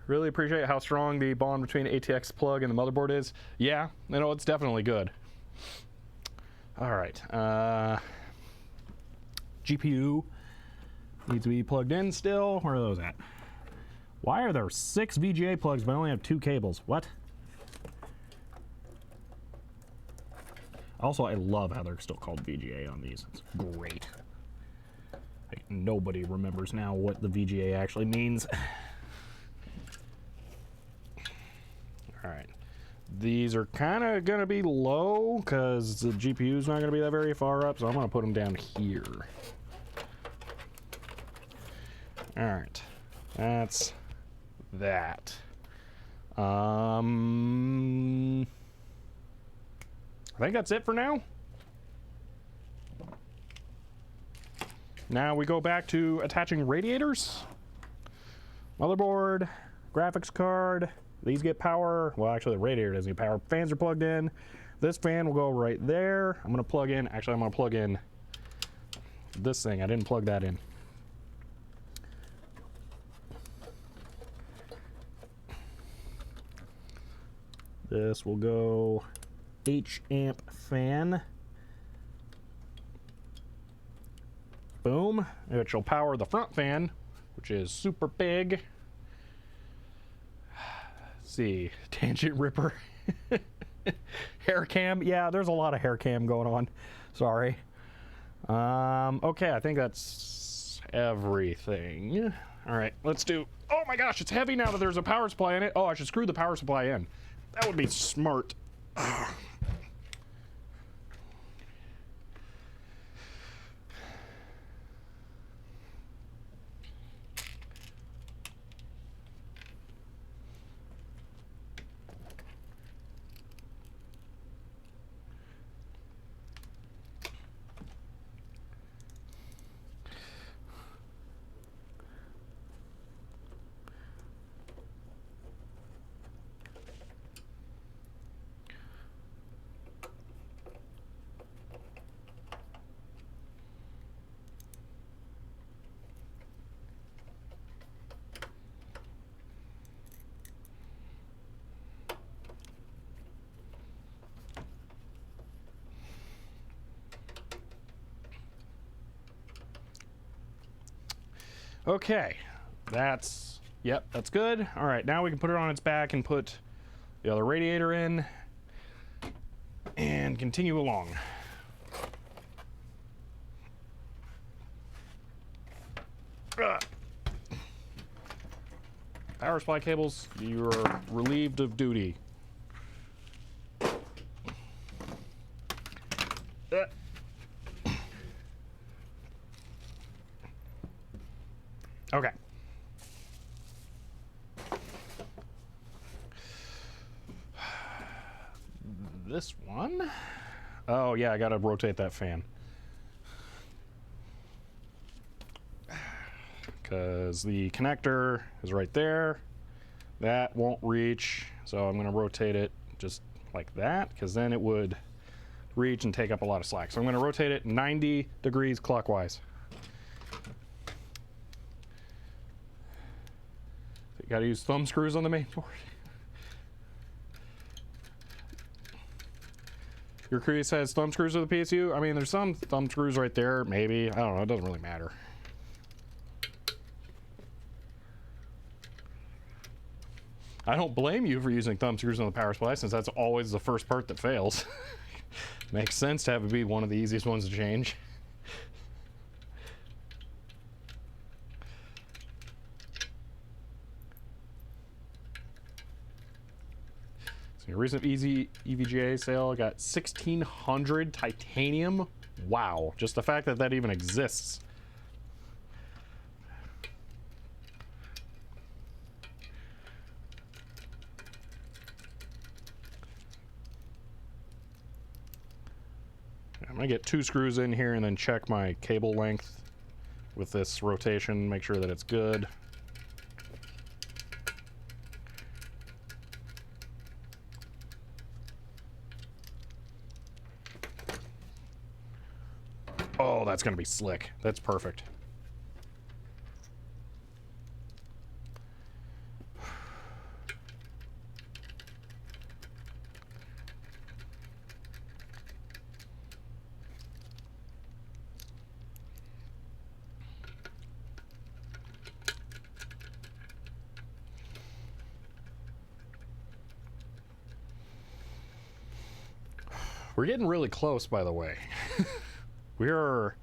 S1: Really appreciate how strong the bond between ATX plug and the motherboard is. Yeah, you know, it's definitely good. All right. GPU needs to be plugged in still. Where are those at? Why are there 6 VGA plugs but I only have 2 cables? What? Also, I love how they're still called VGA on these. It's great. Like, nobody remembers now what the VGA actually means. All right. These are kind of going to be low because the GPU's not going to be that very far up, so I'm going to put them down here. All right. That's that. I think that's it for now. Now we go back to attaching radiators. Motherboard, graphics card. These get power. Well, actually the radiator doesn't get power. Fans are plugged in. This fan will go right there. I'm gonna plug in, actually I'm gonna plug in this thing. I didn't plug that in. This will go H-amp fan. Boom. It will power the front fan, which is super big. Let's see, tangent ripper. Hair cam. Yeah, there's a lot of hair cam going on. Sorry. Okay, I think that's everything. All right, let's do. Oh my gosh, it's heavy now that there's a power supply in it. Oh, I should screw the power supply in. That would be smart. Okay, yep, that's good. All right, now we can put it on its back and put the other radiator in and continue along. Power supply cables, you're relieved of duty. Okay. This one? Oh yeah, I gotta rotate that fan. Because the connector is right there. That won't reach, so I'm gonna rotate it just like that, because then it would reach and take up a lot of slack. So I'm gonna rotate it 90 degrees clockwise. You gotta use thumb screws on the main board. Your crease has thumb screws with the PSU? I mean, there's some thumb screws right there, maybe. I don't know, it doesn't really matter. I don't blame you for using thumb screws on the power supply, since that's always the first part that fails. Makes sense to have it be one of the easiest ones to change. So your recent EVGA sale got 1,600 titanium. Wow, just the fact that that even exists. I'm gonna get 2 screws in here and then check my cable length with this rotation, make sure that it's good. Oh, that's gonna be slick. That's perfect. We're getting really close, by the way. We're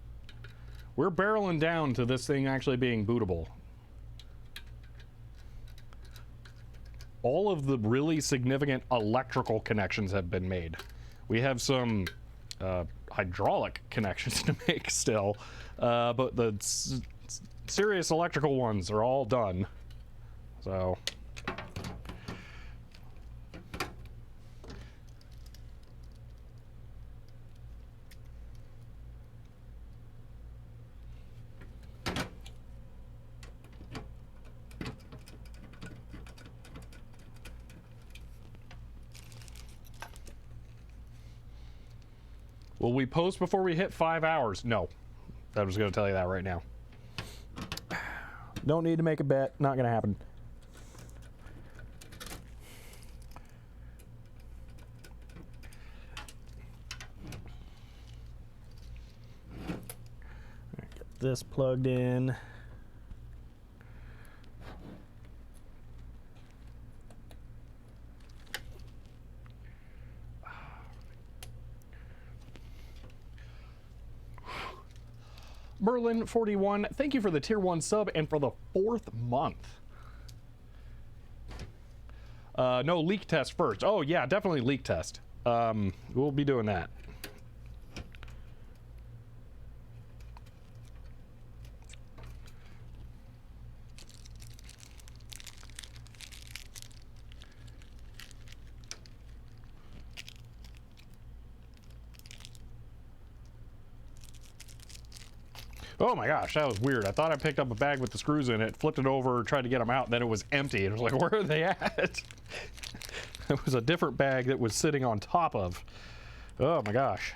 S1: barreling down to this thing actually being bootable. All of the really significant electrical connections have been made. We have some hydraulic connections to make still, but the serious electrical ones are all done. So will we post before we hit 5 hours? No. I was going to tell you that right now. Don't need to make a bet. Not going to happen. Get this plugged in. Merlin41, thank you for the tier 1 sub and for the 4th month. No, leak test first. Oh yeah, definitely leak test. We'll be doing that. Oh my gosh, that was weird. I thought I picked up a bag with the screws in it, flipped it over, tried to get them out, and then it was empty. It was like, where are they at? It was a different bag that was sitting on top of. Oh my gosh.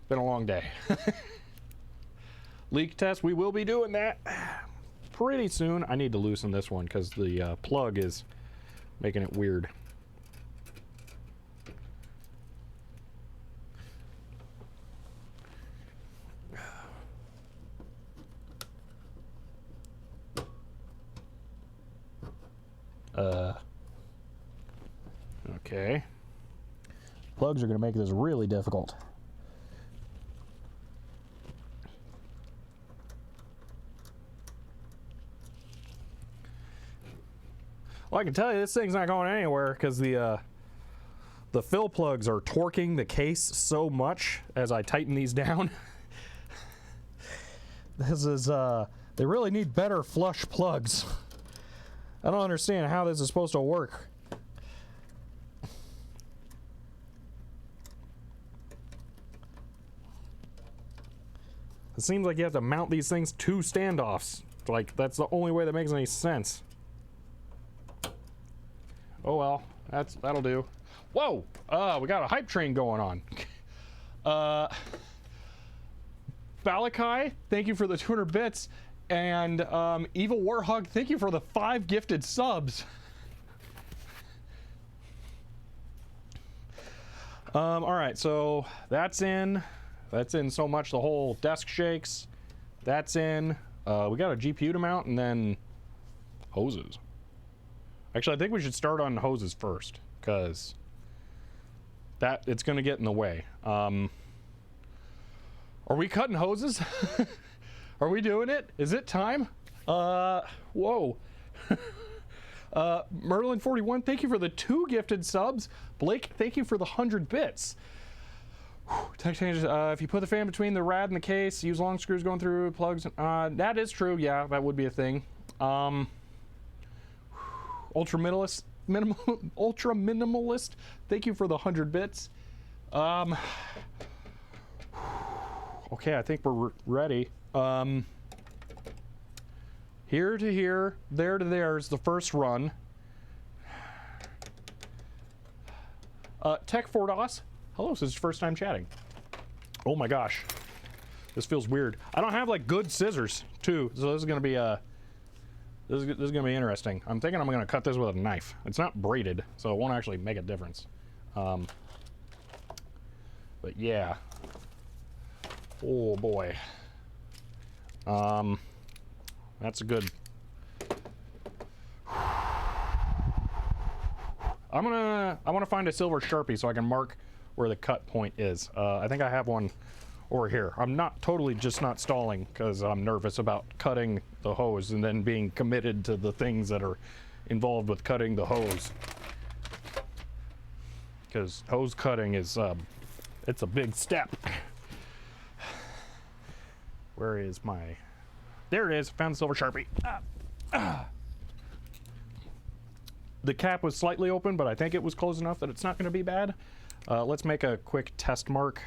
S1: Been a long day. Leak test, we will be doing that pretty soon. I need to loosen this one because the plug is making it weird. Okay. Plugs are going to make this really difficult. Well, I can tell you this thing's not going anywhere because the fill plugs are torquing the case so much as I tighten these down. This is, they really need better flush plugs. I don't understand how this is supposed to work. It seems like you have to mount these things to standoffs. Like, that's the only way that makes any sense. Oh well, that'll do. Whoa! We got a hype train going on. Balakai, thank you for the 200 bits. And Evil Warhog, thank you for the 5 gifted subs. Alright, so that's in. That's in so much the whole desk shakes. That's in. We got a GPU to mount and then hoses. Actually, I think we should start on hoses first, because it's going to get in the way. Are we cutting hoses? Are we doing it? Is it time? Whoa. Merlin41, thank you for the 2 gifted subs. Blake, thank you for the 100 bits. Text changes. If you put the fan between the rad and the case, use long screws going through plugs. That is true. Yeah, that would be a thing. Ultra minimalist. Thank you for the 100 bits. Okay, I think we're ready. Here to here, there to there is the first run. Tech Fordos. Hello, this is your first time chatting. Oh my gosh, this feels weird. I don't have like good scissors too, so this is gonna be this is gonna be interesting. I'm thinking I'm gonna cut this with a knife. It's not braided, so it won't actually make a difference. But yeah. Oh boy. That's a good. I want to find a silver Sharpie so I can mark where the cut point is. I think I have one over here. I'm not totally just not stalling because I'm nervous about cutting the hose and then being committed to the things that are involved with cutting the hose. Because hose cutting is, it's a big step. Where is my... There it is, found the silver Sharpie. The cap was slightly open, but I think it was close enough that it's not gonna be bad. Let's make a quick test mark.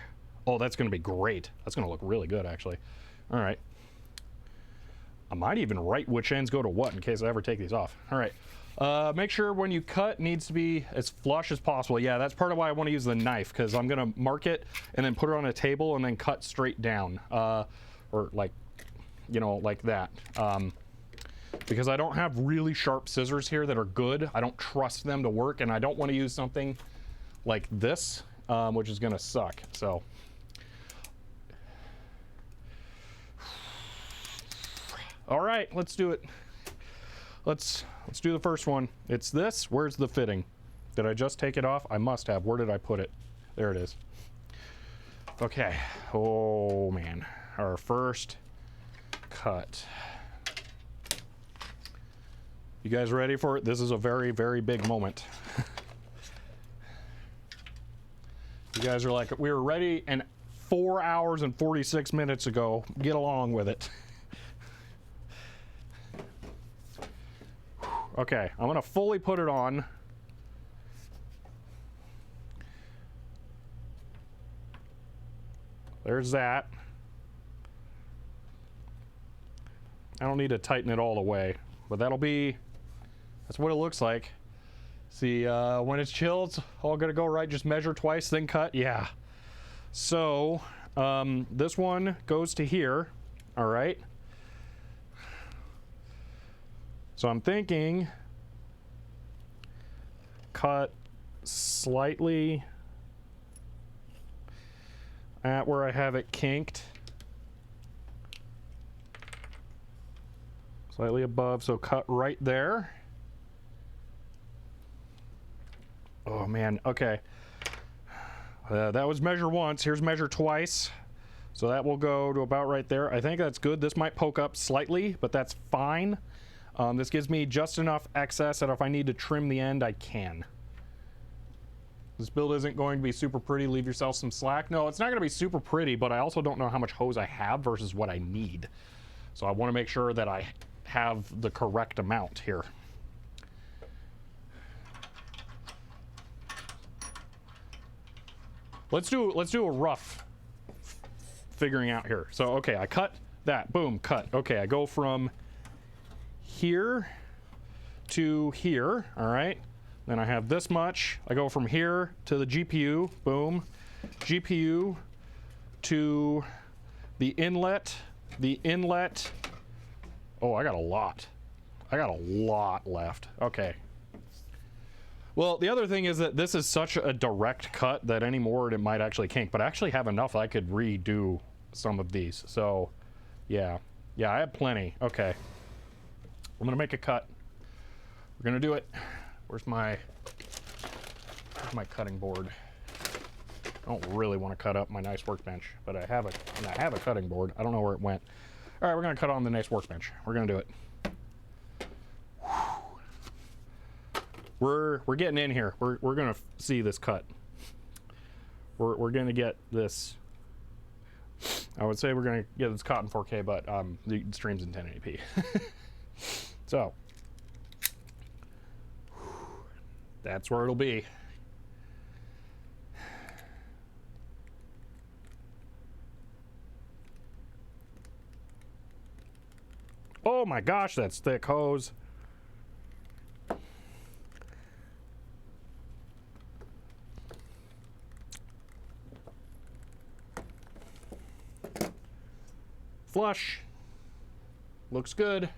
S1: Oh, that's gonna be great. That's gonna look really good, actually. All right. I might even write which ends go to what in case I ever take these off. All right. Make sure when you cut, needs to be as flush as possible. Yeah, that's part of why I want to use the knife, because I'm gonna mark it and then put it on a table and then cut straight down, or like, you know, like that. Because I don't have really sharp scissors here that are good. I don't trust them to work, and I don't want to use something like this, which is gonna suck. So. All right, let's do it. Let's do the first one. It's this. Where's the fitting? Did I just take it off? I must have. Where did I put it? There it is. Okay. Oh man, our first cut. You guys ready for it? This is a very, very big moment. You guys are like, we were ready and 4 hours and 46 minutes ago. Get along with it. Okay, I'm gonna fully put it on. There's that. I don't need to tighten it all the way, but that's what it looks like. See, when it's chilled, it's all gonna go right. Just measure twice, then cut. Yeah. So, this one goes to here. All right. So I'm thinking cut slightly at where I have it kinked. Slightly above, so cut right there. Oh man, okay. That was measure once. Here's measure twice. So that will go to about right there. I think that's good. This might poke up slightly, but that's fine. This gives me just enough excess that if I need to trim the end, I can. This build isn't going to be super pretty. Leave yourself some slack. No, it's not going to be super pretty, but I also don't know how much hose I have versus what I need. So I want to make sure that I have the correct amount here. Let's do a rough figuring out here. So, okay, I cut that. Boom, cut. Okay, I go from here to here, all right? Then I have this much. I go from here to the GPU, boom. GPU to the inlet. Oh, I got a lot. I got a lot left. Okay. Well, the other thing is that this is such a direct cut that any more it might actually kink, but I actually have enough I could redo some of these. So, yeah. Yeah, I have plenty. Okay. I'm gonna make a cut. We're gonna do it. Where's my cutting board? I don't really want to cut up my nice workbench, but I have a cutting board. I don't know where it went. All right, we're gonna cut on the nice workbench. We're gonna do it. We're getting in here. We're gonna see this cut. We're gonna get this. I would say we're gonna get this caught in 4K, but the stream's in 1080p. So that's where it'll be. Oh my gosh, that's thick hose. Flush. Looks good.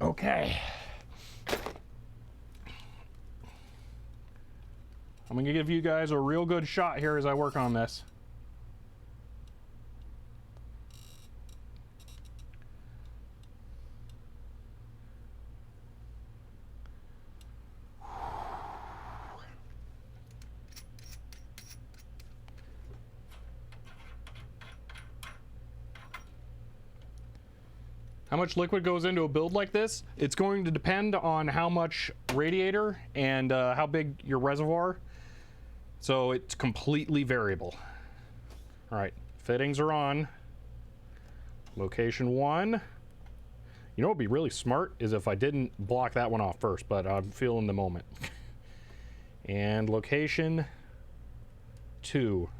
S1: Okay. I'm gonna give you guys a real good shot here as I work on this. How much liquid goes into a build like this? It's going to depend on how much radiator and how big your reservoir. So it's completely variable. All right, fittings are on. Location 1. You know what would be really smart is if I didn't block that one off first, but I'm feeling the moment. And location 2.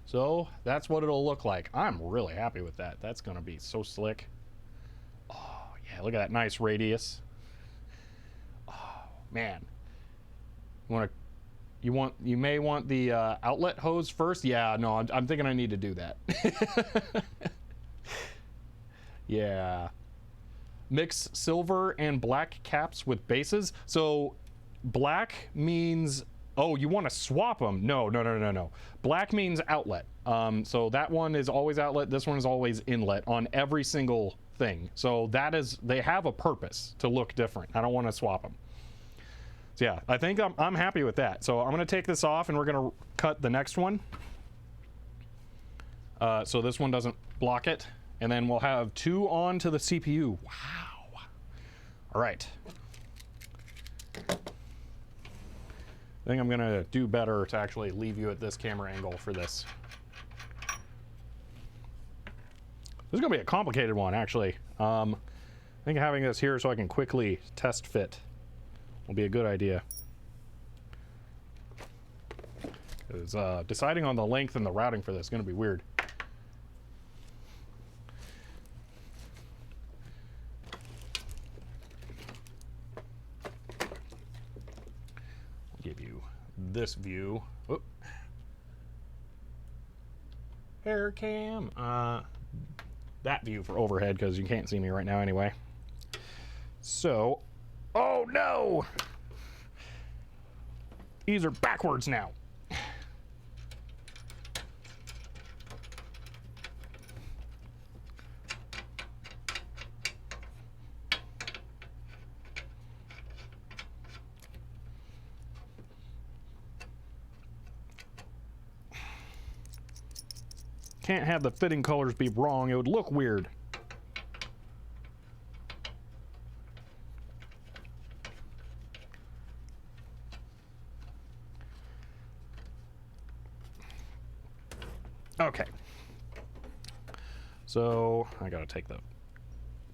S1: So that's what it'll look like. I'm really happy with that. That's gonna be so slick. Oh yeah, look at that nice radius. Oh man. You may want the outlet hose first. Yeah, no, I'm thinking I need to do that. Yeah. Mix silver and black caps with bases. So black means, oh, you want to swap them? No. Black means outlet. So that one is always outlet. This one is always inlet on every single thing. So that is, they have a purpose to look different. I don't want to swap them. So yeah, I think I'm happy with that. So I'm going to take this off and we're going to cut the next one. So this one doesn't block it. And then we'll have 2 on to the CPU. Wow. All right. I think I'm going to do better to actually leave you at this camera angle for this. This is going to be a complicated one, actually. I think having this here so I can quickly test fit will be a good idea. Because deciding on the length and the routing for this is going to be weird. I'll give you this view. Whoop. Hair cam. That view for overhead because you can't see me right now anyway. So, oh no! These are backwards now. can't have the fitting colors be wrong. It would look weird. Okay. So I gotta take the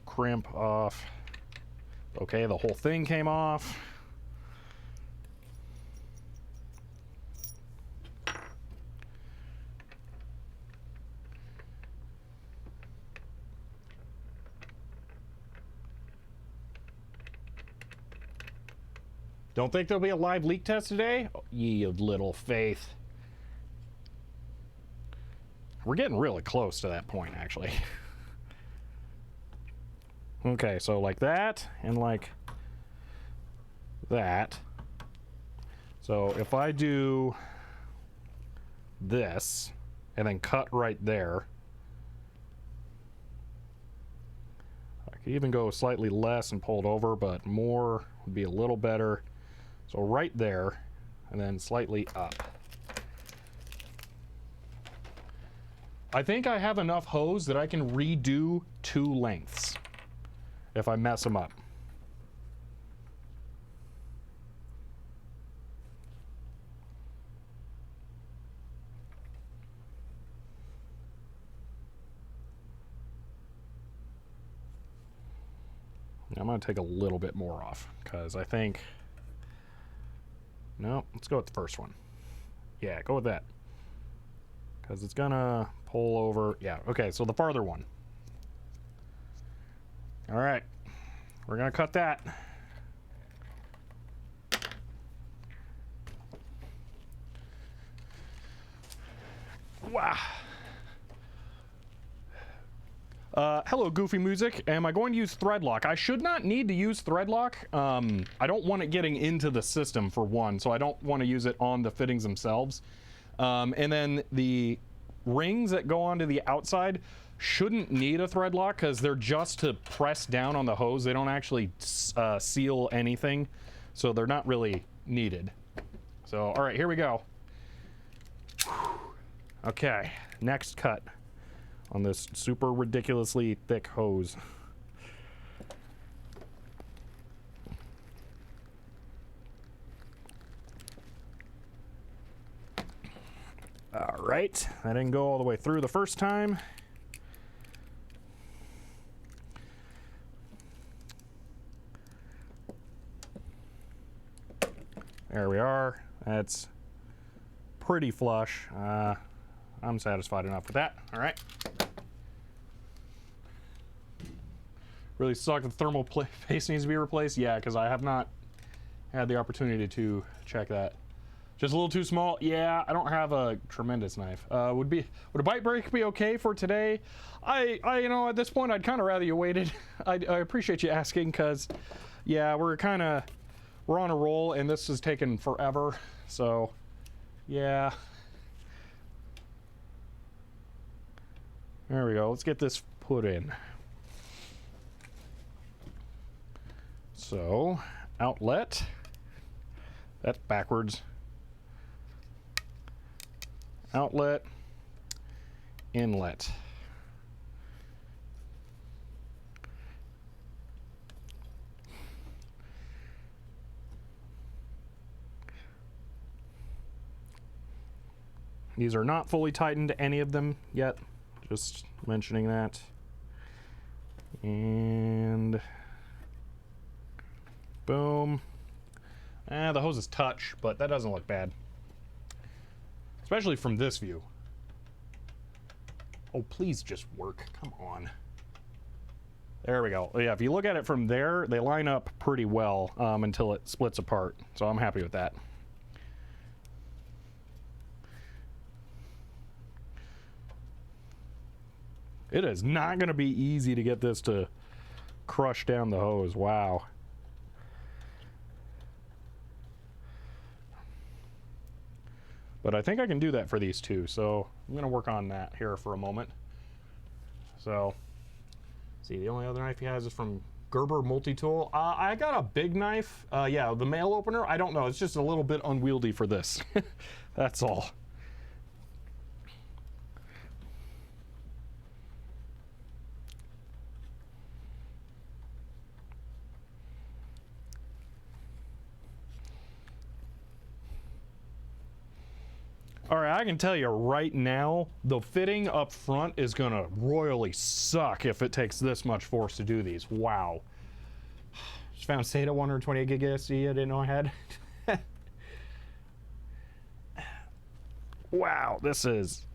S1: crimp off. Okay, the whole thing came off. Don't think there'll be a live leak test today? Oh, ye of little faith. We're getting really close to that point, actually. Okay, so like that, and like that. So if I do this, and then cut right there, I could even go slightly less and pull it over, but more would be a little better. So right there, and then slightly up. I think I have enough hose that I can redo 2 lengths if I mess them up. I'm going to take a little bit more off because I think... No, let's go with the first one. Yeah, go with that. Because it's going to pull over. Yeah, okay, so the farther one. All right, we're going to cut that. Wow. Hello, Goofy Music. Am I going to use Threadlock? I should not need to use Threadlock. I don't want it getting into the system, for one, so I don't want to use it on the fittings themselves. And then the rings that go onto the outside shouldn't need a Threadlock because they're just to press down on the hose. They don't actually seal anything, so they're not really needed. So, all right, here we go. Okay, next cut on this super ridiculously thick hose. All right, I didn't go all the way through the first time. There we are. That's pretty flush. I'm satisfied enough with that. All right. Really suck the thermal paste needs to be replaced. Yeah, because I have not had the opportunity to check that. Just a little too small. Yeah, I don't have a tremendous knife. Would a bite break be okay for today? I you know, at this point, I'd kind of rather you waited. I appreciate you asking, because yeah, we're on a roll, and this has taken forever. So yeah. There we go. Let's get this put in. So, outlet. That's backwards. Outlet. Inlet. These are not fully tightened, any of them yet. Just mentioning that. And boom. The hose is touch, but that doesn't look bad. Especially from this view. Oh, please just work. Come on. There we go. Yeah, if you look at it from there, they line up pretty well until it splits apart. So I'm happy with that. It is not going to be easy to get this to crush down the hose. Wow. But I think I can do that for these two, so I'm going to work on that here for a moment. So, see, the only other knife he has is from Gerber Multi-Tool. I got a big knife. Yeah, the mail opener, I don't know. It's just a little bit unwieldy for this. That's all. All right, I can tell you right now, the fitting up front is gonna royally suck if it takes this much force to do these. Wow. Just found SATA 128 gig SSD I didn't know I had. Wow, this is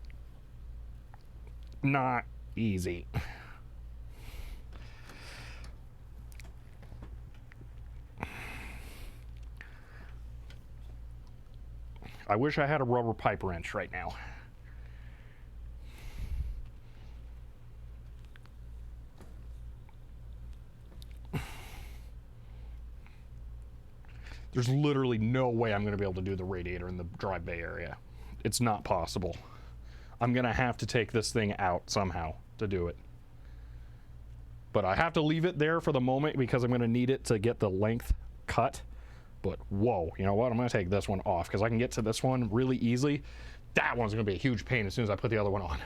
S1: not easy. I wish I had a rubber pipe wrench right now. There's literally no way I'm going to be able to do the radiator in the drive bay area. It's not possible. I'm going to have to take this thing out somehow to do it. But I have to leave it there for the moment because I'm going to need it to get the length cut. But whoa, you know what? I'm going to take this one off because I can get to this one really easily. That one's going to be a huge pain as soon as I put the other one on.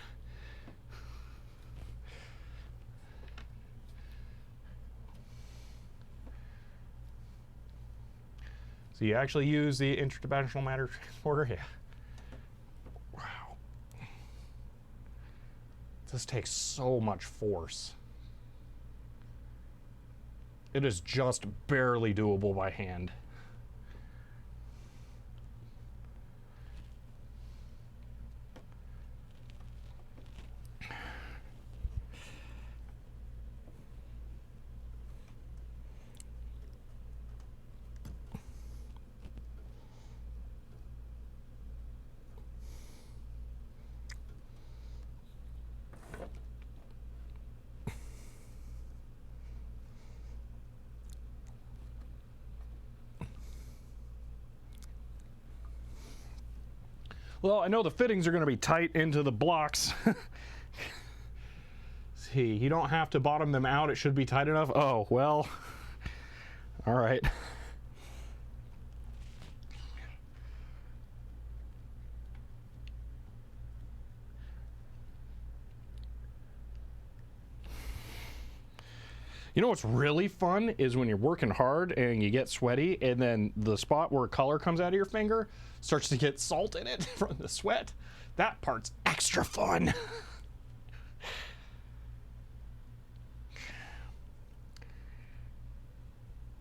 S1: So you actually use the interdimensional matter transporter? Yeah. Wow. This takes so much force. It is just barely doable by hand. Well, I know the fittings are going to be tight into the blocks. See, you don't have to bottom them out. It should be tight enough. Oh, well. All right. You know what's really fun is when you're working hard and you get sweaty and then the spot where color comes out of your finger starts to get salt in it from the sweat. That part's extra fun.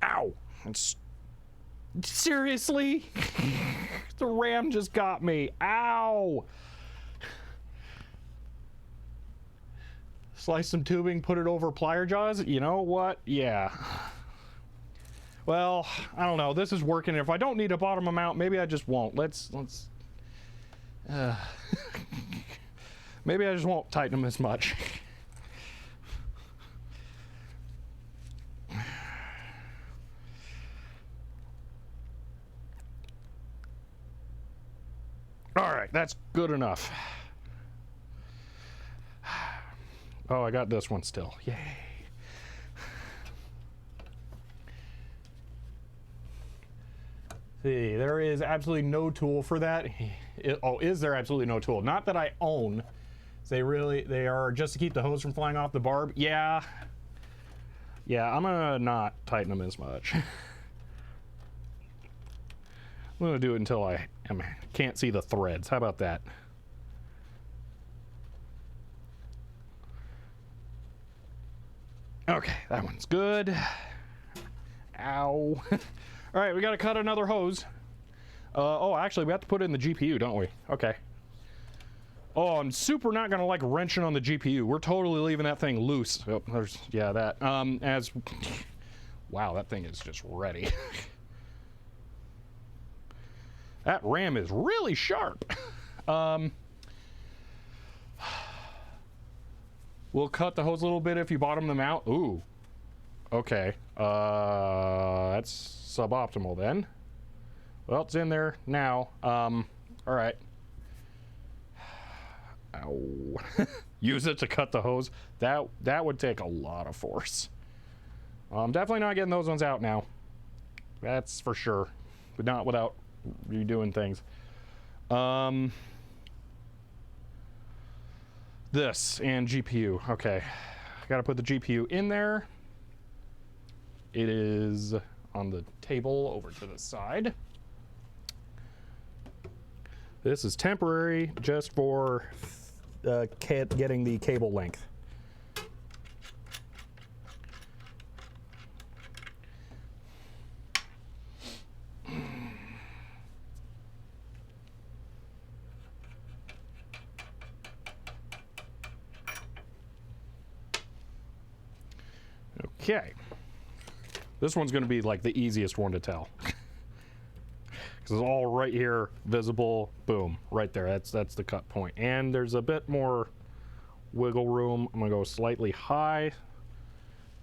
S1: Ow. Seriously? The ram just got me. Ow. Slice some tubing, put it over plier jaws. You know what? Yeah. Well, I don't know. This is working. If I don't need to bottom them out, maybe I just won't. Maybe I just won't tighten them as much. All right, that's good enough. Oh, I got this one still. Yay. See, there is absolutely no tool for that. Is there absolutely no tool? Not that I own. They are just to keep the hose from flying off the barb. Yeah. Yeah, I'm gonna not tighten them as much. I'm gonna do it until I can't see the threads. How about that? Okay, that one's good. Ow. All right, we got to cut another hose. Oh, actually, we have to put it in the GPU, don't we? Okay. Oh, I'm super not going to like wrenching on the GPU. We're totally leaving that thing loose. Oh, yeah, that. Wow, that thing is just ready. That RAM is really sharp. We'll cut the hose a little bit if you bottom them out. Ooh. Okay. That's suboptimal then. Well, it's in there now. All right. Ow. Use it to cut the hose. That would take a lot of force. I'm definitely not getting those ones out now. That's for sure. But not without redoing things. This and GPU. Okay. I gotta put the GPU in there. It is on the table over to the side. This is temporary, just for getting the cable length. Okay, this one's going to be like the easiest one to tell because it's all right here, visible, boom, right there. That's the cut point, and there's a bit more wiggle room. I'm going to go slightly high,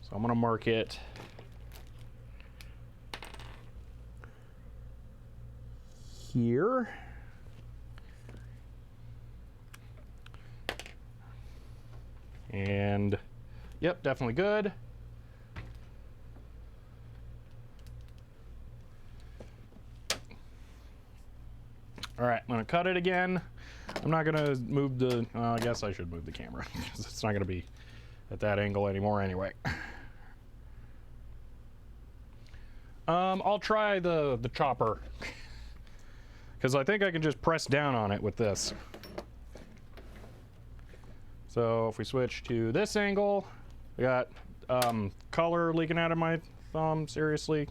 S1: so I'm going to mark it here. And yep, definitely good. All right, I'm gonna cut it again. I'm not gonna move the, I guess I should move the camera because it's not gonna be at that angle anymore anyway. I'll try the chopper because I think I can just press down on it with this. So if we switch to this angle, we got color leaking out of my thumb, seriously.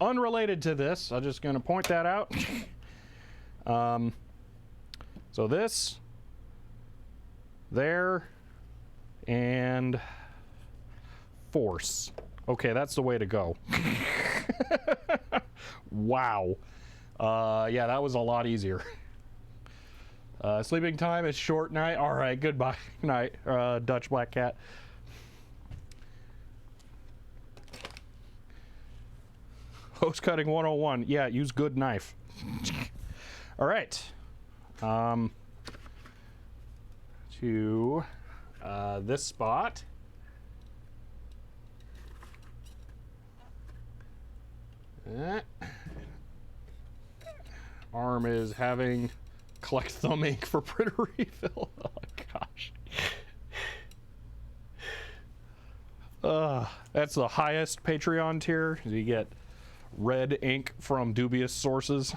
S1: Unrelated to this, I'm just gonna point that out. So this, there, and force. Okay, that's the way to go. Wow. Yeah, that was a lot easier. Sleeping time is short night. All right, goodbye night, Dutch black cat. Hose cutting 101. Yeah, use good knife. All right. To this spot. Arm is having collect thumb ink for printer refill. Oh gosh. That's the highest Patreon tier. You get red ink from dubious sources.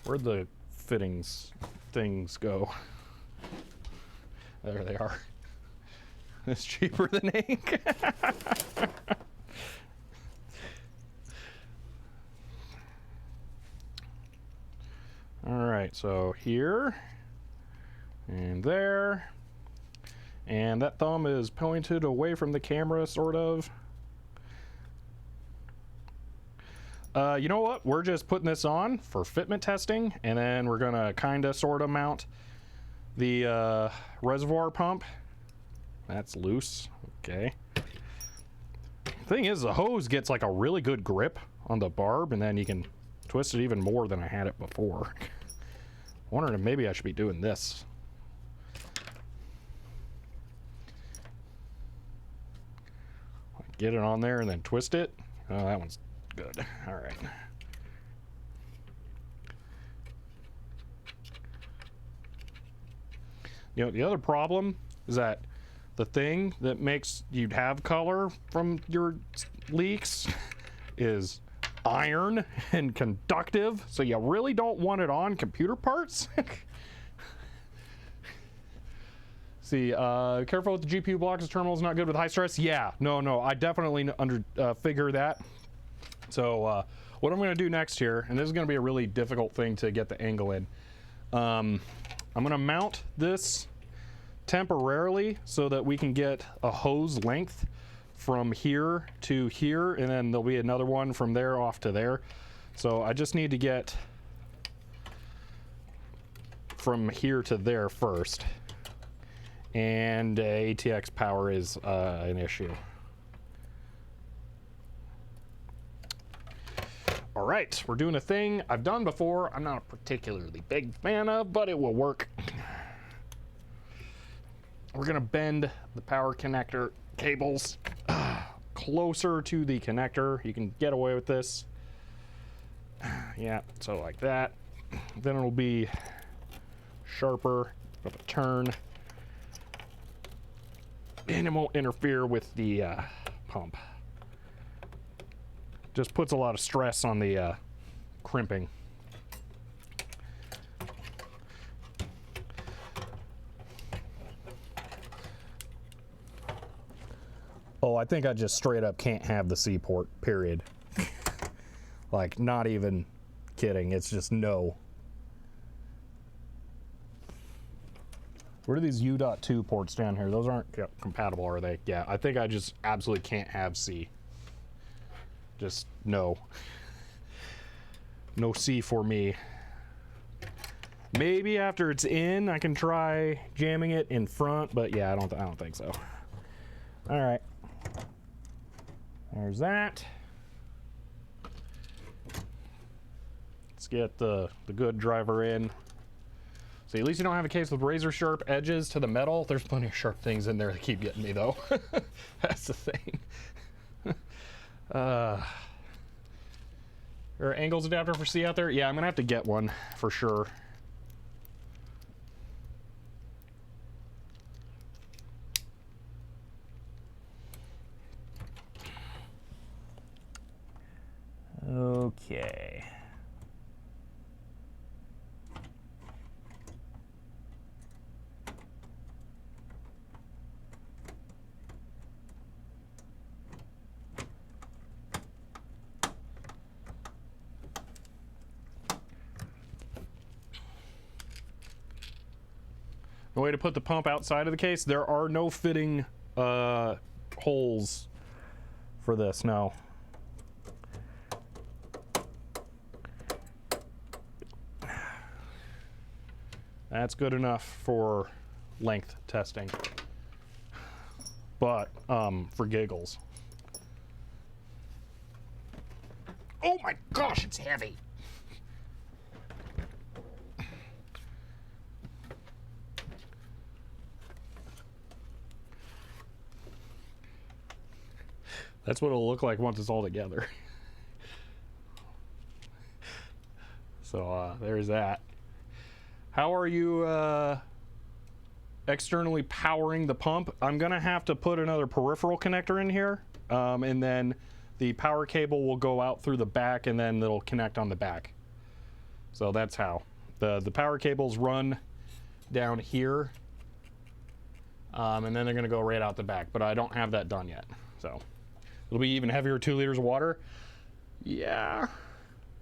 S1: Where'd the fittings things go? There they are. It's cheaper than ink. All right, so here and there, and that thumb is pointed away from the camera, sort of. You know what? We're just putting this on for fitment testing, and then we're gonna kind of sort of mount the reservoir pump. That's loose. Okay. Thing is, the hose gets like a really good grip on the barb, and then you can twist it even more than I had it before. Wondering if maybe I should be doing this. Get it on there and then twist it. Oh, that one's good. All right. You know, the other problem is that the thing that makes you have color from your leaks is iron and conductive, so you really don't want it on computer parts. See, careful with the GPU blocks. The terminal is not good with high stress. Yeah, no, I definitely figure that. So what I'm going to do next here, and this is going to be a really difficult thing to get the angle in, I'm going to mount this temporarily so that we can get a hose length from here to here, and then there'll be another one from there off to there. So I just need to get from here to there first, and ATX power is an issue. All right, we're doing a thing I've done before. I'm not a particularly big fan of, but it will work. We're gonna bend the power connector cables closer to the connector. You can get away with this. Yeah, so like that. Then it'll be sharper of a turn, and it won't interfere with the pump. Just puts a lot of stress on the crimping. Oh, I think I just straight up can't have the C port, period. Like, not even kidding. It's just no. What are these U.2 ports down here? Those aren't compatible, are they? Yeah, I think I just absolutely can't have C. Just no. No C for me. Maybe after it's in, I can try jamming it in front, but yeah, I don't think so. All right. There's that. Let's get the good driver in. See, at least you don't have a case with razor sharp edges to the metal. There's plenty of sharp things in there that keep getting me, though. That's the thing. There are angles adapter for C out there? Yeah, I'm gonna have to get one for sure. Okay. The way to put the pump outside of the case, there are no fitting holes for this, no. That's good enough for length testing, but for giggles. Oh my gosh, it's heavy. That's what it'll look like once it's all together. So there's that. How are you externally powering the pump? I'm gonna have to put another peripheral connector in here, and then the power cable will go out through the back, and then it'll connect on the back. So that's how. The power cables run down here, and then they're gonna go right out the back, but I don't have that done yet. So it'll be even heavier, 2 liters of water. Yeah.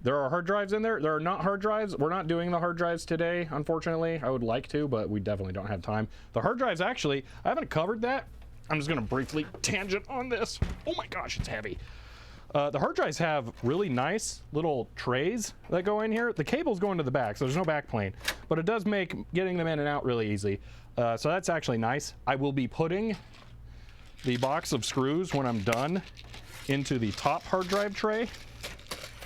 S1: There are hard drives in there. There are not hard drives. We're not doing the hard drives today, unfortunately. I would like to, but we definitely don't have time. The hard drives, actually, I haven't covered that. I'm just gonna briefly tangent on this. Oh my gosh, it's heavy. The hard drives have really nice little trays that go in here. The cables go into the back, so there's no back plane, but it does make getting them in and out really easy. So that's actually nice. I will be putting the box of screws when I'm done into the top hard drive tray,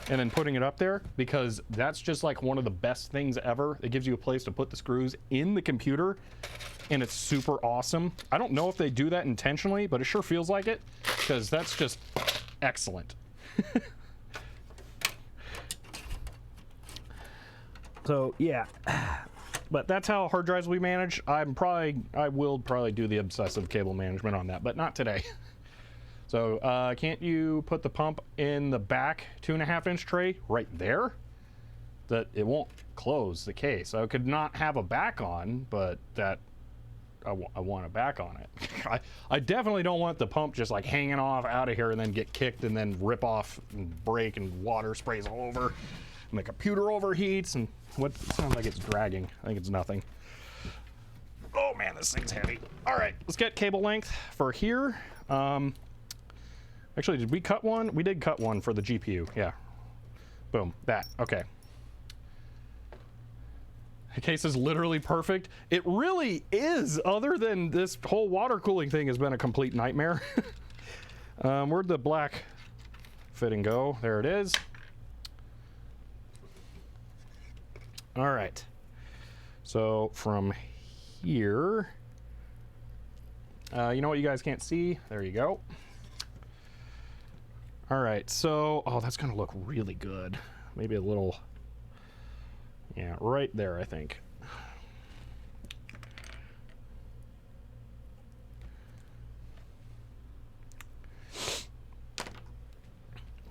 S1: and then putting it up there, because that's just like one of the best things ever. It gives you a place to put the screws in the computer, and it's super awesome. I don't know if they do that intentionally, but it sure feels like it, because that's just excellent. So yeah, but that's how hard drives we manage. I will probably do the obsessive cable management on that, but not today. So can't you put the pump in the back 2.5-inch tray right there? That it won't close the case. I could not have a back on, but that I want a back on it. I definitely don't want the pump just like hanging off out of here and then get kicked and then rip off and break and water sprays all over and the computer overheats and what sounds like it's dragging. I think it's nothing. Oh man, this thing's heavy. All right, let's get cable length for here. Actually, did we cut one? We did cut one for the GPU, yeah. Boom, that, okay. The case is literally perfect. It really is, other than this whole water cooling thing has been a complete nightmare. Where'd the black fitting go? There it is. All right. So from here, you know what you guys can't see? There you go. All right, so, oh, that's gonna look really good. Maybe a little, yeah, right there, I think.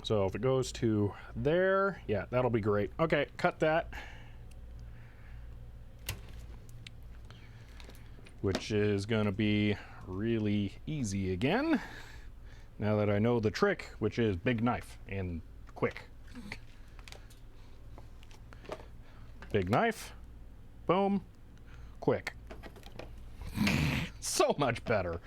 S1: So if it goes to there, yeah, that'll be great. Okay, cut that. Which is gonna be really easy again. Now that I know the trick, which is big knife and quick. Big knife, boom, quick. So much better.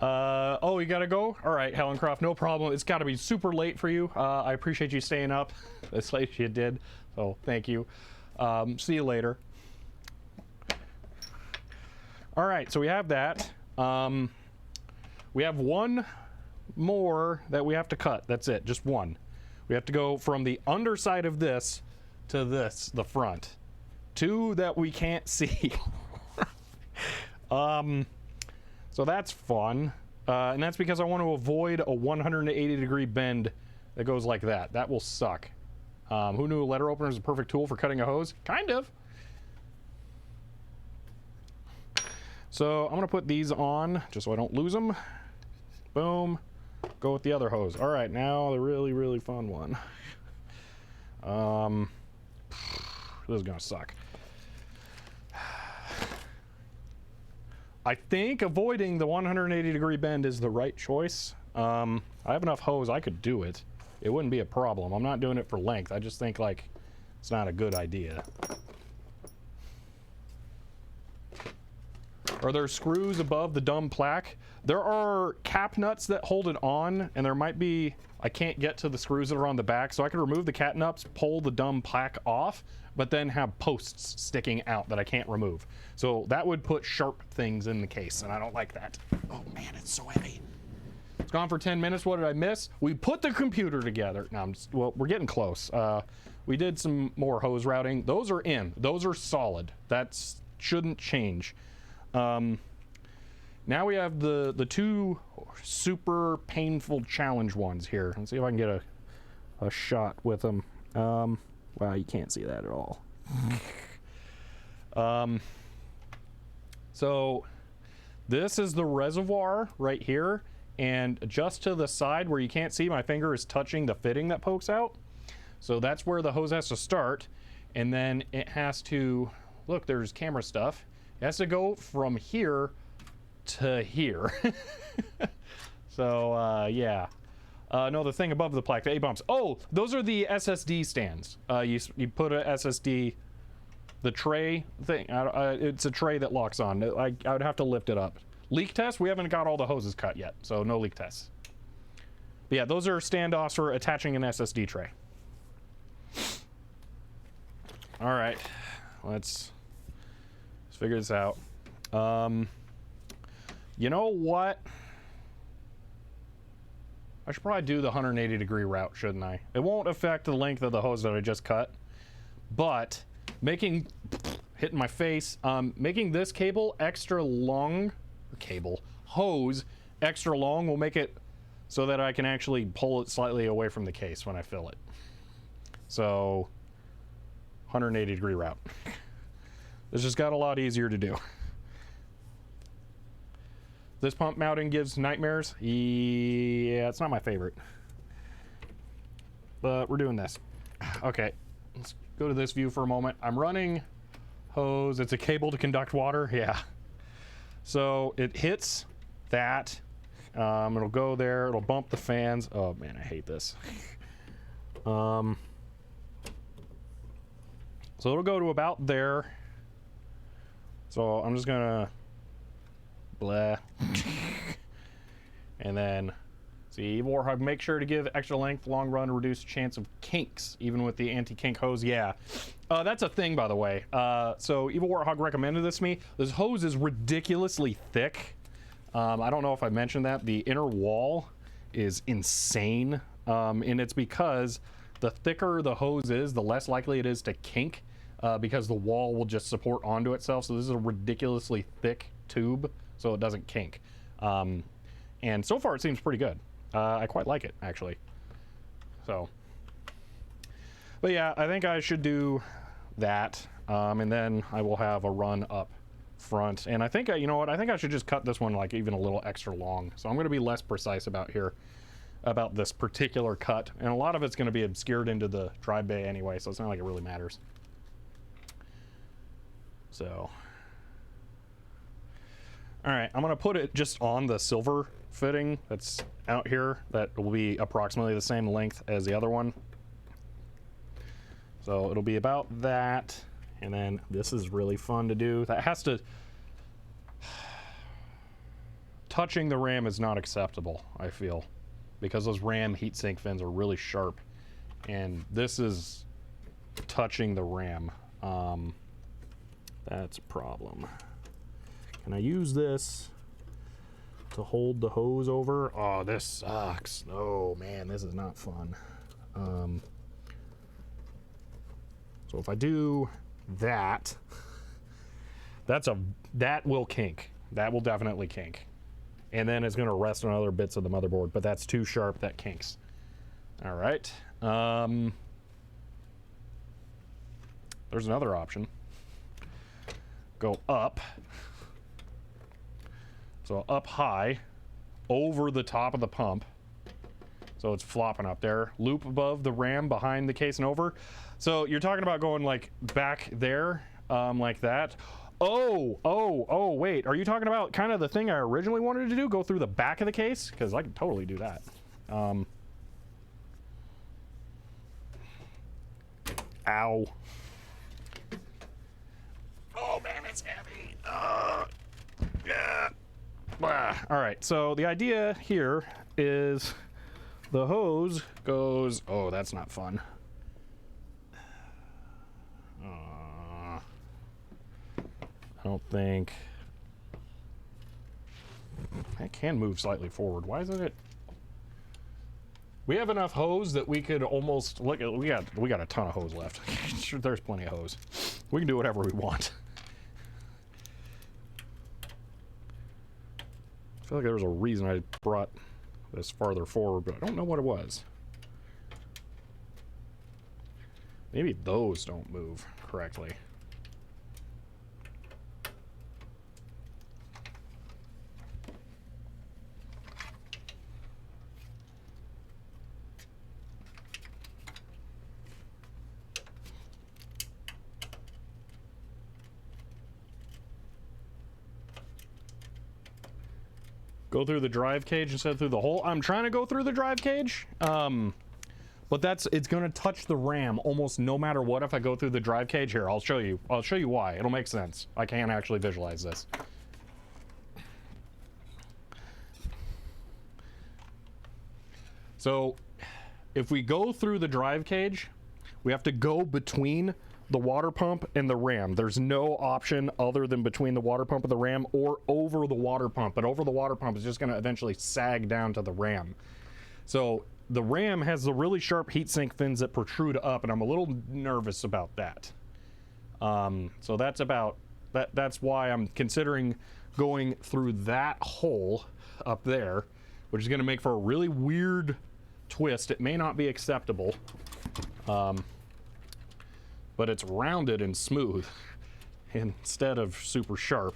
S1: Oh, you gotta go? All right, Helen Croft, no problem. It's gotta be super late for you. I appreciate you staying up as late as you did, so thank you. See you later. All right, so we have that. We have one more that we have to cut. That's it, just one. We have to go from the underside of this to this, the front. Two that we can't see. So that's fun. And that's because I want to avoid a 180-degree bend that goes like that. That will suck. Who knew a letter opener is a perfect tool for cutting a hose? Kind of. So I'm going to put these on just so I don't lose them. Boom. Go with the other hose. All right, now the really, really fun one. This is going to suck. I think avoiding the 180-degree bend is the right choice. I have enough hose, I could do it. It wouldn't be a problem. I'm not doing it for length. I just think, like, it's not a good idea. Are there screws above the dumb plaque? There are cap nuts that hold it on, and there might be... I can't get to the screws that are on the back, so I can remove the cap nuts, pull the dumb plaque off, but then have posts sticking out that I can't remove. So that would put sharp things in the case, and I don't like that. Oh man, it's so heavy. It's gone for 10 minutes. What did I miss? We put the computer together. No, well, we're getting close. We did some more hose routing. Those are in. Those are solid. That shouldn't change. Now we have the two super painful challenge ones here. Let's see if I can get a shot with them. Wow, you can't see that at all. So this is the reservoir right here, and just to the side where you can't see, my finger is touching the fitting that pokes out. So that's where the hose has to start, and then it has to, look, there's camera stuff. It has to go from here to here. So yeah. No, the thing above the plaque, the A bumps. Oh, those are the SSD stands. You put a SSD, the tray thing. It's a tray that locks on. I would have to lift it up. Leak test. We haven't got all the hoses cut yet, so no leak tests. But yeah, those are standoffs for attaching an SSD tray. All right, let's figure this out. You know what? I should probably do the 180-degree route, shouldn't I? It won't affect the length of the hose that I just cut, but hitting my face, making this cable extra long, hose extra long will make it so that I can actually pull it slightly away from the case when I fill it. So, 180-degree route. This just got a lot easier to do. This pump mounting gives nightmares. Yeah, it's not my favorite. But we're doing this. Okay, let's go to this view for a moment. I'm running hose. It's a cable to conduct water. Yeah. So it hits that. It'll go there. It'll bump the fans. Oh man, I hate this. So it'll go to about there. So I'm just gonna blah. And then see, Warhog, make sure to give extra length, long run, reduce chance of kinks, even with the anti-kink hose. Yeah, that's a thing, by the way. So Evil Warhog recommended this to me. This hose is ridiculously thick. I don't know if I mentioned that. The inner wall is insane, and it's because the thicker the hose is, the less likely it is to kink, because the wall will just support onto itself. So this is a ridiculously thick tube, so it doesn't kink. And so far it seems pretty good. I quite like it, actually. So, but yeah, I think I should do that, and then I will have a run up front. And I think, you know what, I think I should just cut this one like even a little extra long. So I'm going to be less precise about this particular cut. And a lot of it's going to be obscured into the dry bay anyway, so it's not like it really matters. So, All right, I'm gonna put it just on the silver fitting that's out here. That will be approximately the same length as the other one. So it'll be about that. And then this is really fun to do. That has to... Touching the ram is not acceptable, I feel. Because those ram heatsink fins are really sharp. And this is touching the ram. That's a problem. Can I use this to hold the hose over? Oh, this sucks. Oh, man, this is not fun. So if I do that, that will kink. That will definitely kink. And then it's going to rest on other bits of the motherboard, but that's too sharp, that kinks. All right. There's another option. Go up. So up high, over the top of the pump. So it's flopping up there. Loop above the ram, behind the case and over. So you're talking about going like back there, like that. Oh, wait. Are you talking about kind of the thing I originally wanted to do? Go through the back of the case? Because I could totally do that. Ow. Oh, man, it's heavy. Yeah. All right, so the idea here is the hose goes... Oh, that's not fun. I don't think... That can move slightly forward. Why isn't it... We have enough hose that we could almost... Look, we got a ton of hose left. Sure, there's plenty of hose. We can do whatever we want. I feel like there was a reason I brought this farther forward, but I don't know what it was. Maybe those don't move correctly. Go through the drive cage instead of through the hole. I'm trying to go through the drive cage, but it's going to touch the ram almost no matter what if I go through the drive cage. Here, I'll show you why. It'll make sense. I can't actually visualize this. So if we go through the drive cage, we have to go between the water pump and the ram. There's no option other than between the water pump and the ram or over the water pump, but over the water pump is just going to eventually sag down to the ram. So the ram has the really sharp heatsink fins that protrude up, and I'm a little nervous about that. So that's why I'm considering going through that hole up there, which is going to make for a really weird twist. It may not be acceptable. But it's rounded and smooth instead of super sharp.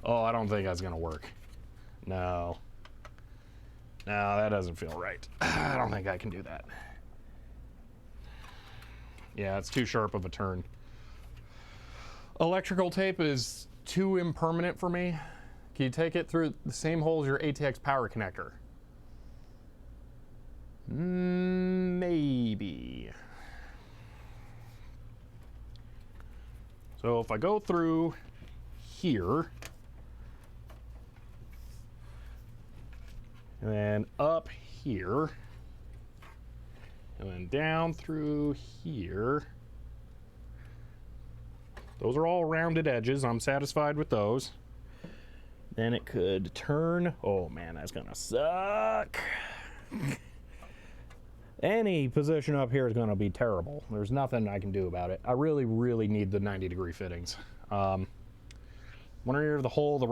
S1: Oh, I don't think that's gonna work. No, that doesn't feel right. I don't think I can do that. Yeah, it's too sharp of a turn. Electrical tape is too impermanent for me. Can you take it through the same hole as your ATX power connector? Maybe. So if I go through here, and then up here, and then down through here, those are all rounded edges. I'm satisfied with those. Then it could turn. Oh man, that's gonna suck. Any position up here is going to be terrible. There's nothing I can do about it. I really, really need the 90-degree fittings. Wonder the hole, the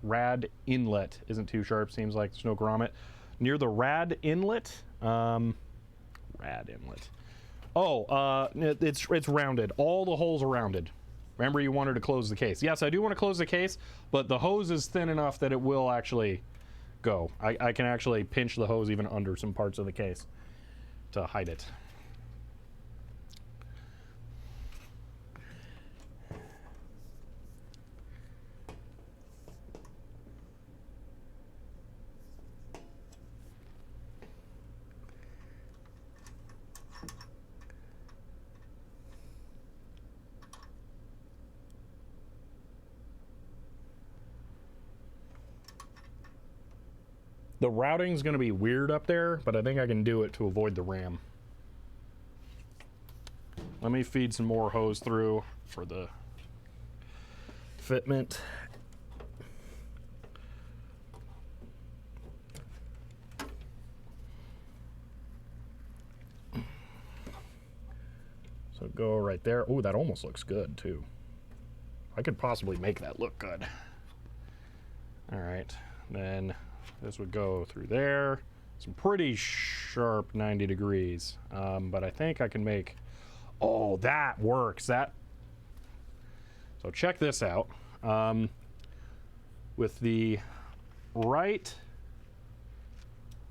S1: rad inlet isn't too sharp. Seems like there's no grommet. Near the rad inlet, rad inlet. Oh, it's rounded. All the holes are rounded. Remember, you wanted to close the case. Yes, I do want to close the case, but the hose is thin enough that it will actually go. I can actually pinch the hose even under some parts of the case to hide it. The routing's going to be weird up there, but I think I can do it to avoid the ram. Let me feed some more hose through for the fitment. So go right there. Oh, that almost looks good too. I could possibly make that look good. All right, then this would go through there. Some pretty sharp 90 degrees, but I think I can make, oh, that works. So check this out. With the right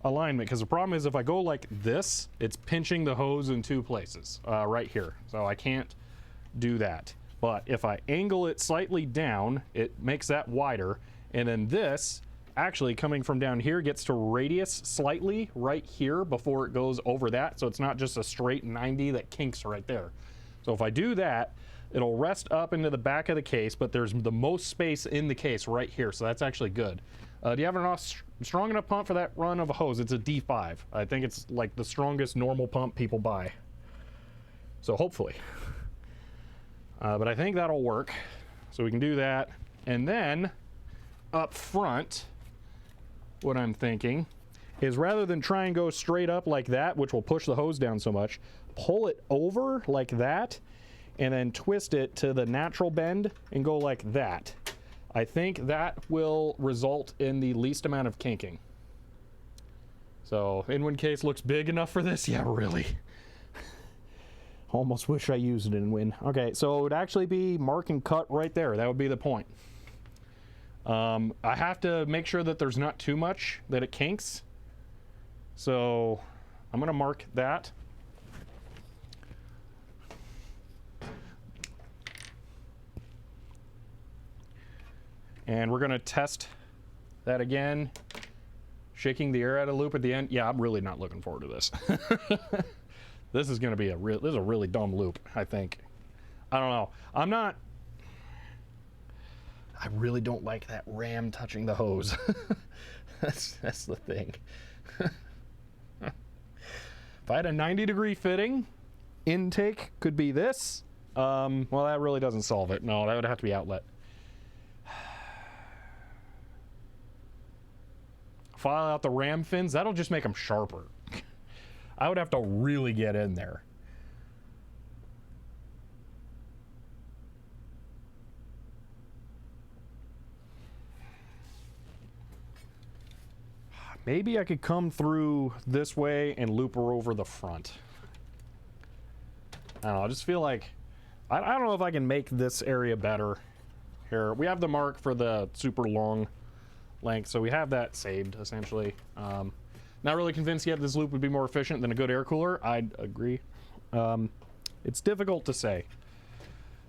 S1: alignment, because the problem is if I go like this, it's pinching the hose in two places, right here. So I can't do that. But if I angle it slightly down, it makes that wider. And then this, actually coming from down here, gets to radius slightly right here before it goes over that. So it's not just a straight 90 that kinks right there. So if I do that, it'll rest up into the back of the case, but there's the most space in the case right here. So that's actually good. Do you have a strong enough pump for that run of a hose? It's a D5. I think it's like the strongest normal pump people buy. So hopefully. But I think that'll work. So we can do that. And then up front, what I'm thinking is rather than try and go straight up like that, which will push the hose down so much, pull it over like that and then twist it to the natural bend and go like that. I think that will result in the least amount of kinking. So, in-wind case looks big enough for this? Yeah, really. Almost wish I used it in wind. Okay, so it would actually be mark and cut right there. That would be the point. I have to make sure that there's not too much that it kinks. So, I'm going to mark that. And we're going to test that again, shaking the air out of the loop at the end. Yeah, I'm really not looking forward to this. This is going to be a really dumb loop, I think. I don't know. I really don't like that ram touching the hose. That's the thing. If I had a 90-degree fitting, intake could be this. Well, that really doesn't solve it. No, that would have to be outlet. File out the ram fins, that'll just make them sharper. I would have to really get in there. Maybe I could come through this way and loop her over the front. I don't know, I just feel like, I don't know if I can make this area better. Here, we have the mark for the super long length, so we have that saved, essentially. Not really convinced yet this loop would be more efficient than a good air cooler. I'd agree. It's difficult to say.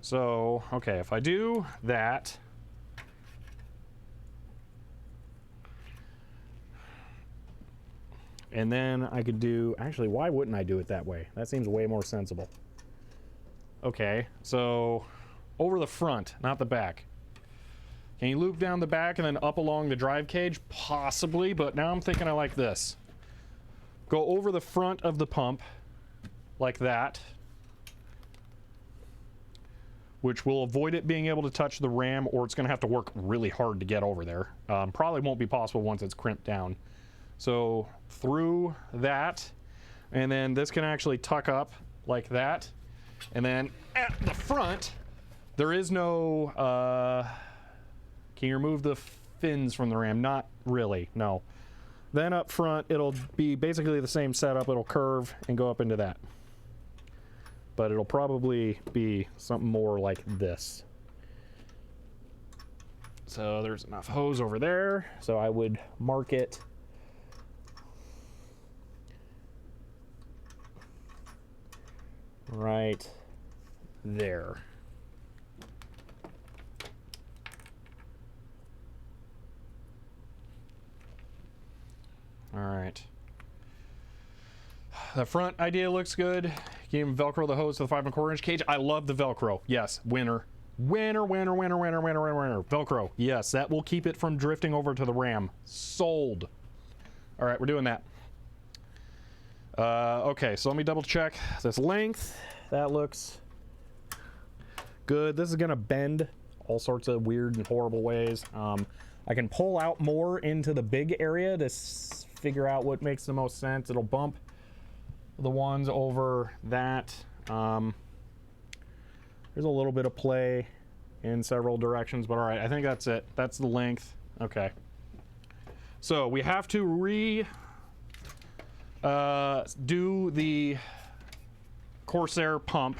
S1: So, okay, if I do that, and then I could do, actually, why wouldn't I do it that way? That seems way more sensible. Okay, so over the front, not the back. Can you loop down the back and then up along the drive cage? Possibly, but now I'm thinking I like this. Go over the front of the pump, like that, which will avoid it being able to touch the ram, or it's going to have to work really hard to get over there. Probably won't be possible once it's crimped down. So through that, and then this can actually tuck up like that. And then at the front, there is no... can you remove the fins from the ram? Not really, no. Then up front, it'll be basically the same setup. It'll curve and go up into that. But it'll probably be something more like this. So there's enough hose over there. So I would mark it right there. All right. The front idea looks good. You can Velcro the hose to the 5¼ inch cage. I love the Velcro. Yes, winner. Winner, winner, winner, winner, winner, winner, winner. Velcro. Yes, that will keep it from drifting over to the ram. Sold. All right, we're doing that. Okay, so let me double check this length. That looks good. This is gonna bend all sorts of weird and horrible ways. I can pull out more into the big area to figure out what makes the most sense. It'll bump the ones over that. There's a little bit of play in several directions, but all right, I think that's it. That's the length. Okay. So we have to do the Corsair pump,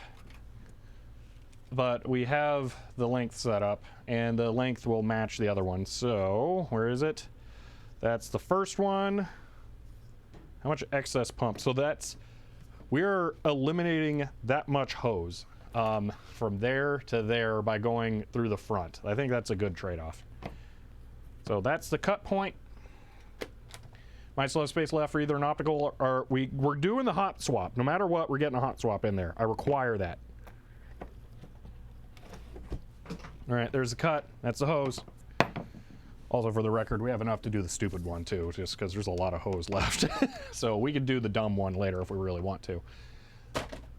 S1: but we have the length set up, and the length will match the other one. So where is it? That's the first one. How much excess pump? So we're eliminating that much hose from there to there by going through the front. I think that's a good trade-off. So that's the cut point. Might still have space left for either an optical or we're doing the hot swap. No matter what, we're getting a hot swap in there. I require that. All right, there's the cut. That's the hose. Also, for the record, we have enough to do the stupid one too, just because there's a lot of hose left. So we could do the dumb one later if we really want to.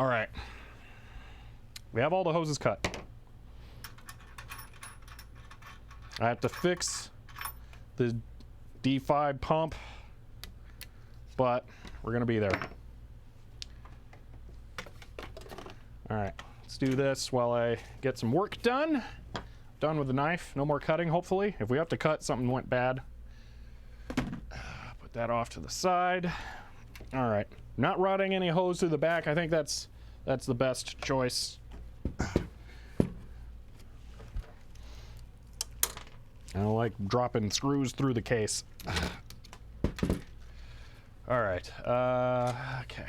S1: All right. We have all the hoses cut. I have to fix the D5 pump, but we're gonna be there. All right, let's do this while I get some work done. Done with the knife, no more cutting, hopefully. If we have to cut, something went bad. Put that off to the side. All right, not routing any hose through the back. I think that's the best choice. I don't like dropping screws through the case. All right, okay.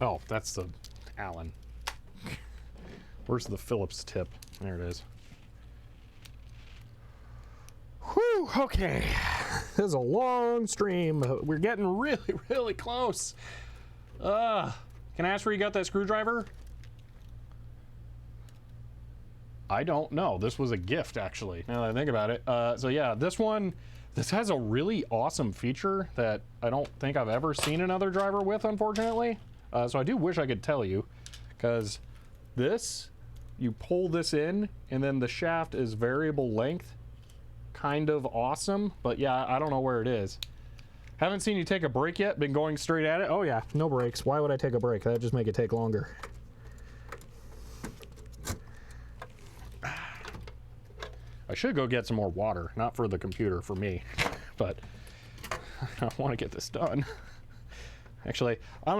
S1: Oh, that's the Allen. Where's the Phillips tip? There it is. Whew, okay. This is a long stream. We're getting really, really close. Can I ask where you got that screwdriver? I don't know. This was a gift, actually, now that I think about it. So yeah, this has a really awesome feature that I don't think I've ever seen another driver with, unfortunately. So I do wish I could tell you, because you pull this in, and then the shaft is variable length. Kind of awesome, but yeah, I don't know where it is. Haven't seen you take a break yet. Been going straight at it. Oh yeah, no breaks. Why would I take a break? That'd just make it take longer. I should go get some more water, not for the computer, for me, but I want to get this done. Actually, I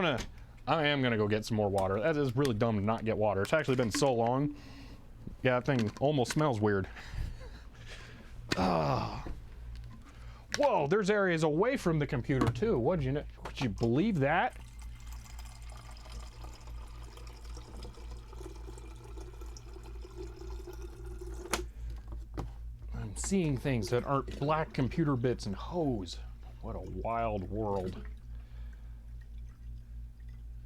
S1: am gonna go get some more water. That is really dumb to not get water. It's actually been so long. Yeah, that thing almost smells weird. Whoa, there's areas away from the computer too. Would you believe that? I'm seeing things that aren't black computer bits and hose. What a wild world.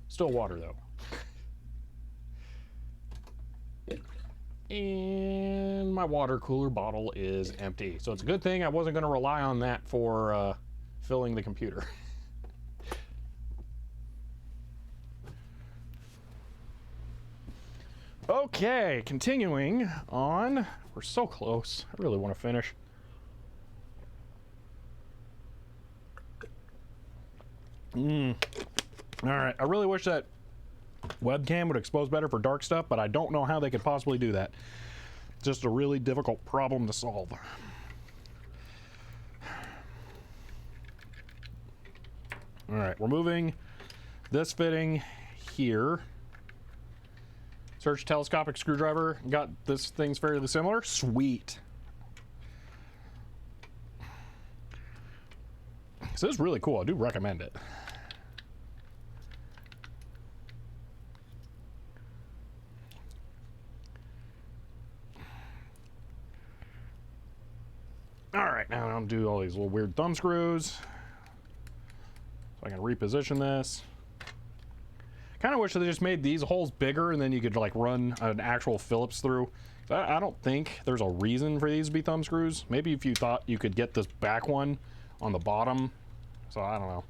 S1: Still water though. And my water cooler bottle is empty. So it's a good thing I wasn't going to rely on that for filling the computer. Okay, continuing on. We're so close. I really want to finish. All right, I really wish that webcam would expose better for dark stuff, but I don't know how they could possibly do that. Just a really difficult problem to solve. All right, we're moving this fitting here. Search telescopic screwdriver. Got this thing's fairly similar. Sweet. So this is really cool. I do recommend it. All right, now I'm gonna do all these little weird thumb screws. So I can reposition this. Kind of wish they just made these holes bigger and then you could like run an actual Phillips through. I don't think there's a reason for these to be thumb screws. Maybe if you thought you could get this back one on the bottom. So I don't know.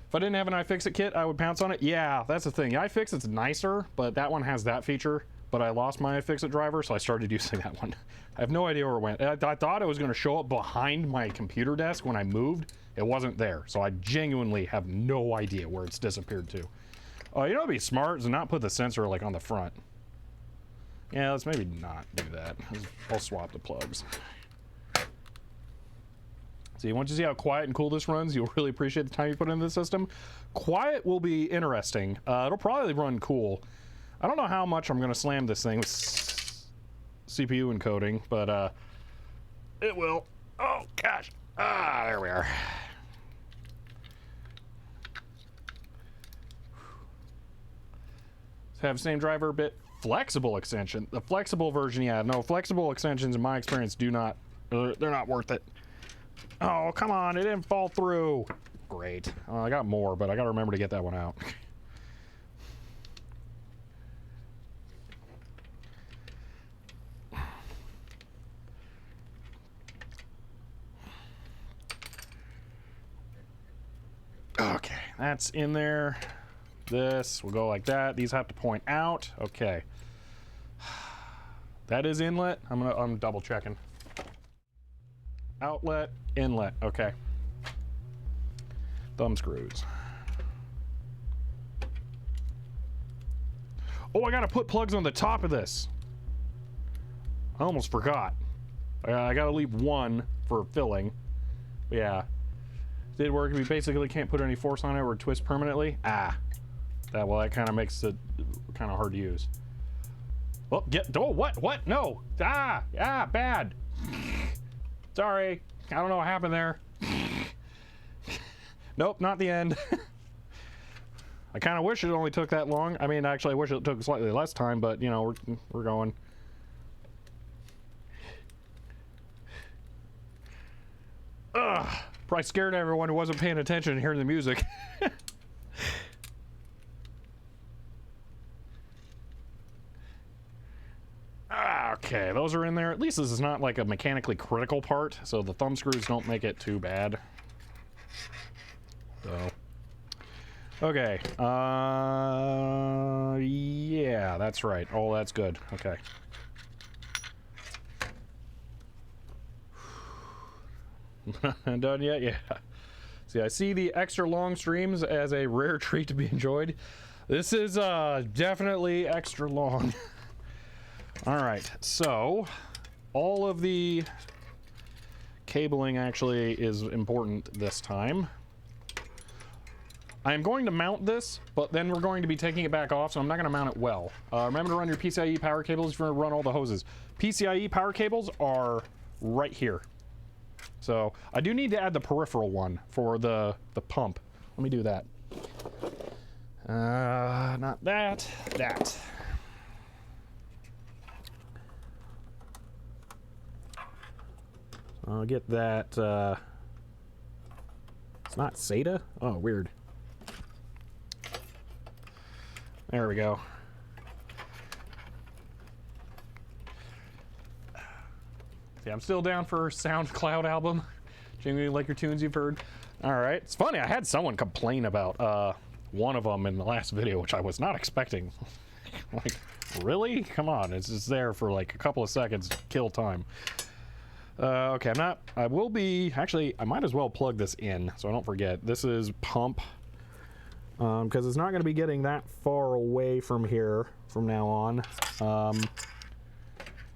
S1: If I didn't have an iFixit kit, I would pounce on it. Yeah, that's the thing. iFixit's nicer, but that one has that feature. But I lost my iFixit driver, so I started using that one. I have no idea where it went. I thought it was going to show up behind my computer desk when I moved. It wasn't there, so I genuinely have no idea where it's disappeared to. Oh, you know what'd be smart is not put the sensor like on the front. Yeah, let's maybe not do that. I'll swap the plugs. See, once you see how quiet and cool this runs, you'll really appreciate the time you put into the system. Quiet will be interesting. It'll probably run cool. I don't know how much I'm going to slam this thing with CPU encoding, but it will. Oh, gosh. Ah, there we are. Have same driver, a bit flexible extension. The flexible version, yeah, no, flexible extensions in my experience do not, they're not worth it. Oh, come on, it didn't fall through. Great. I got more, but I got to remember to get that one out. Okay, that's in there. This will go like that. These have to point out. Okay. That is inlet. I'm double checking. Outlet, inlet. Okay. Thumb screws. Oh, I gotta put plugs on the top of this. I almost forgot. I gotta leave one for filling. Yeah. Did work. We basically can't put any force on it or twist permanently. Ah. That kind of makes it kind of hard to use. Oh, what? No. Bad. Sorry. I don't know what happened there. Nope, not the end. I kind of wish it only took that long. I mean, actually, I wish it took slightly less time, but, you know, we're going. Ugh. Probably scared everyone who wasn't paying attention and hearing the music. Okay, those are in there. At least this is not like a mechanically critical part, so the thumb screws don't make it too bad. So, okay. Yeah, that's right. Oh, that's good. Okay. Not done yet? Yeah. See, I see the extra long streams as a rare treat to be enjoyed. This is definitely extra long. All right, so all of the cabling actually is important this time. I'm going to mount this, but then we're going to be taking it back off, so I'm not going to mount it well. Remember to run your PCIe power cables if you're going to run all the hoses. PCIe power cables are right here. So I do need to add the peripheral one for the pump. Let me do that. Not that, that. I'll get that, it's not SATA? Oh, weird. There we go. See, I'm still down for SoundCloud album. Genuinely like your tunes you've heard. All right, it's funny, I had someone complain about one of them in the last video, which I was not expecting. Like, really? Come on, it's just there for like a couple of seconds to kill time. Okay, I will be, actually, I might as well plug this in so I don't forget. This is pump, because it's not going to be getting that far away from here from now on.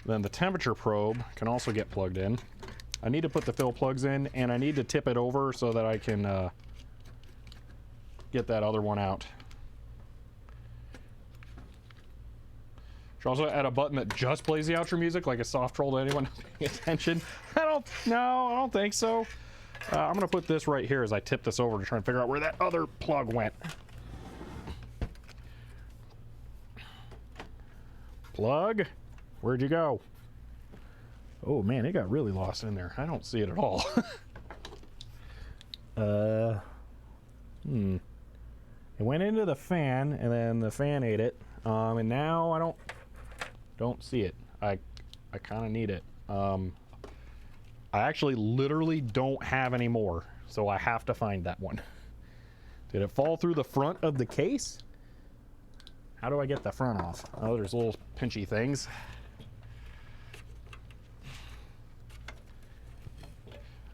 S1: Then the temperature probe can also get plugged in. I need to put the fill plugs in, and I need to tip it over so that I can get that other one out. Should also add a button that just plays the outro music, like a soft troll to anyone paying attention. I don't think so. I'm gonna put this right here as I tip this over to try and figure out where that other plug went. Plug, where'd you go? Oh man, it got really lost in there. I don't see it at all. It went into the fan, and then the fan ate it. And now I don't see it. I kind of need it. I actually literally don't have any more, so I have to find that one. Did it fall through the front of the case? How do I get the front off? Oh, there's little pinchy things.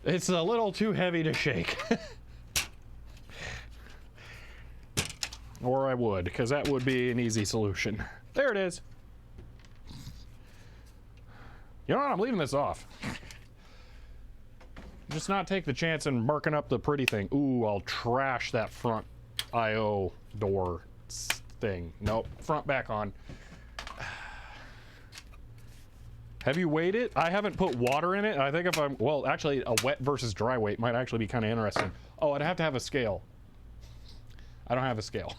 S1: It's a little too heavy to shake. Or I would, because that would be an easy solution. There it is. You know what? I'm leaving this off. Just not take the chance in marking up the pretty thing. Ooh, I'll trash that front I/O door thing. Nope, front back on. Have you weighed it? I haven't put water in it. I think if I'm, well, actually, a wet versus dry weight might actually be kind of interesting. Oh, I'd have to have a scale. I don't have a scale.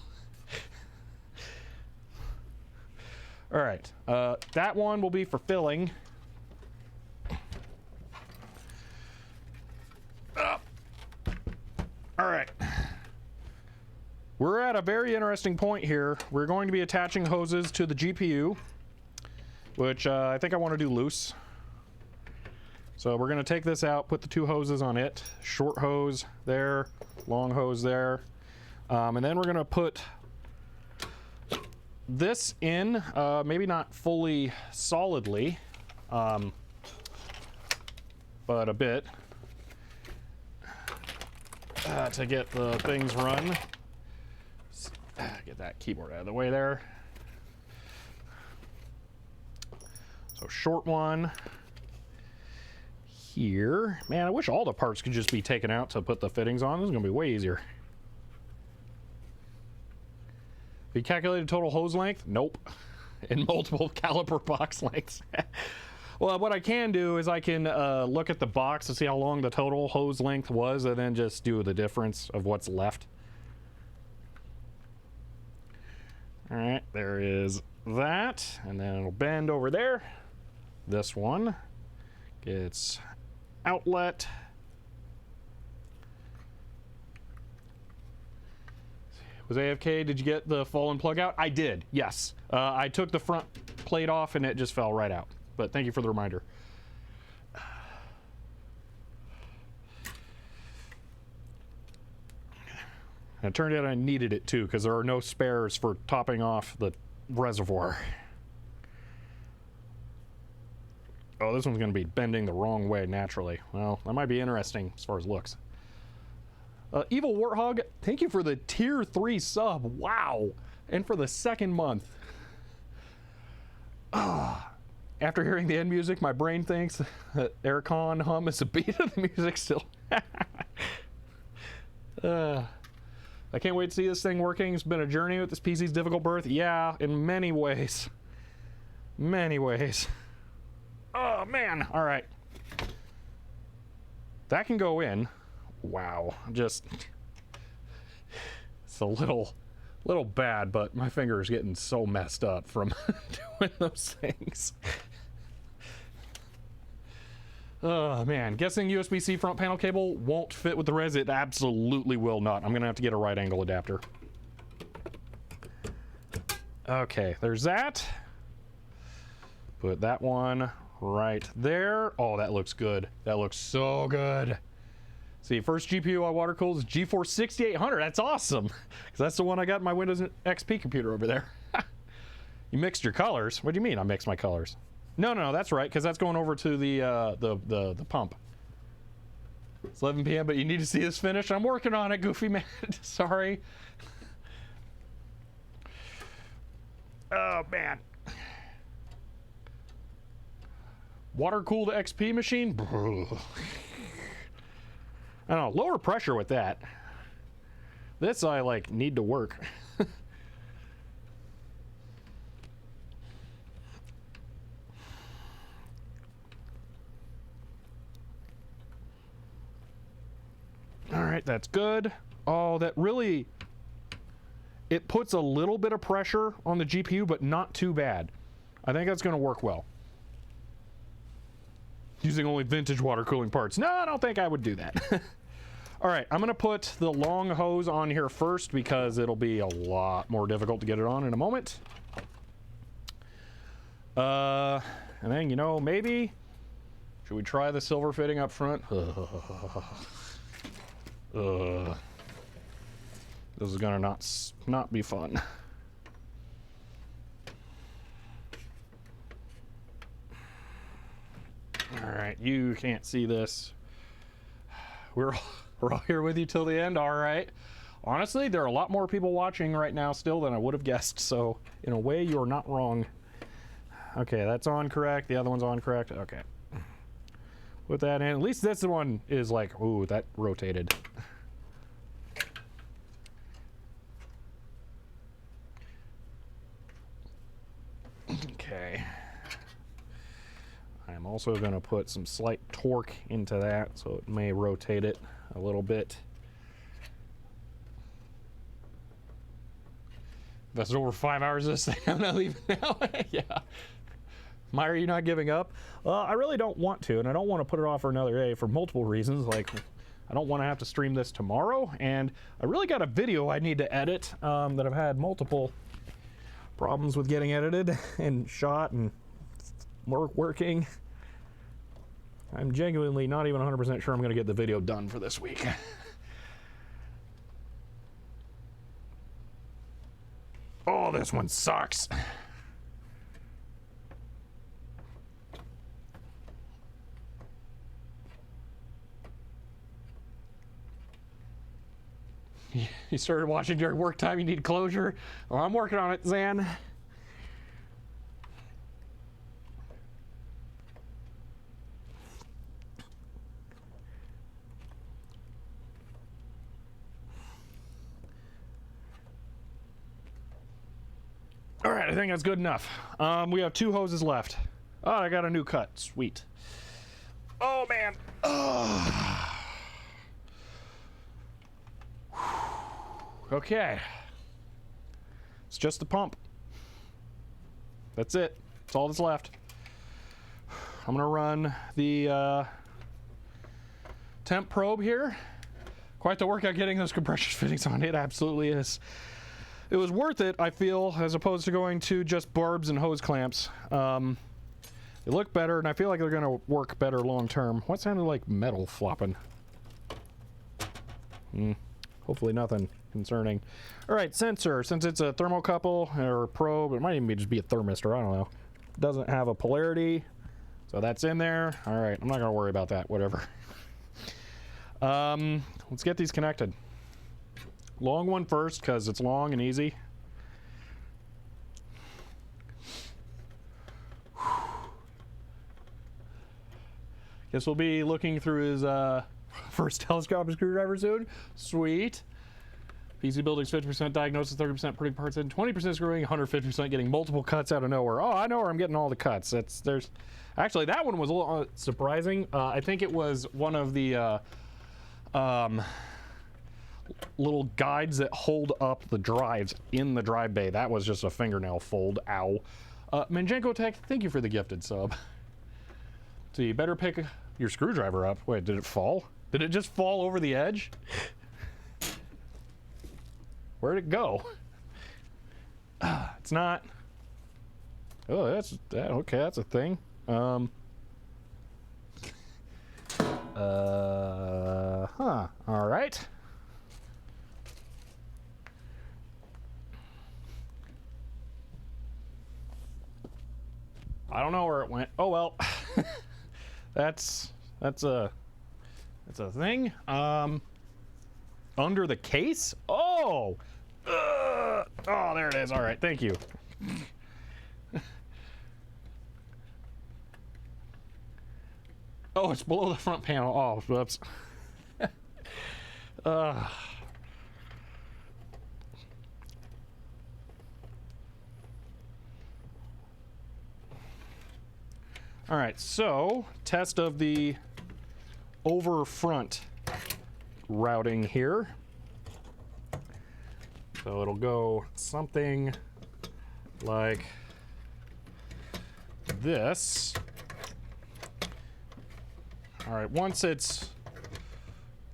S1: All right, that one will be for filling. All right. We're at a very interesting point here. We're going to be attaching hoses to the GPU, which I think I want to do loose. So we're going to take this out, put the two hoses on it. Short hose there, long hose there. And then we're going to put this in, maybe not fully solidly, but a bit, to get the things run. Get that keyboard out of the way there. So short one here. Man, I wish all the parts could just be taken out to put the fittings on. This is going to be way easier. Have you calculated total hose length? Nope. In multiple caliper box lengths. Well, what I can do is I can look at the box to see how long the total hose length was and then just do the difference of what's left. All right, there is that. And then it'll bend over there. This one gets outlet. Was AFK, did you get the fallen plug out? I did, yes. I took the front plate off and it just fell right out. But thank you for the reminder. And it turned out I needed it too, because there are no spares for topping off the reservoir. Oh, this one's going to be bending the wrong way naturally. Well, that might be interesting as far as looks. Evil Warthog, thank you for the tier 3 sub. Wow. And for the second month. After hearing the end music, my brain thinks that Aircon hum is a beat of the music still. I can't wait to see this thing working. It's been a journey with this PC's difficult birth. Yeah, in many ways. Many ways. Oh, man. All right. That can go in. Wow. Just... It's a little bad, but my finger is getting so messed up from doing those things. Oh, man. Guessing USB-C front panel cable won't fit with the res. It absolutely will not. I'm going to have to get a right angle adapter. Okay, there's that. Put that one right there. Oh, that looks good. That looks so good. See, first GPU I water-cooled is GeForce 6800. That's awesome. Because that's the one I got in my Windows XP computer over there. You mixed your colors? What do you mean I mixed my colors? No, that's right, because that's going over to the pump. It's 11 p.m., but you need to see this finish. I'm working on it, Goofy Man. Sorry. Oh, man. Water-cooled XP machine? I don't know, lower pressure with that. This I, like, need to work. All right, that's good. Oh, that really... It puts a little bit of pressure on the GPU, but not too bad. I think that's going to work well. Using only vintage water cooling parts. No, I don't think I would do that. All right, I'm gonna put the long hose on here first because it'll be a lot more difficult to get it on in a moment. And then, you know, maybe, should we try the silver fitting up front? This is gonna not be fun. All right, you can't see this. We're all here with you till the end. All right. Honestly, there are a lot more people watching right now still than I would have guessed. So in a way, you're not wrong. Okay, that's on correct. The other one's on correct. Okay. Put that in. At least this one is like, ooh, that rotated. Okay. I'm also going to put some slight torque into that, so it may rotate it a little bit. If that's over 5 hours of this thing, I'm not leaving now. Yeah. Myra, are you not giving up? I really don't want to, and I don't want to put it off for another day for multiple reasons. Like, I don't want to have to stream this tomorrow, and I really got a video I need to edit that I've had multiple problems with getting edited and shot and working. I'm genuinely not even 100% sure I'm going to get the video done for this week. Oh, this one sucks. You started watching during work time, you need closure? Well, I'm working on it, Zan. All right, I think that's good enough. We have 2 hoses left. Oh, I got a new cut. Sweet. Oh, man. Oh. Okay. It's just the pump. That's it. That's all that's left. I'm gonna run the temp probe here. Quite the workout getting those compression fittings on. It absolutely is. It was worth it, I feel, as opposed to going to just barbs and hose clamps. They look better, and I feel like they're gonna work better long term. What sounded like metal flopping? Hopefully nothing concerning. All right, sensor, since it's a thermocouple or a probe, it might even just be a thermistor, I don't know. Doesn't have a polarity, so that's in there. All right, I'm not gonna worry about that, whatever. Let's get these connected. Long one first, because it's long and easy. Guess we'll be looking through his first telescopic screwdriver soon. Sweet. PC buildings 50%, diagnosis 30%, putting parts in, 20% screwing, 150% getting multiple cuts out of nowhere. Oh, I know where I'm getting all the cuts. Actually, that one was a little surprising. I think it was one of the little guides that hold up the drives in the drive bay. That was just a fingernail fold. Ow. Manjenko Tech, thank you for the gifted sub. So you better pick your screwdriver up. Wait, did it fall? Did it just fall over the edge? Where'd it go? It's not. Oh, okay, that's a thing. All right. I don't know where it went. Oh well. that's a thing. Under the case? Oh! Oh, there it is. All right, thank you. Oh, it's below the front panel. Oh, whoops. All right, so test of the over front routing here. So it'll go something like this. All right, once it's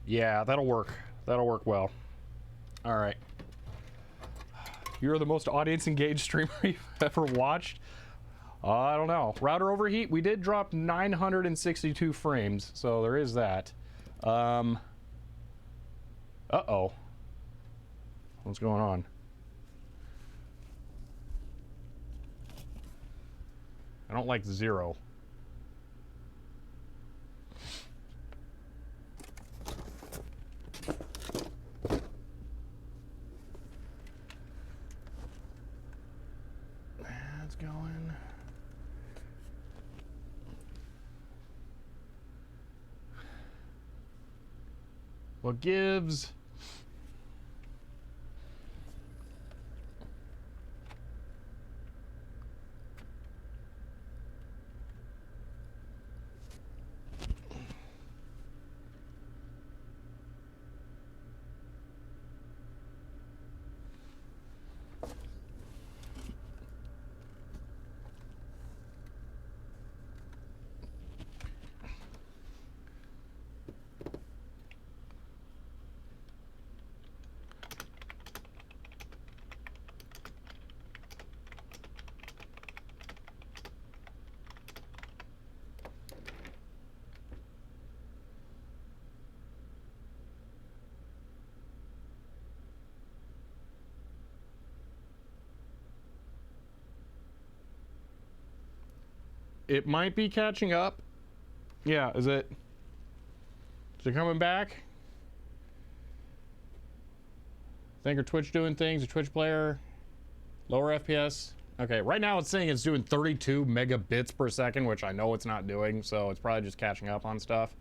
S1: Yeah, that'll work. That'll work well. All right. You're the most audience-engaged streamer you've ever watched? I don't know. Router overheat, we did drop 962 frames, so there is that. Uh-oh. What's going on? I don't like 0. That's going. What gives? It might be catching up. Yeah, is it coming back? Think of Twitch doing things, a Twitch player, lower FPS. Okay, right now it's saying it's doing 32 megabits per second, which I know it's not doing, so it's probably just catching up on stuff.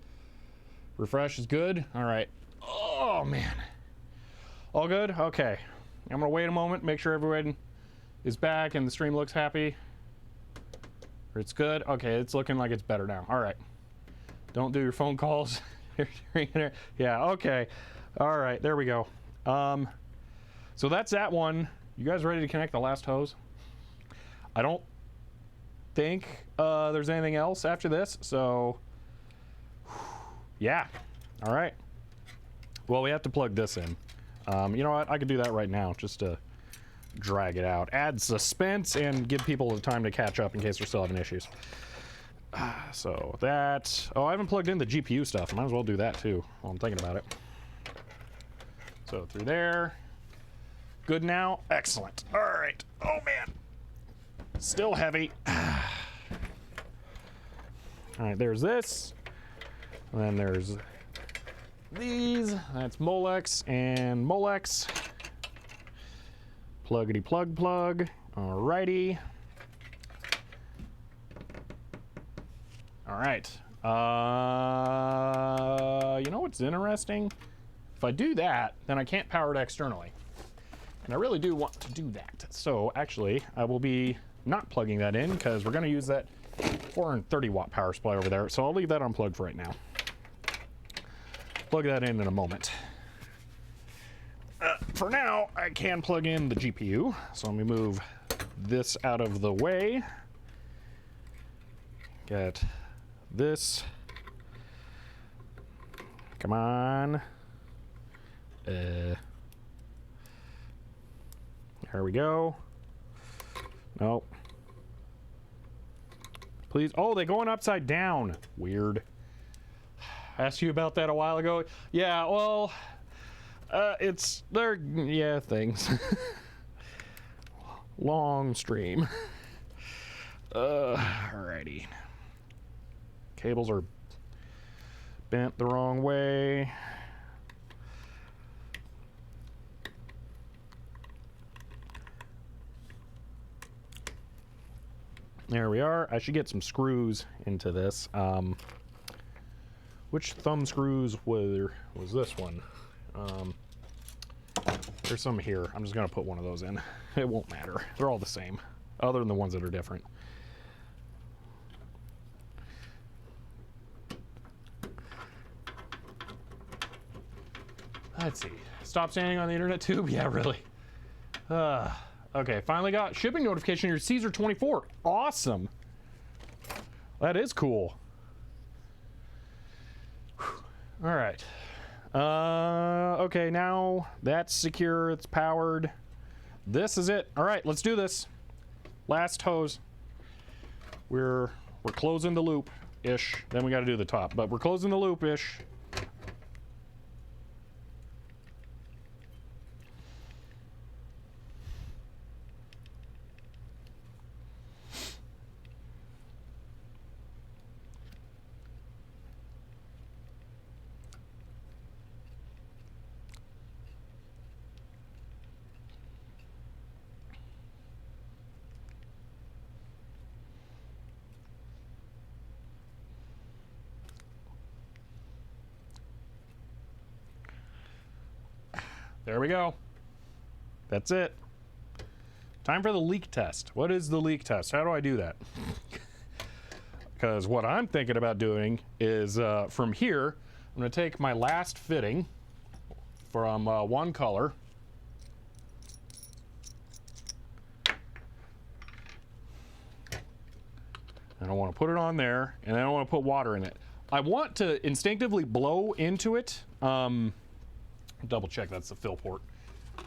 S1: Refresh is good. All right. Oh, man. All good? Okay. I'm gonna wait a moment, make sure everyone is back and the stream looks happy. It's good. Okay, it's looking like it's better now. All right. Don't do your phone calls. Yeah, okay. All right, there we go. So that's that one. You guys ready to connect the last hose? I don't think there's anything else after this, so yeah. All right. Well, we have to plug this in. You know what? I could do that right now just to drag it out, add suspense, and give people the time to catch up in case they're still having issues. So that, oh, I haven't plugged in the GPU stuff. Might as well do that too while I'm thinking about it. So through there, good now, excellent. All right, oh man, still heavy. All right, there's this, and then there's these. That's Molex and Molex. Pluggity plug plug. Alrighty. All right. You know what's interesting? If I do that, then I can't power it externally. And I really do want to do that. So actually, I will be not plugging that in because we're going to use that 430 watt power supply over there. So I'll leave that unplugged for right now. Plug that in a moment. For now, I can plug in the GPU. So let me move this out of the way. Get this. Come on. There we go. Nope. Please. Oh, they're going upside down. Weird. Asked you about that a while ago. Yeah, well, they're, yeah, things. Long stream. Alrighty. Cables are bent the wrong way. There we are. I should get some screws into this. Which thumb screws was this one? There's some here. I'm just gonna put one of those in. It won't matter. They're all the same, other than the ones that are different. Let's see. Stop standing on the internet tube? Yeah, really. Okay, finally got shipping notification. Your Caesar 24. Awesome. That is cool. All right. Okay, now that's secure. It's powered. This is it. All right, let's do this. Last hose. We're closing the loop-ish. Then we got to do the top, but we're closing the loop-ish. There we go. That's it. Time for the leak test. What is the leak test? How do I do that? Because what I'm thinking about doing is from here, I'm going to take my last fitting from one color. And I want to put it on there, and then I want to put water in it. I want to instinctively blow into it. Double check that's the fill port.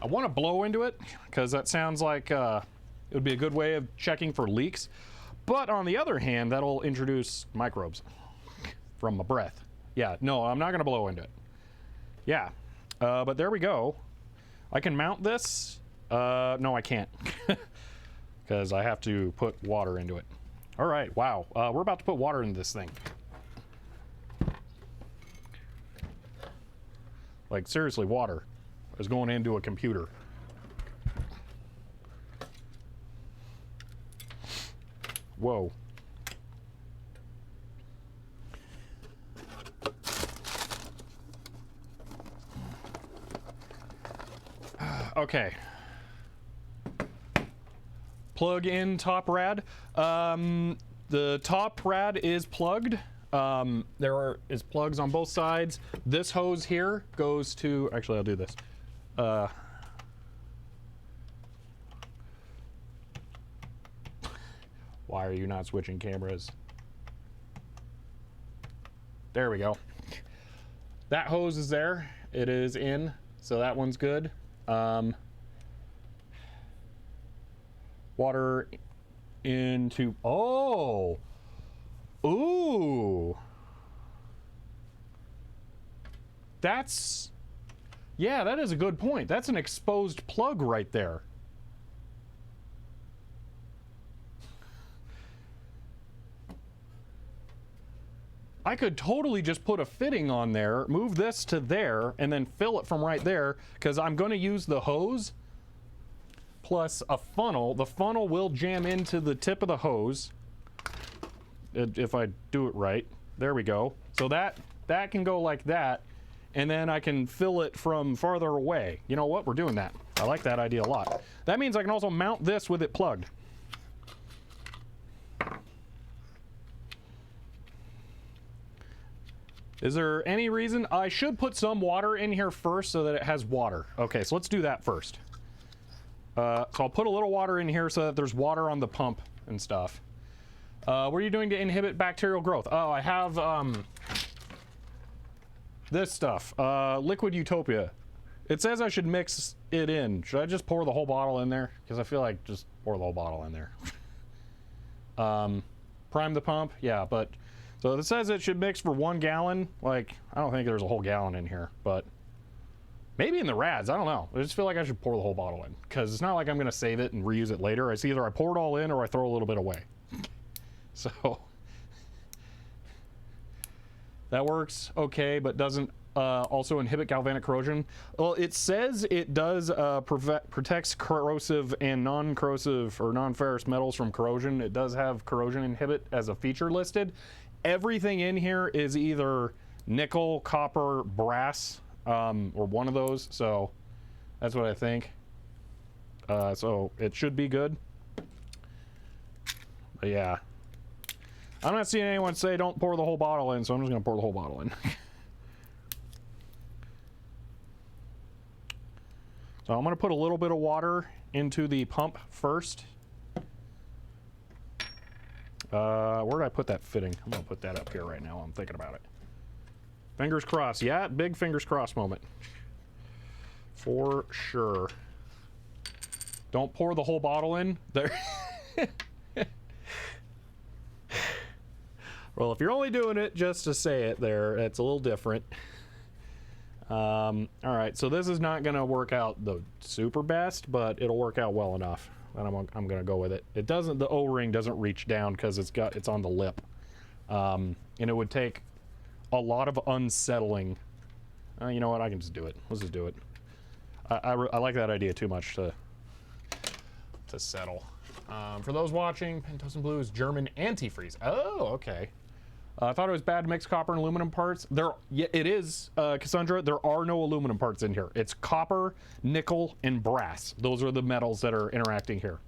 S1: I want to blow into it because that sounds like it would be a good way of checking for leaks. But on the other hand, that'll introduce microbes from my breath. Yeah, no, I'm not going to blow into it. Yeah, but there we go. I can mount this. No, I can't because I have to put water into it. All right, wow. We're about to put water into this thing. Like, seriously, water is going into a computer. Whoa. Okay. Plug in top rad. The top rad is plugged. There is plugs on both sides. This hose here goes to, actually I'll do this. Why are you not switching cameras? There we go. That hose is there. It is in, so that one's good. Water into, oh! Ooh. That's, yeah, that is a good point. That's an exposed plug right there. I could totally just put a fitting on there, move this to there, and then fill it from right there, because I'm going to use the hose plus a funnel. The funnel will jam into the tip of the hose. If I do it right. There we go. So that can go like that, and then I can fill it from farther away. You know what? We're doing that. I like that idea a lot. That means I can also mount this with it plugged. Is there any reason? I should put some water in here first so that it has water. Okay, so let's do that first. So I'll put a little water in here so that there's water on the pump and stuff. What are you doing to inhibit bacterial growth? Oh, I have this stuff, Liquid Utopia. It says I should mix it in. Should I just pour the whole bottle in there? Because I feel like just pour the whole bottle in there. Prime the pump, yeah, but so it says it should mix for 1 gallon. Like, I don't think there's a whole gallon in here, but maybe in the rads, I don't know. I just feel like I should pour the whole bottle in because it's not like I'm going to save it and reuse it later. It's either I pour it all in or I throw a little bit away. So that works okay, but doesn't also inhibit galvanic corrosion. Well, it says it does protects corrosive and non-corrosive or non-ferrous metals from corrosion. It does have corrosion inhibit as a feature listed. Everything in here is either nickel, copper, brass, or one of those. So that's what I think. So it should be good. But yeah. I'm not seeing anyone say don't pour the whole bottle in, so I'm just going to pour the whole bottle in. So I'm going to put a little bit of water into the pump first. Where did I put that fitting? I'm going to put that up here right now while I'm thinking about it. Fingers crossed. Yeah, big fingers crossed moment. For sure. Don't pour the whole bottle in. There. Well, if you're only doing it just to say it there, it's a little different. All right, so this is not going to work out the super best, but it'll work out well enough. And I'm going to go with it. It doesn't. The O-ring doesn't reach down because it's on the lip, and it would take a lot of unsettling. You know what? I can just do it. Let's just do it. I like that idea too much to settle. For those watching, Pentosan Blue is German antifreeze. Oh, okay. I thought it was bad to mix copper and aluminum parts. Yeah, it is, Cassandra. There are no aluminum parts in here. It's copper, nickel, and brass. Those are the metals that are interacting here.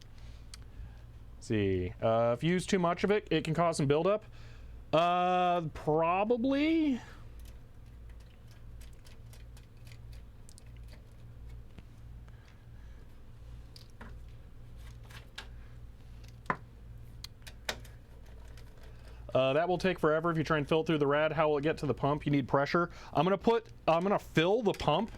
S1: Let's see. If you use too much of it, it can cause some buildup. Probably. That will take forever if you try and fill it through the rad. How will it get to the pump? You need pressure. I'm gonna fill the pump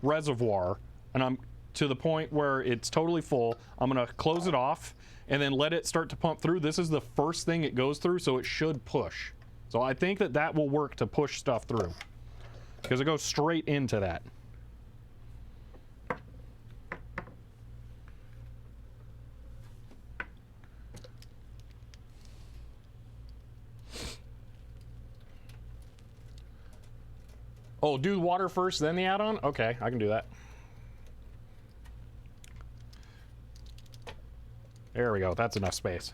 S1: reservoir, and I'm to the point where it's totally full. I'm gonna close it off and then let it start to pump through. This is the first thing it goes through, so it should push. So I think that will work to push stuff through because it goes straight into that. Oh, do water first, then the add-on? Okay, I can do that. There we go. That's enough space.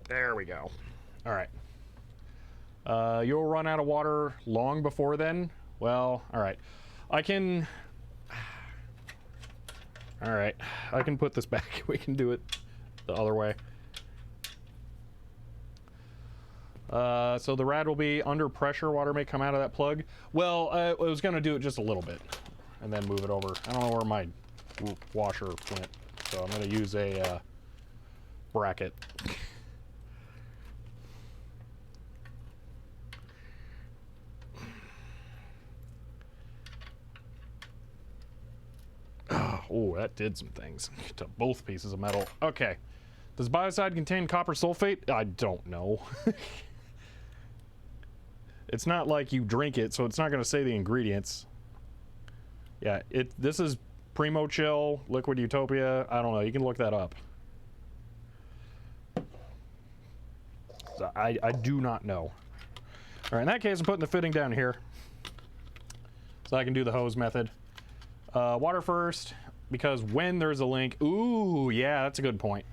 S1: There we go. All right. You'll run out of water long before then. Well, all right. I can... All right. I can put this back. We can do it the other way. So the rad will be under pressure. Water may come out of that plug. Well, I was going to do it just a little bit and then move it over. I don't know where my washer went, so I'm going to use a bracket. Oh, that did some things to both pieces of metal. Okay. Does biocide contain copper sulfate? I don't know. It's not like you drink it, so it's not going to say the ingredients. Yeah, this is Primo Chill, Liquid Utopia. I don't know. You can look that up. So I do not know. All right, in that case, I'm putting the fitting down here so I can do the hose method. Water first, because when there's a leak... Ooh, yeah, that's a good point.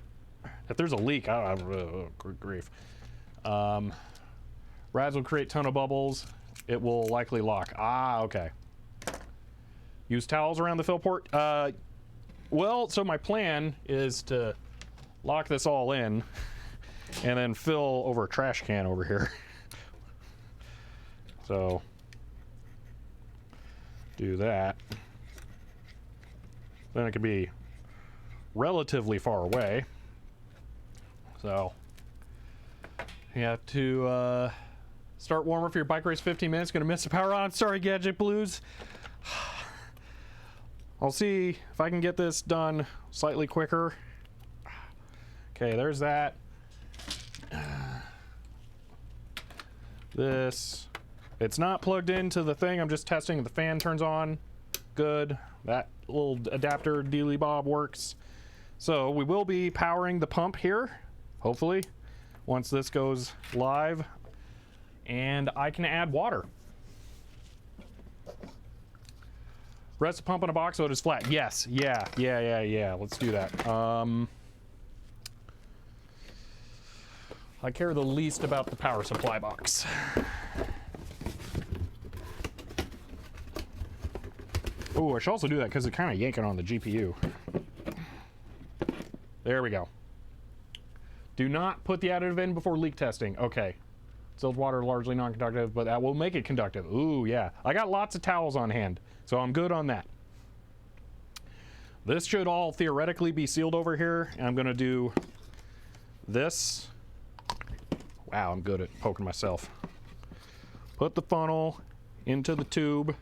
S1: If there's a leak, good grief. Rads will create a ton of bubbles. It will likely lock. Ah, okay. Use towels around the fill port. Well, so my plan is to lock this all in and then fill over a trash can over here. So, do that. Then it could be relatively far away. So, you have to start warmer for your bike race 15 minutes. Gonna miss the power on. Sorry, Gadget Blues. I'll see if I can get this done slightly quicker. Okay, there's that. This. It's not plugged into the thing. I'm just testing if the fan turns on. Good. That little adapter dealy bob works. So we will be powering the pump here, hopefully, once this goes live. And I can add water. Rest the pump in a box so it is flat. Yes. Yeah. Let's do that. I care the least about the power supply box. Oh, I should also do that because it's kind of yanking on the GPU. There we go. Do not put the additive in before leak testing. Okay. Distilled water largely non-conductive, but that will make it conductive. Ooh, yeah. I got lots of towels on hand, so I'm good on that. This should all theoretically be sealed over here, and I'm going to do this. Wow, I'm good at poking myself. Put the funnel into the tube,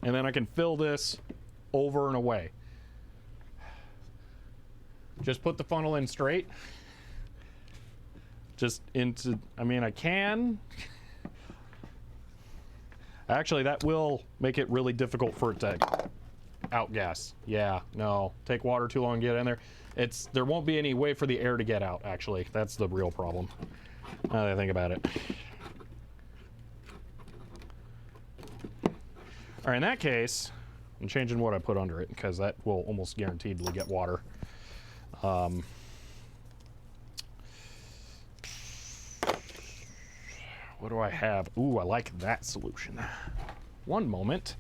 S1: and then I can fill this over and away. Just put the funnel in straight. Just into, I mean, I can. Actually, that will make it really difficult for it to outgas. Yeah, no. Take water too long to get in there. There won't be any way for the air to get out, actually. That's the real problem. Now that I think about it. All right, in that case, I'm changing what I put under it because that will almost guaranteedly get water. What do I have? Ooh, I like that solution. One moment.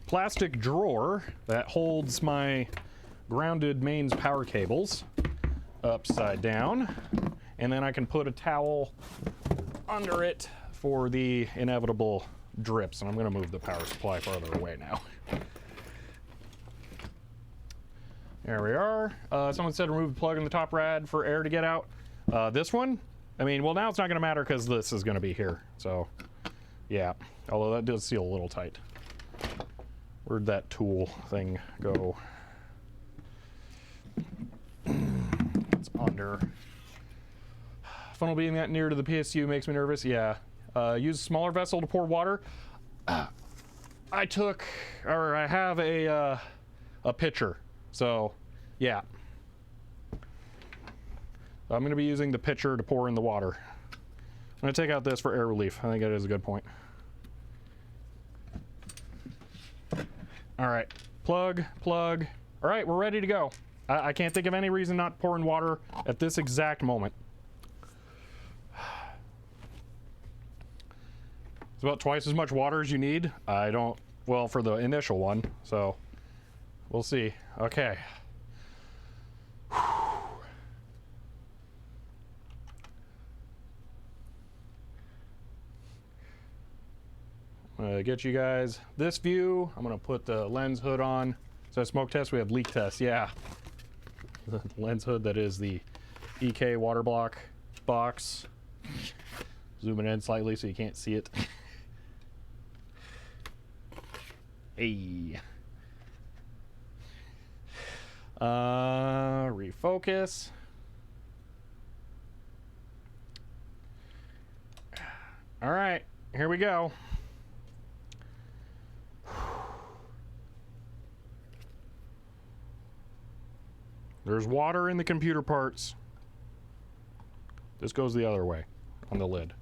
S1: Plastic drawer that holds my grounded mains power cables upside down, and then I can put a towel under it for the inevitable drips. And I'm going to move the power supply farther away now. There we are. Someone said remove the plug in the top rad for air to get out. This one, I mean, well, now it's not going to matter because this is going to be here. So, yeah. Although that does seal a little tight. Where'd that tool thing go? It's under. Funnel being that near to the PSU makes me nervous. Yeah. Use a smaller vessel to pour water. I have a pitcher. So, yeah. I'm going to be using the pitcher to pour in the water. I'm going to take out this for air relief. I think that is a good point. All right. Plug. All right, we're ready to go. I can't think of any reason not to pour in water at this exact moment. It's about twice as much water as you need. Well, for the initial one, so we'll see. Okay. Get you guys this view. I'm gonna put the lens hood on. So smoke test, we have leak test. Yeah. The lens hood that is the EK water block box. Zoom it in slightly so you can't see it. Hey. Refocus. All right, here we go. There's water in the computer parts. This goes the other way on the lid.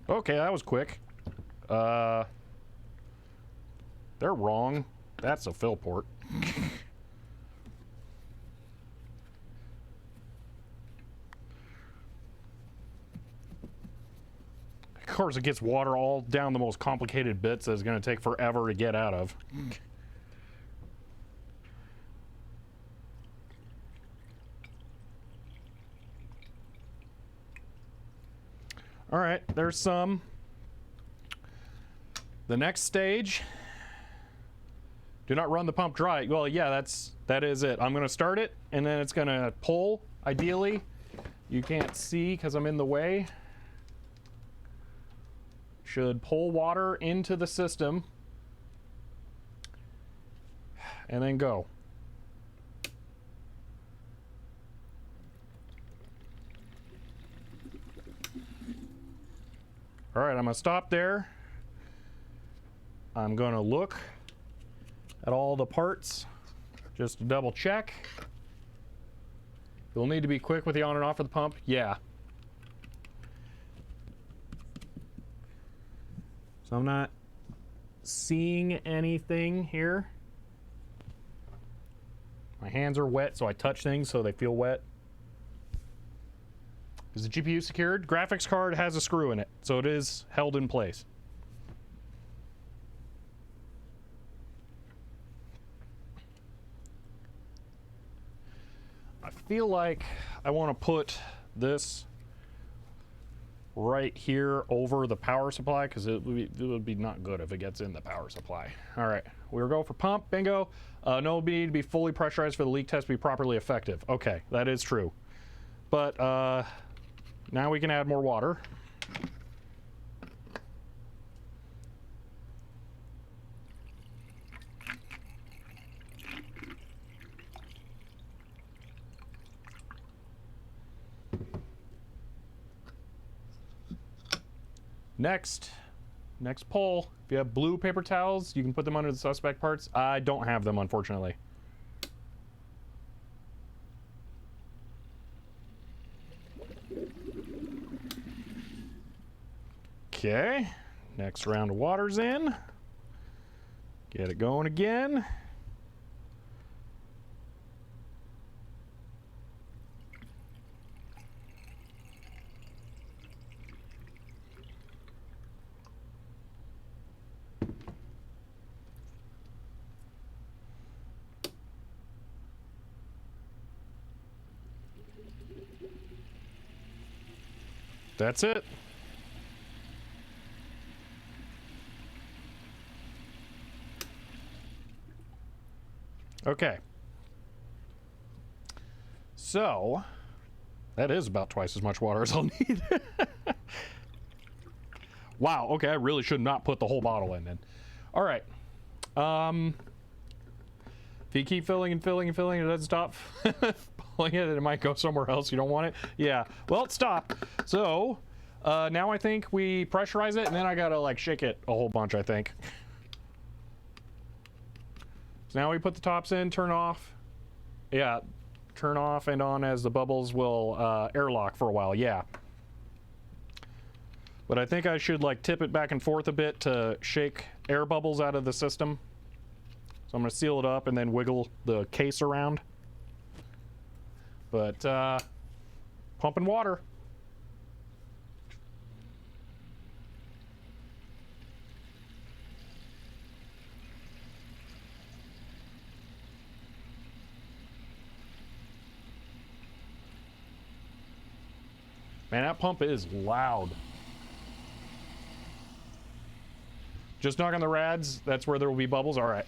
S1: Okay, that was quick. They're wrong. That's a fill port. Of course, it gets water all down the most complicated bits that it's going to take forever to get out of. All right, there's some. The next stage, do not run the pump dry. Well, yeah, that is it. I'm going to start it, and then it's going to pull, ideally. You can't see because I'm in the way. Should pull water into the system, and then go. All right, I'm gonna stop there. I'm gonna look at all the parts just to double check. You'll need to be quick with the on and off of the pump. Yeah. So I'm not seeing anything here. My hands are wet, so I touch things so they feel wet. Is the GPU secured? Graphics card has a screw in it, so it is held in place. I feel like I want to put this right here over the power supply because it would be not good if it gets in the power supply. All right, we'll go for pump. Bingo. No need to be fully pressurized for the leak test to be properly effective. Okay, that is true. But now we can add more water. Next poll. If you have blue paper towels, you can put them under the suspect parts. I don't have them, unfortunately. Okay. Next round of water's in. Get it going again. That's it. Okay. So, that is about twice as much water as I'll need. Wow, okay, I really should not put the whole bottle in then. All right. If you keep filling and filling and filling, it doesn't stop pulling it, it might go somewhere else. You don't want it? Yeah. Well, it stopped. So, now I think we pressurize it, and then I gotta, like, shake it a whole bunch, I think. So now we put the tops in, turn off. Yeah, turn off and on as the bubbles will airlock for a while, yeah. But I think I should, like, tip it back and forth a bit to shake air bubbles out of the system. So I'm going to seal it up and then wiggle the case around. But, pumping water. Man, that pump is loud. Just knock on the rads. That's where there will be bubbles. All right.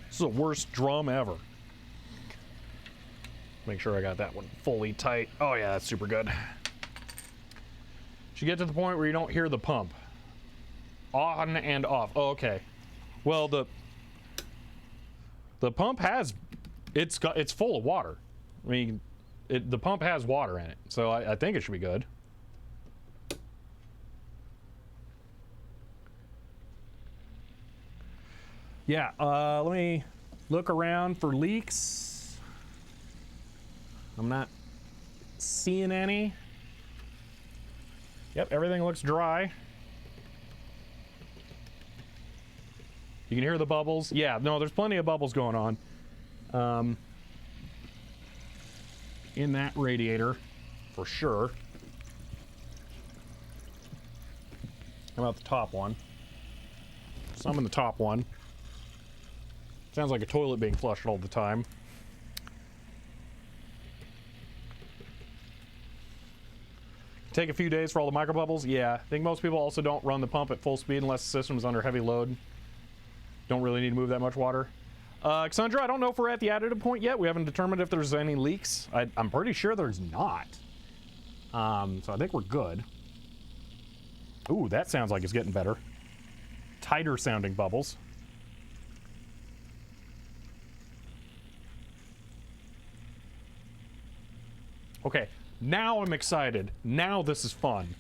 S1: This is the worst drum ever. Make sure I got that one fully tight. Oh yeah, that's super good. You get to the point where you don't hear the pump. On and off. Oh, okay. Well, the pump has, it's full of water. I mean, the pump has water in it, so I think it should be good. Yeah, let me look around for leaks. I'm not seeing any. Yep, everything looks dry. You can hear the bubbles. Yeah, no, there's plenty of bubbles going on. In that radiator, for sure. How about the top one? Some in the top one. Sounds like a toilet being flushed all the time. Take a few days for all the microbubbles. Yeah, I think most people also don't run the pump at full speed unless the system is under heavy load. Don't really need to move that much water. Cassandra, I don't know if we're at the additive point yet. We haven't determined if there's any leaks. I'm pretty sure there's not. So I think we're good. Ooh, that sounds like it's getting better. tighter sounding bubbles. Okay, now I'm excited. Now this is fun.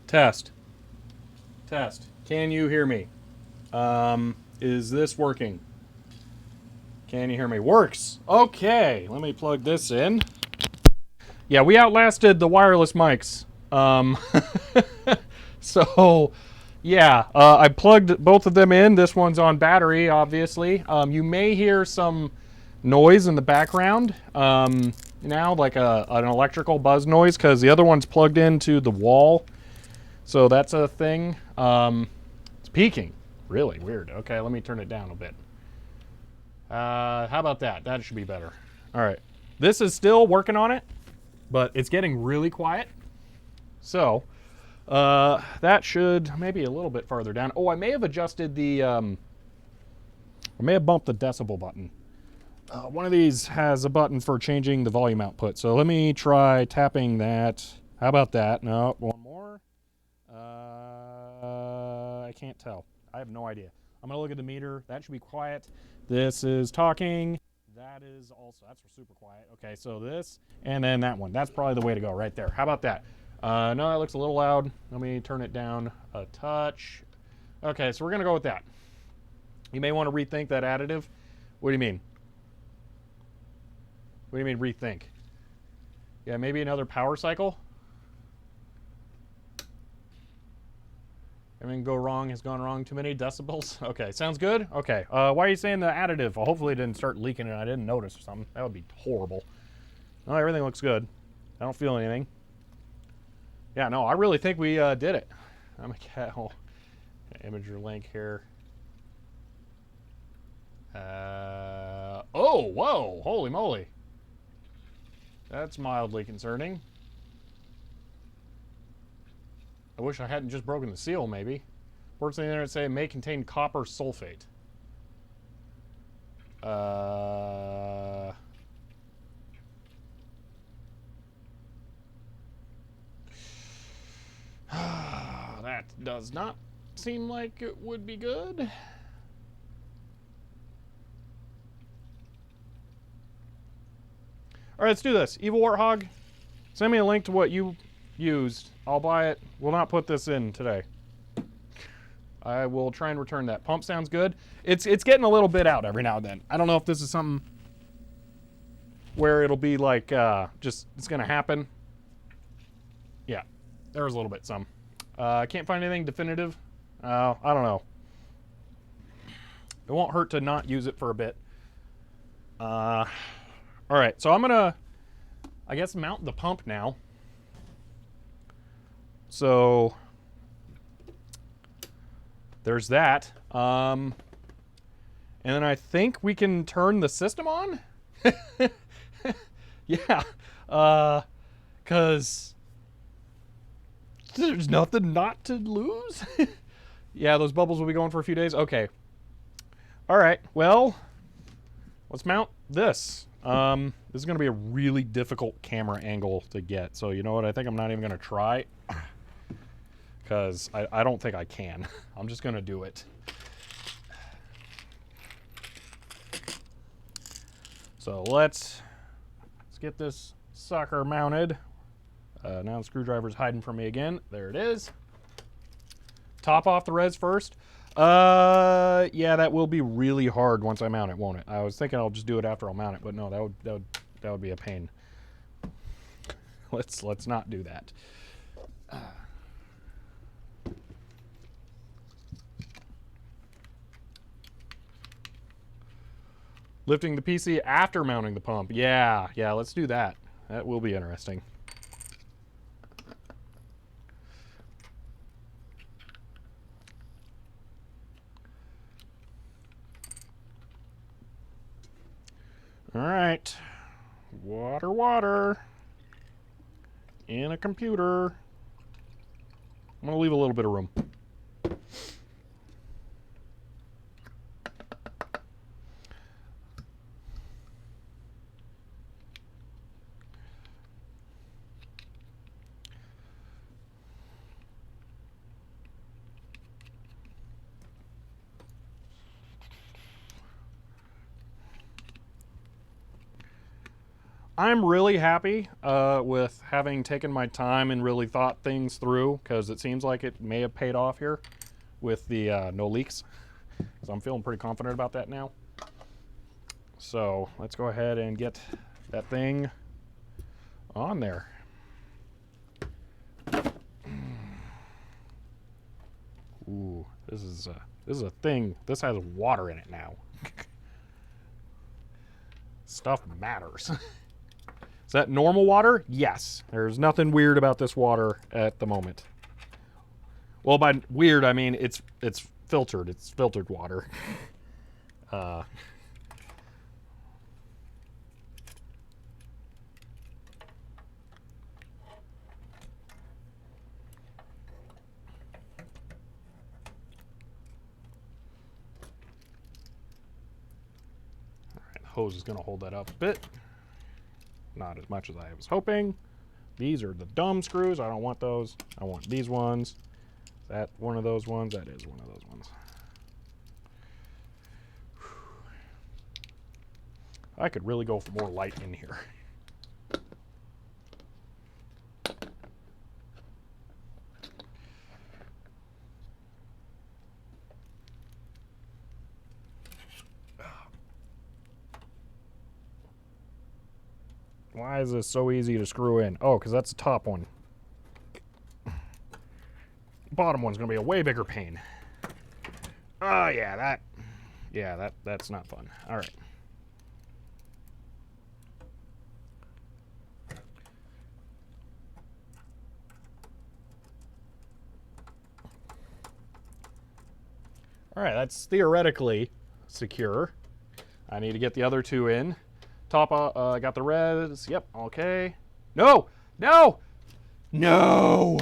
S1: Test. Test. Can you hear me? Is this working? Can you hear me? Works. Okay, let me plug this in. Yeah, we outlasted the wireless mics. So, yeah, I plugged both of them in. This one's on battery, obviously. You may hear some noise in the background now, like an electrical buzz noise, because the other one's plugged into the wall. So that's a thing. It's peaking. Really weird. Okay, let me turn it down a bit. How about that? That should be better. All right. This is still working on it, but it's getting really quiet. So that should maybe a little bit farther down. Oh, I may have adjusted the, I may have bumped the decibel button. One of these has a button for changing the volume output. So let me try tapping that. How about that? No, one more. I can't tell. I have no idea. I'm gonna look at the meter. That should be quiet. This is talking. That is also, that's super quiet. Okay, so this, and then that one. That's probably the way to go right there. How about that? No, that looks a little loud. Let me turn it down a touch. Okay, so we're gonna go with that. You may want to rethink that additive. What do you mean? What do you mean rethink? Yeah, maybe another power cycle. Everything go wrong has gone wrong. Too many decibels. Okay, sounds good. Okay, why are you saying the additive? Well, hopefully it didn't start leaking and I didn't notice or something. That would be horrible. No, everything looks good. I don't feel anything. Yeah, no, I really think we did it. I'm a cat. Oh, imager link here. Oh, whoa, holy moly. That's mildly concerning. I wish I hadn't just broken the seal, maybe. Words on the internet say it may contain copper sulfate. That does not seem like it would be good. All right, let's do this. Evil Warthog, send me a link to what you used. I'll buy it. We'll not put this in today. I will try and return that. Pump sounds good. It's getting a little bit out every now and then. I don't know if this is something where it'll be like just it's gonna happen. Yeah, there was a little bit some. I can't find anything definitive. I don't know. It won't hurt to not use it for a bit. All right, so I'm gonna, I guess, mount the pump now. So there's that. And then I think we can turn the system on. Yeah, because there's nothing not to lose. Yeah, those bubbles will be going for a few days. Okay. All right, well, let's mount this. This is going to be a really difficult camera angle to get. So you know what? I think I'm not even going to try. Because I don't think I can. I'm just going to do it. So let's get this sucker mounted. Now the screwdriver's hiding from me again. There it is. Top off the res first. Yeah, that will be really hard once I mount it, won't it? I was thinking I'll just do it after I'll mount it, but no, that would be a pain. Let's not do that. Lifting the PC after mounting the pump. Yeah, let's do that. That will be interesting. All right, water in a computer. I'm gonna leave a little bit of room. I'm really happy with having taken my time and really thought things through, because it seems like it may have paid off here with the no leaks. So I'm feeling pretty confident about that now. So let's go ahead and get that thing on there. Ooh, this is a thing. This has water in it now. Stuff matters. Is that normal water? Yes. There's nothing weird about this water at the moment. Well, by weird, I mean it's filtered. It's filtered water. All right, the hose is going to hold that up a bit. Not as much as I was hoping. These are the dumb screws. I don't want those. I want these ones. Is that one of those ones? That is one of those ones. I could really go for more light in here. Why is this so easy to screw in? Oh, because that's the top one. Bottom one's gonna be a way bigger pain. Oh yeah, that's not fun. All right. All right, that's theoretically secure. I need to get the other two in. Top, got the reds. Yep, okay. No, no, no.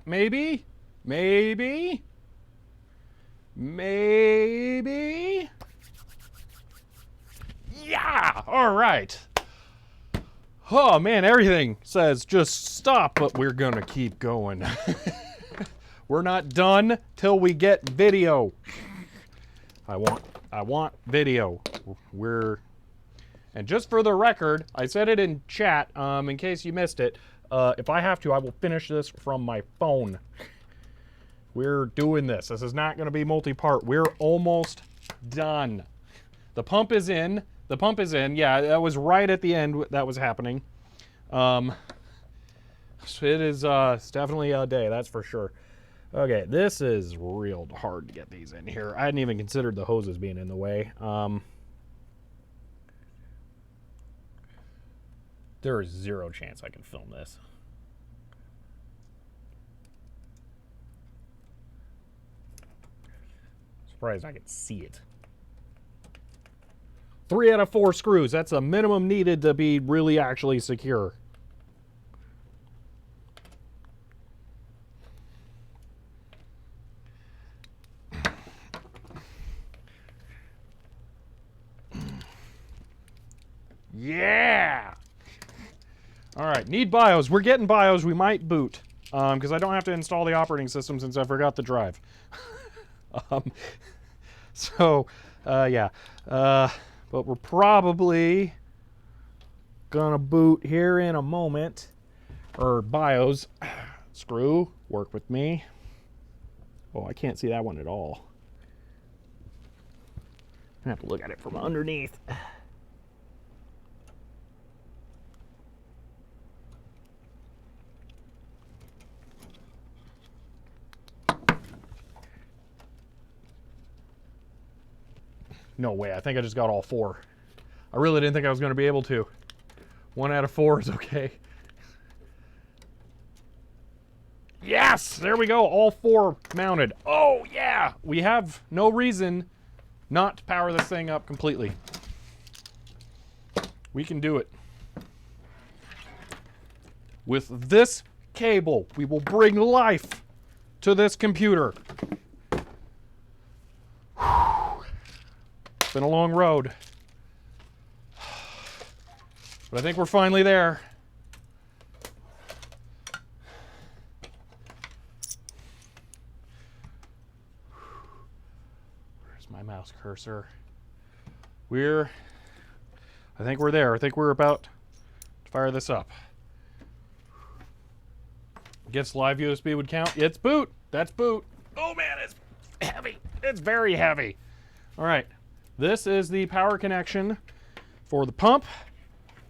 S1: Maybe. Maybe. Maybe. Yeah! All right. Oh, man, everything says just stop, but we're gonna keep going. We're not done till we get video. I want video. And just for the record, I said it in chat, in case you missed it. If I have to, I will finish this from my phone. We're doing this. This is not going to be multi-part. We're almost done. The pump is in. The pump is in. Yeah, that was right at the end that was happening. So it is it's definitely a day, that's for sure. Okay, this is real hard to get these in here. I hadn't even considered the hoses being in the way. There is zero chance I can film this. Surprised I can see it. 3 out of 4 screws. That's a minimum needed to be really actually secure. Yeah! All right, need BIOS. We're getting BIOS. We might boot because I don't have to install the operating system since I forgot the drive. Yeah. But we're probably gonna boot here in a moment. Or BIOS. Screw, work with me. Oh, I can't see that one at all. I have to look at it from underneath. No way, I think I just got all 4. I really didn't think I was going to be able to. 1 out of 4 is okay. Yes! There we go, all 4 mounted. Oh, yeah! We have no reason not to power this thing up completely. We can do it. With this cable, we will bring life to this computer. It's been a long road. But I think we're finally there. Where's my mouse cursor? I think we're there. I think we're about to fire this up. Guess live USB would count. It's boot. That's boot. Oh man, it's heavy. It's very heavy. All right. This is the power connection for the pump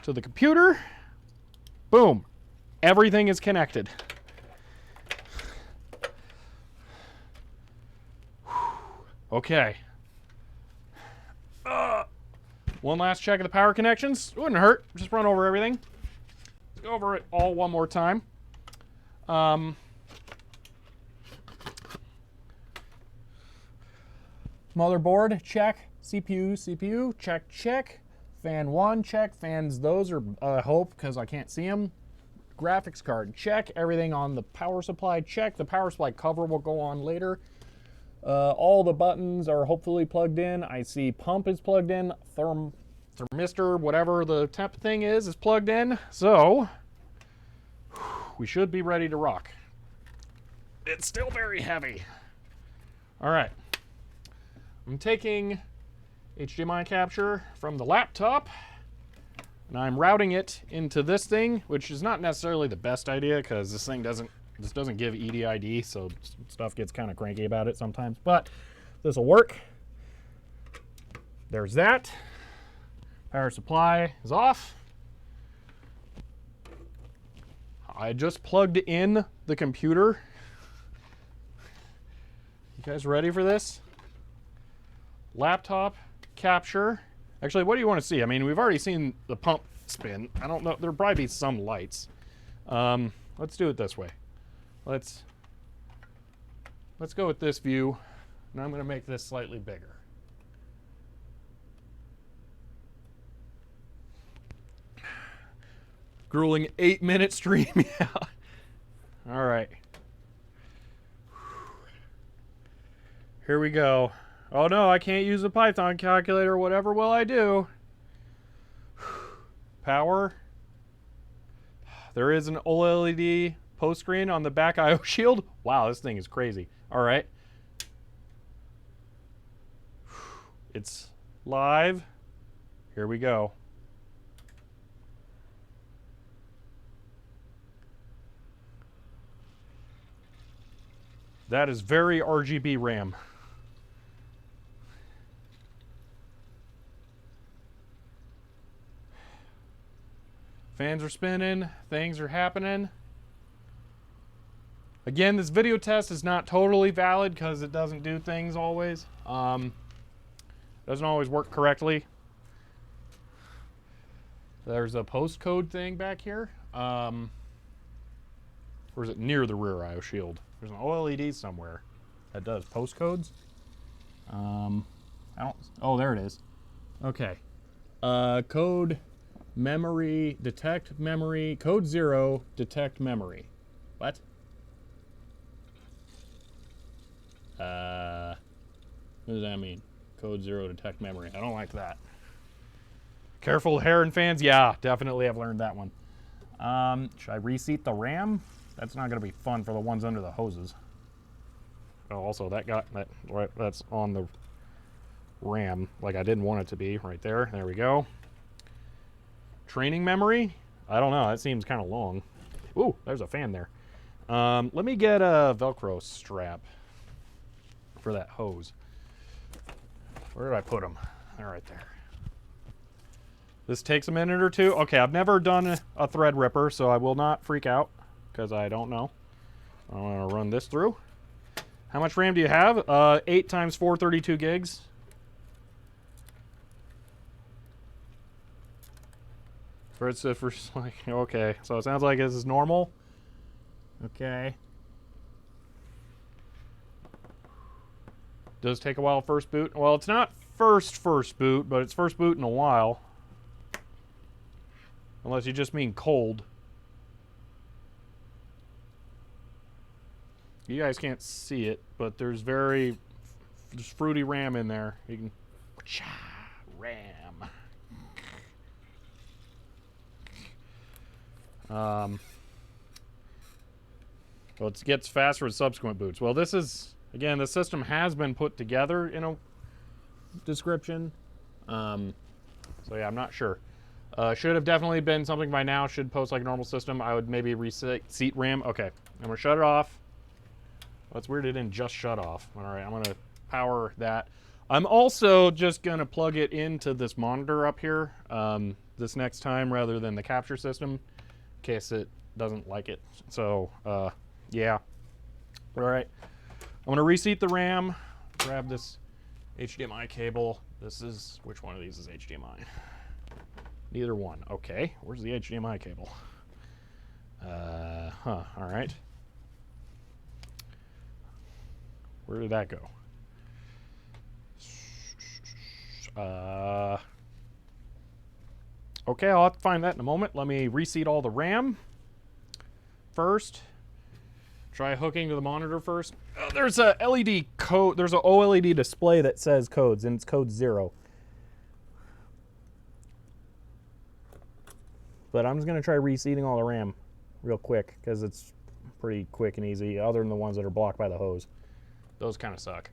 S1: to the computer. Boom. Everything is connected. Okay. One last check of the power connections. It wouldn't hurt. Just run over everything. Let's go over it all one more time. Motherboard, check. CPU, check. Fan 1, check. Fans, those are, I hope, because I can't see them. Graphics card, check. Everything on the power supply, check. The power supply cover will go on later. All the buttons are hopefully plugged in. I see pump is plugged in. Thermistor, whatever the temp thing is plugged in. So, we should be ready to rock. It's still very heavy. All right. I'm taking HDMI capture from the laptop and I'm routing it into this thing, which is not necessarily the best idea because this thing doesn't give EDID, so stuff gets kind of cranky about it sometimes, but this will work. There's that. Power supply is off. I just plugged in the computer. You guys ready for this? Laptop capture. Actually, what do you want to see? I mean, we've already seen the pump spin. I don't know. There'll probably be some lights. Let's do it this way. Let's go with this view, and I'm going to make this slightly bigger. Grueling 8-minute stream. Yeah. All right. Here we go. Oh no, I can't use the Python calculator. Whatever will I do? Power. There is an OLED post screen on the back IO shield. Wow, this thing is crazy. All right. It's live. Here we go. That is very RGB RAM. Fans are spinning, things are happening. Again, this video test is not totally valid because it doesn't do things always. Doesn't always work correctly. There's a postcode thing back here. Or is it near the rear IO shield? There's an OLED somewhere that does postcodes. I don't. Oh, there it is. Okay. Code memory detect memory code 0 detect memory. What? What does that mean? Code 0 detect memory. I don't like that. Careful, Heron fans. Yeah, definitely I've learned that one. Should I reseat the RAM? That's not going to be fun for the ones under the hoses. Oh, also that's on the RAM like I didn't want it to be right there. There we go. Training memory? I don't know. That seems kind of long. Ooh, there's a fan there. Let me get a Velcro strap for that hose. Where did I put them? They're right there. This takes a minute or two. Okay, I've never done a Threadripper, so I will not freak out because I don't know. I'm going to run this through. How much RAM do you have? 8 times 432 gigs. For like, okay, so it sounds like this is normal. Okay. Does take a while first boot. Well, it's not first boot, but it's first boot in a while. Unless you just mean cold. You guys can't see it, but there's there's fruity RAM in there. You can RAM. Well, it gets faster with subsequent boots. Well, this is, again, the system has been put together in a description. So yeah, I'm not sure. Should have definitely been something by now. Should post like a normal system. I would maybe reset RAM. Okay, I'm gonna shut it off. Well, it's weird it didn't just shut off. All right, I'm gonna power that. I'm also just gonna plug it into this monitor up here this next time rather than the capture system in case it doesn't like it. So yeah. All right, I'm gonna reseat the RAM. Grab this HDMI cable. This is, which one of these is HDMI? Neither one. Okay, where's the HDMI cable? All right. Where did that go? Okay, I'll have to find that in a moment. Let me reseat all the RAM first. Try hooking to the monitor first. There's a LED code. There's an OLED display that says codes, and it's code 0. But I'm just going to try reseating all the RAM real quick because it's pretty quick and easy, other than the ones that are blocked by the hose. Those kind of suck.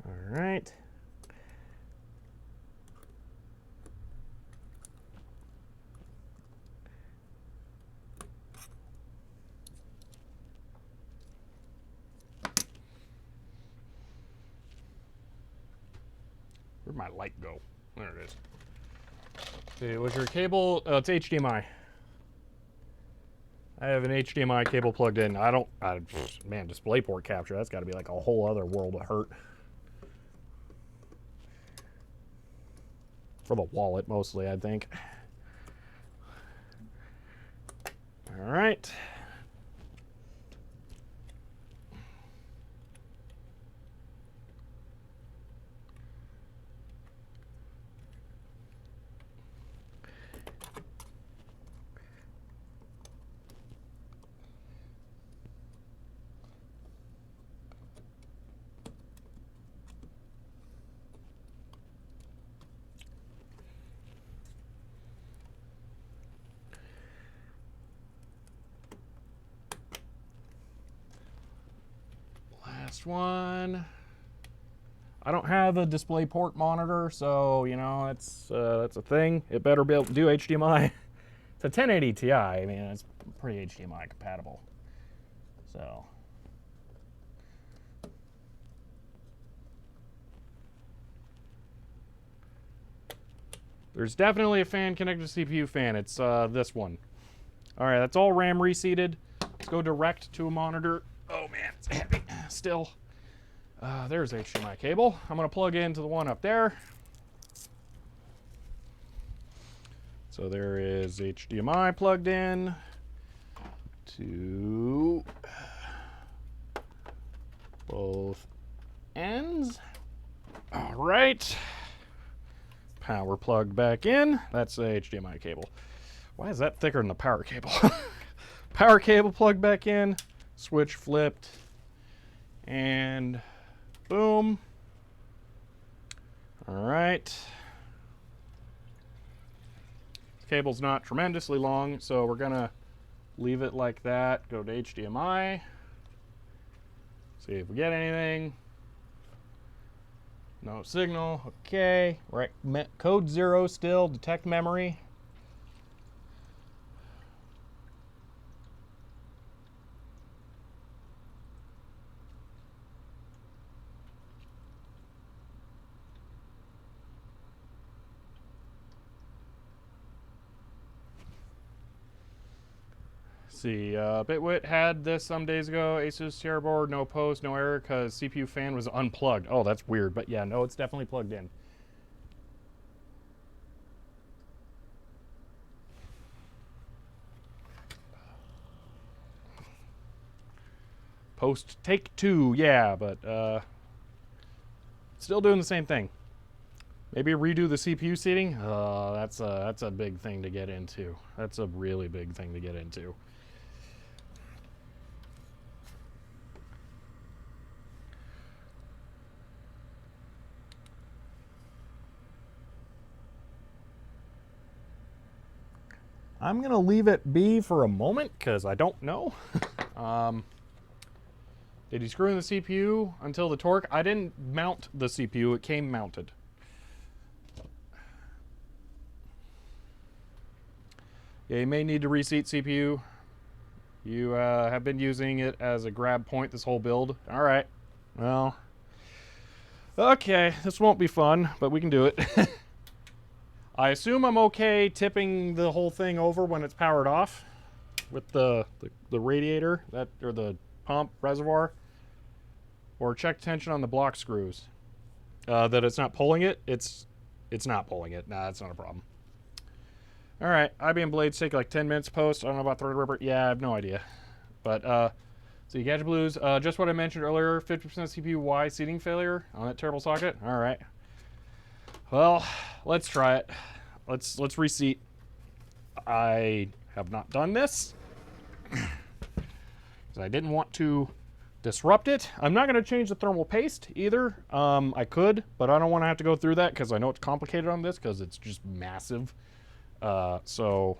S1: All right. Where'd my light go? There it is. Okay, was your cable? It's HDMI. I have an HDMI cable plugged in. Man, DisplayPort capture, that's got to be like a whole other world of hurt. For the wallet, mostly, I think. All right. next one. I don't have a display port monitor, so you know that's a thing. It better be able to do HDMI. It's a 1080 Ti. I mean, it's pretty HDMI compatible. So. There's definitely a fan connected to CPU fan. It's this one. All right, that's all RAM reseated. Let's go direct to a monitor. Oh man, it's heavy still. There's HDMI cable. I'm gonna plug into the one up there. So there is HDMI plugged in to both ends. All right. Power plugged back in. That's the HDMI cable. Why is that thicker than the power cable? Power cable plugged back in. Switch flipped. And boom. All right. This cable's not tremendously long, so we're gonna leave it like that. Go to HDMI. See if we get anything. No signal. Okay. Right. Code 0 still. Detect memory. See, Bitwit had this some days ago. Asus Sierra board, no post, no error, because CPU fan was unplugged. Oh, that's weird, but yeah, no, it's definitely plugged in. Post take 2, yeah, but still doing the same thing. Maybe redo the CPU seating. That's a big thing to get into. That's a really big thing to get into. I'm going to leave it be for a moment because I don't know. Did he screw in the CPU until the torque? I didn't mount the CPU. It came mounted. Yeah, you may need to reseat CPU. You have been using it as a grab point this whole build. All right. Well, okay. This won't be fun, but we can do it. I assume I'm okay tipping the whole thing over when it's powered off with the radiator or the pump reservoir, or check tension on the block screws. That it's not pulling it. It's not pulling it. Nah, that's not a problem. All right, IBM blades take like 10 minutes post. I don't know about Threadripper. Yeah, I have no idea. But so you Gadget Blues, just what I mentioned earlier, 50% CPU-Y seating failure on that terrible socket. All right. Well, let's try it. Let's reseat. I have not done this because I didn't want to disrupt it. I'm not going to change the thermal paste either. I could, but I don't want to have to go through that because I know it's complicated on this because it's just massive. So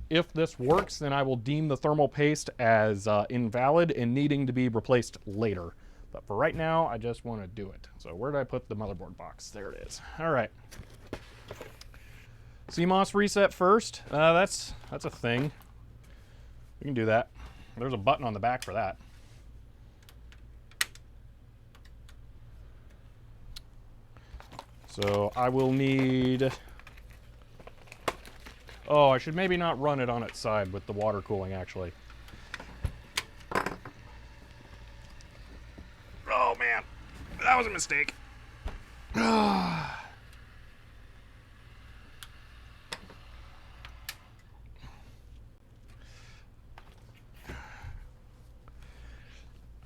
S1: if this works, then I will deem the thermal paste as invalid and needing to be replaced later. But for right now, I just want to do it. So where did I put the motherboard box? There it is. All right. CMOS reset first. That's a thing. We can do that. There's a button on the back for that. So I will need... Oh, I should maybe not run it on its side with the water cooling, actually. Oh, man. That was a mistake.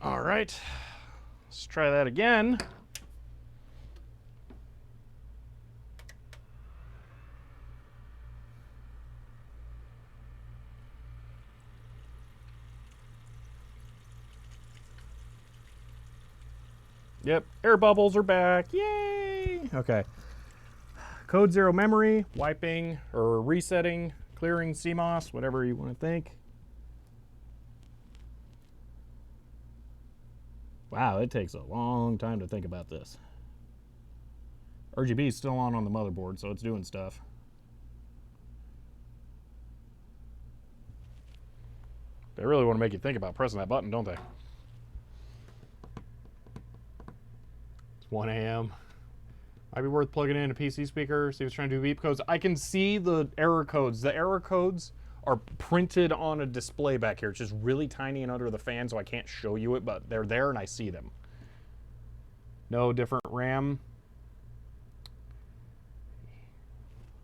S1: All right. Let's try that again. Yep, air bubbles are back. Yay! Okay. Code 0 memory, wiping or resetting, clearing CMOS, whatever you want to think. Wow, it takes a long time to think about this. RGB is still on the motherboard, so it's doing stuff. They really want to make you think about pressing that button, don't they? It's 1 a.m. Might be worth plugging in a PC speaker, see if it's trying to do beep codes. I can see the error codes. The error codes are printed on a display back here. It's just really tiny and under the fan, so I can't show you it, but they're there and I see them. No different RAM.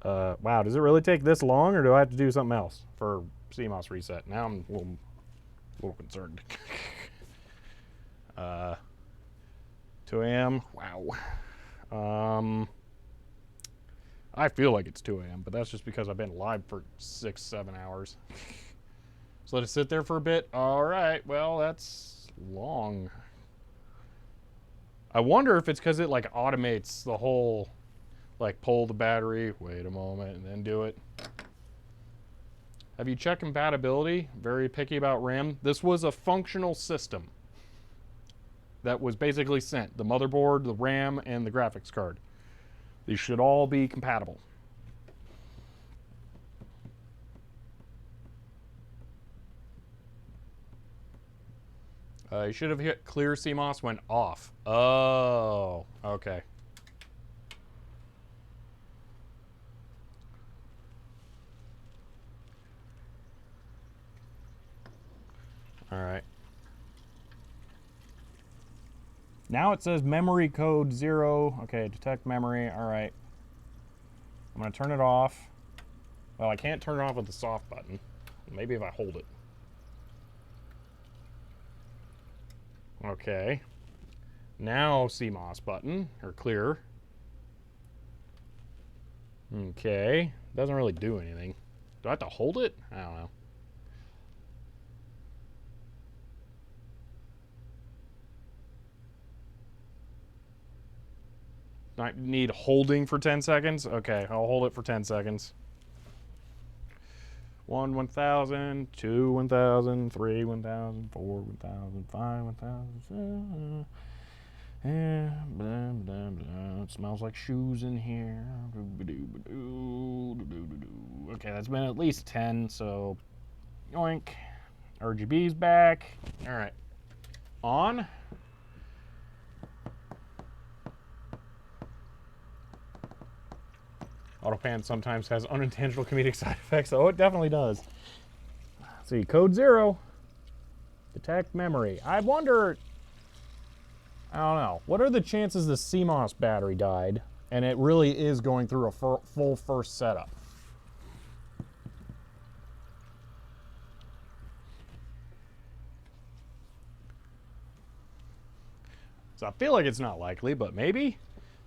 S1: Wow, does it really take this long, or do I have to do something else for CMOS reset? Now I'm a little concerned. 2 a.m. Wow. I feel like it's 2 a.m., but that's just because I've been live for 6-7 hours. So let it sit there for a bit. All right, well, that's long. I wonder if it's because it like automates the whole, like pull the battery, wait a moment, and then do it. Have you checked compatibility? Very picky about RAM. This was a functional system that was basically sent. The motherboard, the RAM, and the graphics card. These should all be compatible. You should have hit clear CMOS when off. Oh, okay. All right. Now it says memory code 0. Okay, detect memory. All right. I'm going to turn it off. Well, I can't turn it off with the soft button. Maybe if I hold it. Okay. Now CMOS button, or clear. Okay. Doesn't really do anything. Do I have to hold it? I don't know. I need holding for 10 seconds? Okay, I'll hold it for 10 seconds. 1, 1,000, 2, 1,000, 3, 1,000, 4, 1,000, 5, 1,000, and blah, blah, blah. It smells like shoes in here. Okay, that's been at least 10, so yoink. RGB's back. All right, on. Autopan sometimes has unintentional comedic side effects. Oh, it definitely does. Let's see, code 0. Detect memory. I wonder, I don't know. What are the chances the CMOS battery died and it really is going through a full first setup? So I feel like it's not likely, but maybe.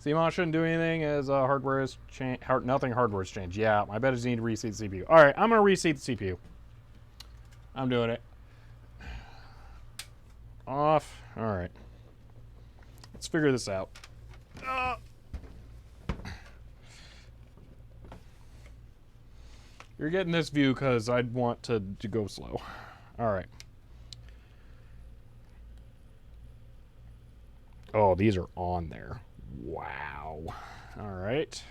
S1: CMOS shouldn't do anything as hardware has changed. Nothing hardware has changed. Yeah, I bet I just need to reseat the CPU. All right, I'm going to reseat the CPU. I'm doing it. Off. All right. Let's figure this out. You're getting this view because I'd want to go slow. All right. Oh, these are on there. Wow. All right.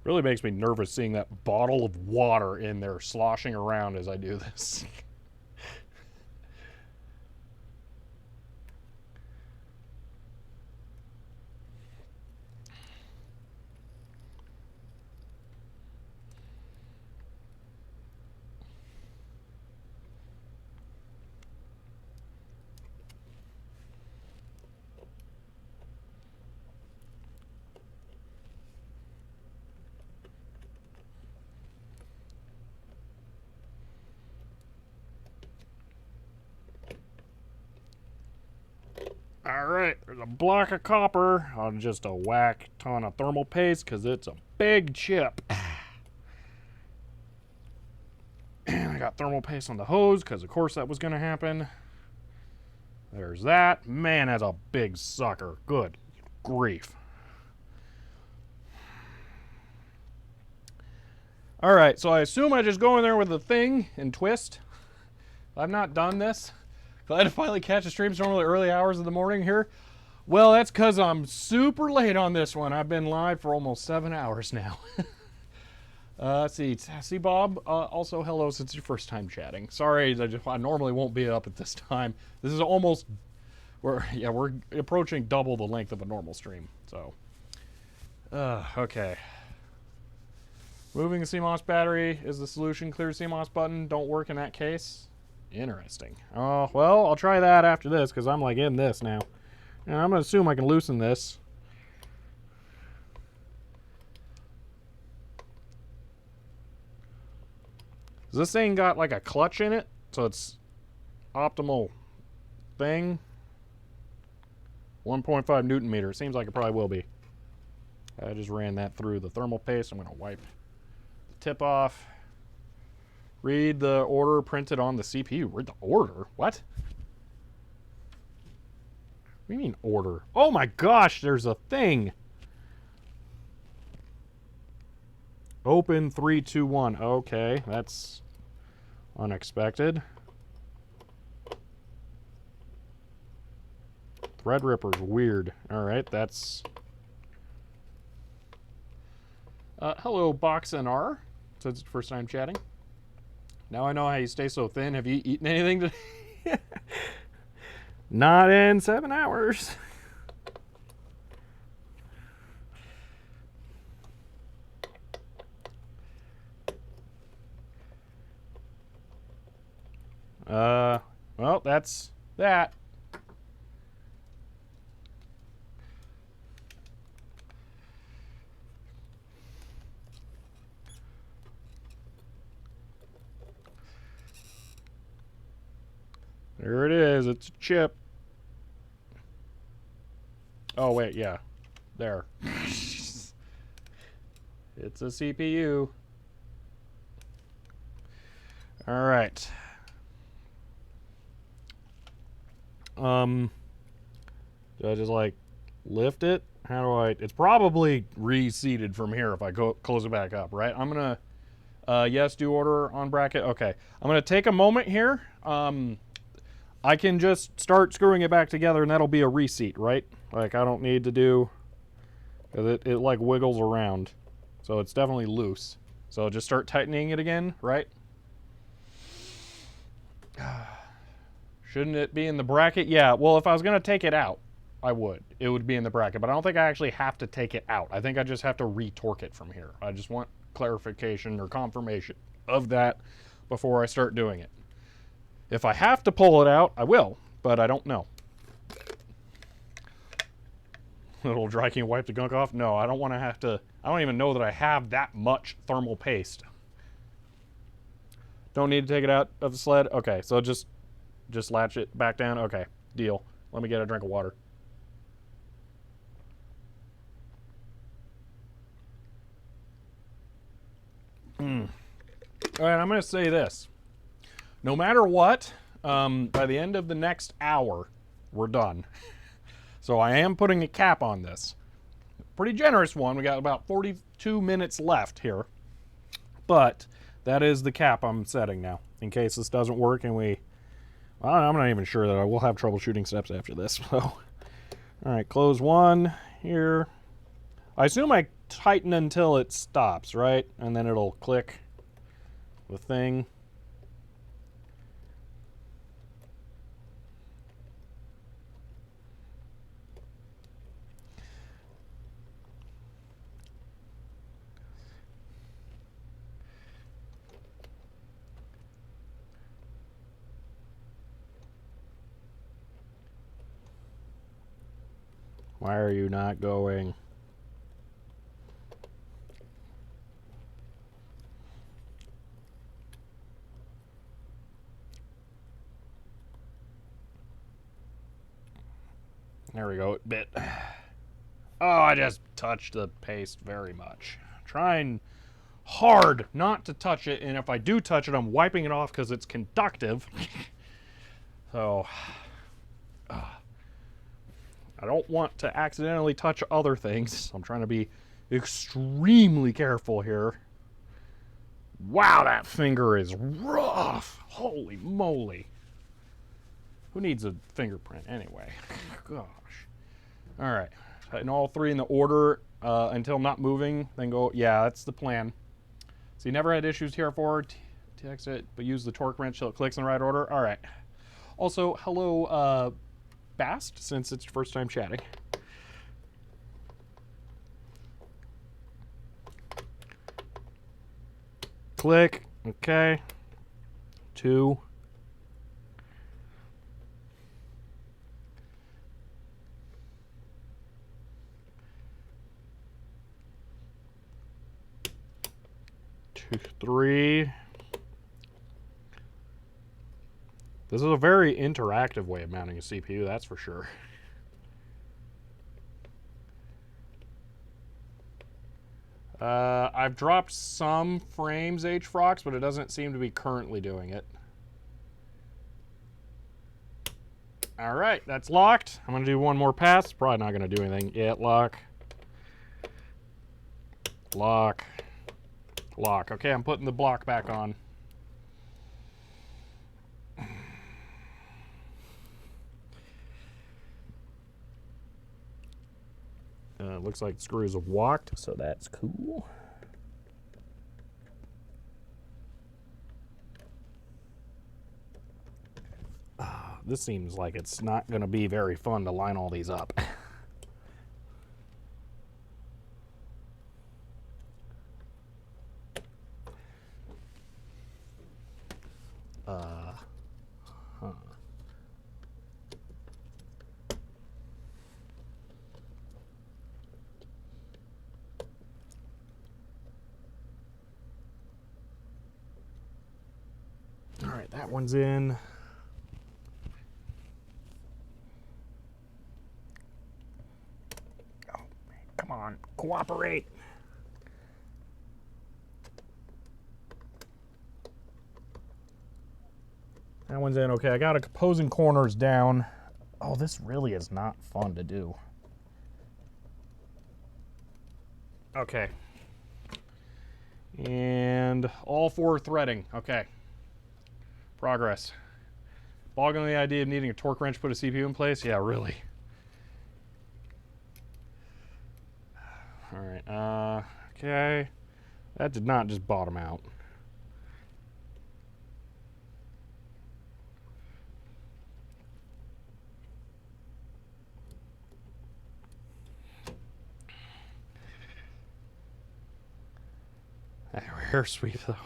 S1: Really makes me nervous seeing that bottle of water in there sloshing around as I do this. All right, there's a block of copper on just a whack ton of thermal paste because it's a big chip. got thermal paste on the hose, because of course that was going to happen. There's that. Man, that's a big sucker. Good grief. Alright, so I assume I just go in there with the thing and twist. I've not done this. Glad to finally catch a stream. It's normally early hours of the morning here. Well, that's because I'm super late on this one. I've been live for almost 7 hours now. Let's see. See, Bob, also hello since your first time chatting. Sorry, I normally won't be up at this time. This is almost, we're approaching double the length of a normal stream. So, okay. Moving the CMOS battery is the solution. Clear CMOS button. Don't work in that case. Interesting. Oh, well, I'll try that after this because I'm like in this now. And I'm going to assume I can loosen this. This thing got like a clutch in it, so it's optimal thing. 1.5 Newton meter. Seems like it probably will be. I just ran that through the thermal paste. I'm going to wipe the tip off. Read the order printed on the CPU. Read the order? What? What do you mean order? Oh my gosh, there's a thing. Open 3, 2, 1. Okay, that's unexpected. Threadripper's weird. Alright, that's... hello, Box and R. So it's the first time chatting. Now I know how you stay so thin. Have you eaten anything today? Not in 7 hours. Well, that's that. There it is. It's a chip. Oh, wait, yeah. There. It's a CPU. All right. Do I just like lift it? How do I? It's probably reseated from here if I go close it back up, right? I'm gonna, yes, do order on bracket. Okay, I'm gonna take a moment here. I can just start screwing it back together and that'll be a reseat, right? Like I don't need to do, cause it like wiggles around. So it's definitely loose. So just start tightening it again, right? Shouldn't it be in the bracket? Yeah, well, if I was going to take it out, I would. It would be in the bracket, but I don't think I actually have to take it out. I think I just have to retorque it from here. I just want clarification or confirmation of that before I start doing it. If I have to pull it out, I will, but I don't know. Little dry can wipe the gunk off? No, I don't want to have to. I don't even know that I have that much thermal paste. Don't need to take it out of the sled? Okay, so just latch it back down? Okay, deal. Let me get a drink of water. All right, I'm going to say this. No matter what, by the end of the next hour, we're done. So I am putting a cap on this. Pretty generous one. We got about 42 minutes left here. But that is the cap I'm setting now, in case this doesn't work and we... Well, I'm not even sure that I will have troubleshooting steps after this. So, all right, close one here. I assume I tighten until it stops, right? And then it'll click the thing. Why are you not going? There we go, it bit. Oh, I just touched the paste very much. Try and hard not to touch it, and if I do touch it, I'm wiping it off because it's conductive. So, I don't want to accidentally touch other things. I'm trying to be extremely careful here. Wow, that finger is rough. Holy moly. Who needs a fingerprint anyway? Gosh. All right. And all three in the order until not moving, then go. Yeah, that's the plan. So you never had issues here before. Text it, but use the torque wrench till it clicks in the right order. All right. Also, hello, Bast, since it's your first time chatting. Click. Okay. 2. Two, 3. This is a very interactive way of mounting a CPU, that's for sure. I've dropped some frames, HFrox, but it doesn't seem to be currently doing it. All right, that's locked. I'm gonna do one more pass. Probably not gonna do anything yet. Lock. Lock. Lock. Okay, I'm putting the block back on. Looks like the screws have walked, so that's cool. This seems like it's not going to be very fun to line all these up. All right, that one's in. Oh, man, come on, cooperate. That one's in. Okay, I got opposing corners down. Oh, this really is not fun to do. Okay. And all 4 threading. Okay. Progress. Boggling on the idea of needing a torque wrench to put a CPU in place? Yeah, really. All right. Okay. That did not just bottom out. Hair sweep though.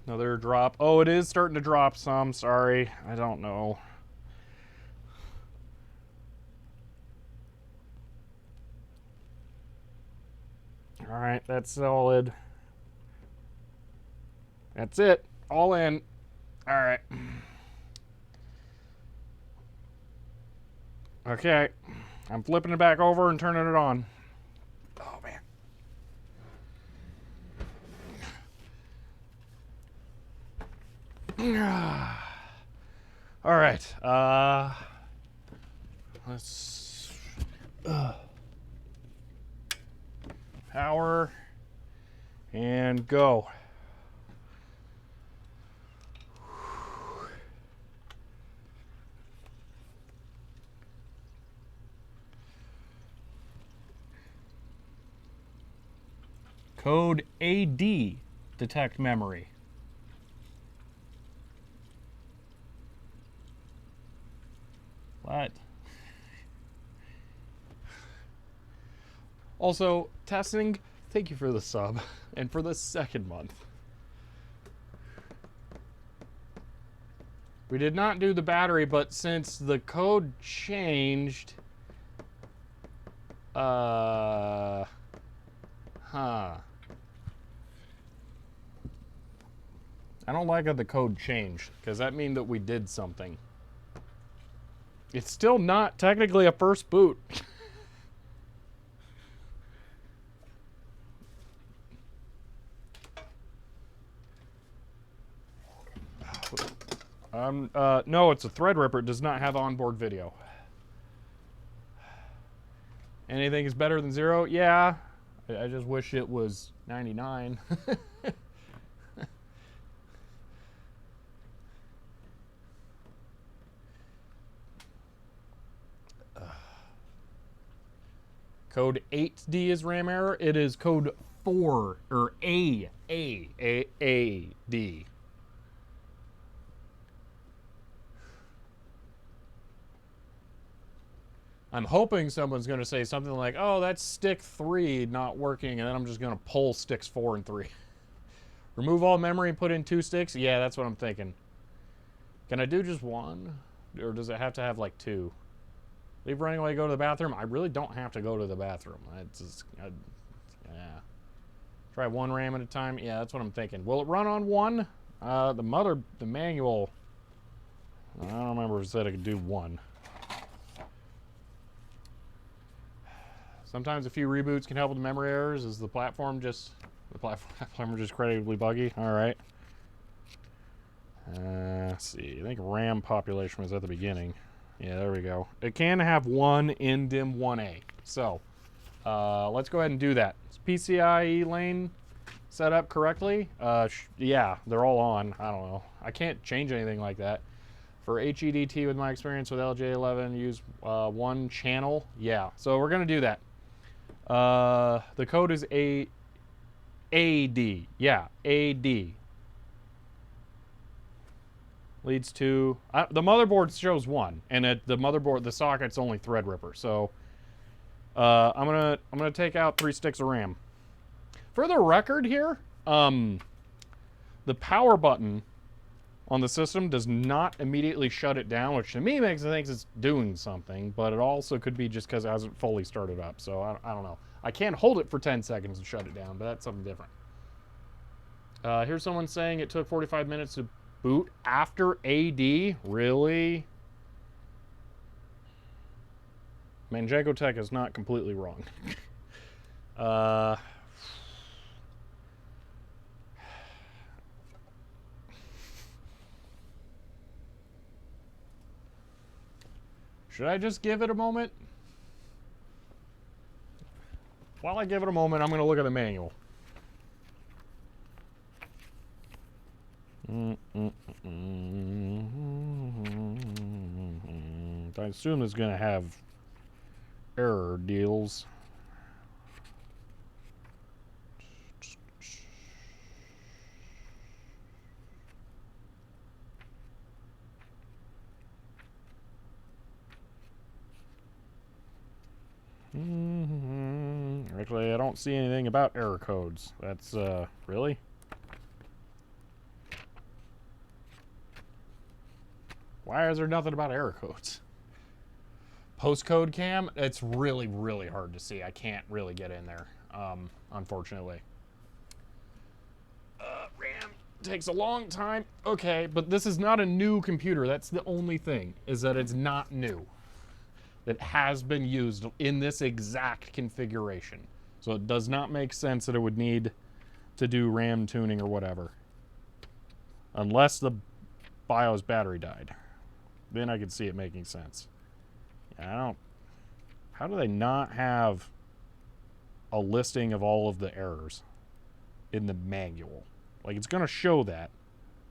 S1: Another drop. Oh, it is starting to drop some. Sorry. I don't know. All right, that's solid. That's it. All in. All right. Okay. I'm flipping it back over and turning it on. Oh, man. All right. Let's power and go. Code AD, detect memory. What? Also, testing, thank you for the sub and for the 2nd month. We did not do the battery, but since the code changed, I don't like how the code changed, because that means that we did something. It's still not technically a first boot. No, it's a Threadripper. It does not have onboard video. Anything is better than 0? Yeah. I just wish it was 99. Code 8D is RAM error. It is code 4 or A D. I'm hoping someone's going to say something like, "Oh, that's stick 3 not working," and then I'm just going to pull sticks 4 and 3. Remove all memory and put in 2 sticks? Yeah, that's what I'm thinking. Can I do just 1? Or does it have to have like 2? Leave running while you go to the bathroom? I really don't have to go to the bathroom. Yeah. Try 1 RAM at a time? Yeah, that's what I'm thinking. Will it run on 1? The manual, I don't remember if it said I could do 1. Sometimes a few reboots can help with memory errors. Is the platform just credibly buggy? All right. Let's see. I think RAM population was at the beginning. Yeah, there we go. It can have 1 in DIM 1A. So let's go ahead and do that. Is PCIe lane set up correctly? Yeah, they're all on. I don't know. I can't change anything like that. For HEDT, with my experience with LJ11, use 1 channel. Yeah, so we're going to do that. The code is AD. Yeah, AD. Leads to the motherboard shows 1, and the motherboard, the socket's only Threadripper. So I'm gonna take out 3 sticks of RAM. For the record here, the power button on the system does not immediately shut it down, which to me makes me think it's doing something, but it also could be just because it hasn't fully started up. So I don't know. I can't hold it for 10 seconds and shut it down, but that's something different. Here's someone saying it took 45 minutes to boot after AD? Really? Manjako Tech is not completely wrong. Should I just give it a moment? While I give it a moment, I'm going to look at the manual. I assume it's going to have error deals. Actually, I don't see anything about error codes. That's, really? Why is there nothing about error codes? Postcode cam, it's really, really hard to see. I can't really get in there, unfortunately. RAM takes a long time. Okay, but this is not a new computer. That's the only thing, is that it's not new. It has been used in this exact configuration. So it does not make sense that it would need to do RAM tuning or whatever. Unless the BIOS battery died. Then I could see it making sense. How do they not have a listing of all of the errors in the manual? Like, it's going to show that.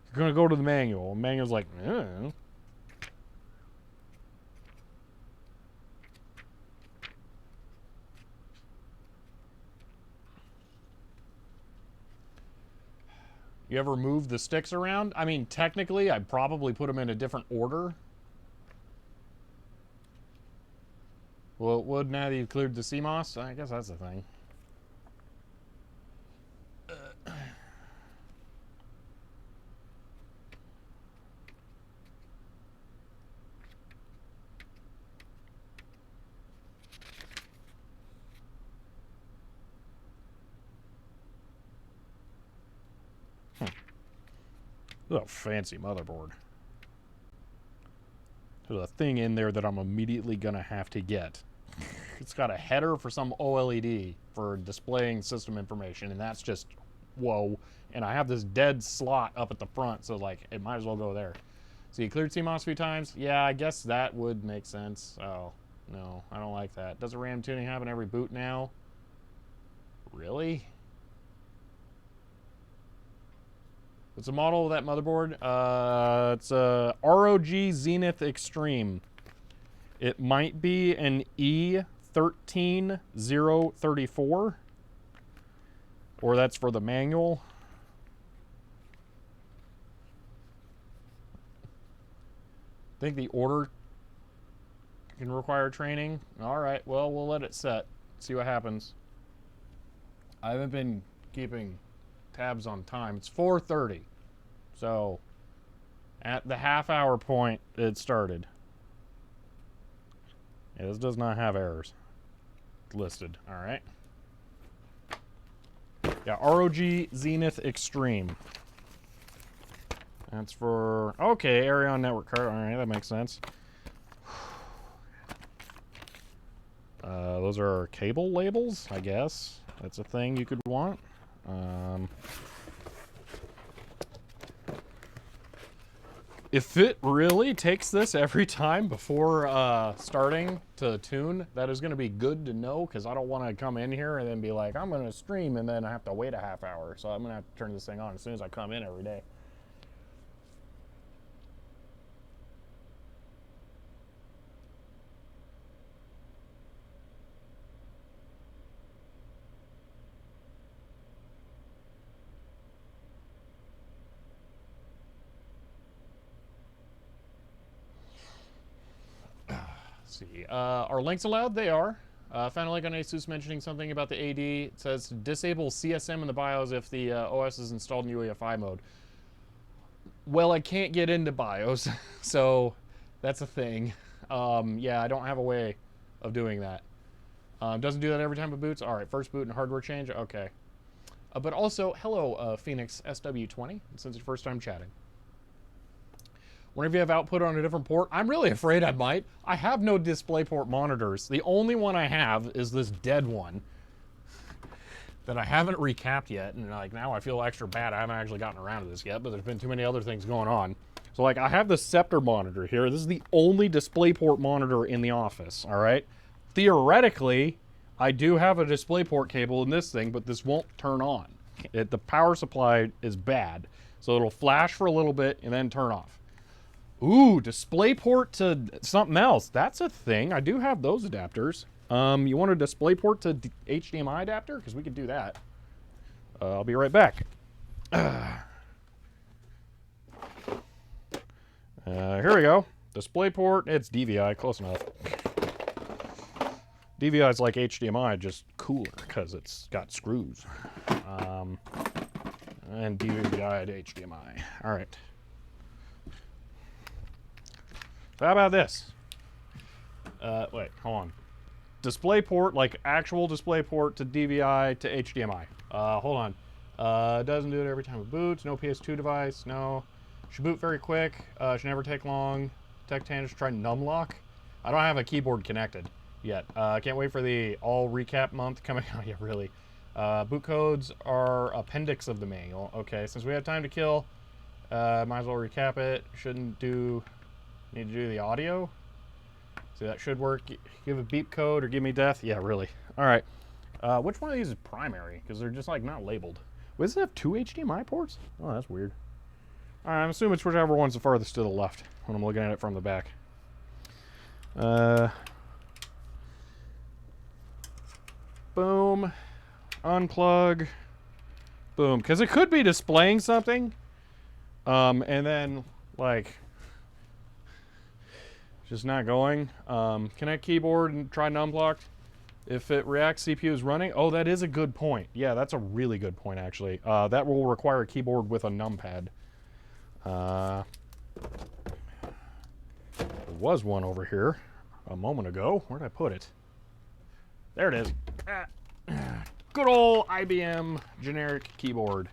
S1: You're going to go to the manual. The manual's like, eh. You ever move the sticks around? I mean, technically, I'd probably put them in a different order. Well, it would now that you've cleared the CMOS. I guess that's the thing. This is a fancy motherboard. There's a thing in there that I'm immediately gonna have to get. It's got a header for some OLED for displaying system information, and that's just, whoa. And I have this dead slot up at the front, so like, it might as well go there. So you cleared CMOS a few times? Yeah, I guess that would make sense. Oh, no, I don't like that. Does a RAM tuning happen every boot now? Really? What's the model of that motherboard? It's a ROG Zenith Extreme. It might be an E13034, or that's for the manual. I think the order can require training. All right, well, we'll let it set. See what happens. I haven't been keeping tabs on time. It's 4:30. So at the half-hour point, it started. Yeah, this does not have errors listed. All right. Yeah, ROG Zenith Extreme. That's for, okay, Arion network card. All right, that makes sense. Those are cable labels, I guess. That's a thing you could want. If it really takes this every time before starting to tune, that is going to be good to know, because I don't want to come in here and then be like, I'm going to stream, and then I have to wait a half hour. So I'm going to have to turn this thing on as soon as I come in every day. See, are links allowed? They are. Found a link on ASUS mentioning something about the AD. It says disable CSM in the BIOS if the OS is installed in UEFI mode. Well, I can't get into BIOS, so that's a thing. Yeah, I don't have a way of doing that. Doesn't do that every time it boots? All right, first boot and hardware change? Okay. But also, hello, Phoenix SW20, since it's your first time chatting. Whenever you have output on a different port, I'm really afraid I might. I have no DisplayPort monitors. The only one I have is this dead one that I haven't recapped yet, and like now I feel extra bad. I haven't actually gotten around to this yet, but there's been too many other things going on. So like I have the Scepter monitor here. This is the only DisplayPort monitor in the office, all right? Theoretically, I do have a DisplayPort cable in this thing, but this won't turn on. The power supply is bad, so it'll flash for a little bit and then turn off. Ooh, DisplayPort to something else. That's a thing. I do have those adapters. You want a DisplayPort to HDMI adapter? Because we could do that. I'll be right back. Here we go. DisplayPort. It's DVI. Close enough. DVI is like HDMI, just cooler because it's got screws. And DVI to HDMI. All right. So how about this? Wait, hold on. DisplayPort, like actual DisplayPort to DVI to HDMI. Hold on. Doesn't do it every time it boots. No PS2 device. No. Should boot very quick. Should never take long. Tech Tangent should try Numlock. I don't have a keyboard connected yet. Can't wait for the all recap month coming out. Yeah, really. Boot codes are appendix of the manual. Okay, since we have time to kill, might as well recap it. Shouldn't do... Need to do the audio. See, that should work. Give a beep code or give me death. Yeah, really. All right. Which one of these is primary? Because they're just like not labeled. Wait, does it have two HDMI ports? Oh, that's weird. All right, I'm assuming it's whichever one's the farthest to the left when I'm looking at it from the back. Boom. Unplug. Boom. Because it could be displaying something. And then, like... just not going. Connect keyboard and try Numblocked. If it reacts CPU is running. Oh, that is a good point. Yeah, that's a really good point, actually. That will require a keyboard with a numpad. There was one over here a moment ago. Where did I put it? There it is. Good old IBM generic keyboard.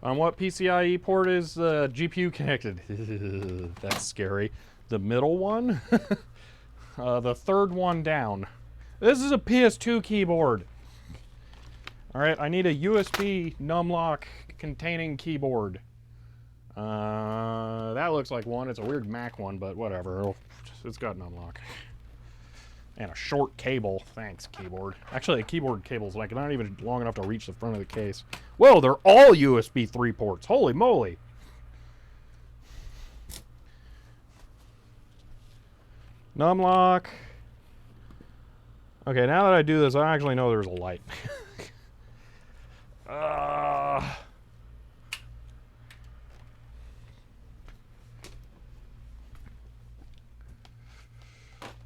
S1: On what PCIe port is the GPU connected? That's scary. The middle one? The third one down. This is a PS2 keyboard. Alright, I need a USB numlock containing keyboard. That looks like one. It's a weird Mac one, but whatever. It's got numlock. And a short cable. Thanks, keyboard. Actually, a keyboard cable's like not even long enough to reach the front of the case. Whoa, they're all USB 3 ports. Holy moly. Numlock. Okay, now that I do this, I actually know there's a light.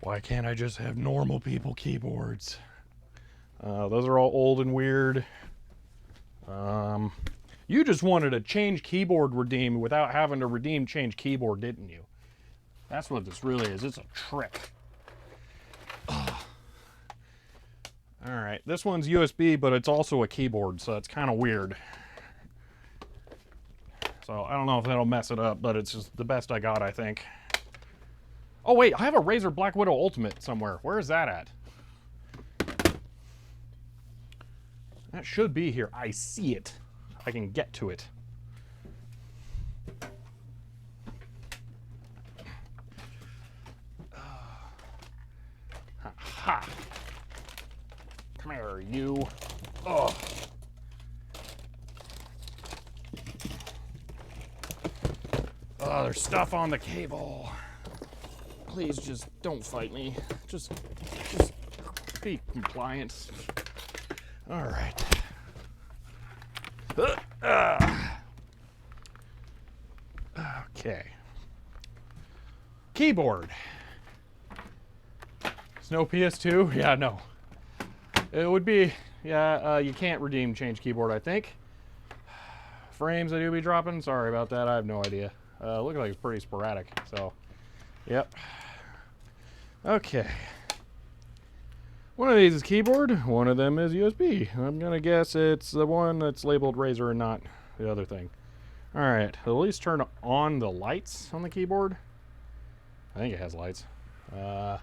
S1: Why can't I just have normal people keyboards? Those are all old and weird. You just wanted a change keyboard redeem without having to redeem change keyboard, didn't you? That's what this really is. It's a trick. Alright, this one's USB, but it's also a keyboard, so it's kind of weird. So I don't know if that'll mess it up, but it's just the best I got, I think. Oh wait, I have a Razer Black Widow Ultimate somewhere. Where is that at? That should be here. I see it. I can get to it. Ha! Come here, you. Ugh. Oh, there's stuff on the cable. Please just don't fight me. Just be compliant. All right. Okay. Keyboard. It's no PS2? Yeah, no. It would be, yeah, you can't redeem change keyboard, I think. Frames I do be dropping, sorry about that, I have no idea. Looks like it's pretty sporadic, so, yep. Okay. One of these is keyboard, one of them is USB. I'm gonna guess it's the one that's labeled Razer and not the other thing. Alright, at least turn on the lights on the keyboard. I think it has lights. I'll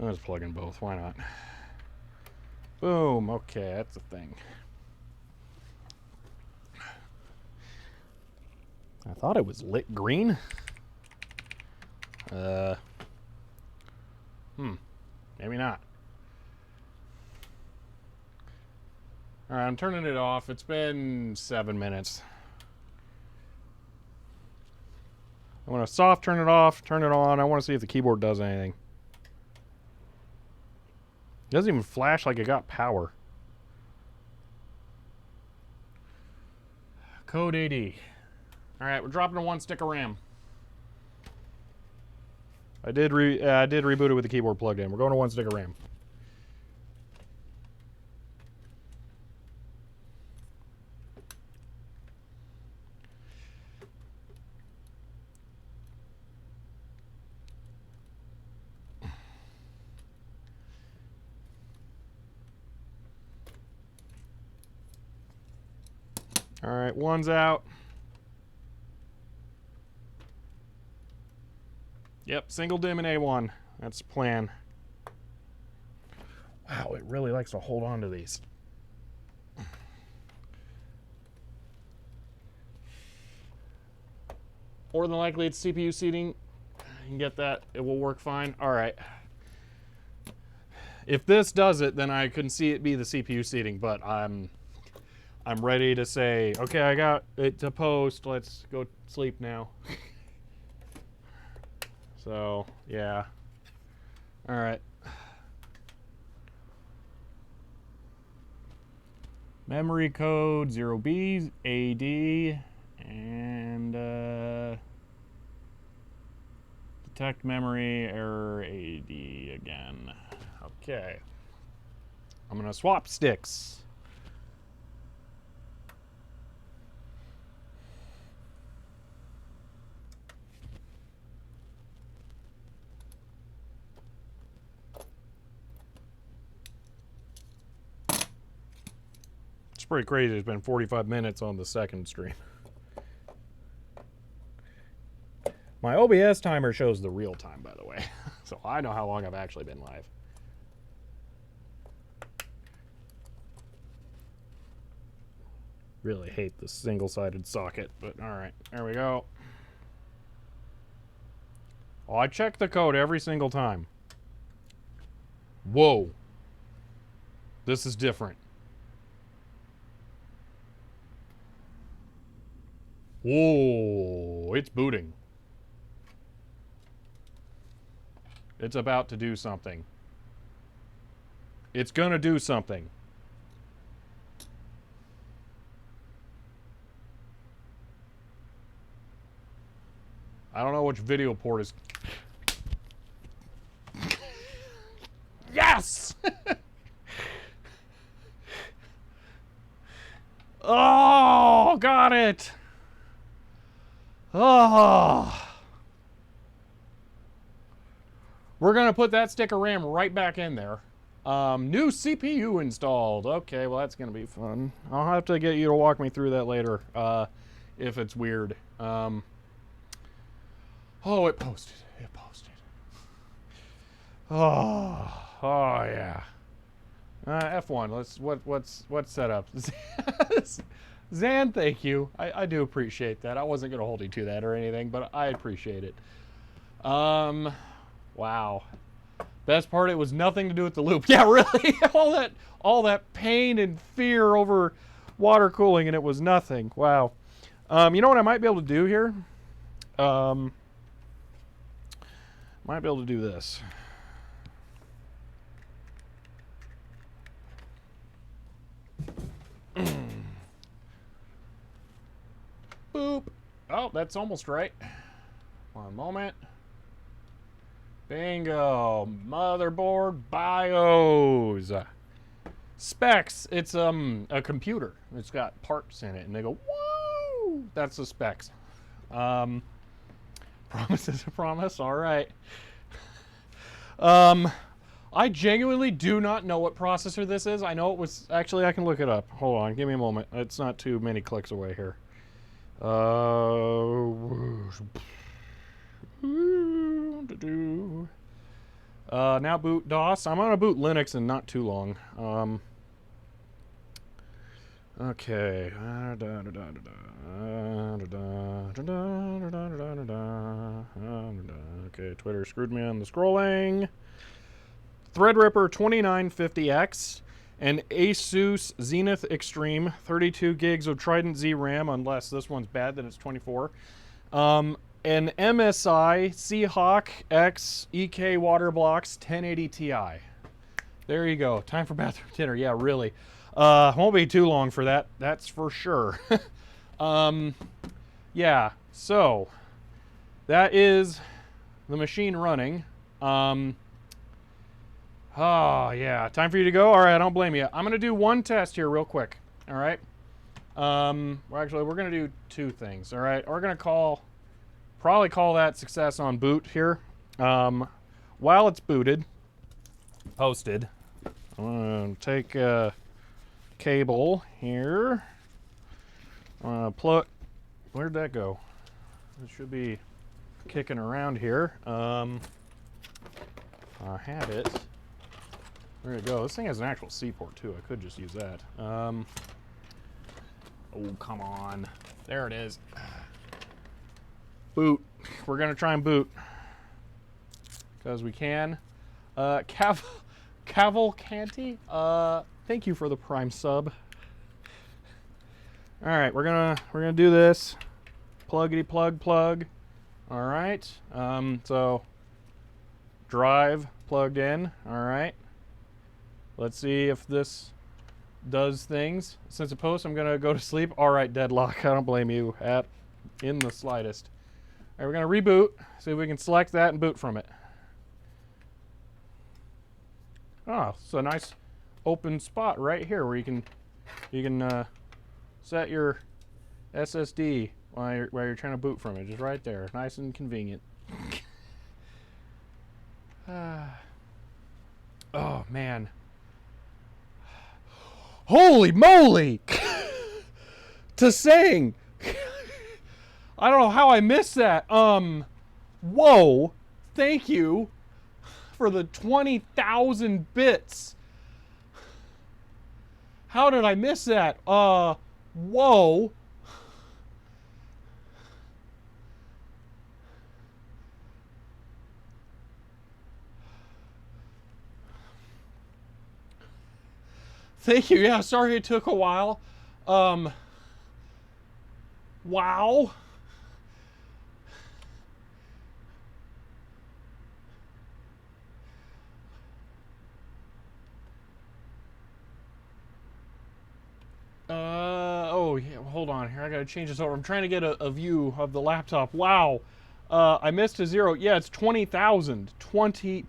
S1: just plug in both, why not? Boom, okay, that's the thing. I thought it was lit green. Maybe not. Alright, I'm turning it off. It's been 7 minutes. I want to soft turn it off, turn it on. I want to see if the keyboard does anything. It doesn't even flash like it got power. Code AD. Alright, we're dropping a 1 stick of RAM. I did reboot it with the keyboard plugged in. We're going to 1 stick of RAM. Alright, 1's out. Yep, single DIMM and A1. That's the plan. Wow, it really likes to hold on to these. More than likely it's CPU seating. You can get that. It will work fine. Alright. If this does it, then I can see it be the CPU seating, but I'm ready to say, okay, I got it to post. Let's go sleep now. So, yeah. All right. Memory code 0B, AD, and detect memory, error, AD again. Okay. I'm going to swap sticks. pretty crazy. It's been 45 minutes on the second stream. My OBS timer shows the real time, by the way. So I know how long I've actually been live. Really hate the single-sided socket, but alright, there we go. Oh, I check the code every single time. Whoa. This is different. Whoa, it's booting. It's about to do something. It's gonna do something. I don't know which video port is... Yes! Oh, got it! Oh. We're going to put that stick of RAM right back in there. New CPU installed. Okay, well, that's going to be fun. I'll have to get you to walk me through that later, if it's weird. Oh, it posted. It posted. Oh, yeah. F1. What's set up? Zan, thank you. I do appreciate that. I wasn't going to hold you to that or anything, but I appreciate it. Wow. Best part, it was nothing to do with the loop. Yeah, really. all that pain and fear over water cooling, and it was nothing. Wow. You know what I might be able to do here? Might be able to do this. Boop. Oh, that's almost right. One moment. Bingo. Motherboard BIOS. Specs. It's a computer. It's got parts in it, and they go, woo! That's the specs. Promise is a promise. All right. I genuinely do not know what processor this is. I know it was... Actually, I can look it up. Hold on. Give me a moment. It's not too many clicks away here. Now boot DOS. I'm on a boot Linux and not too long. Okay. Okay, Twitter screwed me on the scrolling. Threadripper 2950X. An Asus Zenith Extreme, 32 gigs of Trident Z RAM, unless this one's bad, then it's 24. An MSI Seahawk X EK Water Blocks 1080 Ti. There you go. Time for bathroom dinner. Yeah, really. Won't be too long for that. That's for sure. Yeah. So that is the machine running. Oh, yeah. Time for you to go? All right, I don't blame you. I'm going to do one test here real quick. All right? Well, actually, we're going to do two things. All right? We're going to probably call that success on boot here. While it's booted, posted, I'm going to take a cable here. Plug. Where'd that go? It should be kicking around here. I had it. There you go. This thing has an actual C port too. I could just use that. Oh, come on. There it is. Boot. We're going to try and boot. Because we can. Cavalcanti? Thank you for the Prime sub. Alright, we're gonna do this. Pluggity plug plug. Alright. So drive plugged in. Alright. Let's see if this does things. Since it posts, I'm gonna go to sleep. Alright, Deadlock. I don't blame you in the slightest. Alright, we're gonna reboot. See if we can select that and boot from it. Oh, it's a nice open spot right here where you can set your SSD while you're trying to boot from it. Just right there. Nice and convenient. Oh, man. Holy moly! To sing. I don't know how I missed that. Whoa. Thank you for the 20,000 bits. How did I miss that? Whoa. Thank you. Yeah, sorry it took a while. Wow. Oh, yeah, hold on here. I gotta change this over. I'm trying to get a view of the laptop. Wow. I missed a zero. Yeah, it's 20,000. 20,000.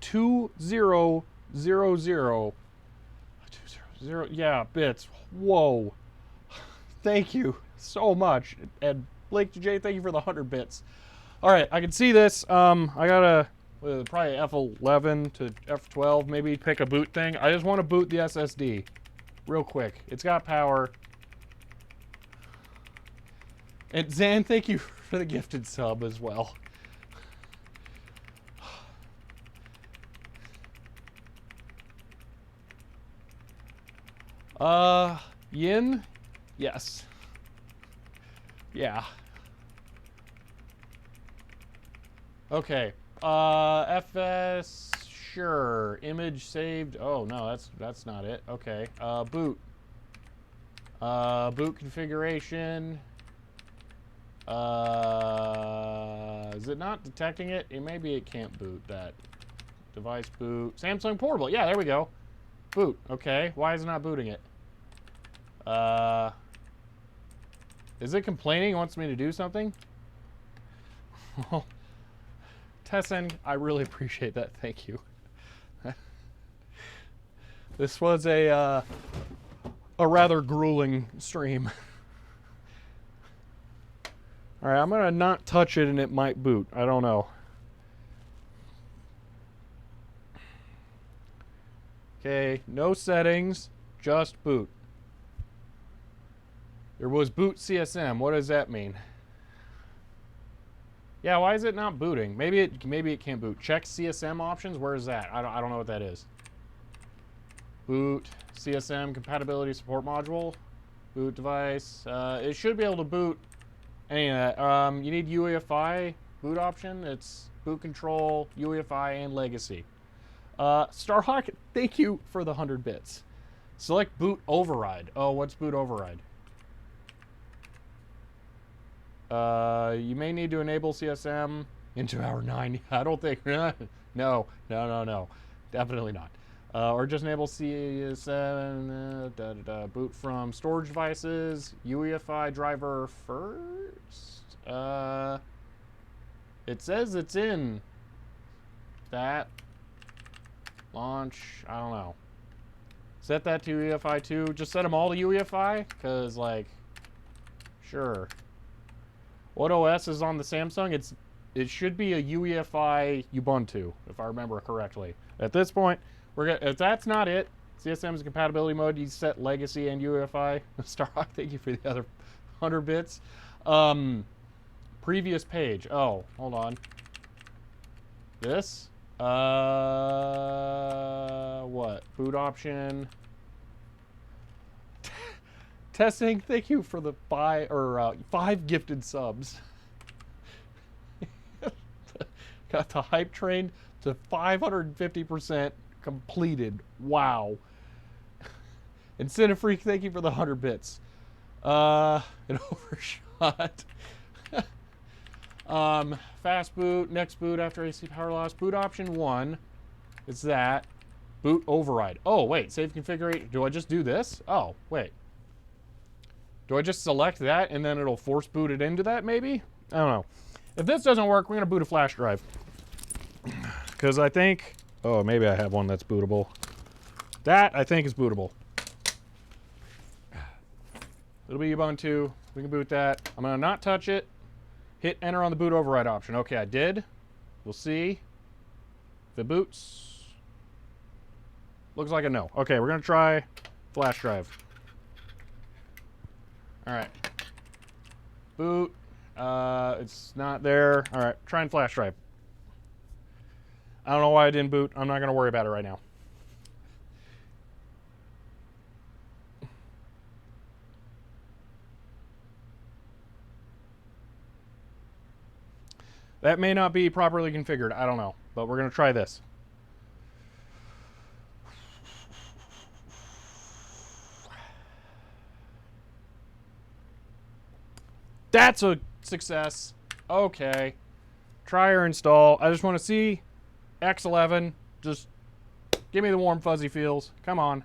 S1: 200. Yeah, bits. Whoa. Thank you so much. And Blake J, thank you for the 100 bits. All right, I can see this. I gotta probably F11 to F12, maybe pick a boot thing. I just want to boot the SSD real quick. It's got power. And Zan, thank you for the gifted sub as well. Yin? Yes. Yeah. Okay. FS, sure. Image saved. Oh, no, that's not it. Okay. Boot. Boot configuration. Is it not detecting it? Maybe it can't boot that. Device boot. Samsung Portable. Yeah, there we go. Boot. Okay. Why is it not booting it? Is it complaining? It wants me to do something? Well, Tessen, I really appreciate that. Thank you. This was a rather grueling stream. All right, I'm gonna not touch it and it might boot. I don't know. Okay, no settings, just boot. There was boot CSM. What does that mean? Yeah, why is it not booting? Maybe it can't boot. Check CSM options. Where is that? I don't know what that is. Boot CSM compatibility support module. Boot device. It should be able to boot any of that. You need UEFI boot option. It's boot control, UEFI, and legacy. Starhawk, thank you for the 100 bits. Select boot override. Oh, what's boot override? You may need to enable CSM into hour 9. I don't think. No. Definitely not. Or just enable CSM. Boot from storage devices. UEFI driver first. It says it's in that. Launch. I don't know. Set that to UEFI 2. Just set them all to UEFI. Because, like, sure. What OS is on the Samsung? It should be a UEFI Ubuntu, if I remember correctly. At this point, if that's not it, CSM's compatibility mode, you set legacy and UEFI. Starhawk, thank you for the other 100 bits. Previous page. Oh, hold on. This? What? Boot option. Testing, thank you for the 5 gifted subs. Got the hype train to 550% completed. Wow. Incentive Freak, thank you for the 100 bits. An overshot. Fast boot, next boot after AC power loss. Boot option 1. It's that. Boot override. Oh, wait, save configuration. Do I just do this? Oh, wait. Do I just select that and then it'll force boot it into that, maybe? I don't know. If this doesn't work, we're going to boot a flash drive. Because I think... Oh, maybe I have one that's bootable. That, I think, is bootable. It'll be Ubuntu. We can boot that. I'm going to not touch it. Hit enter on the boot override option. Okay, I did. We'll see. If it boots. Looks like a no. Okay, we're going to try flash drive. All right. Boot. It's not there. All right, try and flash drive. I don't know why I didn't boot. I'm not going to worry about it right now. That may not be properly configured. I don't know, but we're going to try this. That's a success. Okay. Try or install. I just want to see X11. Just give me the warm fuzzy feels. Come on.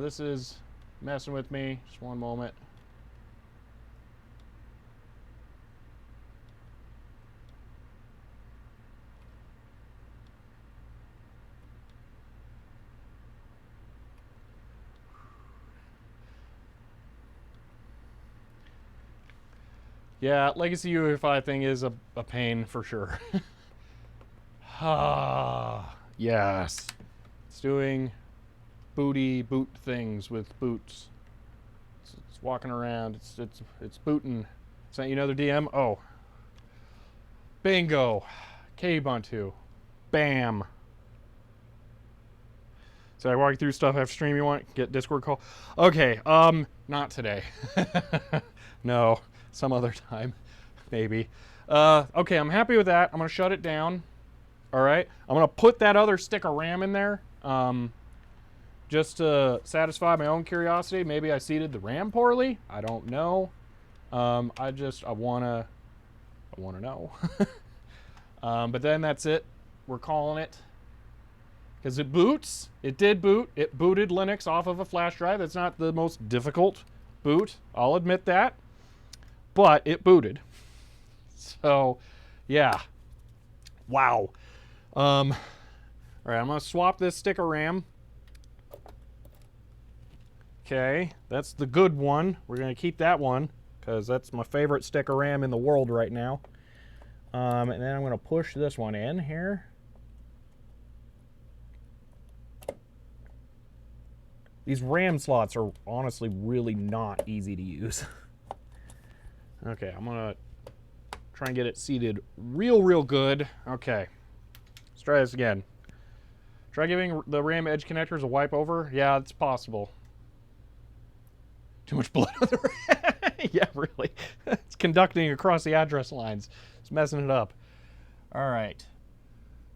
S1: This is messing with me. Just one moment. Yeah, Legacy UEFI thing is a pain for sure. Ah, yes. It's doing boot things with boots. It's walking around. It's booting. Sent you another DM. Oh. Bingo. Kubuntu. Bam. So I walk you through stuff after stream you want? Get Discord call? Okay, not today. No. Some other time, maybe. Okay, I'm happy with that. I'm going to shut it down. All right. I'm going to put that other stick of RAM in there just to satisfy my own curiosity. Maybe I seeded the RAM poorly. I don't know. I want to know. But then that's it. We're calling it. Because it boots. It did boot. It booted Linux off of a flash drive. That's not the most difficult boot. I'll admit that. But it booted. So, yeah. Wow. All right, I'm going to swap this stick of RAM. Okay, that's the good one. We're going to keep that one because that's my favorite stick of RAM in the world right now. And then I'm going to push this one in here. These RAM slots are honestly really not easy to use. Okay, I'm gonna try and get it seated real good. Okay, let's try this again. Try giving the RAM edge connectors a wipe over. Yeah, it's possible. Too much blood on the RAM. Yeah, really. It's conducting across the address lines. It's messing it up. All right.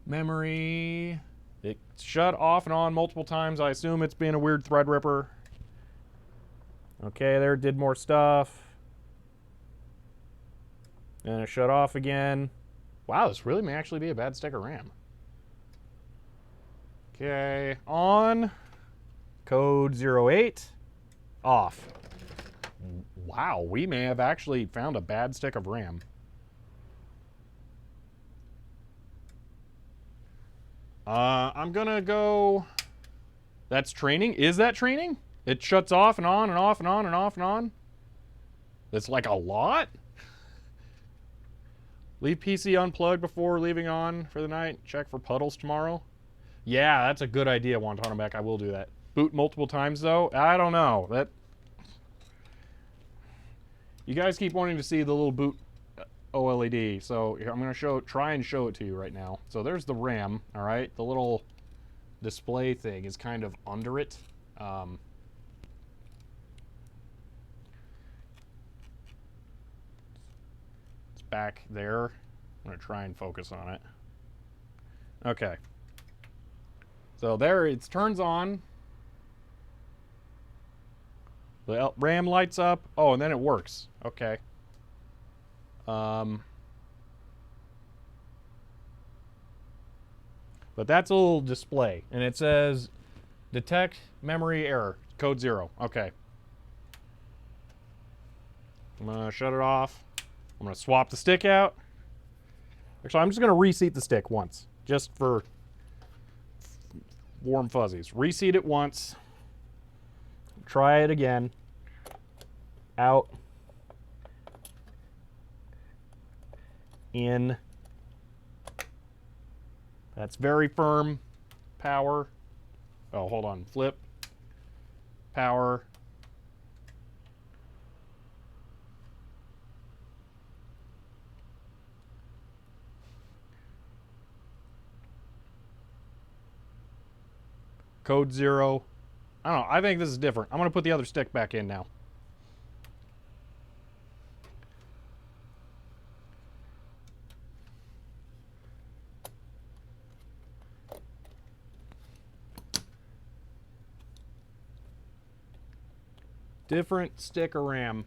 S1: Memory. It shut off and on multiple times. I assume it's being a weird Threadripper. Okay, there it did more stuff. And it shut off again. Wow, this really may actually be a bad stick of RAM. Okay, on. Code 08. Off. Wow, we may have actually found a bad stick of RAM. I'm gonna go... That's training? Is that training? It shuts off and on and off and on and off and on? That's like a lot? Leave PC unplugged before leaving on for the night. Check for puddles tomorrow. Yeah, that's a good idea, Wantanabeck. I will do that. Boot multiple times, though? I don't know. That. You guys keep wanting to see the little boot OLED, so I'm going to try and show it to you right now. So there's the RAM, all right? The little display thing is kind of under it. Back there. I'm going to try and focus on it. Okay. So there it turns on. The RAM lights up. Oh, and then it works. Okay. But that's a little display. And it says detect memory error. Code 0. Okay. I'm going to shut it off. I'm going to swap the stick out. Actually, I'm just going to reseat the stick once, just for warm fuzzies. Reseat it once. Try it again. Out. In. That's very firm. Power. Oh, hold on. Flip. Power. Code 0. I don't know. I think this is different. I'm going to put the other stick back in now. Different stick of RAM.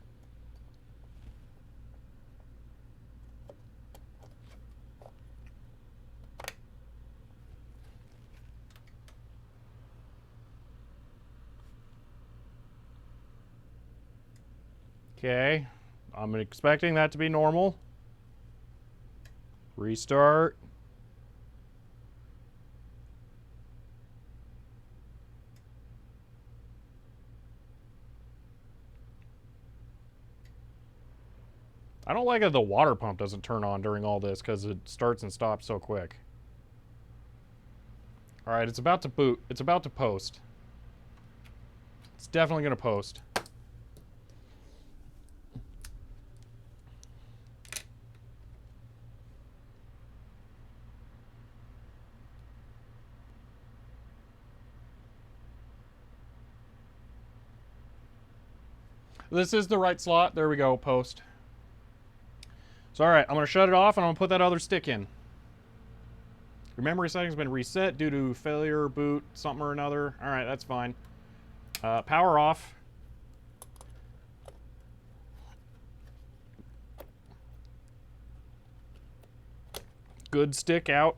S1: Okay, I'm expecting that to be normal. Restart. I don't like that the water pump doesn't turn on during all this because it starts and stops so quick. All right, it's about to boot. It's about to post. It's definitely going to post. This is the right slot. There we go, post. So, all right, I'm going to shut it off and I'm going to put that other stick in. Your memory setting's been reset due to failure, boot, something or another. All right, that's fine. Power off. Good stick out.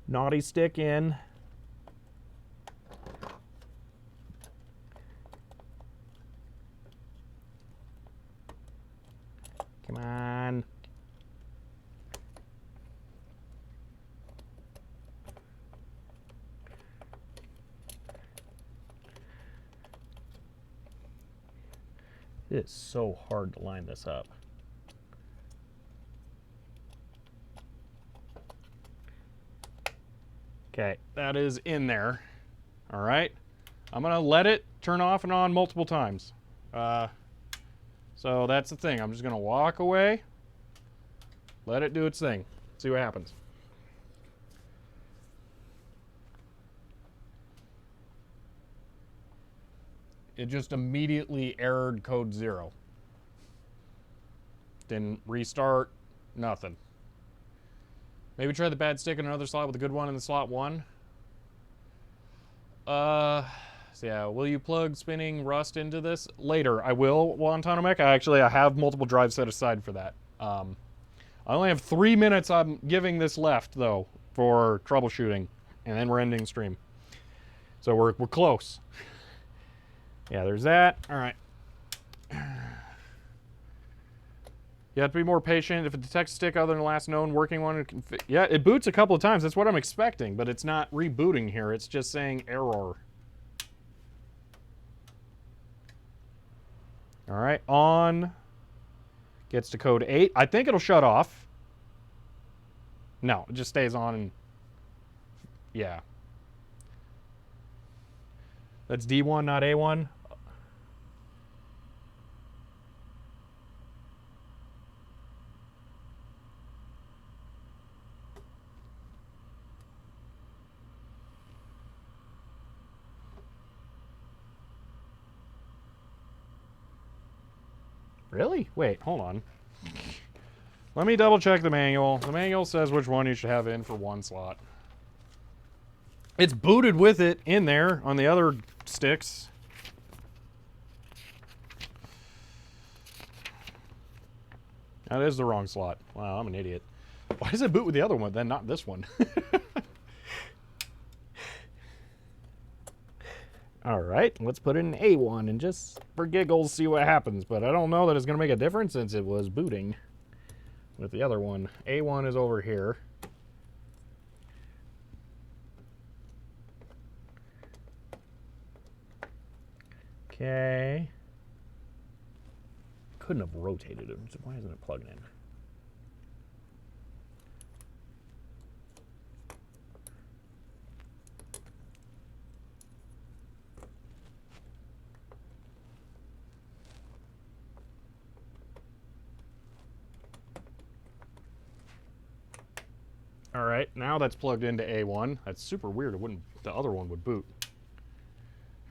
S1: Naughty stick in. Come on. It is so hard to line this up. Okay, that is in there. All right. I'm going to let it turn off and on multiple times. So that's the thing. I'm just going to walk away, let it do its thing, see what happens. It just immediately errored code 0. Didn't restart, nothing. Maybe try the bad stick in another slot with a good one in the slot 1. So yeah, will you plug spinning rust into this? Later, I will, Wantonomech. I have multiple drives set aside for that. I only have 3 minutes I'm giving this left, though, for troubleshooting. And then we're ending stream. So we're close. Yeah, there's that. All right. You have to be more patient. If it detects a stick other than the last known working one, it can yeah, it boots a couple of times. That's what I'm expecting, but it's not rebooting here. It's just saying error. All right, on. Gets to code 8. I think it'll shut off. No, it just stays on and... Yeah. That's D1, not A1. Really? Wait, hold on. Let me double check the manual. The manual says which one you should have in for one slot. It's booted with it in there on the other sticks. That is the wrong slot. Wow, I'm an idiot. Why does it boot with the other one then, not this one? All right, let's put in A1 and just for giggles see what happens. But I don't know that it's going to make a difference since it was booting with the other one. A1 is over here. Okay. Couldn't have rotated it. So why isn't it plugging in? All right, now that's plugged into A1. That's super weird. It wouldn't. The other one would boot.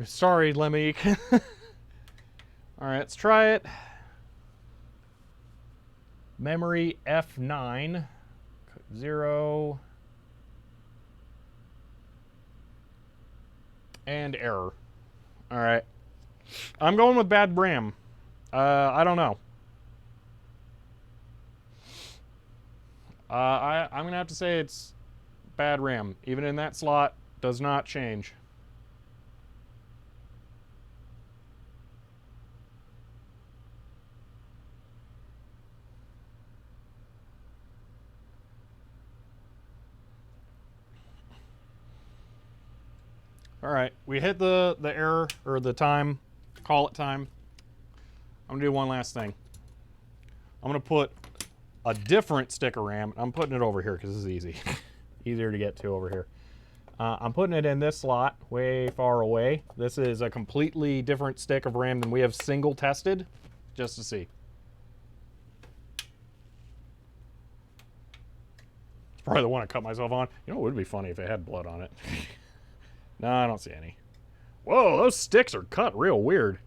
S1: Sorry, Lemmy. All right, let's try it. Memory F9, 0, and error. All right, I'm going with bad RAM. I don't know. I'm gonna have to say it's bad RAM. Even in that slot, does not change. All right, we hit the error or the time, call it time. I'm gonna do one last thing. I'm gonna put a different stick of RAM. I'm putting it over here because this is easy, easier to get to over here. I'm putting it in this slot way far away. This is a completely different stick of RAM than we have single tested, just to see. It's probably the one I cut myself on. You know, it would be funny if it had blood on it. No, I don't see any. Whoa, those sticks are cut real weird.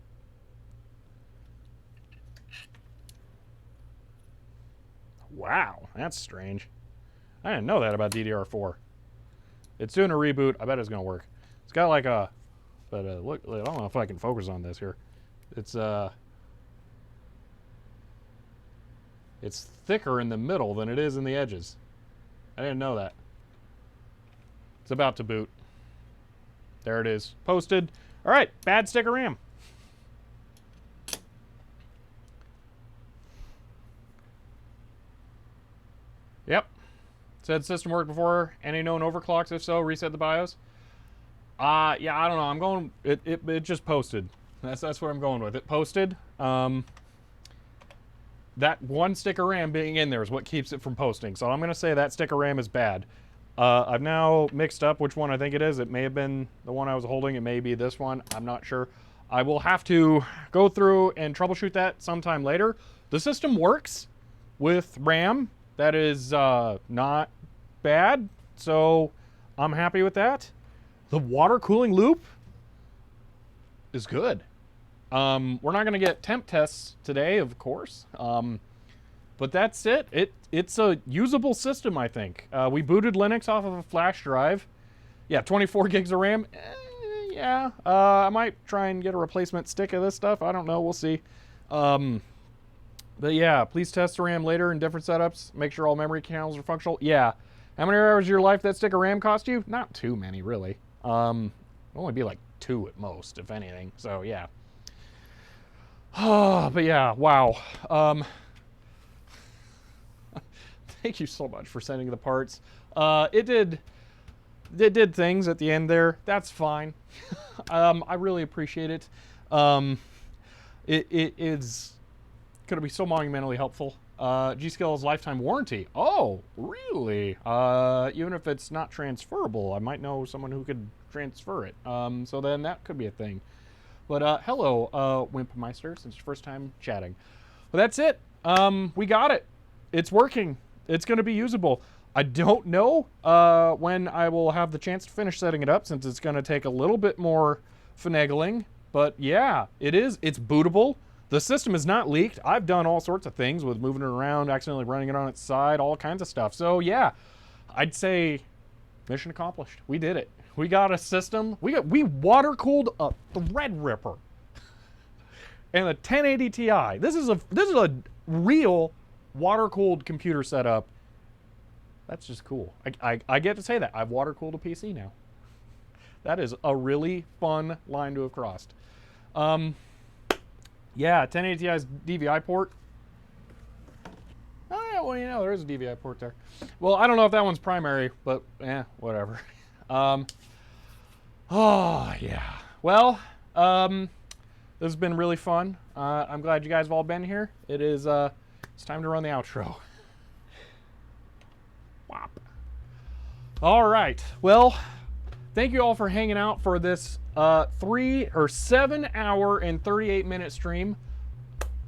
S1: Wow, that's strange. I didn't know that about DDR4. It's doing a reboot. I bet it's going to work. It's got like a... But look, I don't know if I can focus on this here. It's thicker in the middle than it is in the edges. I didn't know that. It's about to boot. There it is. Posted. All right, bad stick of RAM. Yep. Said system worked before. Any known overclocks? If so, reset the BIOS. Yeah, I don't know. I'm going. It just posted. That's what I'm going with. It posted. That one stick of RAM being in there is what keeps it from posting. So I'm going to say that stick of RAM is bad. I've now mixed up which one I think it is. It may have been the one I was holding. It may be this one. I'm not sure. I will have to go through and troubleshoot that sometime later. The system works with RAM. That is not bad. So I'm happy with that. The water cooling loop is good. We're not going to get temp tests today, of course. But that's it. It's a usable system, I think. We booted Linux off of a flash drive. Yeah, 24 gigs of RAM. Yeah, I might try and get a replacement stick of this stuff. I don't know. We'll see. But yeah, please test the RAM later in different setups. Make sure all memory channels are functional. Yeah. How many hours of your life that stick of RAM cost you? Not too many, really. It'll only be like 2 at most, if anything. So yeah. But yeah, wow. Thank you so much for sending the parts. It did things at the end there. That's fine. I really appreciate it. It is going to be so monumentally helpful. G-Skill's lifetime warranty. Oh, really? Even if it's not transferable, I might know someone who could transfer it. So then that could be a thing. But hello, Wimpmeister, since your first time chatting. Well, that's it. We got it. It's working. It's going to be usable. I don't know when I will have the chance to finish setting it up, since it's going to take a little bit more finagling. But yeah, it is. It's bootable. The system is not leaked. I've done all sorts of things with moving it around, accidentally running it on its side, all kinds of stuff. So yeah, I'd say mission accomplished. We did it. We got a system. We water-cooled a Threadripper and a 1080 Ti. This is a real water-cooled computer setup. That's just cool. I get to say that. I've water-cooled a PC now. That is a really fun line to have crossed. Yeah, 1080 Ti's DVI port. Oh yeah, well, you know, there is a DVI port there. Well, I don't know if that one's primary, but whatever. Oh yeah. Well, this has been really fun. I'm glad you guys have all been here. It is it's time to run the outro. Whop. All right. Well, thank you all for hanging out for this 7 hour and 38 minute stream.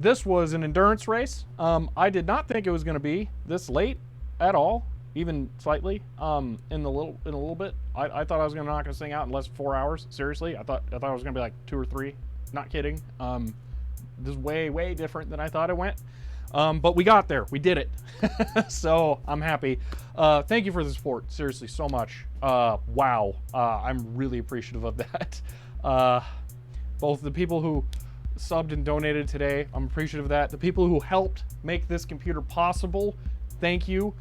S1: This was an endurance race. I did not think it was going to be this late at all. even slightly, in a little bit. I thought I was gonna knock this thing out in less than 4 hours. Seriously, I thought it was gonna be like 2 or 3. Not kidding. This is way different than I thought it went. But we got there. We did it. So I'm happy. Thank you for the support. Seriously, so much. Wow. I'm really appreciative of that. Both the people who subbed and donated today, I'm appreciative of that. The people who helped make this computer possible, thank you.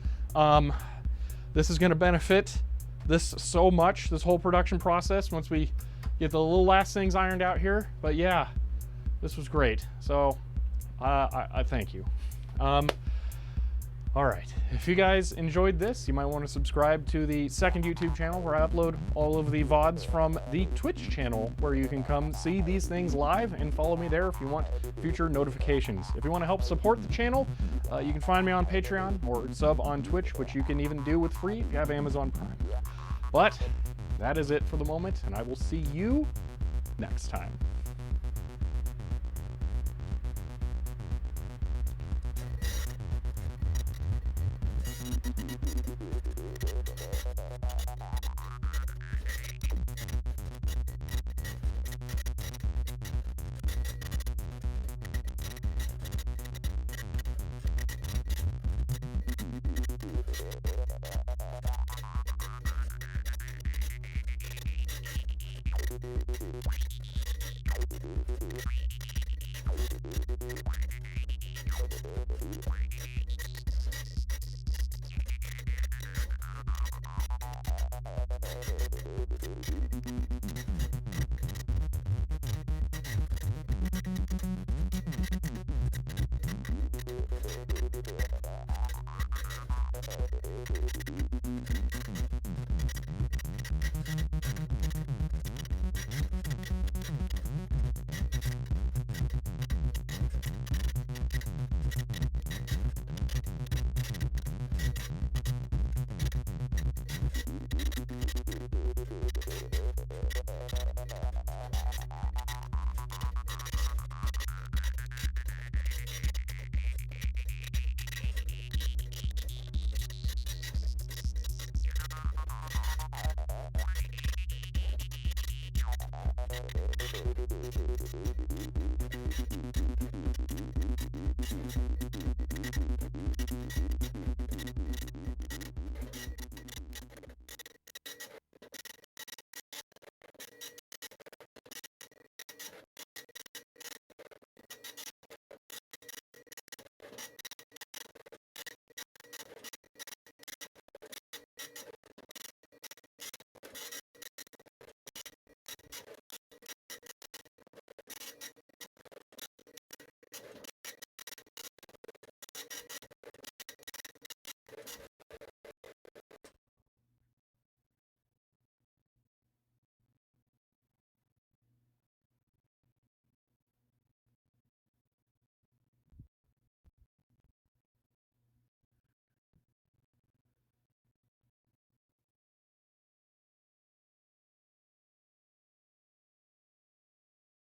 S1: This is going to benefit this so much, this whole production process, once we get the little last things ironed out here. But yeah, this was great. So I thank you. All right, if you guys enjoyed this, you might want to subscribe to the second YouTube channel where I upload all of the VODs from the Twitch channel, where you can come see these things live and follow me there if you want future notifications. If you want to help support the channel, you can find me on Patreon or sub on Twitch, which you can even do with free if you have Amazon Prime. But that is it for the moment, and I will see you next time.